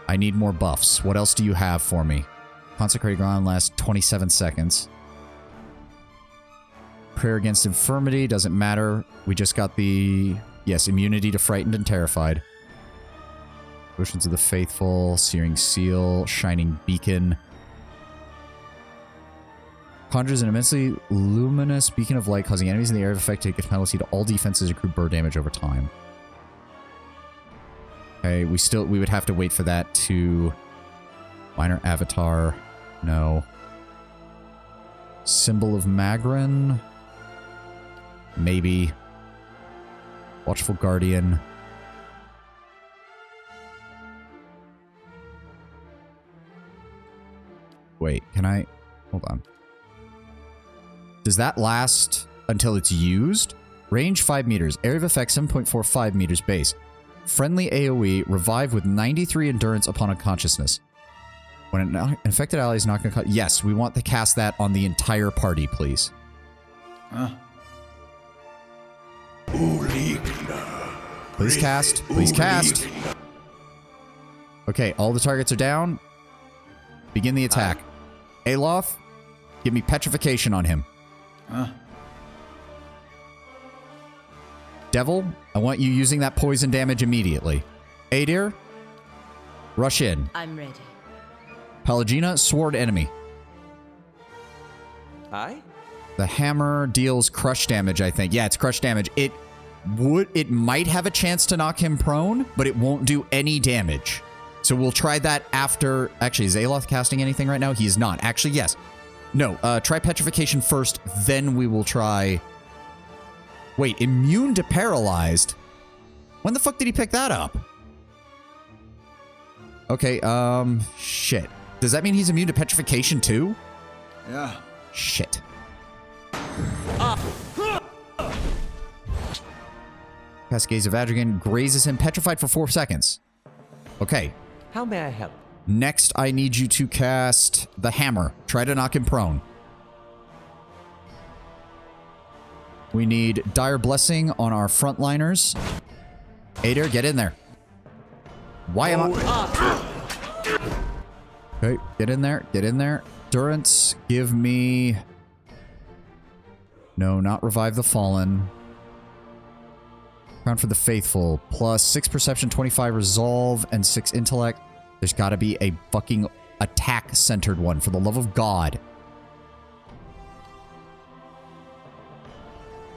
I need more buffs. What else do you have for me? Consecrated Ground lasts 27 seconds. Prayer Against Infirmity doesn't matter. We just got the... Yes, immunity to Frightened and Terrified. Potions of the Faithful, Searing Seal, Shining Beacon. Conjures an immensely luminous beacon of light, causing enemies in the area of effect to take a penalty to all defenses accrue burn damage over time. Okay, we would have to wait for that to... Minor Avatar. No. Symbol of Magrin. Maybe. Watchful Guardian. Wait, can I... Hold on. Does that last until it's used? Range 5 meters. Area of effect 7.45 meters base. Friendly AoE. Revive with 93 endurance upon unconsciousness. When an infected ally is not going to... Yes, we want to cast that on the entire party, please. Huh? Please cast. Please cast. Okay, all the targets are down. Begin the attack. Aloth, give me petrification on him. Huh? Devil, I want you using that poison damage immediately. Adair, rush in. I'm ready. Pelagina, sword enemy. Aye? The hammer deals crush damage, I think. Yeah, it's crush damage. It might have a chance to knock him prone, but it won't do any damage. So we'll try that after... Actually, is Aloth casting anything right now? He is not. Actually, yes. No, try petrification first, then we will try... Wait, immune to paralyzed? When the fuck did he pick that up? Okay, shit. Does that mean he's immune to petrification too? Yeah. Shit. Cascades of Adrigan grazes him, petrified for 4 seconds. Okay. How may I help? Next, I need you to cast the hammer. Try to knock him prone. We need Dire Blessing on our frontliners. Adair, get in there. Why am I... Okay, get in there. Get in there. Durance, give me... No, not Revive the Fallen. Crown for the Faithful. Plus 6 Perception, 25 Resolve, and 6 Intellect. There's got to be a fucking attack-centered one, for the love of God.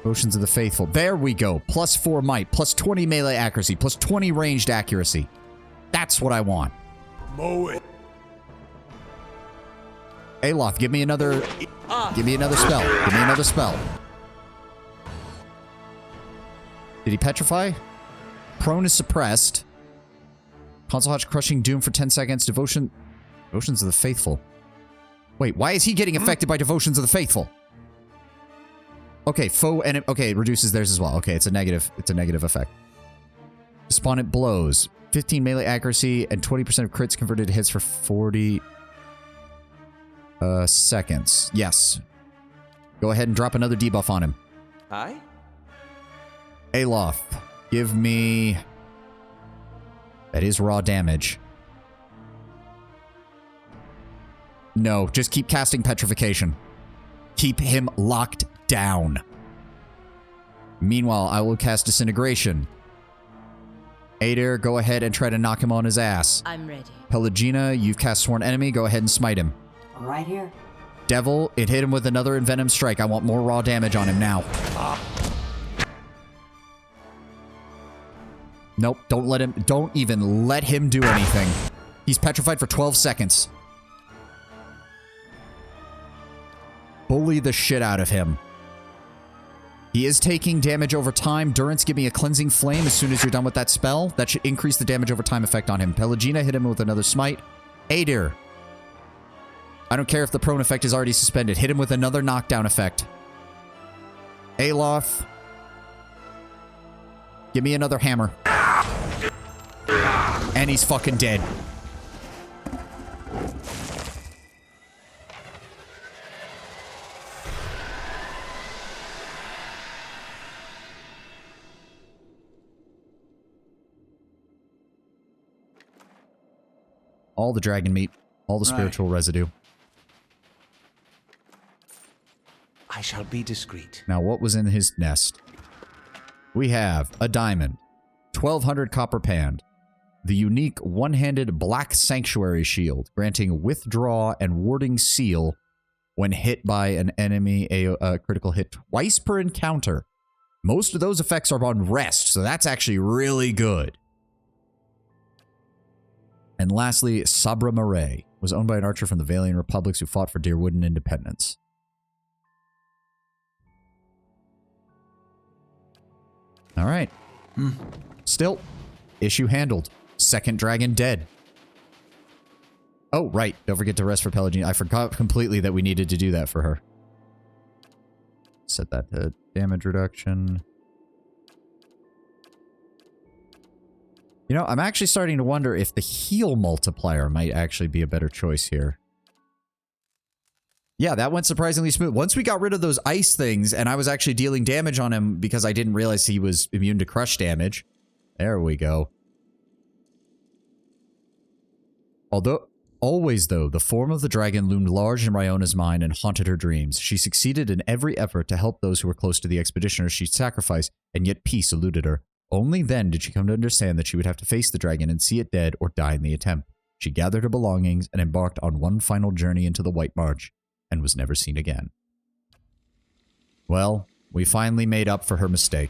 Potions of the Faithful. There we go. Plus 4 might, plus 20 melee accuracy, plus 20 ranged accuracy. That's what I want. Mow it. Aloth, give me another... Give me another spell. Give me another spell. Did he petrify? Prone is suppressed. Console Hatch Crushing Doom for 10 seconds. Devotions of the Faithful. Wait, why is he getting affected by Devotions of the Faithful? Okay, foe and okay, it reduces theirs as well. Okay, it's a negative effect. Despondent Blows. 15 melee accuracy and 20% of crits converted to hits for 40 seconds. Yes. Go ahead and drop another debuff on him. Aye? Aloth, give me... That is raw damage. No, just keep casting Petrification. Keep him locked down. Meanwhile, I will cast Disintegration. Adair, go ahead and try to knock him on his ass. I'm ready. Pelagina, you've cast Sworn Enemy. Go ahead and smite him. Right here. Devil, it hit him with another Envenom Strike. I want more raw damage on him now. Nope, don't even let him do anything. He's petrified for 12 seconds. Bully the shit out of him. He is taking damage over time. Durance, give me a Cleansing Flame as soon as you're done with that spell. That should increase the damage over time effect on him. Pelagina, hit him with another smite. Adair. I don't care if the prone effect is already suspended. Hit him with another knockdown effect. Aloth. Give me another hammer. And he's fucking dead. All the dragon meat. All the spiritual residue. I shall be discreet. Now, what was in his nest? We have a diamond, 1200 copper pand, the unique one-handed Black Sanctuary shield, granting withdraw and warding seal when hit by an enemy, a critical hit twice per encounter. Most of those effects are on rest, so that's actually really good. And lastly, Sabra Marae was owned by an archer from the Valiant Republics who fought for Deerwood and independence. All right. Still, issue handled. Second dragon dead. Oh, right. Don't forget to rest for Pelagina. I forgot completely that we needed to do that for her. Set that to damage reduction. You know, I'm actually starting to wonder if the heal multiplier might actually be a better choice here. Yeah, that went surprisingly smooth. Once we got rid of those ice things, and I was actually dealing damage on him because I didn't realize he was immune to crush damage. There we go. Always, though, the form of the dragon loomed large in Ryona's mind and haunted her dreams. She succeeded in every effort to help those who were close to the expeditioners she'd sacrificed, and yet peace eluded her. Only then did she come to understand that she would have to face the dragon and see it dead or die in the attempt. She gathered her belongings and embarked on one final journey into the White March, and was never seen again. Well, we finally made up for her mistake.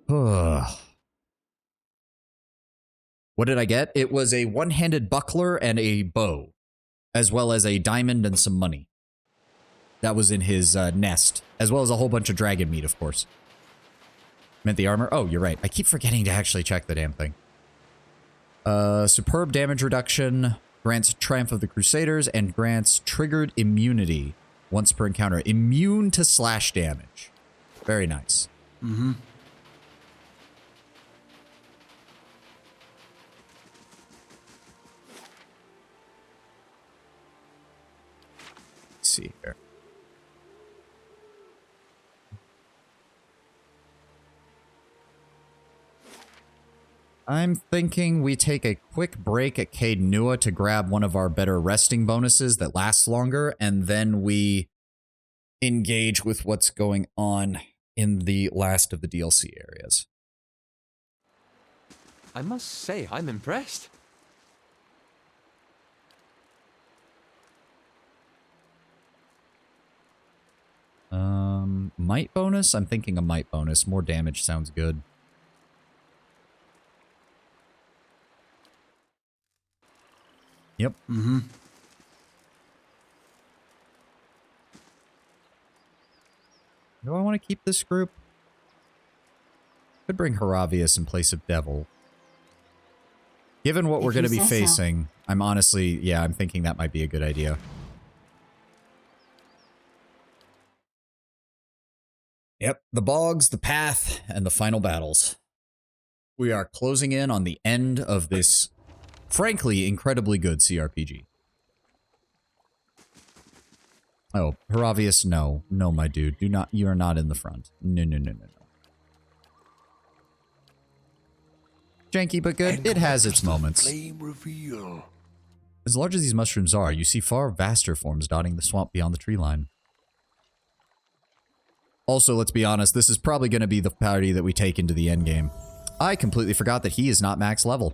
What did I get? It was a one-handed buckler and a bow, as well as a diamond and some money. That was in his nest, as well as a whole bunch of dragon meat, of course. Meant the armor? Oh, you're right. I keep forgetting to actually check the damn thing. Superb damage reduction. Grants Triumph of the Crusaders and grants triggered immunity once per encounter. Immune to slash damage. Very nice. Mm-hmm. Let's see here. I'm thinking we take a quick break at Caed Nua to grab one of our better resting bonuses that lasts longer, and then we engage with what's going on in the last of the DLC areas. I must say, I'm impressed. Might bonus? I'm thinking a might bonus. More damage sounds good. Yep. Mm-hmm. Do I want to keep this group? Could bring Haravius in place of Devil. Given what we're going to be facing, I'm honestly, yeah, I'm thinking that might be a good idea. Yep, the bogs, the path, and the final battles. We are closing in on the end of this, frankly, incredibly good CRPG. Oh, Haravius, no. No, my dude. Do not, you are not in the front. No, no, no, no, no. Janky but good. It has its moments. Flame reveal. As large as these mushrooms are, you see far vaster forms dotting the swamp beyond the tree line. Also, let's be honest, this is probably going to be the party that we take into the endgame. I completely forgot that he is not max level.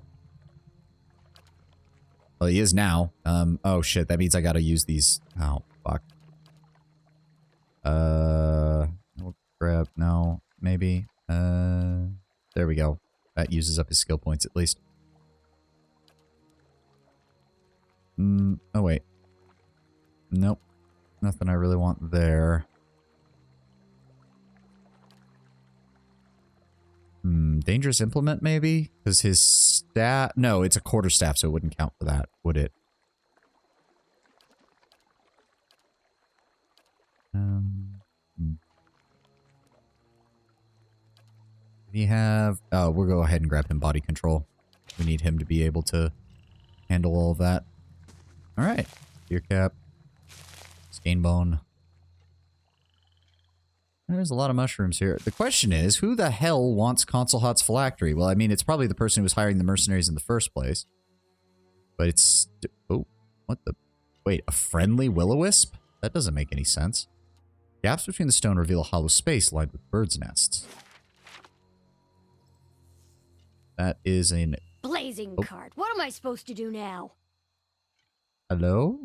Well, he is now. Oh shit, that means I gotta use these. Oh, fuck. We'll grab, no, maybe. There we go. That uses up his skill points at least. Oh wait. Nope. Nothing I really want there. Dangerous implement maybe? Because his staff... No, it's a quarterstaff, so it wouldn't count for that, would it? We have... Oh, we'll go ahead and grab him body control. We need him to be able to handle all of that. Alright. Deer cap. Skein bone. There's a lot of mushrooms here. The question is, who the hell wants Consulhat's phylactery? Well, I mean, it's probably the person who was hiring the mercenaries in the first place. But it's... Oh, what the... Wait, a friendly will-o-wisp? That doesn't make any sense. Gaps between the stone reveal a hollow space lined with birds' nests. That is an... Blazing card. What am I supposed to do now? Hello?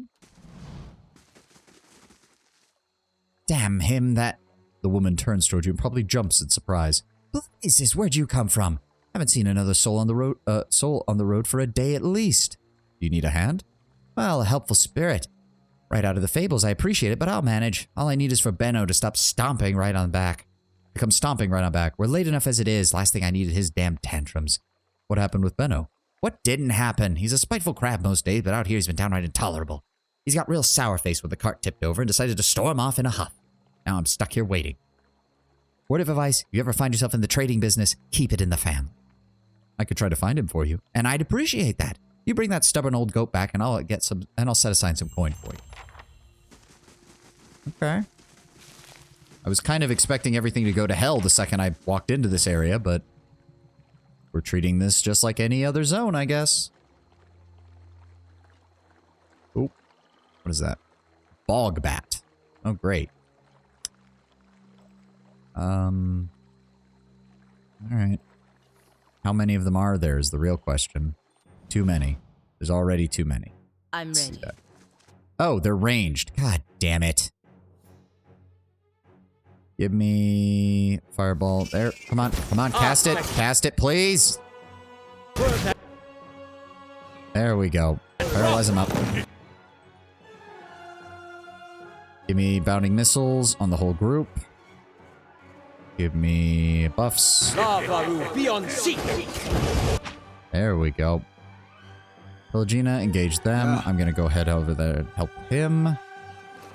Damn him, that... The woman turns toward you and probably jumps in surprise. Blazes, where'd you come from? Haven't seen another soul on the road for a day at least. Do you need a hand? Well, a helpful spirit. Right out of the fables, I appreciate it, but I'll manage. All I need is for Benno to stop stomping right on back. To come stomping right on back. We're late enough as it is. Last thing I need is his damn tantrums. What happened with Benno? What didn't happen? He's a spiteful crab most days, but out here he's been downright intolerable. He's got real sour face when the cart tipped over and decided to storm off in a huff. Now I'm stuck here waiting. Word of advice, if you ever find yourself in the trading business, keep it in the family. I could try to find him for you, and I'd appreciate that. You bring that stubborn old goat back and I'll get some, and I'll set aside some coin for you. Okay. I was kind of expecting everything to go to hell the second I walked into this area, but we're treating this just like any other zone, I guess. Oh, what is that? Bog bat. Oh, great. Alright. How many of them are there is the real question. Too many. There's already too many. I'm ready. Oh, they're ranged. God damn it. Give me fireball. There. Come on. Come on. Cast it. Cast it, please. There we go. Paralyze him up. Give me bounding missiles on the whole group. Give me buffs. There we go. Pelagina, engage them. I'm gonna go ahead over there and help him.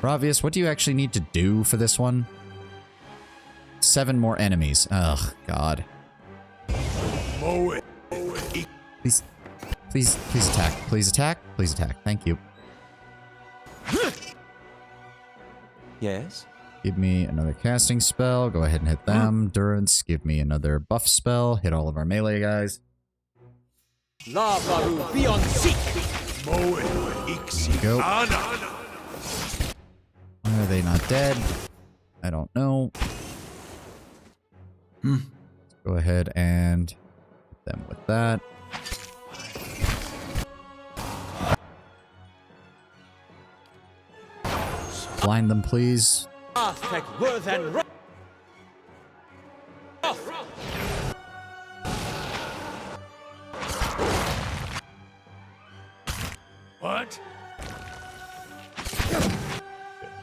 Ravius, what do you actually need to do for this one? 7 more enemies. Ugh, God. Please, please attack. Please attack. Please attack. Thank you. Yes? Give me another casting spell. Go ahead and hit them. Durance, give me another buff spell. Hit all of our melee guys. Lavaru beyond seek. There you go. Why are they not dead? I don't know. Let's go ahead and hit them with that. Blind them, please. What?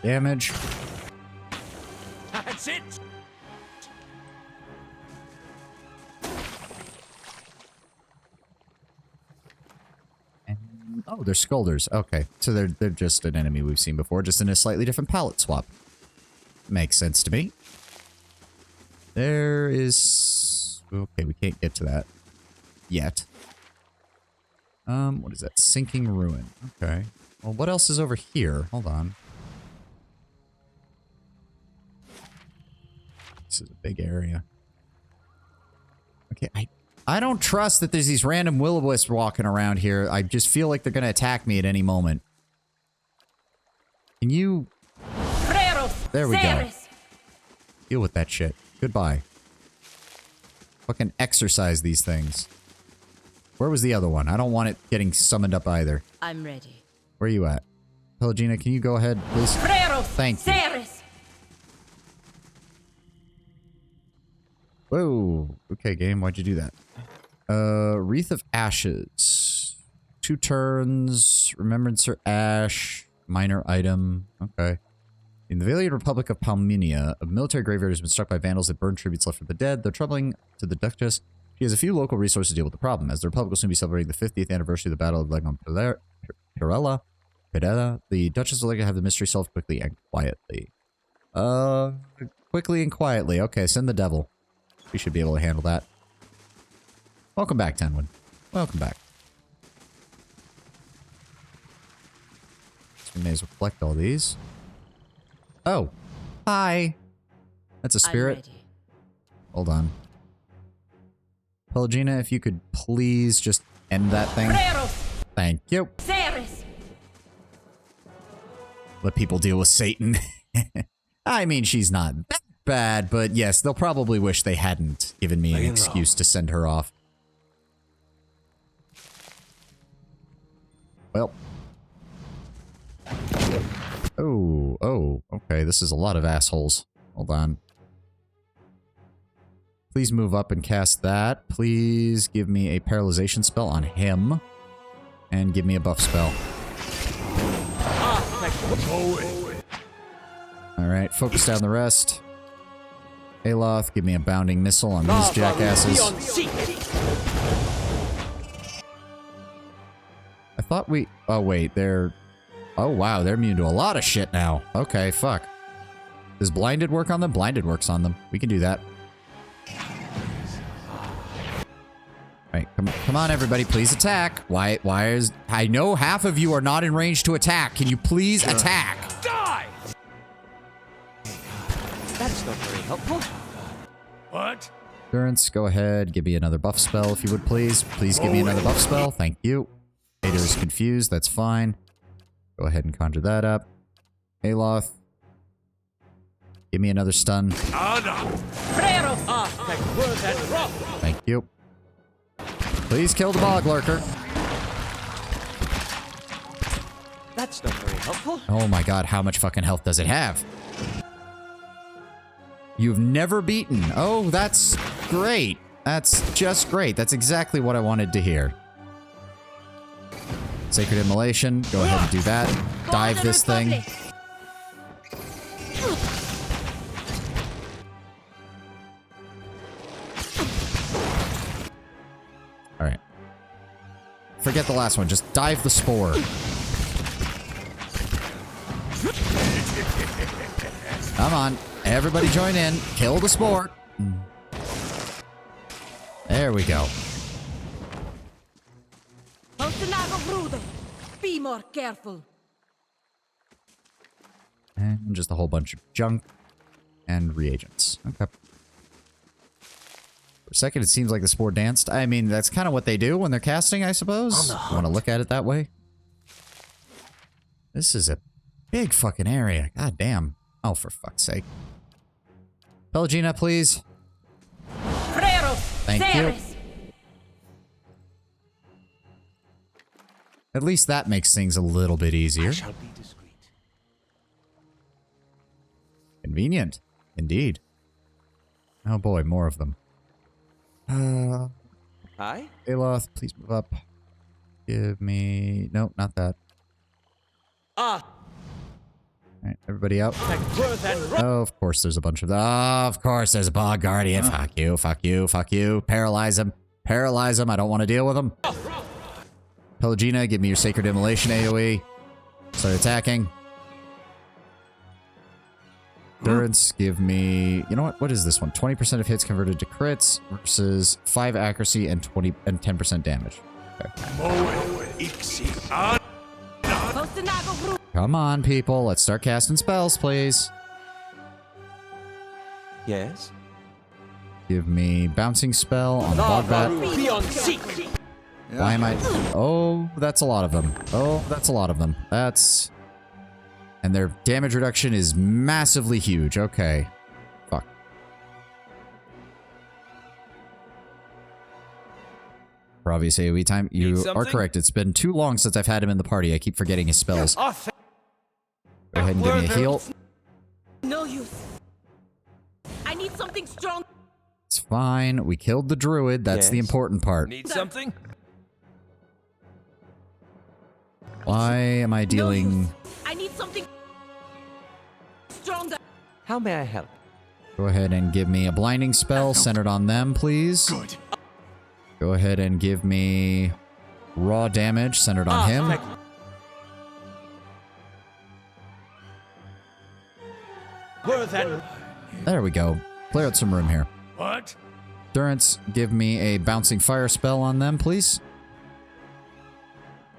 Damage. That's it. Oh, they're Skulders. Okay, so they're just an enemy we've seen before, just in a slightly different palette swap. Makes sense to me. There is... Okay, we can't get to that yet. What is that? Sinking Ruin. Okay. Well, what else is over here? Hold on. This is a big area. Okay, I don't trust that there's these random will-o-wisps walking around here. I just feel like they're going to attack me at any moment. Can you... There we go. Deal with that shit. Goodbye. Fucking exercise these things. Where was the other one? I don't want it getting summoned up either. I'm ready. Where are you at? Pelagina, can you go ahead, please? Thank you. Whoa. Okay, game. Why'd you do that? Wreath of Ashes. 2 turns. Remembrancer Ash. Minor item. Okay. In the Valiant Republic of Palminia, a military graveyard has been struck by vandals that burn tributes left for the dead. They're troubling to the Duchess. She has a few local resources to deal with the problem. As the Republic will soon be celebrating the 50th anniversary of the Battle of Legum Pirella, the Duchess will like to have the mystery solved quickly and quietly. Quickly and quietly. Okay, send the devil. We should be able to handle that. Welcome back, Tenwin. Welcome back. So we may as well collect all these. Oh. Hi. That's a spirit. Hold on. Pelagina, if you could please just end that thing. Thank you. Let people deal with Satan. I mean, she's not that bad, but yes, they'll probably wish they hadn't given me an excuse to send her off. Well. Oh, okay, this is a lot of assholes. Hold on. Please move up and cast that. Please give me a paralyzation spell on him. And give me a buff spell. Alright, focus down the rest. Aloth, give me a bounding missile on these jackasses. I thought we... Oh, wait, they're... Oh, wow, they're immune to a lot of shit now. Okay, fuck. Does Blinded work on them? Blinded works on them. We can do that. Alright, come on, everybody, please attack. Why is... I know half of you are not in range to attack. Can you please attack? Die! That's not very helpful. What? Durance, go ahead. Give me another buff spell, if you would, please. Please give me another buff spell. Thank you. Vader is confused. That's fine. Go ahead and conjure that up. Aloth. Give me another stun. Thank you. Please kill the Bog Lurker. That's not very helpful. Oh my god, how much fucking health does it have? You've never beaten. Oh, that's great. That's just great. That's exactly what I wanted to hear. Sacred Immolation. Go ahead and do that. Dive this thing. Alright. Forget the last one. Just dive the spore. Come on. Everybody join in. Kill the spore. There we go. Be more careful. And just a whole bunch of junk and reagents. Okay. For a second, it seems like the spore danced. I mean, that's kind of what they do when they're casting, I suppose. You want to look at it that way? This is a big fucking area. God damn. Oh, for fuck's sake. Pelagina, please. Thank you. At least that makes things a little bit easier. Convenient. Indeed. Oh boy, more of them. Hi? Aloth, please move up. Give me... Nope, not that. Alright, everybody out. Oh, of course there's a bunch of them. Oh, of course there's a bog guardian. Fuck you, fuck you, fuck you. Paralyze him. Paralyze him. I don't want to deal with him. Pelagina, give me your Sacred Immolation AoE. Start attacking. Durance, give me... You know what? What is this one? 20% of hits converted to crits versus 5 accuracy and 10% damage. Okay. Come on, people. Let's start casting spells, please. Yes? Give me Bouncing Spell on Bogbat. Why am I... Oh, that's a lot of them. Oh, that's a lot of them. That's... And their damage reduction is massively huge. Okay. Fuck. For obvious AoE time, you are correct. It's been too long since I've had him in the party. I keep forgetting his spells. Go ahead and give me a heal. No use. I need something strong. It's fine. We killed the druid. That's the important part. Need something? Why am I dealing... I need something stronger. How may I help? Go ahead and give me a blinding spell centered on them, please. Good. Go ahead and give me raw damage centered on him. There we go. Clear out some room here. What? Durance, give me a bouncing fire spell on them, please.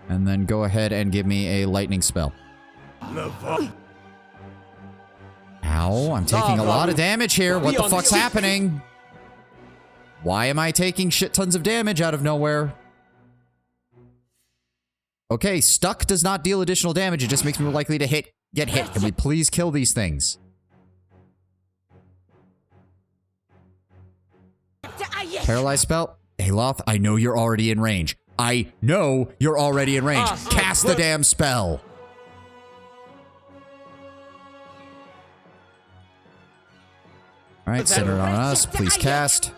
And then go ahead and give me a lightning spell. Ow, I'm taking a lot of damage here. What the fuck's happening? Why am I taking shit tons of damage out of nowhere? Okay, stuck does not deal additional damage. It just makes me more likely to get hit. Can we please kill these things? Paralyze spell. Aloth, I know you're already in range. I know you're already in range. Cast the damn spell. Alright, center on us. Please cast.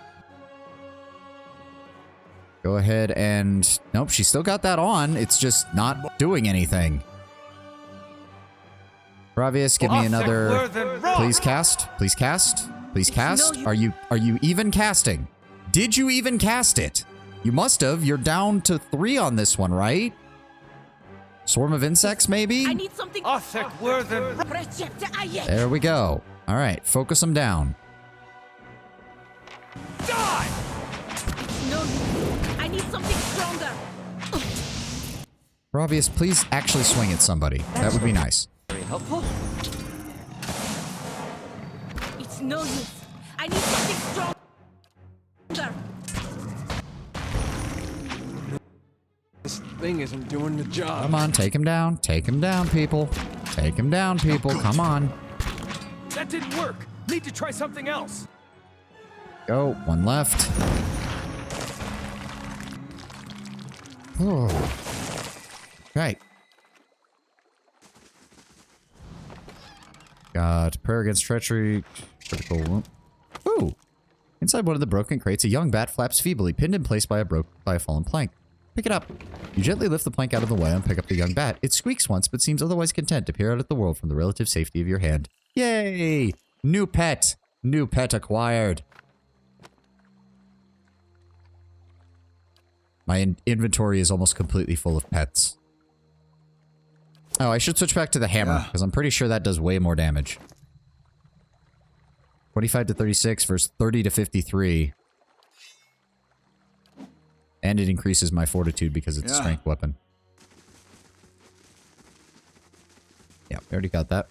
Go ahead and... Nope, she still got that on. It's just not doing anything. Bravius, give me another... Please cast. Please cast. Please cast. Are you even casting? Did you even cast it? You must have. You're down to 3 on this one, right? Swarm of insects, maybe? I need something. There we go. All right, focus them down. Die! No, I need something stronger. Bravius, please actually swing at somebody. That would be nice. Very helpful. It's no use. I need something stronger. This thing isn't doing the job. Come on, take him down. Take him down, people. Take him down, people. Come on. That didn't work. Need to try something else. Go. One left. Oh. Right. Got prayer against treachery. Critical wound. Ooh. Inside one of the broken crates, a young bat flaps feebly, pinned in place by a fallen plank. Pick it up. You gently lift the plank out of the way and pick up the young bat. It squeaks once, but seems otherwise content to peer out at the world from the relative safety of your hand. Yay! New pet! New pet acquired. My inventory is almost completely full of pets. Oh, I should switch back to the hammer, because I'm pretty sure that does way more damage. 25 to 36 versus 30 to 53. And it increases my fortitude because it's a strength weapon. Yeah, we already got that.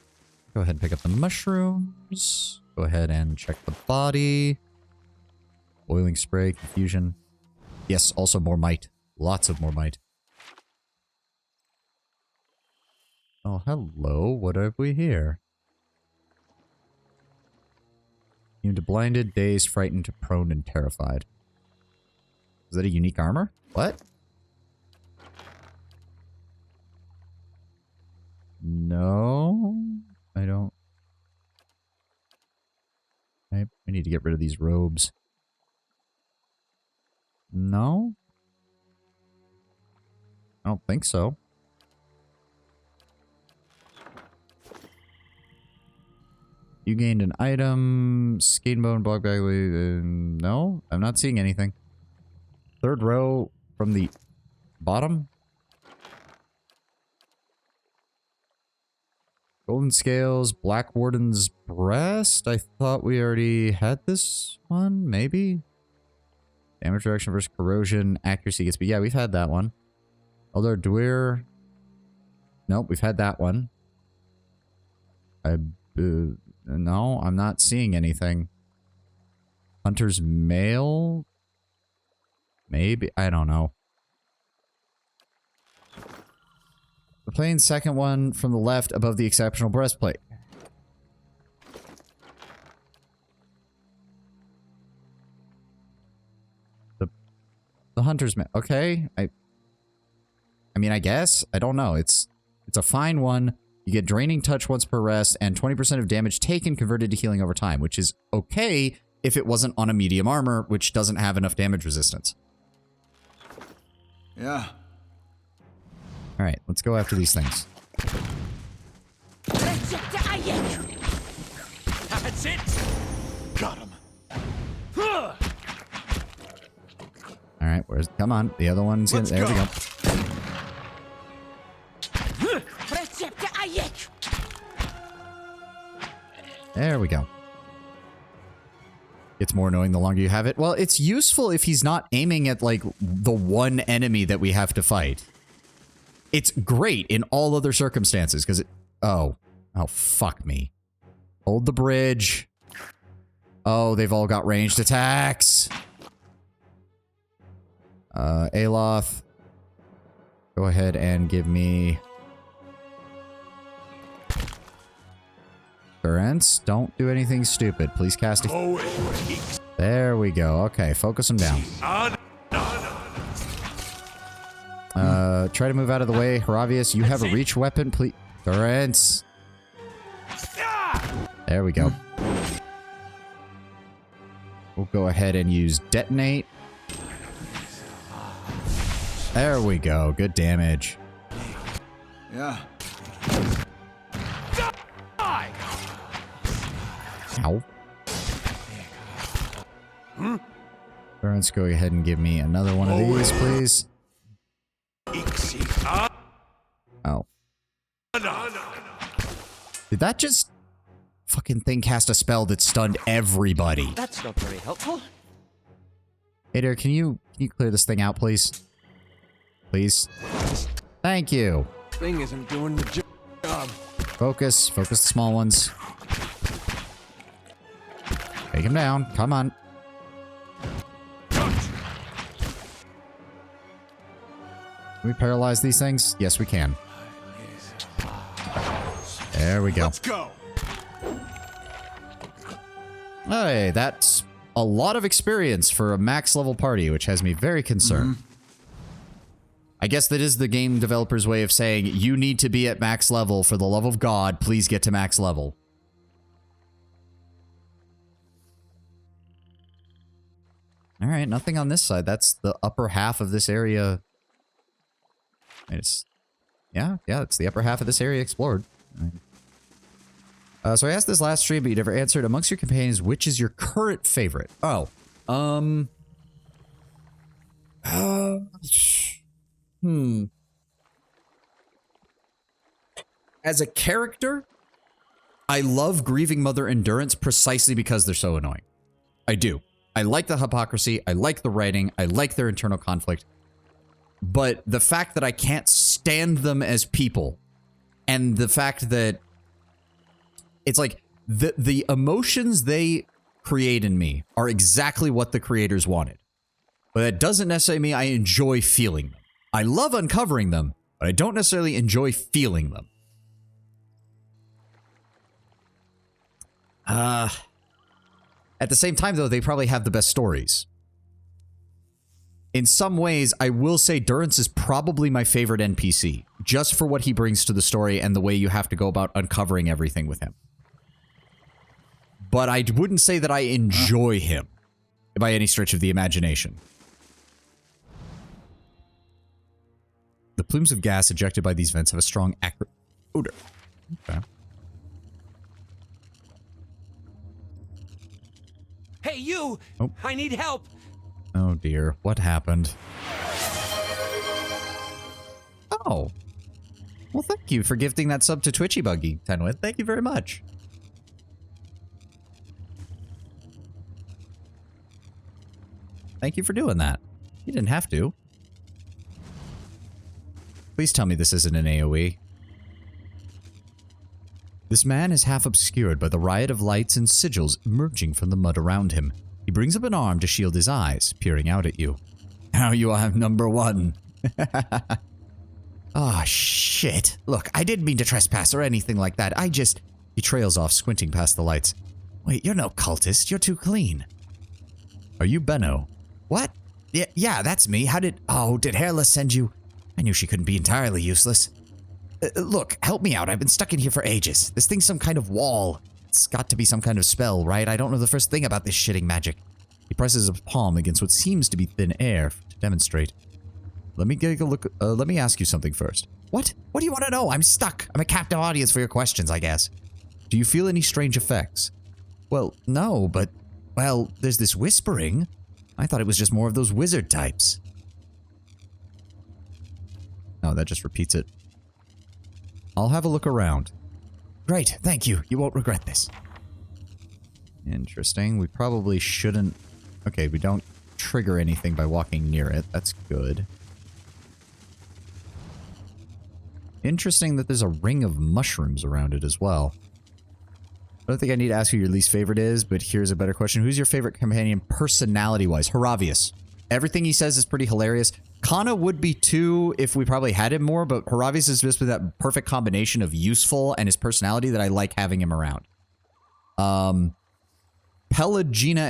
Go ahead and pick up the mushrooms. Go ahead and check the body. Boiling spray, confusion. Yes, also more might. Lots of more might. Oh, hello. What have we here? Immune to blinded, dazed, frightened, prone, and terrified. Is that a unique armor? What? No, I don't. I need to get rid of these robes. No? I don't think so. You gained an item. Skin bone, block bag. No, I'm not seeing anything. Third row from the bottom. Golden scales, Black Warden's breast. I thought we already had this one, maybe? Damage reduction versus corrosion. Accuracy gets... But yeah, we've had that one. Elder Dweir. Nope, we've had that one. No, I'm not seeing anything. Hunter's Mail? Maybe. I don't know. We're playing second one from the left above the exceptional breastplate. The Hunter's Mail. Okay. I mean, I guess. I don't know. It's a fine one. You get Draining Touch once per rest, and 20% of damage taken converted to healing over time, which is okay if it wasn't on a medium armor, which doesn't have enough damage resistance. Yeah. Alright, let's go after these things. That's it. Got him. Alright, where's... Come on. The other one's in... There we go. There we go. It's more annoying the longer you have it. Well, it's useful if he's not aiming at, like, the one enemy that we have to fight. It's great in all other circumstances, because it... Oh. Oh, fuck me. Hold the bridge. Oh, they've all got ranged attacks. Aloth. Go ahead and give me... Durance, don't do anything stupid. Please cast it. There we go. Okay, focus him down. Try to move out of the way. Haravius, you have a reach weapon, please. Durance. There we go. We'll go ahead and use Detonate. There we go. Good damage. Yeah. Ow. Durance, go ahead and give me another one of these, please. Oh. Did that just fucking thing cast a spell that stunned everybody? That's not very helpful. Hader, can you clear this thing out, please? Please. Thank you. Thing isn't doing the job. Focus the small ones. Take him down. Come on. Can we paralyze these things? Yes, we can. There we go. Let's go. Hey, that's a lot of experience for a max level party, which has me very concerned. I guess that is the game developer's way of saying, you need to be at max level. For the love of God, please get to max level. Alright, nothing on this side. That's the upper half of this area. It's... Yeah, it's the upper half of this area explored. So I asked this last stream, but you never answered. Amongst your companions, which is your current favorite? Oh, As a character, I love Grieving Mother Endurance precisely because they're so annoying. I do. I like the hypocrisy. I like the writing. I like their internal conflict. But the fact that I can't stand them as people, and the fact that it's like the emotions they create in me are exactly what the creators wanted. But that doesn't necessarily mean I enjoy feeling them. I love uncovering them, but I don't necessarily enjoy feeling them. At the same time, though, they probably have the best stories. In some ways, I will say Durance is probably my favorite NPC, just for what he brings to the story and the way you have to go about uncovering everything with him. But I wouldn't say that I enjoy him by any stretch of the imagination. The plumes of gas ejected by these vents have a strong acrid odor. Okay. Hey, you! Oh. I need help! Oh dear, what happened? Oh. Well, thank you for gifting that sub to Twitchy Buggy, Tenwith. Thank you very much. Thank you for doing that. You didn't have to. Please tell me this isn't an AoE. This man is half obscured by the riot of lights and sigils emerging from the mud around him. He brings up an arm to shield his eyes, peering out at you. Now you are number one. Ah, shit. Look, I didn't mean to trespass or anything like that. He trails off, squinting past the lights. Wait, you're no cultist. You're too clean. Are you Benno? What? Yeah, that's me. Did Hairless send you? I knew she couldn't be entirely useless. Look, help me out. I've been stuck in here for ages. This thing's some kind of wall. It's got to be some kind of spell, right? I don't know the first thing about this shitting magic. He presses a palm against what seems to be thin air to demonstrate. Let me take a look. Let me ask you something first. What? What do you want to know? I'm stuck. I'm a captive audience for your questions, I guess. Do you feel any strange effects? Well, no, but... Well, there's this whispering. I thought it was just more of those wizard types. Oh, that just repeats it. I'll have a look around. Great, thank you. You won't regret this. Interesting. We probably shouldn't... Okay, we don't trigger anything by walking near it. That's good. Interesting that there's a ring of mushrooms around it as well. I don't think I need to ask who your least favorite is, but here's a better question. Who's your favorite companion personality-wise? Haravius. Everything he says is pretty hilarious. Kana would be too if we probably had him more, but Haravius is just with that perfect combination of useful and his personality that I like having him around. Pelagina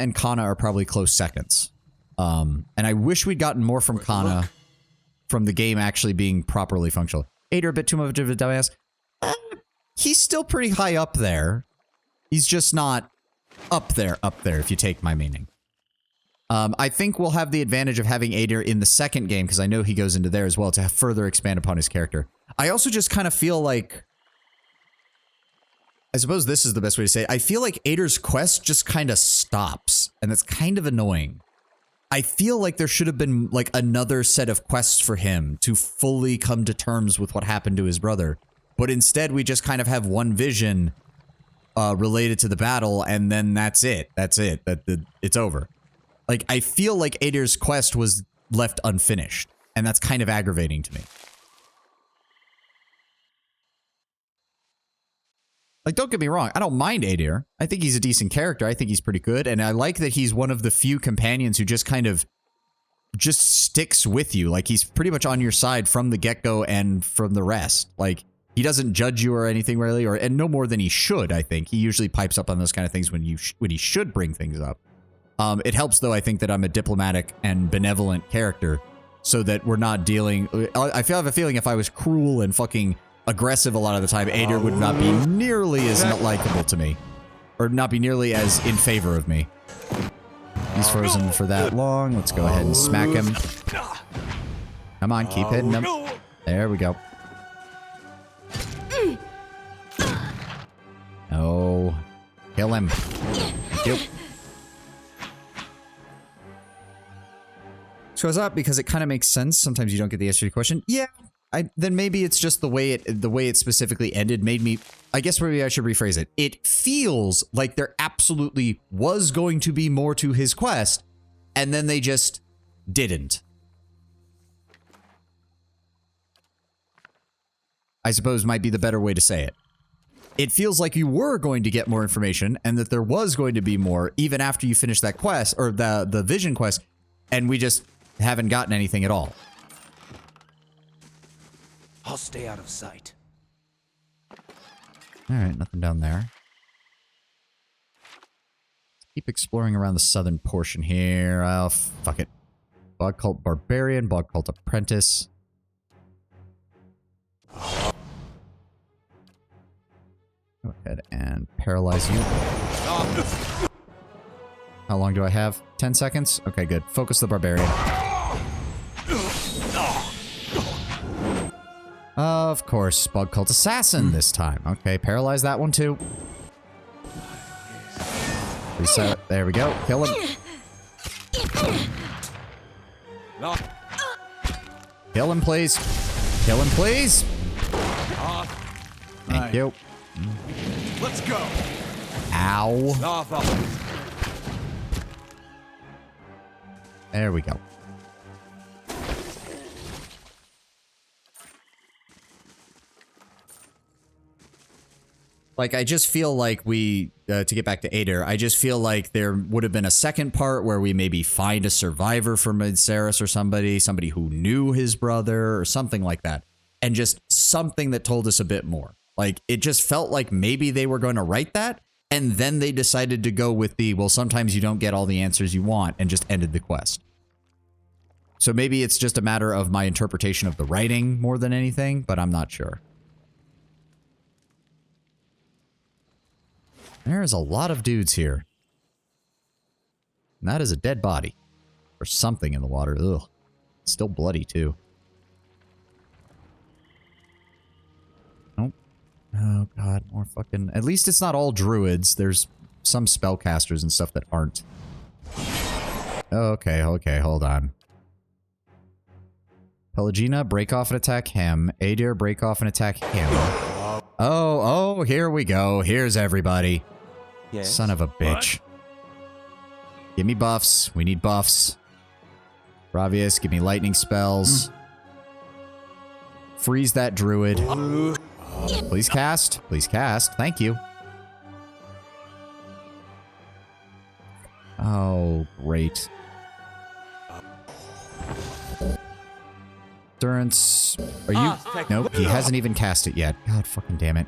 and Kana are probably close seconds. And I wish we'd gotten more from Kana from the game actually being properly functional. Ader a bit too much of a dumbass. He's still pretty high up there. He's just not up there, if you take my meaning. I think we'll have the advantage of having Ader in the second game, because I know he goes into there as well to further expand upon his character. I also just kind of feel like... I suppose this is the best way to say it. I feel like Ader's quest just kind of stops, and that's kind of annoying. I feel like there should have been, like, another set of quests for him to fully come to terms with what happened to his brother. But instead, we just kind of have one vision related to the battle, and then that's it. That's it. It's over. Like, I feel like Ader's quest was left unfinished, and that's kind of aggravating to me. Like, don't get me wrong, I don't mind Ader. I think he's a decent character. I think he's pretty good, and I like that he's one of the few companions who just kind of just sticks with you. Like, he's pretty much on your side from the get-go and from the rest. Like, he doesn't judge you or anything really, and no more than he should, I think. He usually pipes up on those kind of things when he should bring things up. It helps, though, I think, that I'm a diplomatic and benevolent character, so that we're not dealing... I have a feeling if I was cruel and fucking aggressive a lot of the time, Ader would not be nearly as likable to me. Or not be nearly as in favor of me. He's frozen for that long. Let's go ahead and smack him. Come on, keep hitting him. There we go. Oh. Kill him. Thank you. Shows up because it kind of makes sense. Sometimes you don't get the answer to your question. Yeah. Then maybe it's just the way it specifically ended made me, I guess maybe I should rephrase it. It feels like there absolutely was going to be more to his quest, and then they just didn't. I suppose might be the better way to say it. It feels like you were going to get more information and that there was going to be more even after you finish that quest, or the vision quest, and we just haven't gotten anything at all. I'll stay out of sight. Alright, nothing down there. Keep exploring around the southern portion here. Oh, fuck it. Bog Cult Barbarian, Bog Cult Apprentice. Go ahead and paralyze you. How long do I have? 10 seconds? Okay, good. Focus the Barbarian. Of course, Bug Cult Assassin this time. Okay, paralyze that one too. Reset. There we go. Kill him. Kill him, please. Kill him, please. Thank you. Let's go. Ow. There we go. Like, I just feel like we, to get back to Adair, I just feel like there would have been a second part where we maybe find a survivor from Midsaris or somebody who knew his brother or something like that. And just something that told us a bit more. Like, it just felt like maybe they were going to write that, and then they decided to go with the, well, sometimes you don't get all the answers you want, and just ended the quest. So maybe it's just a matter of my interpretation of the writing more than anything, but I'm not sure. There's a lot of dudes here. And that is a dead body. Or something in the water. Ugh. It's still bloody, too. Nope. Oh, God. More fucking... At least it's not all druids. There's some spellcasters and stuff that aren't. Okay, hold on. Pelagina, break off and attack him. Adair, break off and attack him. Oh, here we go. Here's everybody. Yes. Son of a bitch. What? Give me buffs. We need buffs. Ravius, give me lightning spells. Freeze that druid. Please cast. Please cast. Thank you. Oh, great. Endurance. Are you? Nope, he hasn't even cast it yet. God fucking damn it.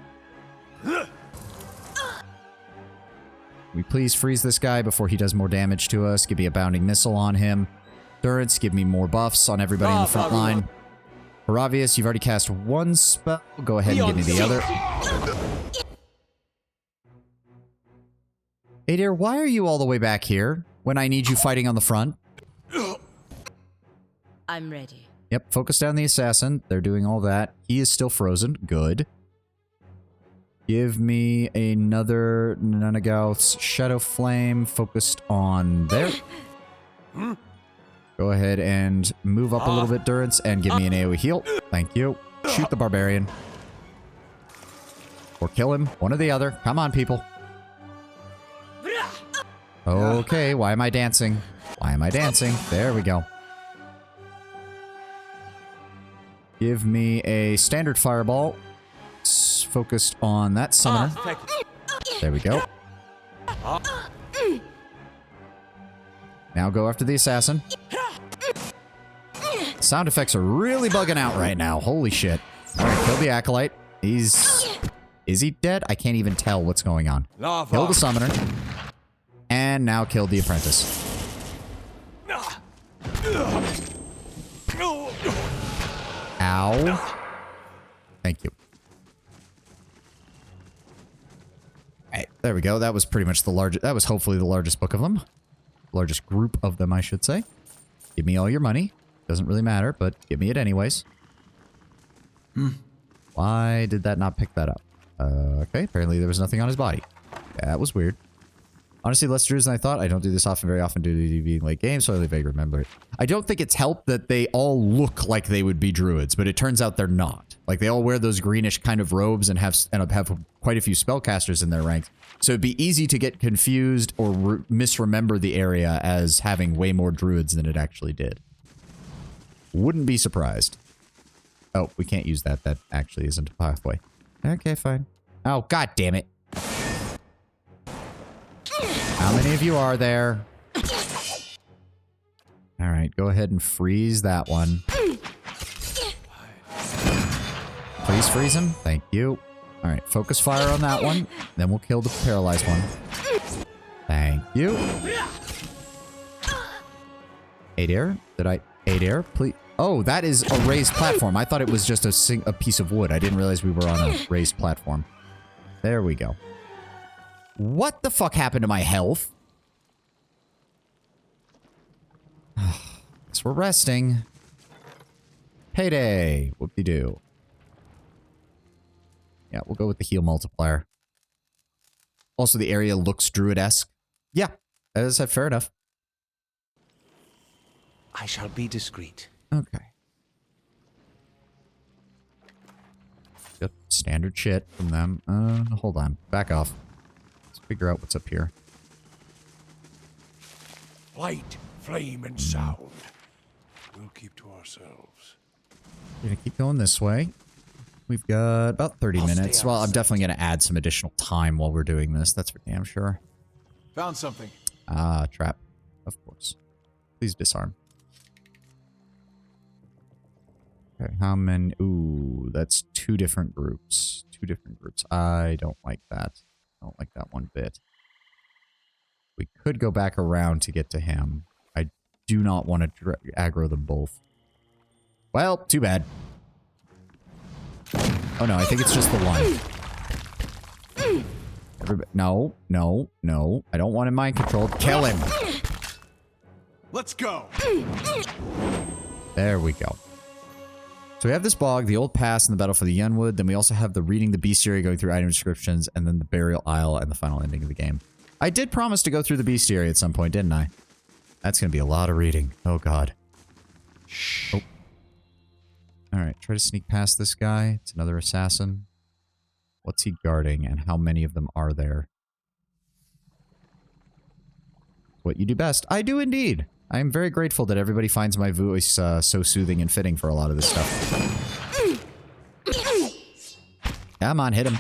Can we please freeze this guy before he does more damage to us? Give me a bounding missile on him. Endurance, give me more buffs on everybody in the front line. Haravius, you've already cast one spell. Go ahead and give me the other. Adair, why are you all the way back here when I need you fighting on the front? I'm ready. Yep, focus down the assassin. They're doing all that. He is still frozen. Good. Give me another Nunagath's Shadow Flame focused on there. Go ahead and move up a little bit, Durance, and give me an AoE heal. Thank you. Shoot the Barbarian. Or kill him. One or the other. Come on, people. Okay, why am I dancing? Why am I dancing? There we go. Give me a standard fireball. Focused on that summoner. There we go. Now go after the assassin. Sound effects are really bugging out right now. Holy shit. Alright, kill the acolyte. Is he dead? I can't even tell what's going on. Kill the summoner. And now kill the apprentice. Ow. Thank you. Alright, there we go. That was pretty much the largest. That was hopefully the largest book of them. Largest group of them, I should say. Give me all your money. Doesn't really matter, but give me it anyways. Why did that not pick that up? Okay, apparently there was nothing on his body. That was weird. Honestly, less druids than I thought. I don't do this very often due to being late game, so I only vaguely remember it. I don't think it's helped that they all look like they would be druids, but it turns out they're not. Like, they all wear those greenish kind of robes and have quite a few spellcasters in their ranks. So it'd be easy to get confused or misremember the area as having way more druids than it actually did. Wouldn't be surprised. Oh, we can't use that. That actually isn't a pathway. Okay, fine. Oh, god damn it. How many of you are there? Alright, go ahead and freeze that one. Please freeze him. Thank you. Alright, focus fire on that one. Then we'll kill the paralyzed one. Thank you. Adair? Did I... Adair, please... Oh, that is a raised platform. I thought it was just a piece of wood. I didn't realize we were on a raised platform. There we go. What the fuck happened to my health? Guess we're resting. Payday. Whoop-de-doo. Yeah, we'll go with the heal multiplier. Also, the area looks druid-esque. Yeah, as I said, fair enough. I shall be discreet. Okay. Yep, standard shit from them. Hold on. Back off. Let's figure out what's up here. Light, flame, and sound. We'll keep to ourselves. We're gonna keep going this way. We've got about 30 minutes. Well, I'm definitely gonna add some additional time while we're doing this. That's for damn sure. Found something. Ah, trap. Of course. Please disarm. Okay, how many? Ooh, that's two different groups. Two different groups. I don't like that. I don't like that one bit. We could go back around to get to him. I do not want to aggro them both. Well, too bad. Oh no, I think it's just the one. Everybody, no, no, no. I don't want him mind controlled. Kill him. Let's go. There we go. So we have this bog, the old pass, and the battle for the Yenwood. Then we also have the reading the bestiary, going through item descriptions, and then the burial isle and the final ending of the game. I did promise to go through the bestiary at some point, didn't I? That's going to be a lot of reading. Oh, God. Shh. Oh. Alright, try to sneak past this guy. It's another assassin. What's he guarding, and how many of them are there? What you do best. I do indeed. I am very grateful that everybody finds my voice so soothing and fitting for a lot of this stuff. Come on, hit him.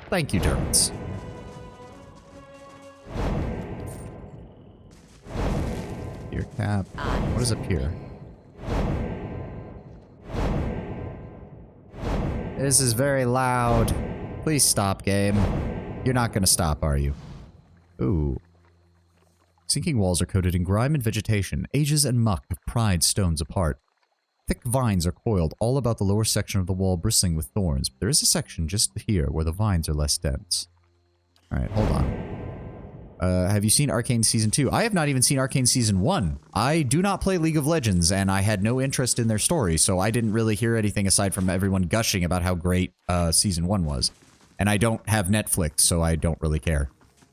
Thank you, Durance. Your cap. What is up here? This is very loud. Please stop, game. You're not gonna stop, are you? Ooh. Sinking walls are coated in grime and vegetation. Ages and muck have pried stones apart. Thick vines are coiled all about the lower section of the wall, bristling with thorns. But there is a section just here where the vines are less dense. Alright, hold on. Have you seen Arcane Season 2? I have not even seen Arcane Season 1. I do not play League of Legends, and I had no interest in their story, so I didn't really hear anything aside from everyone gushing about how great Season 1 was. And I don't have Netflix, so I don't really care.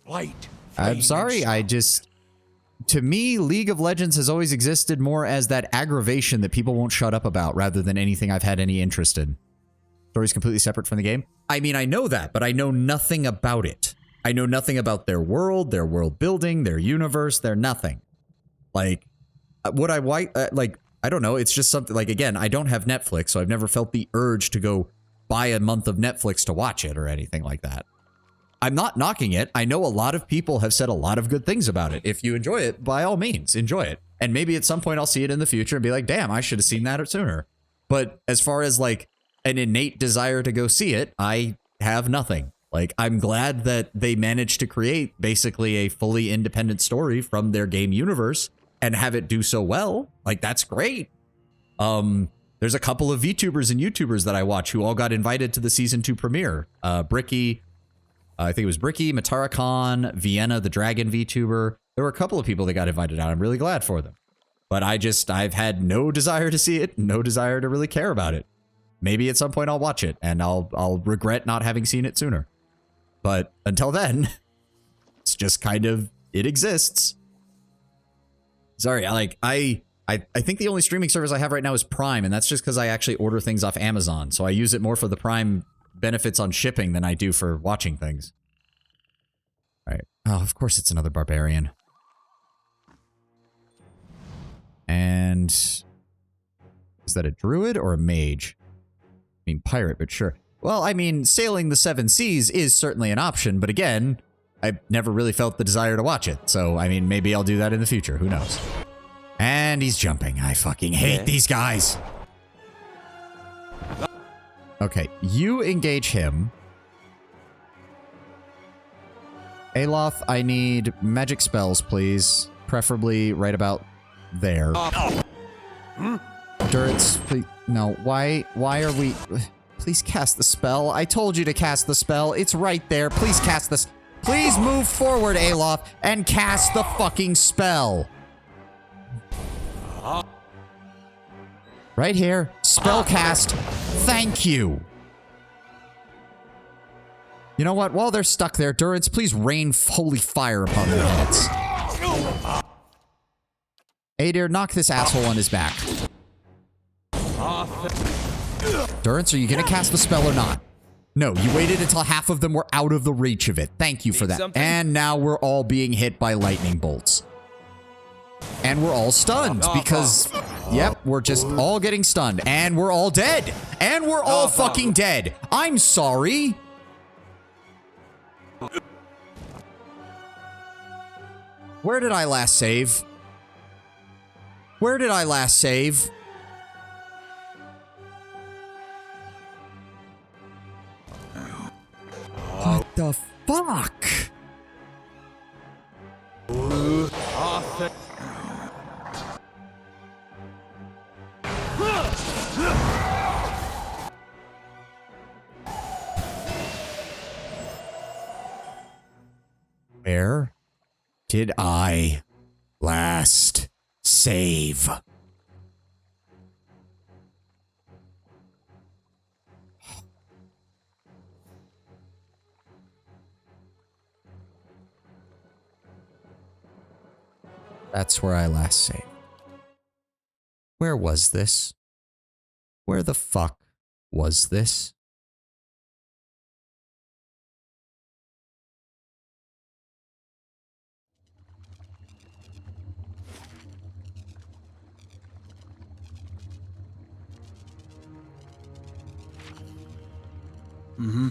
Light. I'm sorry, I just... To me, League of Legends has always existed more as that aggravation that people won't shut up about, rather than anything I've had any interest in. Story's completely separate from the game? I mean, I know that, but I know nothing about it. I know nothing about their world building, their universe, their nothing. Like, would I like, I don't know, it's just something, like, again, I don't have Netflix, so I've never felt the urge to go buy a month of Netflix to watch it or anything like that. I'm not knocking it. I know a lot of people have said a lot of good things about it. If you enjoy it, by all means, enjoy it. And maybe at some point I'll see it in the future and be like, damn, I should have seen that sooner. But as far as, like, an innate desire to go see it, I have nothing. Like, I'm glad that they managed to create basically a fully independent story from their game universe and have it do so well. Like, that's great. There's a couple of VTubers and YouTubers that I watch who all got invited to the Season 2 premiere. Bricky, I think it was Bricky, Matara Khan, Vienna, the Dragon VTuber. There were a couple of people that got invited out. I'm really glad for them. But I've had no desire to see it, no desire to really care about it. maybe at some point I'll watch it and I'll regret not having seen it sooner. But until then, it's just kind of, it exists. Sorry, I think the only streaming service I have right now is Prime, and that's just because I actually order things off Amazon. So I use it more for the Prime benefits on shipping than I do for watching things. All right. Oh, of course it's another barbarian. And is that a druid or a mage? I mean, pirate, but sure. Well, I mean, sailing the seven seas is certainly an option, but again, I've never really felt the desire to watch it. So, I mean, maybe I'll do that in the future. Who knows? And he's jumping. I fucking hate these guys. Okay, you engage him. Aloth, I need magic spells, please. Preferably right about there. Durance, please. No, why are we... Please cast the spell. I told you to cast the spell. It's right there. Please cast this. Please move forward, Aloth, and cast the fucking spell. Right here. Spell cast. Thank you. You know what? While they're stuck there, Durance, please rain holy fire upon their heads. Adair, knock this asshole on his back. Durance, are you gonna cast the spell or not? No, you waited until half of them were out of the reach of it. Thank you for that. And now we're all being hit by lightning bolts. And we're all stunned because, yep, we're just all getting stunned. And we're all dead. And we're all fucking dead. I'm sorry. Where did I last save? Where did I last save? What the fuck? Where did I last save? That's where I last saved. Where was this? Where the fuck was this? Mm-hmm.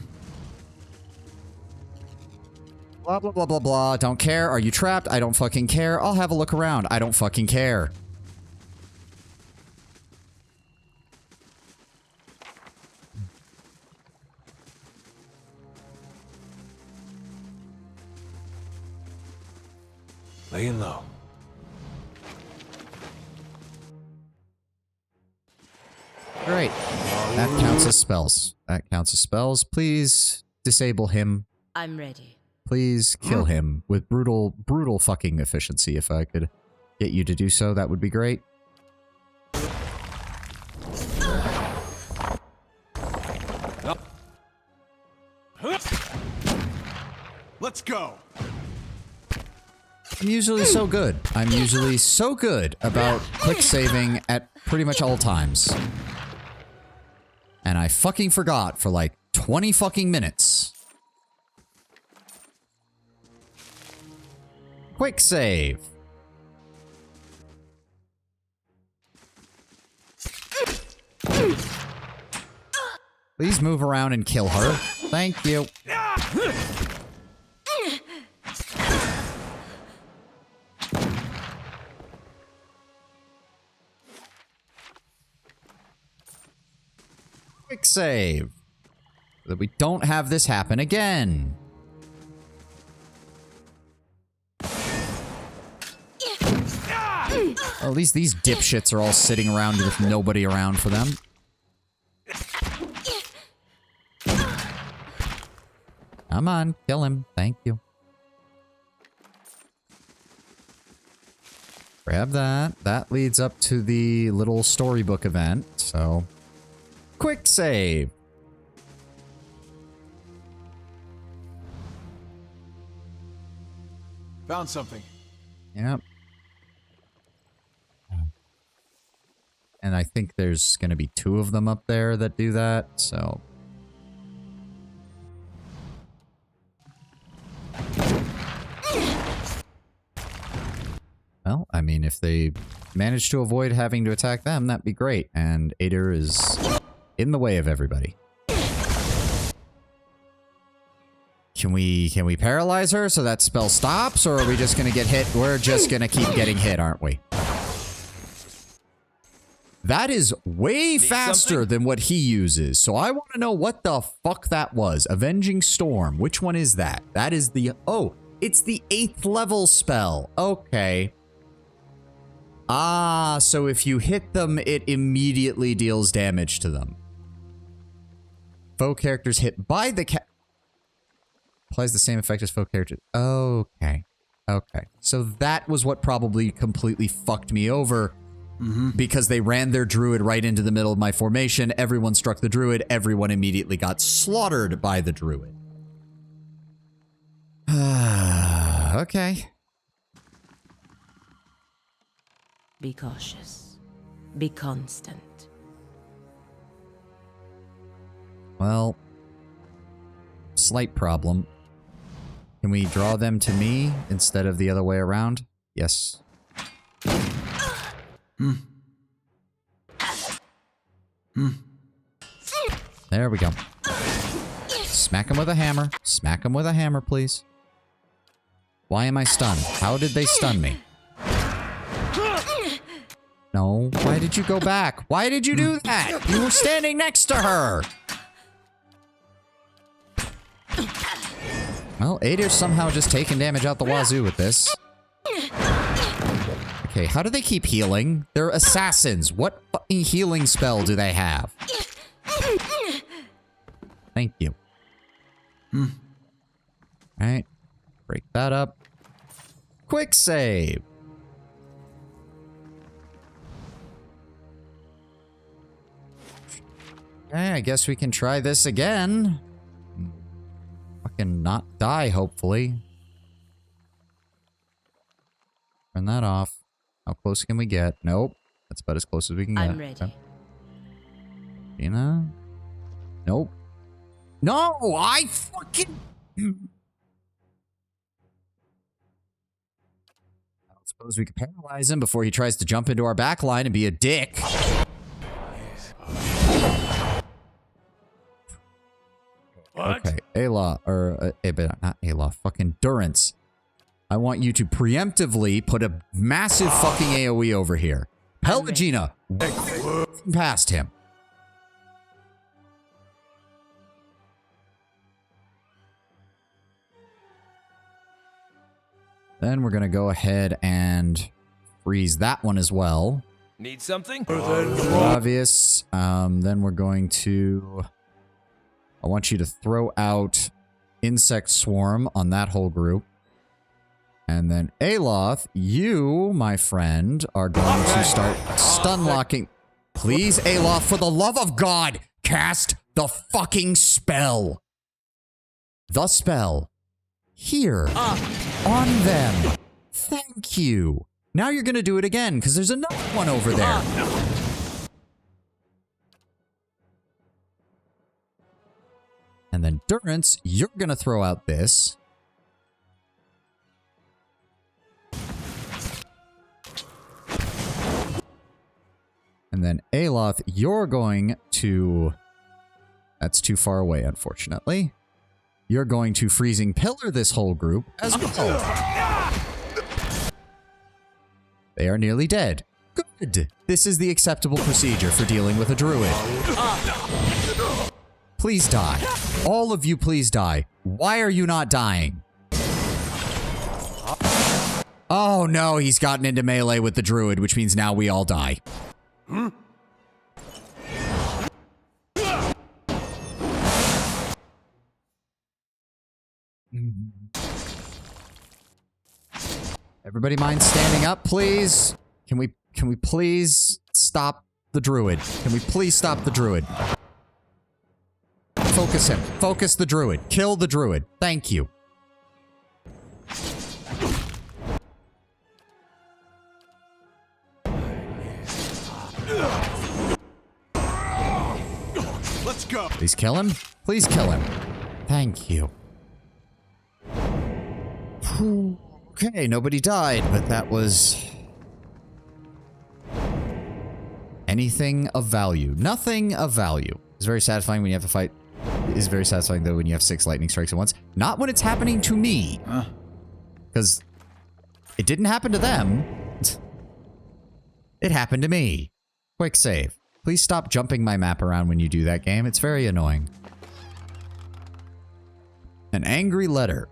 Blah, blah, blah, blah, blah. Don't care. Are you trapped? I don't fucking care. I'll have a look around. I don't fucking care. Laying low. All right. That counts as spells. That counts as spells. Please disable him. I'm ready. Please kill him with brutal fucking efficiency. If I could get you to do so, that would be great. Let's go. I'm usually so good. I'm usually so good about quick saving at pretty much all times. And I fucking forgot for like 20 fucking minutes. Quick save. Please move around and kill her. Thank you. Quick save. So that we don't have this happen again. Well, at least these dipshits are all sitting around with nobody around for them. Come on, kill him. Thank you. Grab that. That leads up to the little storybook event, so... Quick save. Found something. Yep. And I think there's going to be 2 of them up there that do that, so... Well, I mean, if they manage to avoid having to attack them, that'd be great. And Ader is in the way of everybody. Can we paralyze her so that spell stops, or are we just gonna get hit? We're just gonna keep getting hit, aren't we? That is way faster than what he uses, so I want to know what the fuck that was. Avenging Storm. Which one is that? That is the... Oh, it's the 8th level spell. Okay. Ah, so if you hit them, it immediately deals damage to them. Foe characters hit by the applies the same effect as foe characters. Okay. Okay. So that was what probably completely fucked me over. Because they ran their druid right into the middle of my formation. Everyone struck the druid. Everyone immediately got slaughtered by the druid. Okay. Be cautious. Be constant. Well, slight problem. Can we draw them to me instead of the other way around? Yes. There we go. Smack him with a hammer. Smack him with a hammer, please. Why am I stunned? How did they stun me? No. Why did you go back? Why did you do that? You were standing next to her. Well, Ader's somehow just taking damage out the wazoo with this. Okay, how do they keep healing? They're assassins. What fucking healing spell do they have? Thank you. Alright. Break that up. Quick save. Okay, I guess we can try this again. Fucking not die, hopefully. Turn that off. How close can we get? Nope. That's about as close as we can get. I'm ready. Okay. Gina? Nope. No! I fucking... I don't suppose we could paralyze him before he tries to jump into our back line and be a dick. What? Okay, Ayla, or... not Ayla, fucking Durance. I want you to preemptively put a massive fucking AoE over here. Pelagina, past him. Then we're going to go ahead and freeze that one as well. Need something? Obvious. Then we're going to... I want you to throw out Insect Swarm on that whole group. And then Aloth, you, my friend, are going to start stun locking. Please, Aloth, for the love of God, cast the fucking spell. The spell. Here. On them. Thank you. Now you're going to do it again, because there's another one over there. And then Durance, you're going to throw out this. And then Aloth, you're going to... That's too far away, unfortunately. You're going to Freezing Pillar this whole group as well. They are nearly dead. Good. This is the acceptable procedure for dealing with a druid. Please die. All of you, please die. Why are you not dying? Oh no, he's gotten into melee with the druid, which means now we all die. Everybody mind standing up, please? Can we please stop the druid? Can we please stop the druid? Focus him. Focus the druid. Kill the druid. Thank you. Let's go. Please kill him. Please kill him. Thank you. Okay, nobody died, but that was... anything of value. Nothing of value. It's very satisfying when you have to fight. It is very satisfying, though, when you have 6 lightning strikes at once. Not when it's happening to me. Because it didn't happen to them. It happened to me. Quick save. Please stop jumping my map around when you do that, game. It's very annoying. An angry letter.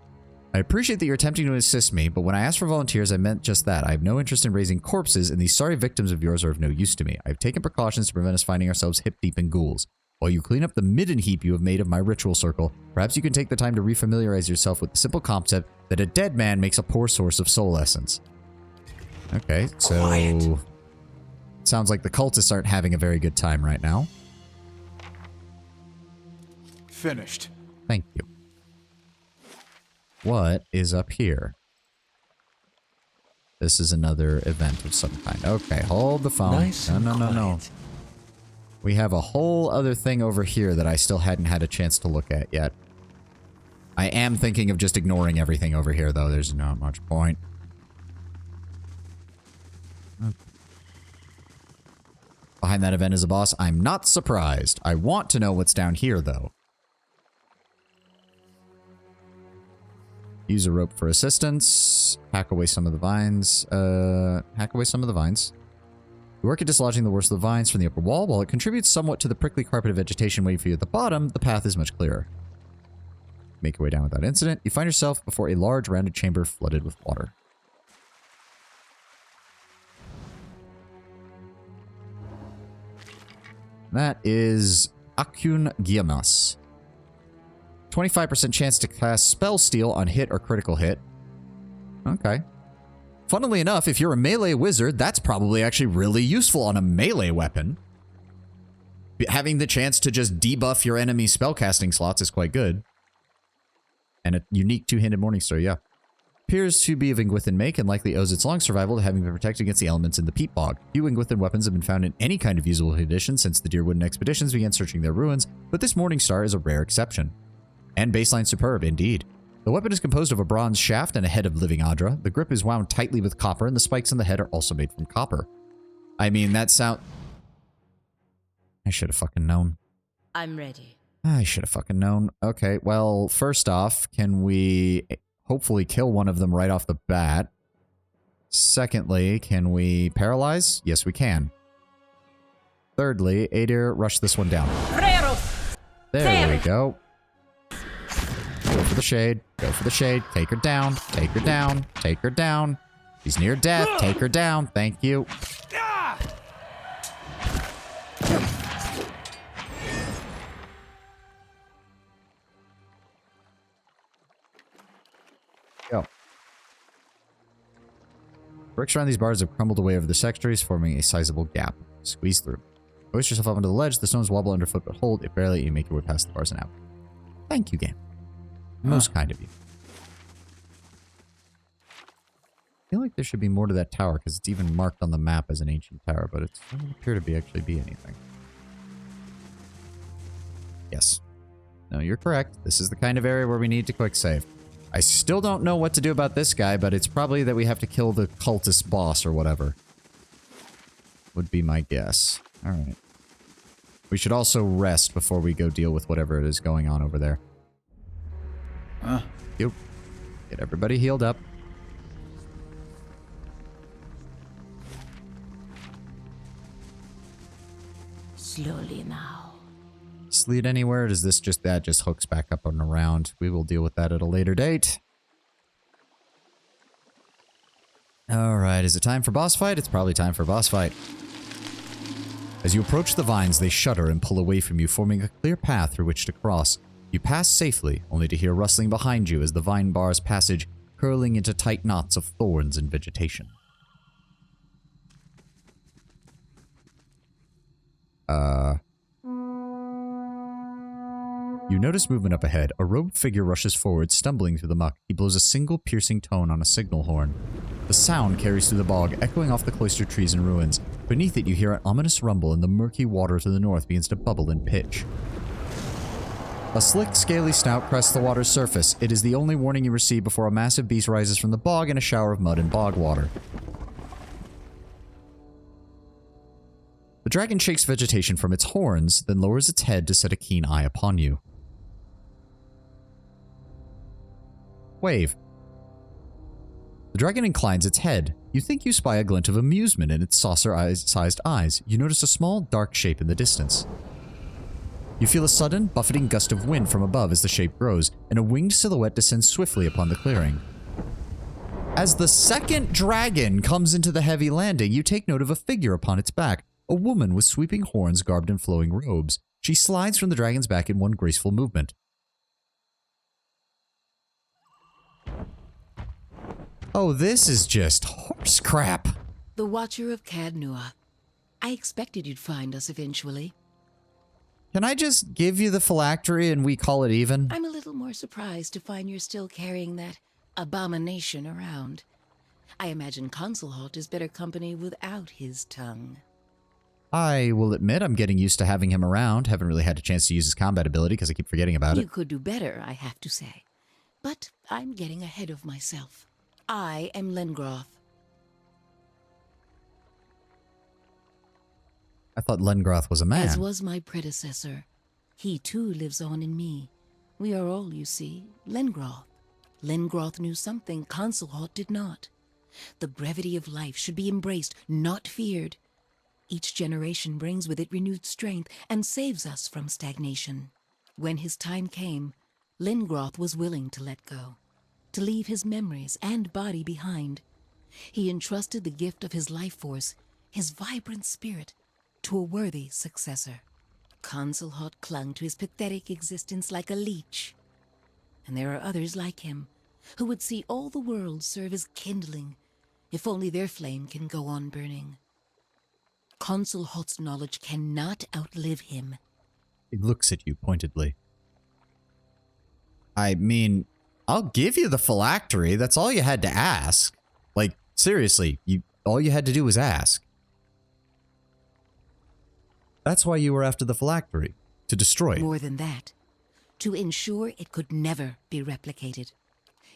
I appreciate that you're attempting to assist me, but when I asked for volunteers, I meant just that. I have no interest in raising corpses, and these sorry victims of yours are of no use to me. I have taken precautions to prevent us finding ourselves hip-deep in ghouls. While you clean up the midden heap you have made of my ritual circle, perhaps you can take the time to refamiliarize yourself with the simple concept that a dead man makes a poor source of soul essence. Okay, so... Quiet. Sounds like the cultists aren't having a very good time right now. Finished. Thank you. What is up here? This is another event of some kind. Okay, hold the phone. Nice No. We have a whole other thing over here that I still hadn't had a chance to look at yet. I am thinking of just ignoring everything over here, though. There's not much point. Behind that event is a boss. I'm not surprised. I want to know what's down here, though. Use a rope for assistance. Hack away some of the vines. Hack away some of the vines. You work at dislodging the worst of the vines from the upper wall. While it contributes somewhat to the prickly carpet of vegetation waiting for you at the bottom, the path is much clearer. Make your way down without incident. You find yourself before a large rounded chamber flooded with water. That is Akun Giamas. 25% chance to cast Spell Steal on hit or critical hit. Okay. Funnily enough, if you're a melee wizard, that's probably actually really useful on a melee weapon. Having the chance to just debuff your enemy's spellcasting slots is quite good. And a unique two-handed Morningstar, yeah. Appears to be of Ingwithan make and likely owes its long survival to having been protected against the elements in the peat bog. Few Ingwithan weapons have been found in any kind of usable condition since the Deerwooden expeditions began searching their ruins, but this Morningstar is a rare exception. And baseline superb, indeed. The weapon is composed of a bronze shaft and a head of living Adra. The grip is wound tightly with copper, and the spikes in the head are also made from copper. I mean, that sound... I should have fucking known. I'm ready. I should have fucking known. Okay, well, first off, can we hopefully kill one of them right off the bat? Secondly, can we paralyze? Yes, we can. Thirdly, Adir, rush this one down. There we go. Go for the shade. Go for the shade. Take her down. Take her down. Take her down. She's near death. Take her down. Thank you. Go. Bricks around these bars have crumbled away over the sectaries, forming a sizable gap. Squeeze through. Hoist yourself up onto the ledge. The stones wobble underfoot, but hold it barely. You make your way past the bars and out. Thank you, game. Most kind of you. I feel like there should be more to that tower because it's even marked on the map as an ancient tower, but it doesn't appear to actually be anything. Yes. No, you're correct. This is the kind of area where we need to quick save. I still don't know what to do about this guy, but it's probably that we have to kill the cultist boss or whatever. Would be my guess. Alright. We should also rest before we go deal with whatever it is going on over there. You. Get everybody healed up. Slowly now. Sleed anywhere? Does this just, that just hooks back up and around? We will deal with that at a later date. Alright, is it time for boss fight? It's probably time for boss fight. As you approach the vines, they shudder and pull away from you, forming a clear path through which to cross. You pass safely, only to hear rustling behind you as the vine bars passage, curling into tight knots of thorns and vegetation. You notice movement up ahead. A robed figure rushes forward, stumbling through the muck. He blows a single piercing tone on a signal horn. The sound carries through the bog, echoing off the cloistered trees and ruins. Beneath it, you hear an ominous rumble, and the murky water to the north begins to bubble and pitch. A slick, scaly snout crests the water's surface. It is the only warning you receive before a massive beast rises from the bog in a shower of mud and bog water. The dragon shakes vegetation from its horns, then lowers its head to set a keen eye upon you. Wave. The dragon inclines its head. You think you spy a glint of amusement in its saucer-sized eyes. You notice a small, dark shape in the distance. You feel a sudden, buffeting gust of wind from above as the shape grows, and a winged silhouette descends swiftly upon the clearing. As the second dragon comes into the heavy landing, you take note of a figure upon its back, a woman with sweeping horns garbed in flowing robes. She slides from the dragon's back in one graceful movement. Oh, this is just horse crap. The Watcher of Cadnua. I expected you'd find us eventually. Can I just give you the phylactery and we call it even? I'm a little more surprised to find you're still carrying that abomination around. I imagine Consulhalt is better company without his tongue. I will admit I'm getting used to having him around. Haven't really had a chance to use his combat ability because I keep forgetting about it. You could do better, I have to say. But I'm getting ahead of myself. I am Lengroth. I thought Lengroth was a man. As was my predecessor. He too lives on in me. We are all, you see, Lengroth. Lengroth knew something Consulhalt did not. The brevity of life should be embraced, not feared. Each generation brings with it renewed strength and saves us from stagnation. When his time came, Lengroth was willing to let go, to leave his memories and body behind. He entrusted the gift of his life force, his vibrant spirit, to a worthy successor. Consulhalt clung to his pathetic existence like a leech. And there are others like him, who would see all the world serve as kindling, if only their flame can go on burning. Consulhalt's knowledge cannot outlive him. He looks at you pointedly. I mean, I'll give you the phylactery. That's all you had to ask. Like, seriously, all you had to do was ask. That's why you were after the phylactery, to destroy it. More than that, to ensure it could never be replicated.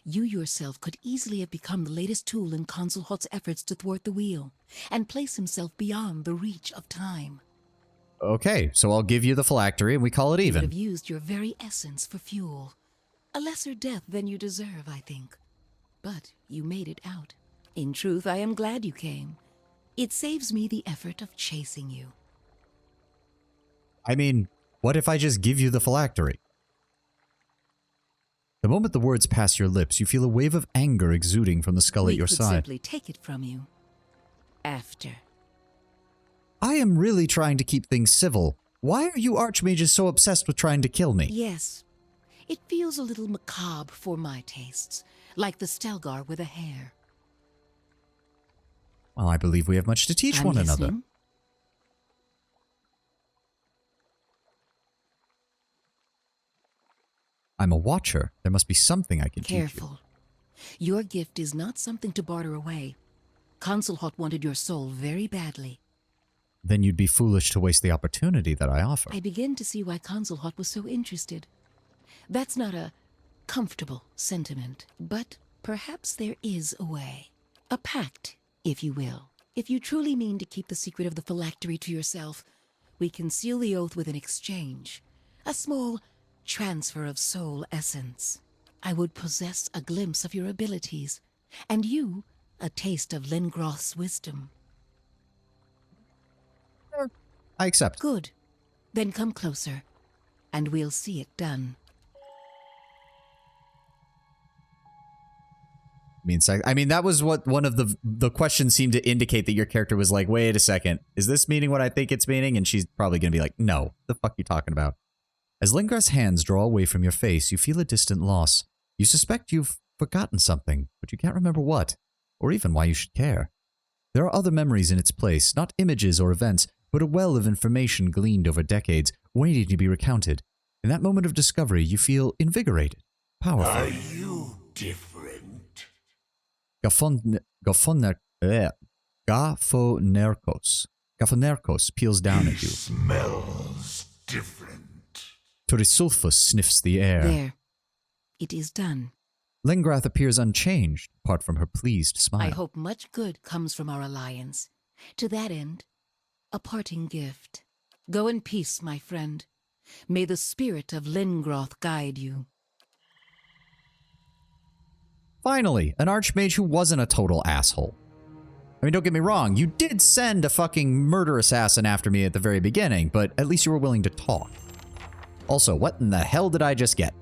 You yourself could easily have become the latest tool in Consulhalt's efforts to thwart the wheel, and place himself beyond the reach of time. Okay, so I'll give you the phylactery and we call it You even. would have used your very essence for fuel. A lesser death than you deserve, I think. But you made it out. In truth, I am glad you came. It saves me the effort of chasing you. I mean, what if I just give you the phylactery? The moment the words pass your lips, you feel a wave of anger exuding from the skull at your We could side. simply take it from you. After. I am really trying to keep things civil. Why are you archmages so obsessed with trying to kill me? Yes. It feels a little macabre for my tastes, like the Stelgar with a hair. Well, I believe we have much to teach I'm one another. listening. I'm a watcher. There must be something I can teach you. Careful. Your gift is not something to barter away. Consulhalt wanted your soul very badly. Then you'd be foolish to waste the opportunity that I offer. I begin to see why Consulhalt was so interested. That's not a comfortable sentiment, but perhaps there is a way. A pact, if you will. If you truly mean to keep the secret of the phylactery to yourself, we can seal the oath with an exchange. A small transfer of soul essence. I would possess a glimpse of your abilities, and you a taste of Lengroth's wisdom. I accept. Good. Then come closer, and we'll see it done. I mean, that was what one of the questions seemed to indicate, that your character was like, wait a second, is this meaning what I think it's meaning? And she's probably going to be like, no, the fuck you talking about? As Lengroth's hands draw away from your face, you feel a distant loss. You suspect you've forgotten something, but you can't remember what, or even why you should care. There are other memories in its place, not images or events, but a well of information gleaned over decades, waiting to be recounted. In that moment of discovery, you feel invigorated, powerful. Are you different? Gaphonerkos peels down at you. Smells different. Turisulfus sniffs the air. There. It is done. Lengrath appears unchanged, apart from her pleased smile. I hope much good comes from our alliance. To that end, a parting gift. Go in peace, my friend. May the spirit of Lengroth guide you. Finally, an archmage who wasn't a total asshole. I mean, don't get me wrong, you did send a fucking murder assassin after me at the very beginning, but at least you were willing to talk. Also, what in the hell did I just get?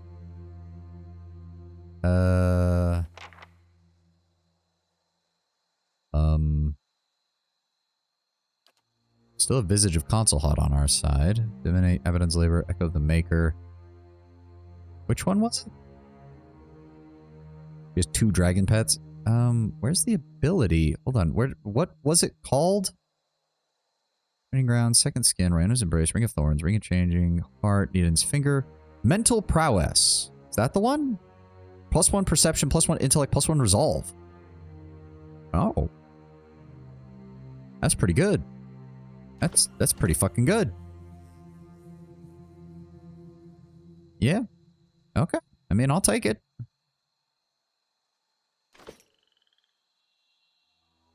Still a Visage of Consulhot on our side. Divinate, Evidence Labor, Echo of the Maker. Which one was it? He has 2 dragon pets. Where's the ability? Hold on. What was it called? Training Ground, Second Skin, Random's Embrace, Ring of Thorns, Ring of Changing, Heart, Needham's Finger. Mental Prowess. Is that the one? +1 Perception, +1 Intellect, +1 Resolve. Oh. That's pretty good. That's pretty fucking good. Yeah. Okay. I mean, I'll take it.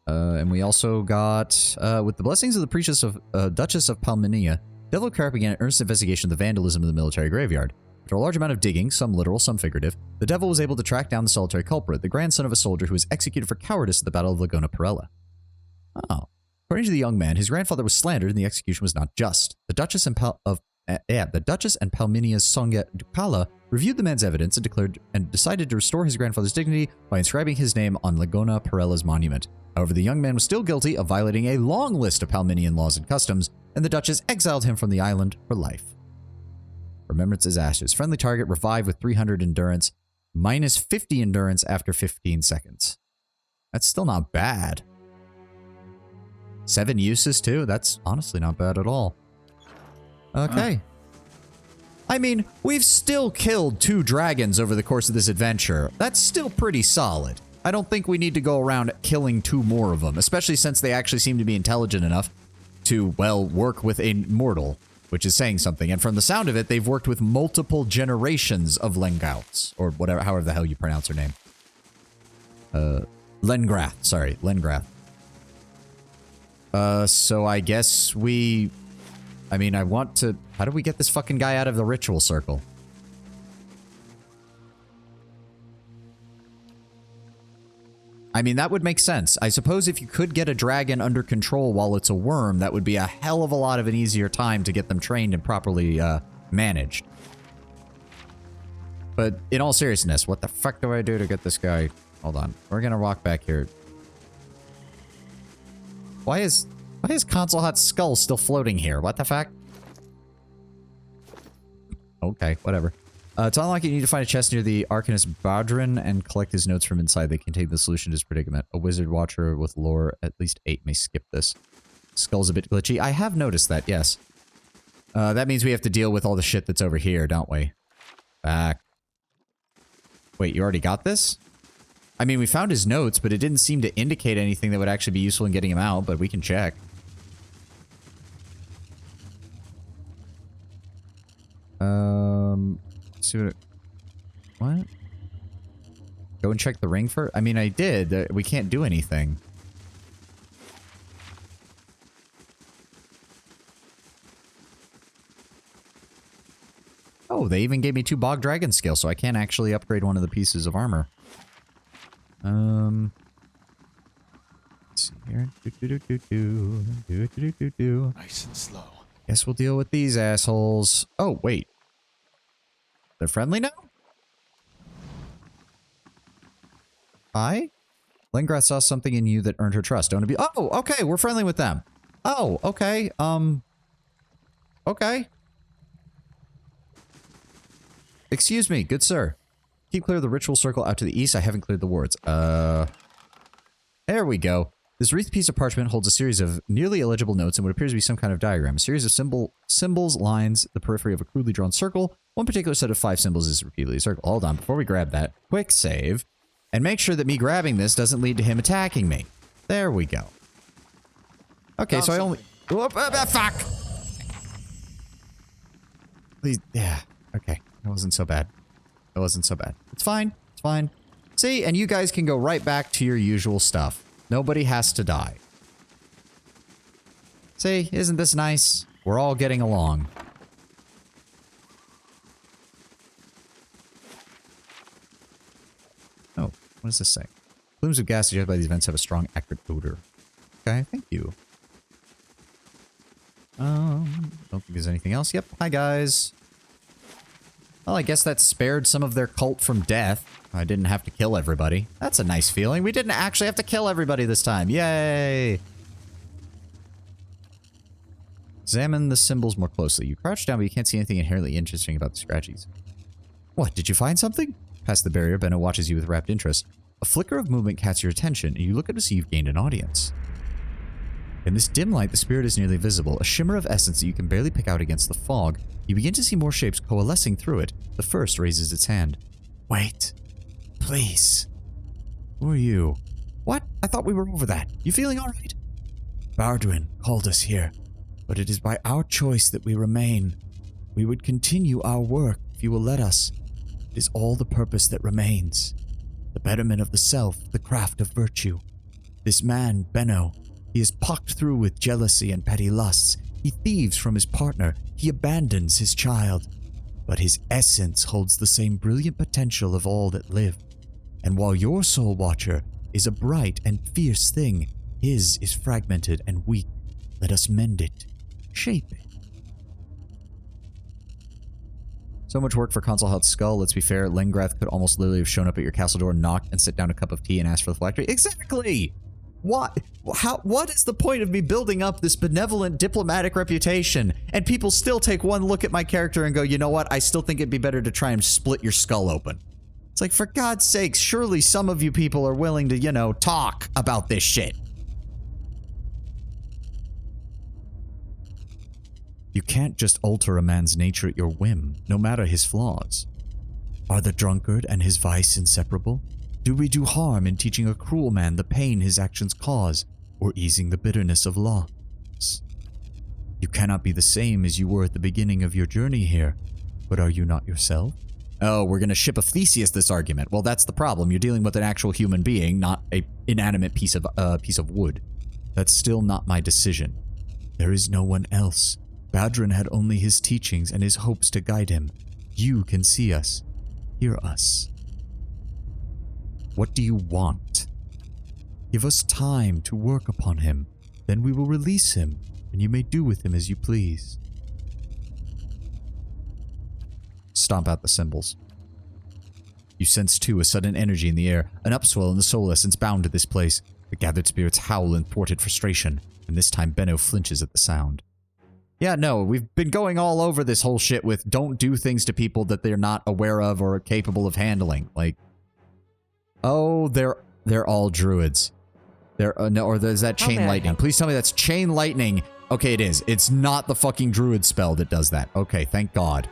And we also got, with the blessings of the Priestess of Duchess of Palminia, Devil Carrot began an earnest investigation of the vandalism of the military graveyard. After a large amount of digging, some literal, some figurative, the Devil was able to track down the solitary culprit, the grandson of a soldier who was executed for cowardice at the Battle of Laguna Perella. Oh. According to the young man, his grandfather was slandered and the execution was not just. The Duchess and Palminia's Sonja Ducala reviewed the man's evidence and decided to restore his grandfather's dignity by inscribing his name on Laguna Perella's monument. However, the young man was still guilty of violating a long list of Palminian laws and customs, and the Duchess exiled him from the island for life. Remembrance is ashes. Friendly target revived with 300 endurance, -50 endurance after 15 seconds. That's still not bad. 7 uses too? That's honestly not bad at all. Okay. I mean, we've still killed 2 dragons over the course of this adventure. That's still pretty solid. I don't think we need to go around killing 2 more of them, especially since they actually seem to be intelligent enough to, well, work with a mortal, which is saying something. And from the sound of it, they've worked with multiple generations of Lengouts, or whatever, however the hell you pronounce her name. Lengrath, sorry, Lengrath. So I guess I mean, I want to... How do we get this fucking guy out of the ritual circle? I mean, that would make sense. I suppose if you could get a dragon under control while it's a worm, that would be a hell of a lot of an easier time to get them trained and properly managed. But in all seriousness, what the fuck do I do to get this guy? Hold on. We're gonna walk back here. Why is Consulhot's skull still floating here? What the fuck? Okay, whatever. To unlock it, you need to find a chest near the Arcanist Badrin and collect his notes from inside. They contain the solution to his predicament. A wizard watcher with lore at least 8 may skip this. Skull's a bit glitchy. I have noticed that, yes. That means we have to deal with all the shit that's over here, don't we? Back. Wait, you already got this? I mean, we found his notes, but it didn't seem to indicate anything that would actually be useful in getting him out, but we can check. See what? Go and check the ring first? I mean, I did. We can't do anything. Oh, they even gave me 2 Bog Dragon scales, so I can't actually upgrade one of the pieces of armor. Let's see here. Nice and slow. Guess we'll deal with these assholes. Oh, wait. They're friendly now? Hi? Lengrath saw something in you that earned her trust. Don't be— Oh, okay, we're friendly with them. Oh, okay, okay. Excuse me, good sir. Keep clear of the ritual circle out to the east. I haven't cleared the wards. There we go. This wreathed piece of parchment holds a series of nearly illegible notes and what appears to be some kind of diagram. A series of symbols lines the periphery of a crudely drawn circle. One particular set of 5 symbols is repeatedly circled. Hold on, before we grab that, quick save. And make sure that me grabbing this doesn't lead to him attacking me. There we go. Okay, so I only... Whoop, fuck! Please, yeah. Okay, that wasn't so bad. That wasn't so bad. It's fine. It's fine. See, and you guys can go right back to your usual stuff. Nobody has to die. See, isn't this nice? We're all getting along. Oh, what does this say? Plumes of gas suggested by these vents have a strong, acrid odor. Okay, thank you. Don't think there's anything else. Yep, hi guys. Well, I guess that spared some of their cult from death. I didn't have to kill everybody. That's a nice feeling. We didn't actually have to kill everybody this time. Yay! Examine the symbols more closely. You crouch down, but you can't see anything inherently interesting about the scratchies. What, did you find something? Past the barrier, Benno watches you with rapt interest. A flicker of movement catches your attention, and you look up to see you've gained an audience. In this dim light, the spirit is nearly visible, a shimmer of essence that you can barely pick out against the fog. You begin to see more shapes coalescing through it. The first raises its hand. Wait. Please. Who are you? What? I thought we were over that. You feeling alright? Bardwin called us here, but it is by our choice that we remain. We would continue our work if you will let us. It is all the purpose that remains. The betterment of the self, the craft of virtue. This man, Benno, he is pocked through with jealousy and petty lusts. He thieves from his partner. He abandons his child. But his essence holds the same brilliant potential of all that live. And while your soul watcher is a bright and fierce thing, his is fragmented and weak. Let us mend it. Shape it. So much work for Consul Hut's skull. Let's be fair, Lengrath could almost literally have shown up at your castle door, knocked, and set down a cup of tea and asked for the phylactery. Exactly! What? What is the point of me building up this benevolent diplomatic reputation and people still take one look at my character and go, you know what, I still think it'd be better to try and split your skull open. It's like, for God's sakes, surely some of you people are willing to, you know, talk about this shit. You can't just alter a man's nature at your whim, no matter his flaws. Are the drunkard and his vice inseparable? Do we do harm in teaching a cruel man the pain his actions cause, or easing the bitterness of loss? You cannot be the same as you were at the beginning of your journey here, but are you not yourself? Oh, we're gonna ship a Theseus this argument. Well, that's the problem. You're dealing with an actual human being, not a inanimate piece of wood. That's still not my decision. There is no one else. Badrin had only his teachings and his hopes to guide him. You can see us, hear us. What do you want? Give us time to work upon him. Then we will release him, and you may do with him as you please. Stomp out the symbols. You sense, too, a sudden energy in the air, an upswell in the soul essence bound to this place. The gathered spirits howl in thwarted frustration, and this time Benno flinches at the sound. Yeah, no, we've been going all over this whole shit with don't do things to people that they're not aware of or capable of handling. Like, oh, they're all druids. No, or is that chain lightning? Please tell me that's chain lightning. Okay, it is. It's not the fucking druid spell that does that. Okay, thank God.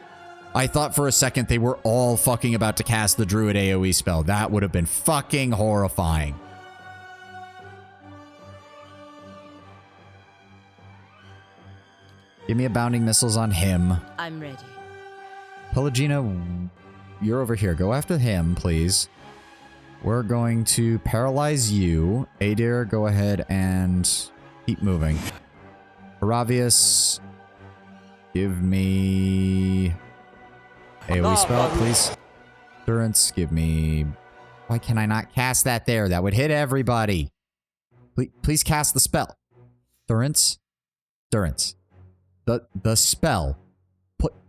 I thought for a second they were all fucking about to cast the druid AoE spell. That would have been fucking horrifying. Give me a bounding missiles on him. I'm ready. Pelagina, you're over here. Go after him, please. We're going to paralyze you. Adir, go ahead and keep moving. Aravius, give me AoE spell, please. Durance, give me... Why can I not cast that there? That would hit everybody. Please cast the spell. Durance. The spell.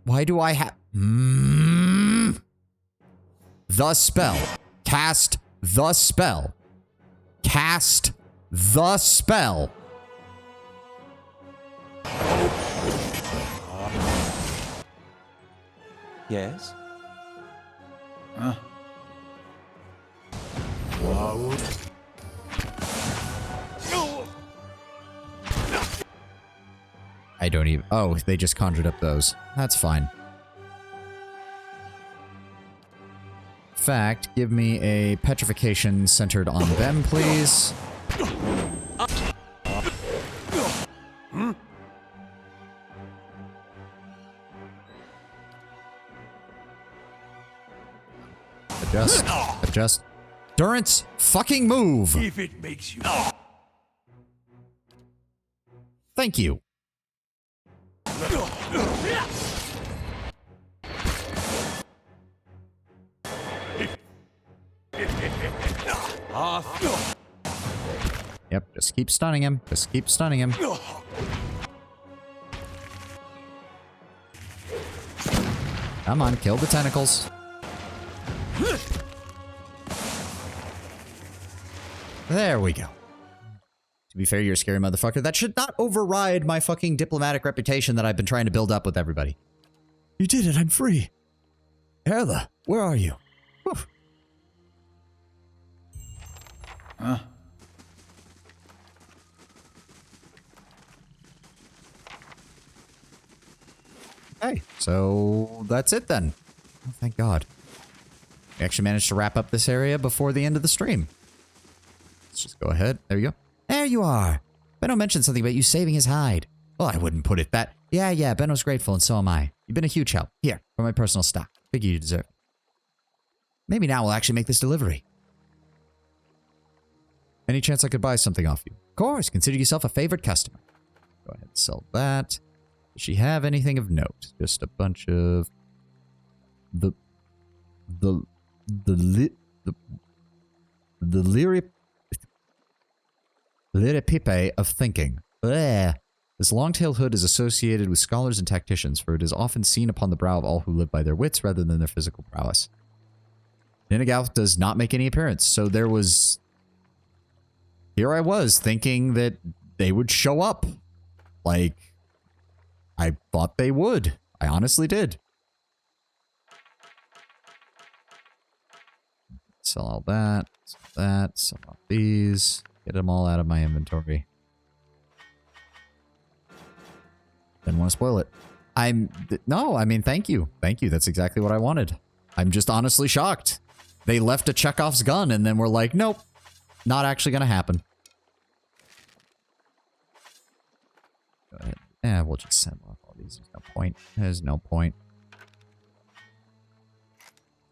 Why do I have... The spell. Cast the spell. Cast the spell. Yes? Wow. I don't even... Oh, they just conjured up those. That's fine. fact, give me a petrification centered on them, please. Adjust. Adjust. Durance, fucking move! If it makes you... Thank you. Yep, just keep stunning him. Just keep stunning him. Come on, kill the tentacles. There we go. To be fair, you're a scary motherfucker. That should not override my fucking diplomatic reputation that I've been trying to build up with everybody. You did it. I'm free. Erla, where are you? Whew. Huh? Hey, so that's it then. Oh, thank God. We actually managed to wrap up this area before the end of the stream. Let's just go ahead. There you go. There you are. Benno mentioned something about you saving his hide. Well, I wouldn't put it that. Yeah, Benno's grateful and so am I. You've been a huge help. Here, for my personal stock. Figure you deserve it. Maybe now we'll actually make this delivery. Any chance I could buy something off you? Of course, consider yourself a favorite customer. Go ahead and sell that. Does she have anything of note? Just a bunch of... The Liripipe of thinking. Bleh. This long-tailed hood is associated with scholars and tacticians, for it is often seen upon the brow of all who live by their wits rather than their physical prowess. Ninagalth does not make any appearance, so there was... Here I was, thinking that they would show up. Like, I thought they would. I honestly did. Sell all that, sell all these. Get them all out of my inventory. Didn't want to spoil it. No, I mean, thank you. Thank you. That's exactly what I wanted. I'm just honestly shocked. They left a Chekhov's gun and then we're like, nope, not actually going to happen. Go ahead. Yeah, we'll just send off all these. There's no point. There's no point.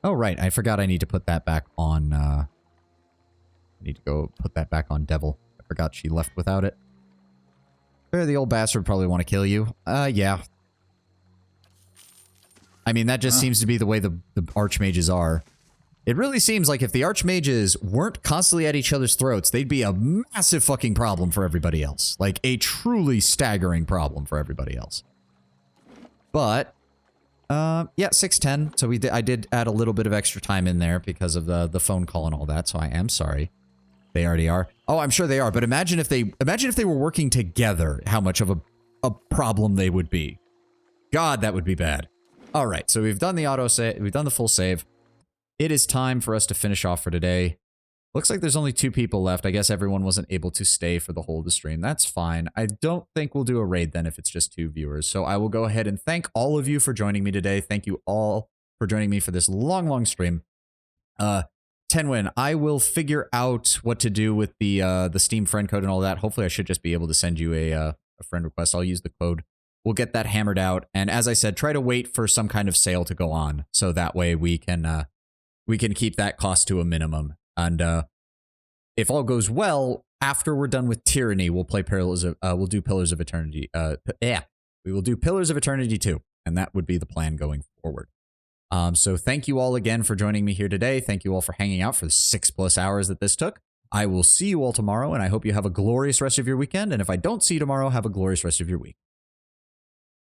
Oh, right. I forgot I need to put that back on, I need to go put that back on Devil. I forgot she left without it. The old bastard probably want to kill you. Yeah. I mean, that just seems to be the way the archmages are. It really seems like if the archmages weren't constantly at each other's throats, they'd be a massive fucking problem for everybody else. Like, a truly staggering problem for everybody else. But, yeah, 6:10. So I did add a little bit of extra time in there because of the phone call and all that, so I am sorry. They already are. Oh, I'm sure they are, but imagine if they were working together, how much of a problem they would be. God, that would be bad. All right, so we've done the autosave, we've done the full save. It is time for us to finish off for today. Looks like there's only 2 people left. I guess everyone wasn't able to stay for the whole of the stream. That's fine. I don't think we'll do a raid then if it's just 2 viewers. So I will go ahead and thank all of you for joining me today. Thank you all for joining me for this long stream. Tenwin, I will figure out what to do with the Steam friend code and all that. Hopefully I should just be able to send you a friend request. I'll use the code. We'll get that hammered out. And as I said, try to wait for some kind of sale to go on. So that way we can keep that cost to a minimum. And if all goes well, after we're done with Tyranny, we'll play we'll do Pillars of Eternity. We will do Pillars of Eternity 2. And that would be the plan going forward. So thank you all again for joining me here today. Thank you all for hanging out for the 6+ hours that this took. I will see you all tomorrow, and I hope you have a glorious rest of your weekend. And if I don't see you tomorrow, have a glorious rest of your week.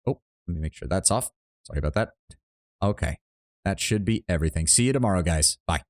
Oh, let me make sure that's off. Sorry about that. Okay. That should be everything. See you tomorrow, guys. Bye.